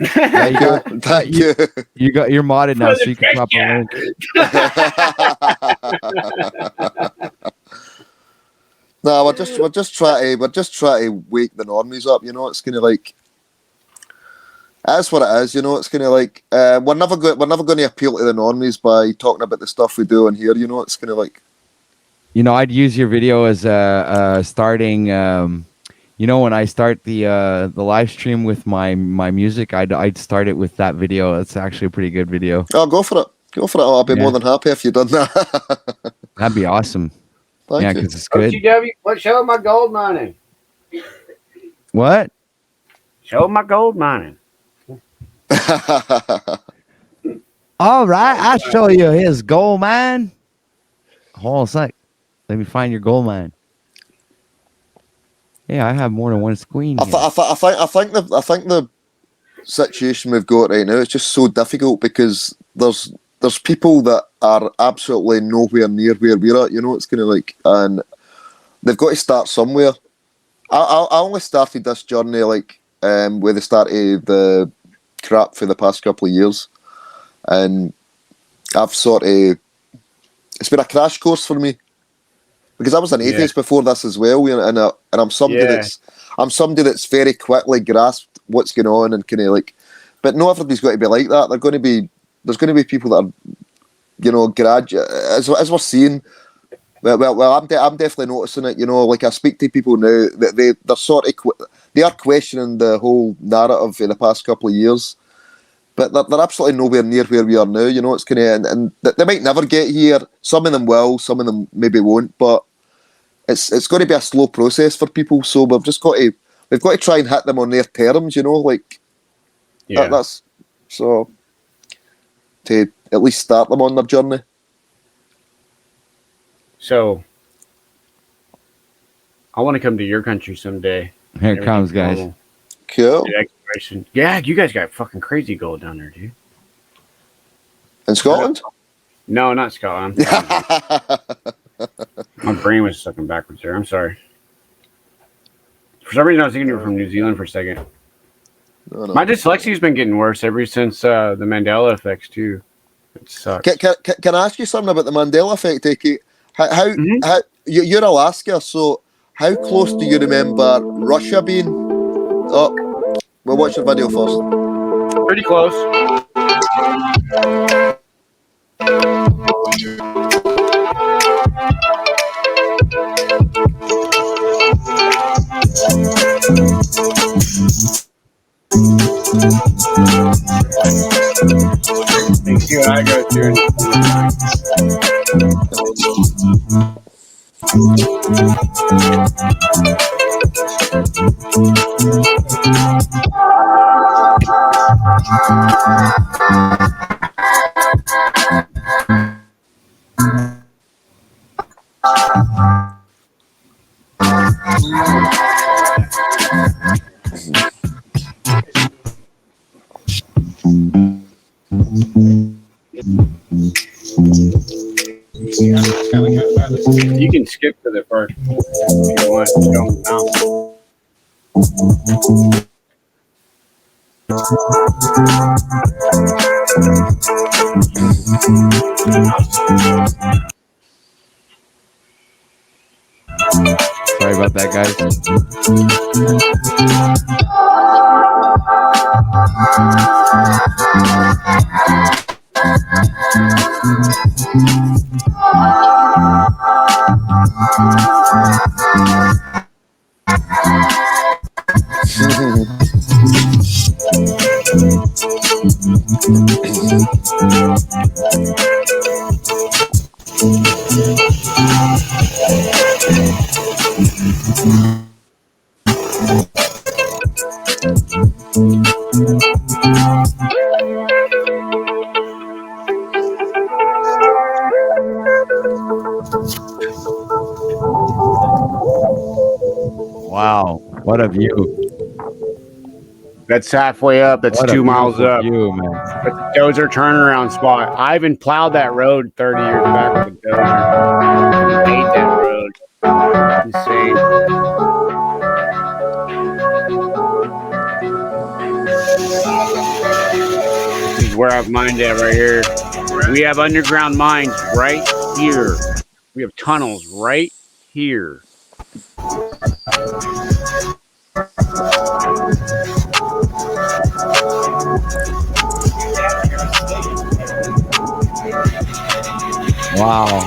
Thank you. You're modded now, so you can drop a link. No, we're just trying to wake the normies up. You know, it's kind of like that's what it is. You know, it's kind of like we're never going to appeal to the normies by talking about the stuff we do on here. You know, it's kind of like, you know, I'd use your video as starting. You know, when I start the live stream with my music, I'd start it with that video. It's actually a pretty good video. Oh, go for it. Go for it. I'll be more than happy if you've done that. That'd be awesome. Thank yeah, you. because it's good. OTW, what? Show my gold mining. What? Show my gold mining. All right, I'll show you his gold mine. Hold on a sec. Let me find your gold mine. Yeah, I have more than one screen here. I think the situation we've got right now is just so difficult because there's people that are absolutely nowhere near where we're at. You know, it's kind of like, and they've got to start somewhere. I only started this journey like with the start of the crap for the past couple of years, and I've sort of, it's been a crash course for me because I was an atheist before this as well, and I'm somebody that's very quickly grasped what's going on and kind of like, but not everybody's got to be like that. There's going to be people that are, you know, as we're seeing. Well, I'm definitely noticing it. You know, like I speak to people now that they're sort of they are questioning the whole narrative for the past couple of years, but they're absolutely nowhere near where we are now. You know, it's kind of and they might never get here. Some of them will, some of them maybe won't. But it's going to be a slow process for people. So we've got to try and hit them on their terms. You know, like that's so to at least start them on their journey. So, I want to come to your country someday. Here it comes, guys. Normal. Cool. Exploration. Yeah, you guys got fucking crazy gold down there, dude. In Scotland? No, not Scotland. My brain was sucking backwards there. I'm sorry. For some reason, I was thinking you were from New Zealand for a second. No. My dyslexia's been getting worse ever since the Mandela effects, too. It sucks. Can I ask you something about the Mandela effect, AK? How you're Alaska, so how close do you remember Russia being? Oh, we'll watch the video first. Pretty close. And see what I go through. You can skip to the part if you want. Don't now. Sorry about that, guys. Wow, what a view. That's halfway up. That's What a 2 miles up. view, man. But the dozer turnaround spot. I even plowed that road 30 years back with the dozer. I hate that road. Insane. This is where I've mined at right here. We have underground mines right here. We have tunnels right here. Wow.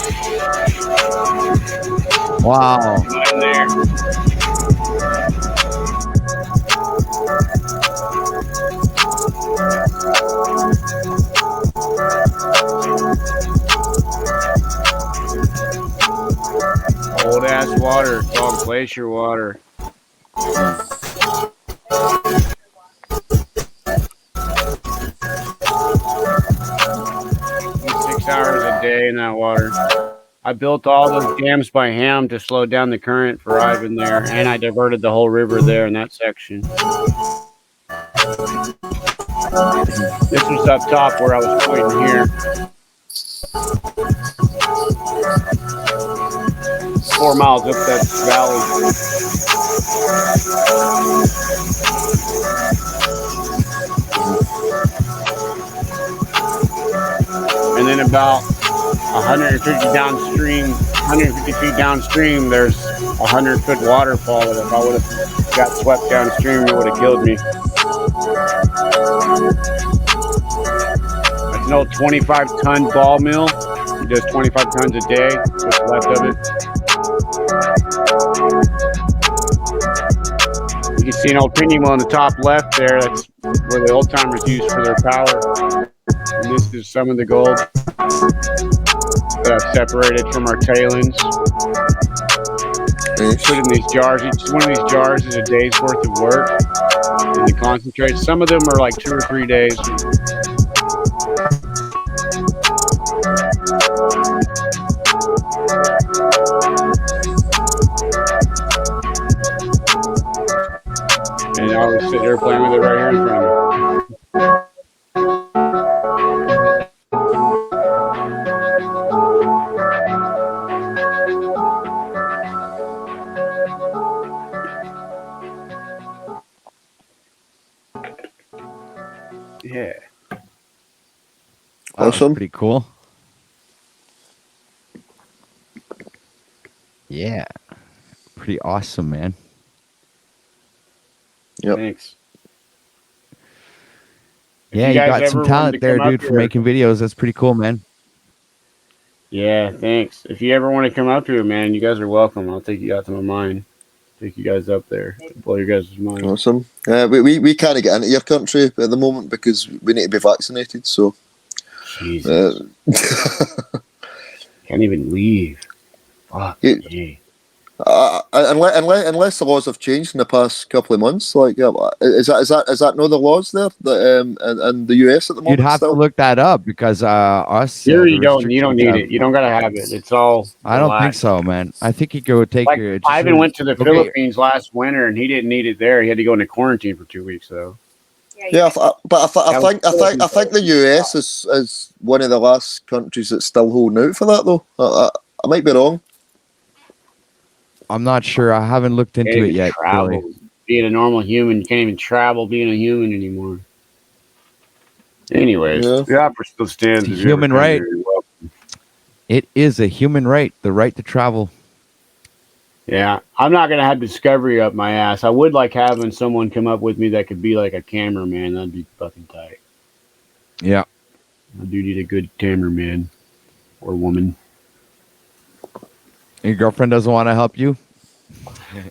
Wow. Right there. Old ass water. It's called glacier water. a day in that water. I built all those dams by hand to slow down the current for Ivan there, and I diverted the whole river there in that section. This was up top where I was pointing here. 4 miles up that valley. And then about 150 feet downstream, there's a 100-foot waterfall that if I would have got swept downstream, it would have killed me. That's an old 25-ton ball mill. It does 25 tons a day, what's left of it. You can see an old pinion mill on the top left there. That's where the old timers use for their power. And this is some of the gold that I've separated from our tailings. Put in these jars. Each one of these jars is a day's worth of work. And the concentrate. Some of them are like 2 or 3 days. And I was sitting there playing with it right here in front of me. Yeah. Awesome. Pretty cool. Yeah. Pretty awesome, man. Yep. Thanks. Yeah, you got some talent there, dude, for making videos. That's pretty cool, man. Yeah, thanks. If you ever want to come up here, man, you guys are welcome. I'll take you out to my mine. Take you guys up there. Blow your guys' mind. Awesome. We can't get into your country at the moment because we need to be vaccinated, so. Jesus. Can't even leave. Fuck me. Unless the laws have changed in the past couple of months, like is that no the laws there in the US at the moment? You'd have to look that up because us. Here you don't need it. You don't gotta have it. It's all. I don't think so, man. I think you go take your. Ivan went to the Philippines last winter and he didn't need it there. He had to go into quarantine for 2 weeks though. Yeah, but I think the US is one of the last countries that's still holding out for that though. I might be wrong. I'm not sure. I haven't looked into it yet. Really. Being a normal human, you can't even travel being a human anymore. Anyways, the opera still stands. It's a human right. It is a human right, the right to travel. Yeah, I'm not gonna have Discovery up my ass. I would like having someone come up with me that could be like a cameraman. That'd be fucking tight. Yeah, I do need a good cameraman or woman. Your girlfriend doesn't want to help you?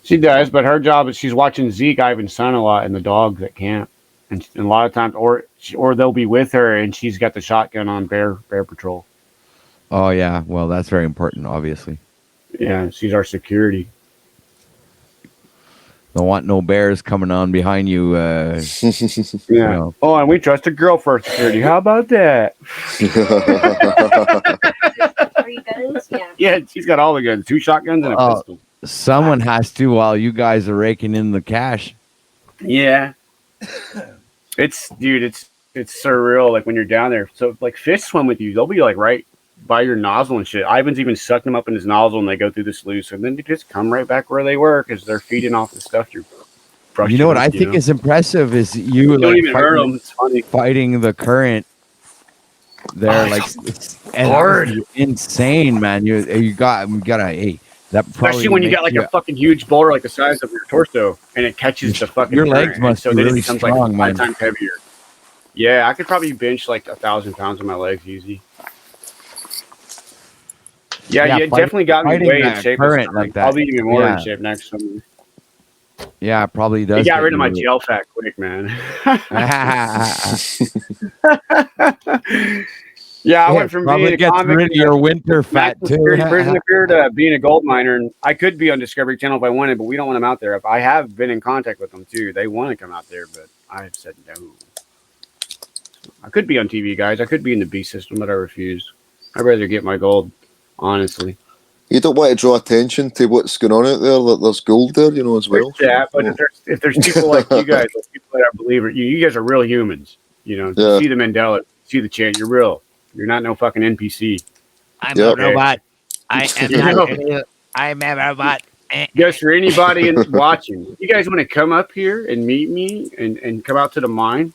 She does, but her job is she's watching Zeke, Ivan's son, a lot, and the dogs at camp. And a lot of times, or they'll be with her, and she's got the shotgun on bear patrol. Oh yeah, well that's very important, obviously. Yeah, she's our security. Don't want no bears coming on behind you. Yeah. You know. Oh, and we trust a girl for security. How about that? 3 guns? Yeah. Yeah, she's got all the guns. 2 shotguns and a pistol. Someone has to while you guys are raking in the cash. Yeah. It's surreal. Like when you're down there. So like fish swim with you. They'll be like right by your nozzle and shit. Ivan's even sucked them up in his nozzle and they go through the sluice and then they just come right back where they were because they're feeding off the stuff you're brushing. You know what I think is impressive is you don't even hurt them. It's funny. Fighting the current. They're like and insane, man. You gotta hey. That especially when you got like a fucking huge boulder like the size of your torso and it catches the fucking your legs must so be then really it becomes strong, like 5 man. times heavier. Yeah, I could probably bench like 1,000 pounds on my legs easy. Yeah, you definitely got me way in shape. Like that. I'll be even more in shape next summer. Yeah, it probably does. You got rid of my gel fat quick, man. Yeah, I went from being a convict rid of your winter fat too. Prisoner to being a gold miner, and I could be on Discovery Channel if I wanted, but we don't want them out there. If I have been in contact with them too, they want to come out there, but I've said no. I could be on TV, guys. I could be in the B system, but I refuse. I'd rather get my gold, honestly. You don't want to draw attention to what's going on out there. That there's gold there, you know, as well. Yeah, but if there's people like you guys, like people that I believe it, you guys are real humans. You know, Yeah. see the Mandela, see the chant. You're real. You're not no fucking NPC. I'm a robot. I am You not know? real. I'm a robot. Just for anybody watching, you guys want to come up here and meet me and come out to the mine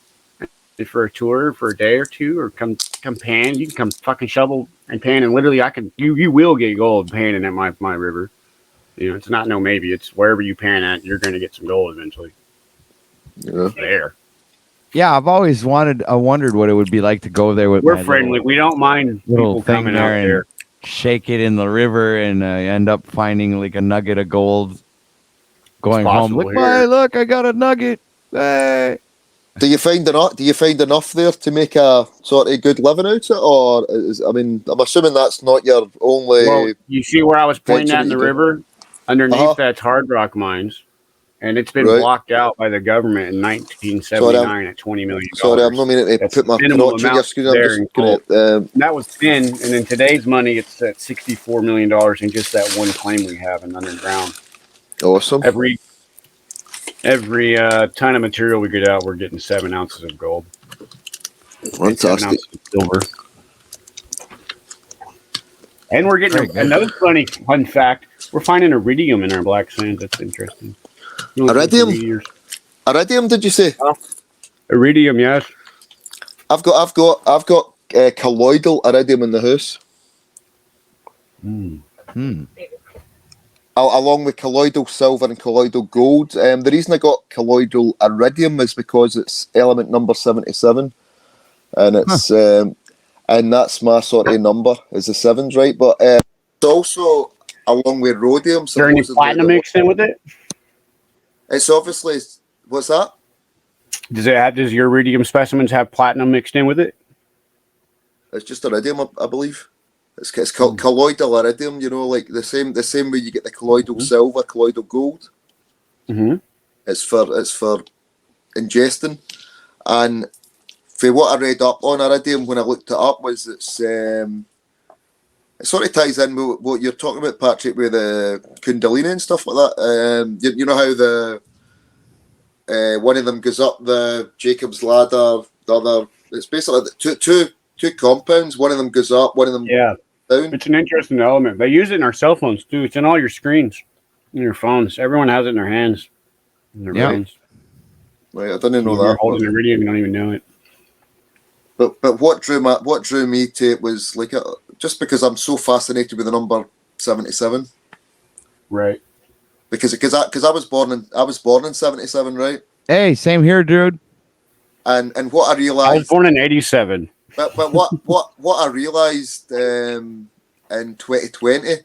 and for a tour for a day or two, or come pan. You can come fucking shovel and pan, and literally you will get gold panning at my river. You know, it's not no maybe. It's wherever you pan at, you're going to get some gold eventually. Yeah. There. Yeah, I've always wondered what it would be like to go there with We're my friendly. We don't mind little people thing coming there out and there. shake it in the river and end up finding like a nugget of gold. Going home, look, I got a nugget. Hey. Do you find enough there to make a sort of good living out of it, or I'm assuming that's not your only. Well, you see where I was pointing at in the river? Underneath that's hard rock mines, and it's been blocked out by the government in 1979 at $20 million. Sorry, I'm not meaning to put my crotch in your screen. I'm just gonna, that was then, and in today's money, it's at $64 million in just that one claim we have in underground. Awesome. Every ton of material we get out, we're getting 7 ounces of gold. Fantastic. Silver. And we're getting another fun fact. We're finding iridium in our black sands. That's interesting. Iridium? Iridium, did you say? Iridium, yes. I've got colloidal iridium in the house. Along with colloidal silver and colloidal gold. The reason I got colloidal iridium is because it's element number 77, and it's and that's my sort of number is the 7s, right? But it's also along with rhodium. Is there any platinum mixed in with it? It's obviously what's that? Does your iridium specimens have platinum mixed in with it? It's just iridium, I believe. It's called colloidal iridium, you know, like the same way you get the colloidal silver, colloidal gold. Mm-hmm. It's for ingesting, and for what I read up on iridium when I looked it up was it sort of ties in with what you're talking about, Patrick, with the Kundalini and stuff like that. You know how the one of them goes up the Jacob's ladder, the other it's basically two compounds. One of them goes up, one of them down. It's an interesting element. They use it in our cell phones too. It's in all your screens, in your phones. Everyone has it in their hands, in their phones. Right, I didn't know that. You're holding iridium, you don't even know it. But what drew me to it was like just because I'm so fascinated with the number 77. Right. Because I was born in 77, right? Hey, same here, dude. And what I realized, I was born in 87. But what I realized in 2020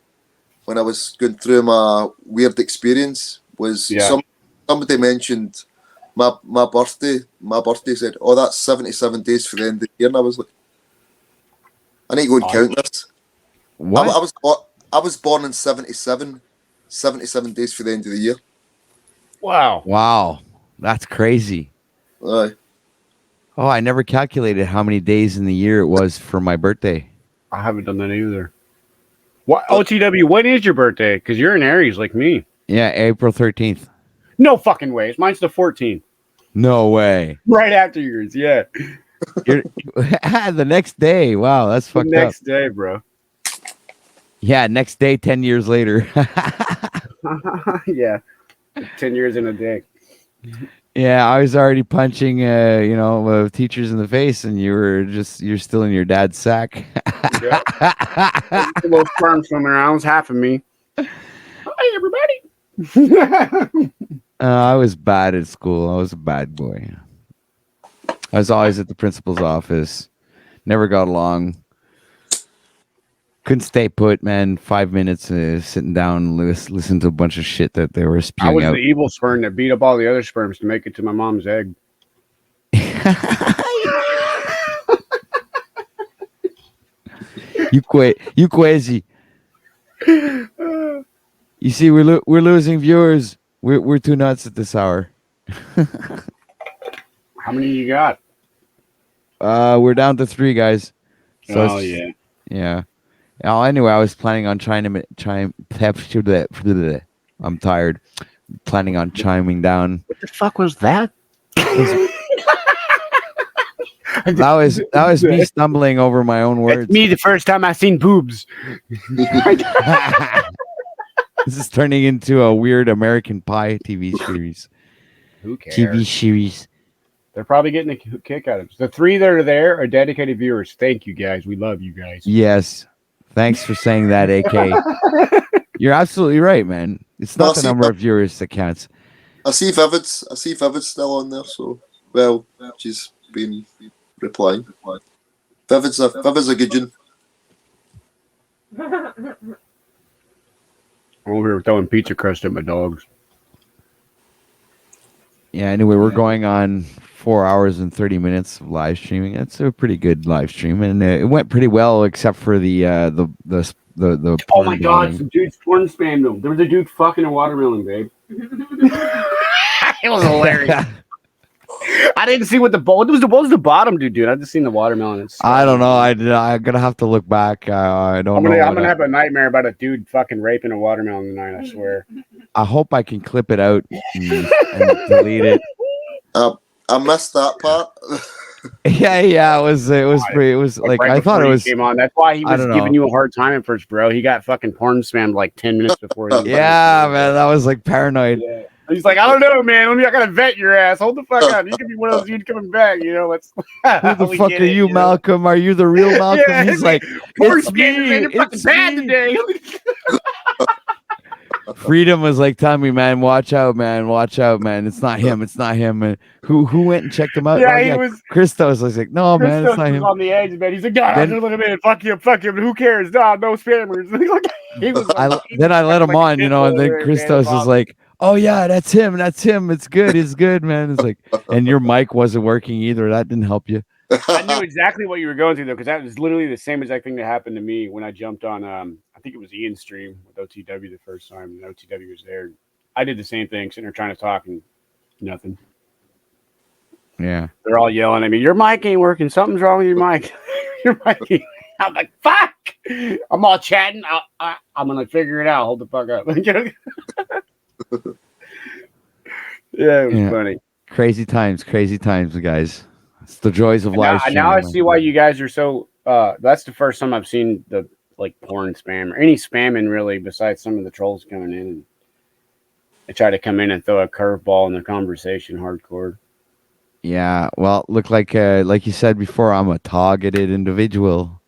when I was going through my weird experience was somebody mentioned my birthday. My birthday said, "Oh, that's 77 days for the end of the year," and I was like, "I need to go and count this." What? I was born in 77 days for the end of the year. Wow, that's crazy. Aye. Oh, I never calculated how many days in the year it was for my birthday. I haven't done that either. What OTW? When is your birthday? Because you're an Aries like me. Yeah, April 13th. No fucking ways. Mine's the 14th. No way. Right after yours, yeah. The next day. Wow, that's fucked up. Next day, bro. Yeah, next day, 10 years later. Yeah, 10 years in a day. Yeah, I was already punching, teachers in the face, and you're still in your dad's sack. Yeah. A little sperm swimming around. Was half of me. Hi, everybody. I was bad at school. I was a bad boy. I was always at the principal's office. Never got along. Couldn't stay put, man. 5 minutes sitting down and listen to a bunch of shit that they were spewing out. I was the evil sperm that beat up all the other sperms to make it to my mom's egg. You crazy. You see, we're losing viewers. We're too nuts at this hour. How many you got? We're down to 3 guys. So Yeah. Oh, anyway, I was planning on I'm tired. Planning on chiming down. What the fuck was that? That was me stumbling over my own words. It's me the first time I seen boobs. This is turning into a weird American Pie TV series. Who cares? TV series. They're probably getting a kick out of it. The 3 that are there are dedicated viewers. Thank you, guys. We love you guys. Yes. Thanks for saying that, AK. You're absolutely right, man. It's not the number of viewers that counts. I see Vivid's still on there, so well, she's been replying. Vivid's a good one. I'm over here throwing pizza crust at my dogs. Yeah, anyway, we're going on 4 hours and 30 minutes of live streaming. It's a pretty good live stream, and it went pretty well, except for the oh my god, some dude's porn spammed him. There was a dude fucking a watermelon, babe. It was hilarious. I didn't see what what was the bottom dude. I just seen the watermelon. I don't know. I'm gonna have to look back. I don't know. I'm gonna have a nightmare about a dude fucking raping a watermelon tonight. I swear. I hope I can clip it out and delete it. I missed that part. Yeah. It was like right I thought it was. Came on. That's why he was giving you a hard time at first, bro. He got fucking porn spammed like 10 minutes before. Yeah, man, that was like paranoid. Yeah. He's like, I don't know, man. I gotta vet your ass. Hold the fuck up. You could be one of those dudes coming back. You know, let's. Who the fuck are you, Malcolm? Are you the real Malcolm? Yeah, he's like, it's me. Man, you're fucking bad today. Freedom was like, tell me, man, watch out, man. It's not him. And who went and checked him out? Yeah, he was. Christos was like, no, man, it's not him. On the edge, man. He's like, God, look at me. Fuck him. Who cares? No spammers. He was like, then I let him on, and then Christos was like, oh yeah, that's him. It's good, man. It's like, and your mic wasn't working either. That didn't help you. I knew exactly what you were going through though, because that was literally the same exact thing that happened to me when I jumped on. I think it was Ian's stream with OTW the first time, and OTW was there. I did the same thing, sitting there trying to talk and nothing. Yeah, they're all yelling at me. Your mic ain't working. Something's wrong with your mic. Your mic. I'm like, fuck. I'm all chatting. I'm gonna figure it out. Hold the fuck up. Yeah, it was funny. Crazy times, guys. It's the joys of live streaming. Now I see why you guys are so. That's the first time I've seen the porn spam or any spamming really, besides some of the trolls coming in and they try to come in and throw a curveball in the conversation hardcore. Yeah, well, look like you said before, I'm a targeted individual.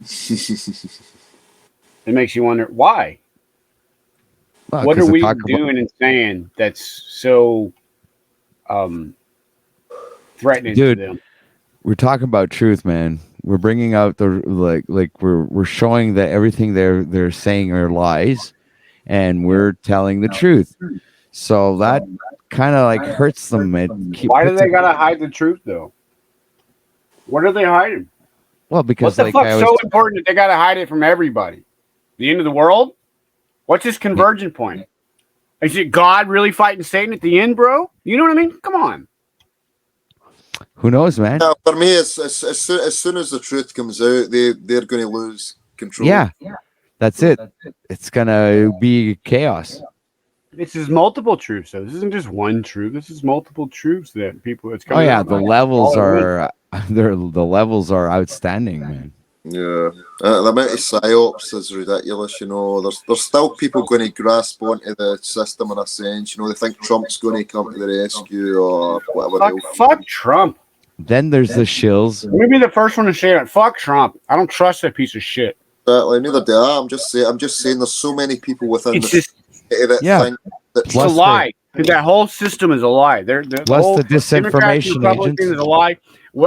It makes you wonder why. Well, what are we doing and saying that's so threatening to them? We're talking about truth, man. We're bringing out the we're showing that everything they're saying are lies, and we're telling the truth. So that kind of hurts them. Why do they gotta hide the truth though? What are they hiding? Well, because what the fuck's so important that they gotta hide it from everybody? The end of the world? What's this convergent point? Is it God really fighting Satan at the end, bro? You know what I mean? Come on. Who knows, man? For me, as soon as the truth comes out, they're going to lose control. Yeah, that's it. It's going to be chaos. This is multiple truths, though. This isn't just one truth. This is multiple truths that people. It's coming the levels are the levels are outstanding, man. Yeah, the amount of psyops is ridiculous. There's still people going to grasp onto the system in a sense. They think Trump's going to come to the rescue or whatever. Fuck Trump. Then there's the shills. Let me be the first one to say it. Fuck Trump. I don't trust that piece of shit. Neither do I. I'm just saying. There's so many people within thing. It's a lie. That whole system is a lie. Plus the disinformation agents is a lie.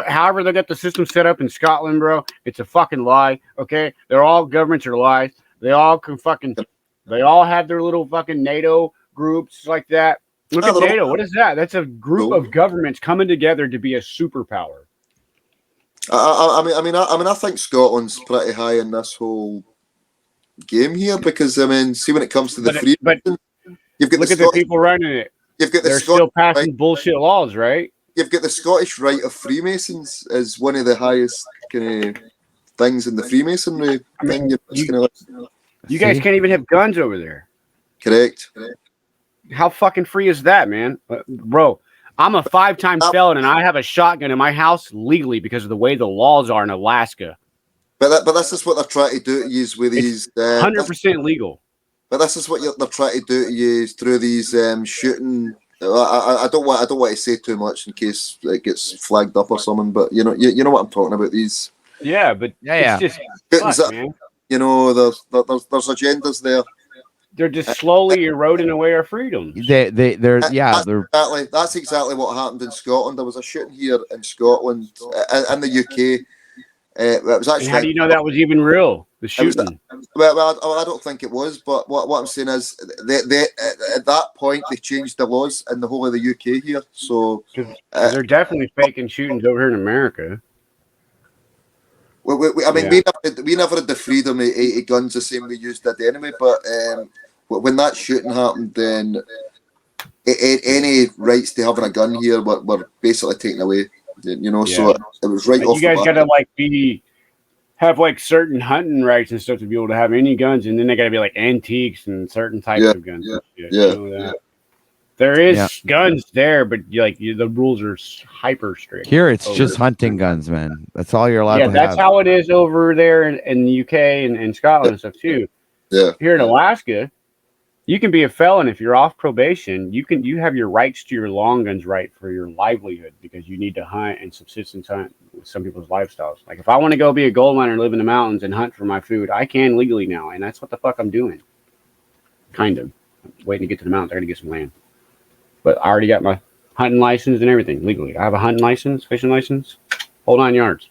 However they got the system set up in Scotland, bro, it's a fucking lie. Okay, they're all governments are lies. They all have their little fucking NATO groups like that. Look at NATO. What is that? That's a group of governments coming together to be a superpower. I think Scotland's pretty high in this whole game here because see when it comes to the free. You've got look at the people running it. You've got they're still passing bullshit laws, right? You've got the Scottish Rite of Freemasons as one of the highest kind of things in the Freemasonry thing. You guys can't even have guns over there. Correct. How fucking free is that, man? Bro, I'm a 5-time felon and I have a shotgun in my house legally because of the way the laws are in Alaska. But this is what they're trying to do to use with these. 100% legal. But this is what they're trying to do to use through these shooting. I don't want to say too much in case it gets flagged up or something. But you know what I'm talking about. These. Yeah, but it's just fuck, man. You know, there's agendas there. They're just slowly eroding away our freedoms. That's exactly what happened in Scotland. There was a shooting here in Scotland, in the UK. It was actually. And how do you know that was even real? The shooting. I don't think it was. But what I'm saying is, they at that point they changed the laws in the whole of the UK here. So they're definitely faking shootings over here in America. We never had the freedom of guns the same we used it anyway. But when that shooting happened, then any rights to having a gun here were basically taken away. You know, so it was right off. You guys gotta have certain hunting rights and stuff to be able to have any guns, and then they gotta be like antiques and certain types of guns. You know that. There is guns there, but the rules are hyper strict. Here, it's just hunting guns, man. That's all you're allowed to have. Yeah, that's how it is over there in the UK and Scotland and stuff too. Yeah. Here in Alaska, you can be a felon if you're off probation. You have your rights to your long guns right for your livelihood because you need to hunt and subsistence hunt with some people's lifestyles. Like if I want to go be a gold miner, live in the mountains, and hunt for my food, I can legally now, and that's what the fuck I'm doing. Kind of. I'm waiting to get to the mountains. I gotta get some land. But I already got my hunting license and everything legally. I have a hunting license, fishing license, whole 9 yards.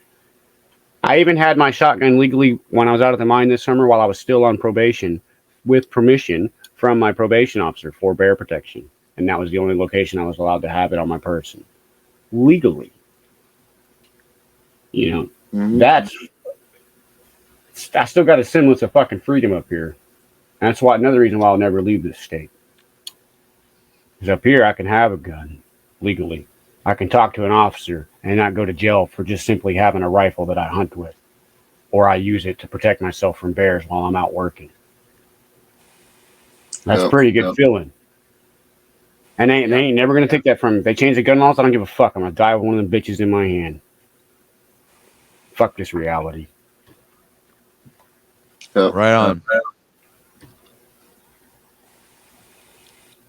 I even had my shotgun legally when I was out at the mine this summer while I was still on probation with permission from my probation officer for bear protection. And that was the only location I was allowed to have it on my person. Legally. You know, I still got a semblance of fucking freedom up here. And that's another reason why I'll never leave this state. Because up here, I can have a gun legally. I can talk to an officer and not go to jail for just simply having a rifle that I hunt with. Or I use it to protect myself from bears while I'm out working. That's a pretty good feeling. And they ain't never going to take that from me. If they change the gun laws, I don't give a fuck. I'm going to die with one of them bitches in my hand. Fuck this reality. Right on.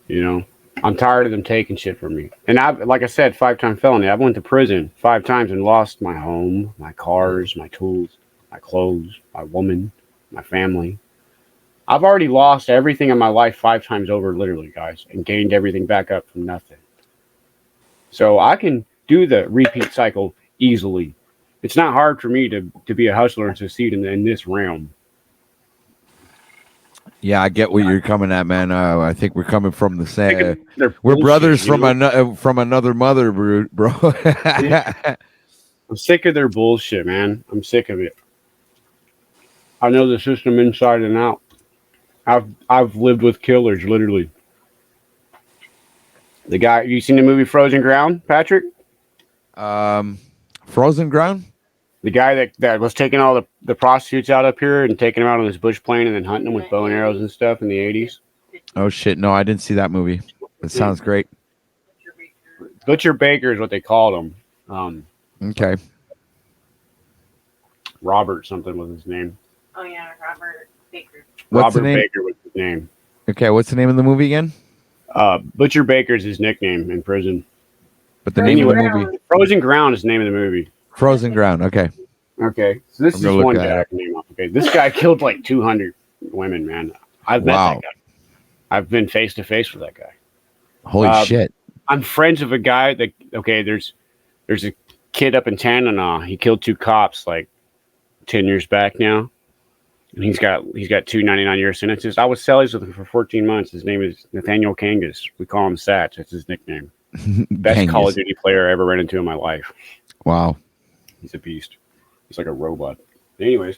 You know? I'm tired of them taking shit from me. And like I said, 5-time felony. I went to prison 5 times and lost my home, my cars, my tools, my clothes, my woman, my family. I've already lost everything in my life 5 times over, literally, guys, and gained everything back up from nothing. So I can do the repeat cycle easily. It's not hard for me to be a hustler and succeed in this realm. Yeah, I get where you're coming at, man. I think we're coming from the same. We're brothers from another mother, bro. I'm sick of their bullshit, man. I'm sick of it. I know the system inside and out. I've lived with killers, literally. The guy, you seen the movie Frozen Ground, Patrick? Frozen Ground? The guy that was taking all the prostitutes out up here and taking them out on this bush plane and then hunting them with bow and arrows and stuff in the 80s. Oh, shit. No, I didn't see that movie. It sounds great. Butcher Baker is what they called him. Okay. Robert something was his name. Oh, yeah, Robert Baker. Robert Baker was his name. Okay, what's the name of the movie again? Butcher Baker's his nickname in prison. But the name of the movie? Frozen Ground is the name of the movie. Frozen Ground, okay. Okay, so this is one guy I can name off. Okay, this guy killed like 200 women, man. I've met that guy. I've been face to face with that guy. Holy shit! I'm friends with a guy that. Okay, there's a kid up in Tanana. He killed 2 cops like 10 years back now, and he's got 2 99-year sentences. I was cellies with him for 14 months. His name is Nathaniel Kangas. We call him Satch. That's his nickname. Best Call of Duty player I ever ran into in my life. Wow. He's a beast. He's like a robot. Anyways,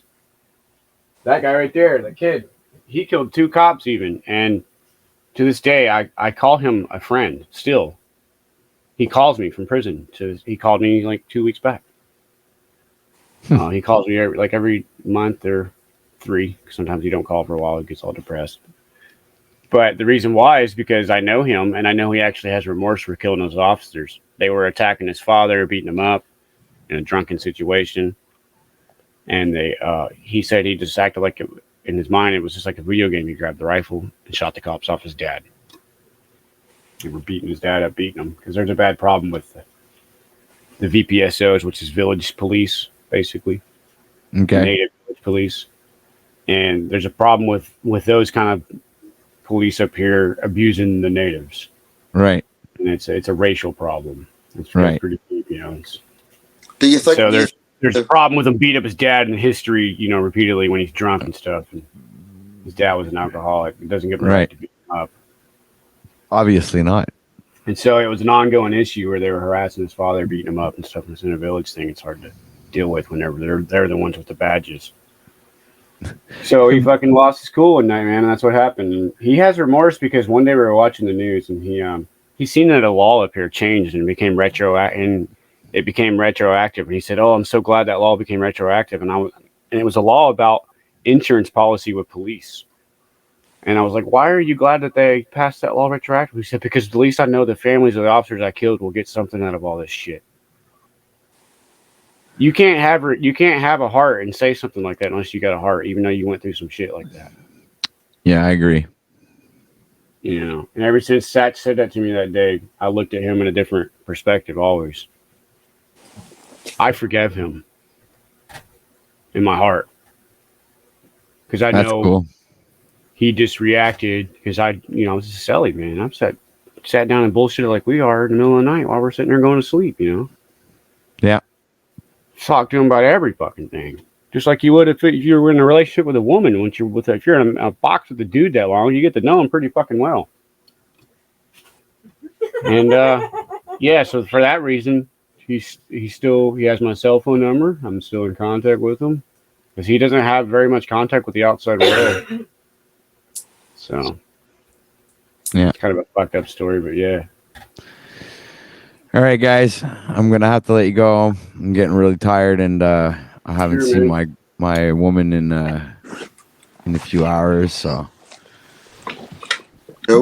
that guy right there, the kid, he killed 2 cops even. And to this day, I call him a friend still. He calls me from prison. He called me like 2 weeks back. He calls me every month or 3. Sometimes he don't call for a while. He gets all depressed. But the reason why is because I know him, and I know he actually has remorse for killing those officers. They were attacking his father, beating him up in a drunken situation. And he said he just acted like in his mind, it was just like a video game. He grabbed the rifle and shot the cops off his dad. They were beating his dad up, beating him, because there's a bad problem with the VPSOs, which is village police, basically. Okay. Native village police. And there's a problem with those kind of police up here abusing the natives. Right. And it's a racial problem. It's right. pretty deep, you know. Do you think so? There's a problem with him beating up his dad in history, you know, repeatedly when he's drunk and stuff. And his dad was an alcoholic. It doesn't get right to beat him up. Obviously not. And so it was an ongoing issue where they were harassing his father, beating him up and stuff. And it's in a village thing. It's hard to deal with whenever they're the ones with the badges. So he fucking lost his cool one night, man, and that's what happened. And he has remorse because one day we were watching the news, and he seen that a law up here changed and became retroactive, and it became retroactive. And he said, "Oh, I'm so glad that law became retroactive." And it was a law about insurance policy with police. And I was like, "Why are you glad that they passed that law retroactive?" He said, "Because at least I know the families of the officers I killed will get something out of all this shit." You can't have a heart and say something like that unless you got a heart, even though you went through some shit like that. Yeah, I agree. You know, and ever since Satch said that to me that day, I looked at him in a different perspective always. I forgave him in my heart. Because I know he just reacted because I was a celly, man. I sat down and bullshitted like we are in the middle of the night while we're sitting there going to sleep, you know? Yeah. Talk to him about every fucking thing, just like you would if you were in a relationship with a woman. If you're in a box with a dude that long, you get to know him pretty fucking well. And yeah, so for that reason, he has my cell phone number. I'm still in contact with him because he doesn't have very much contact with the outside world. So yeah, it's kind of a fucked up story, but yeah. All right, guys, I'm gonna have to let you go. I'm getting really tired, and I haven't seen my woman in a few hours, so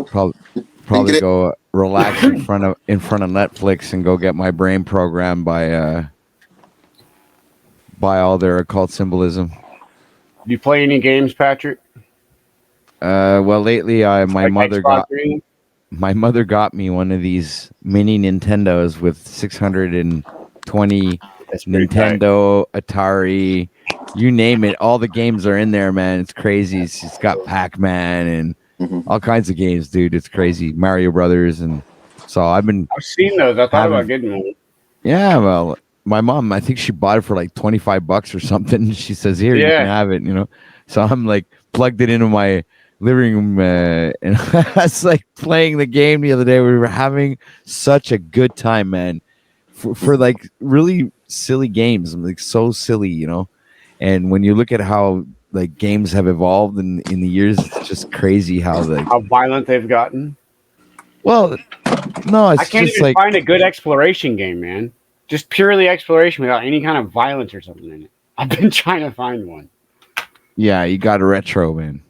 probably go relax in front of Netflix and go get my brain programmed by all their occult symbolism. Do you play any games, Patrick? Well, lately, my mother got me one of these mini Nintendos with 620 Nintendo, Atari, you name it. All the games are in there, man. It's crazy. It's got Pac-Man and all kinds of games, dude. It's crazy. Mario Brothers, and so I've seen those. I thought about getting one. Yeah, well, my mom, I think she bought it for like $25 or something. She says, "Here, you can have it," you know. So I'm like plugged it into my living room, and I was like playing the game the other day. We were having such a good time, man, for like really silly games. I'm like so silly, you know. And when you look at how like games have evolved in the years, it's just crazy how violent they've gotten. Well, no, it's I can't just even like find a good exploration game, man. Just purely exploration without any kind of violence or something in it. I've been trying to find one. Yeah, you got a retro, man.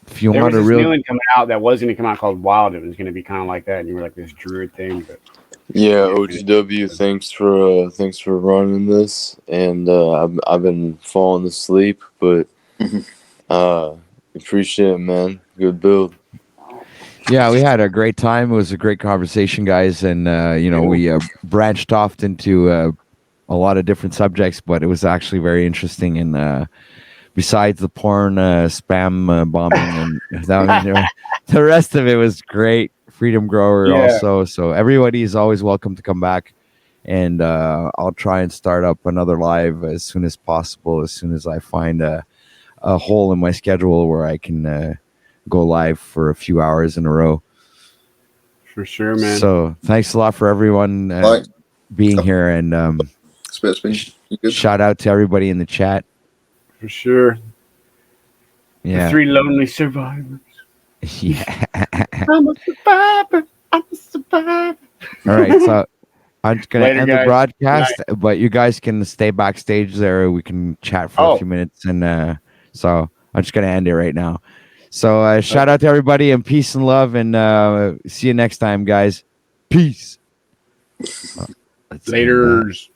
If you there want was a this real new one coming out that was going to come out called Wild. It was going to be kind of like that, and you were like this druid thing. But yeah, OGW, thanks for running this, and I've been falling asleep, but appreciate it, man. Good build. Yeah, we had a great time. It was a great conversation, guys, and we branched off into a lot of different subjects, but it was actually very interesting. And besides the porn, spam bombing, and the rest of it was great. Freedom Grower also. So everybody is always welcome to come back, and I'll try and start up another live as soon as possible. As soon as I find a hole in my schedule where I can go live for a few hours in a row. For sure, man. So thanks a lot for everyone being here, and shout out to everybody in the chat. For sure. Yeah. The 3 lonely survivors. Yeah. I'm a survivor. I'm a survivor. All right. So I'm just gonna Later, end guys. the broadcast, but you guys can stay backstage there. We can chat for a few minutes, and so I'm just gonna end it right now. So shout out to everybody and peace and love, and see you next time, guys. Peace. Laters.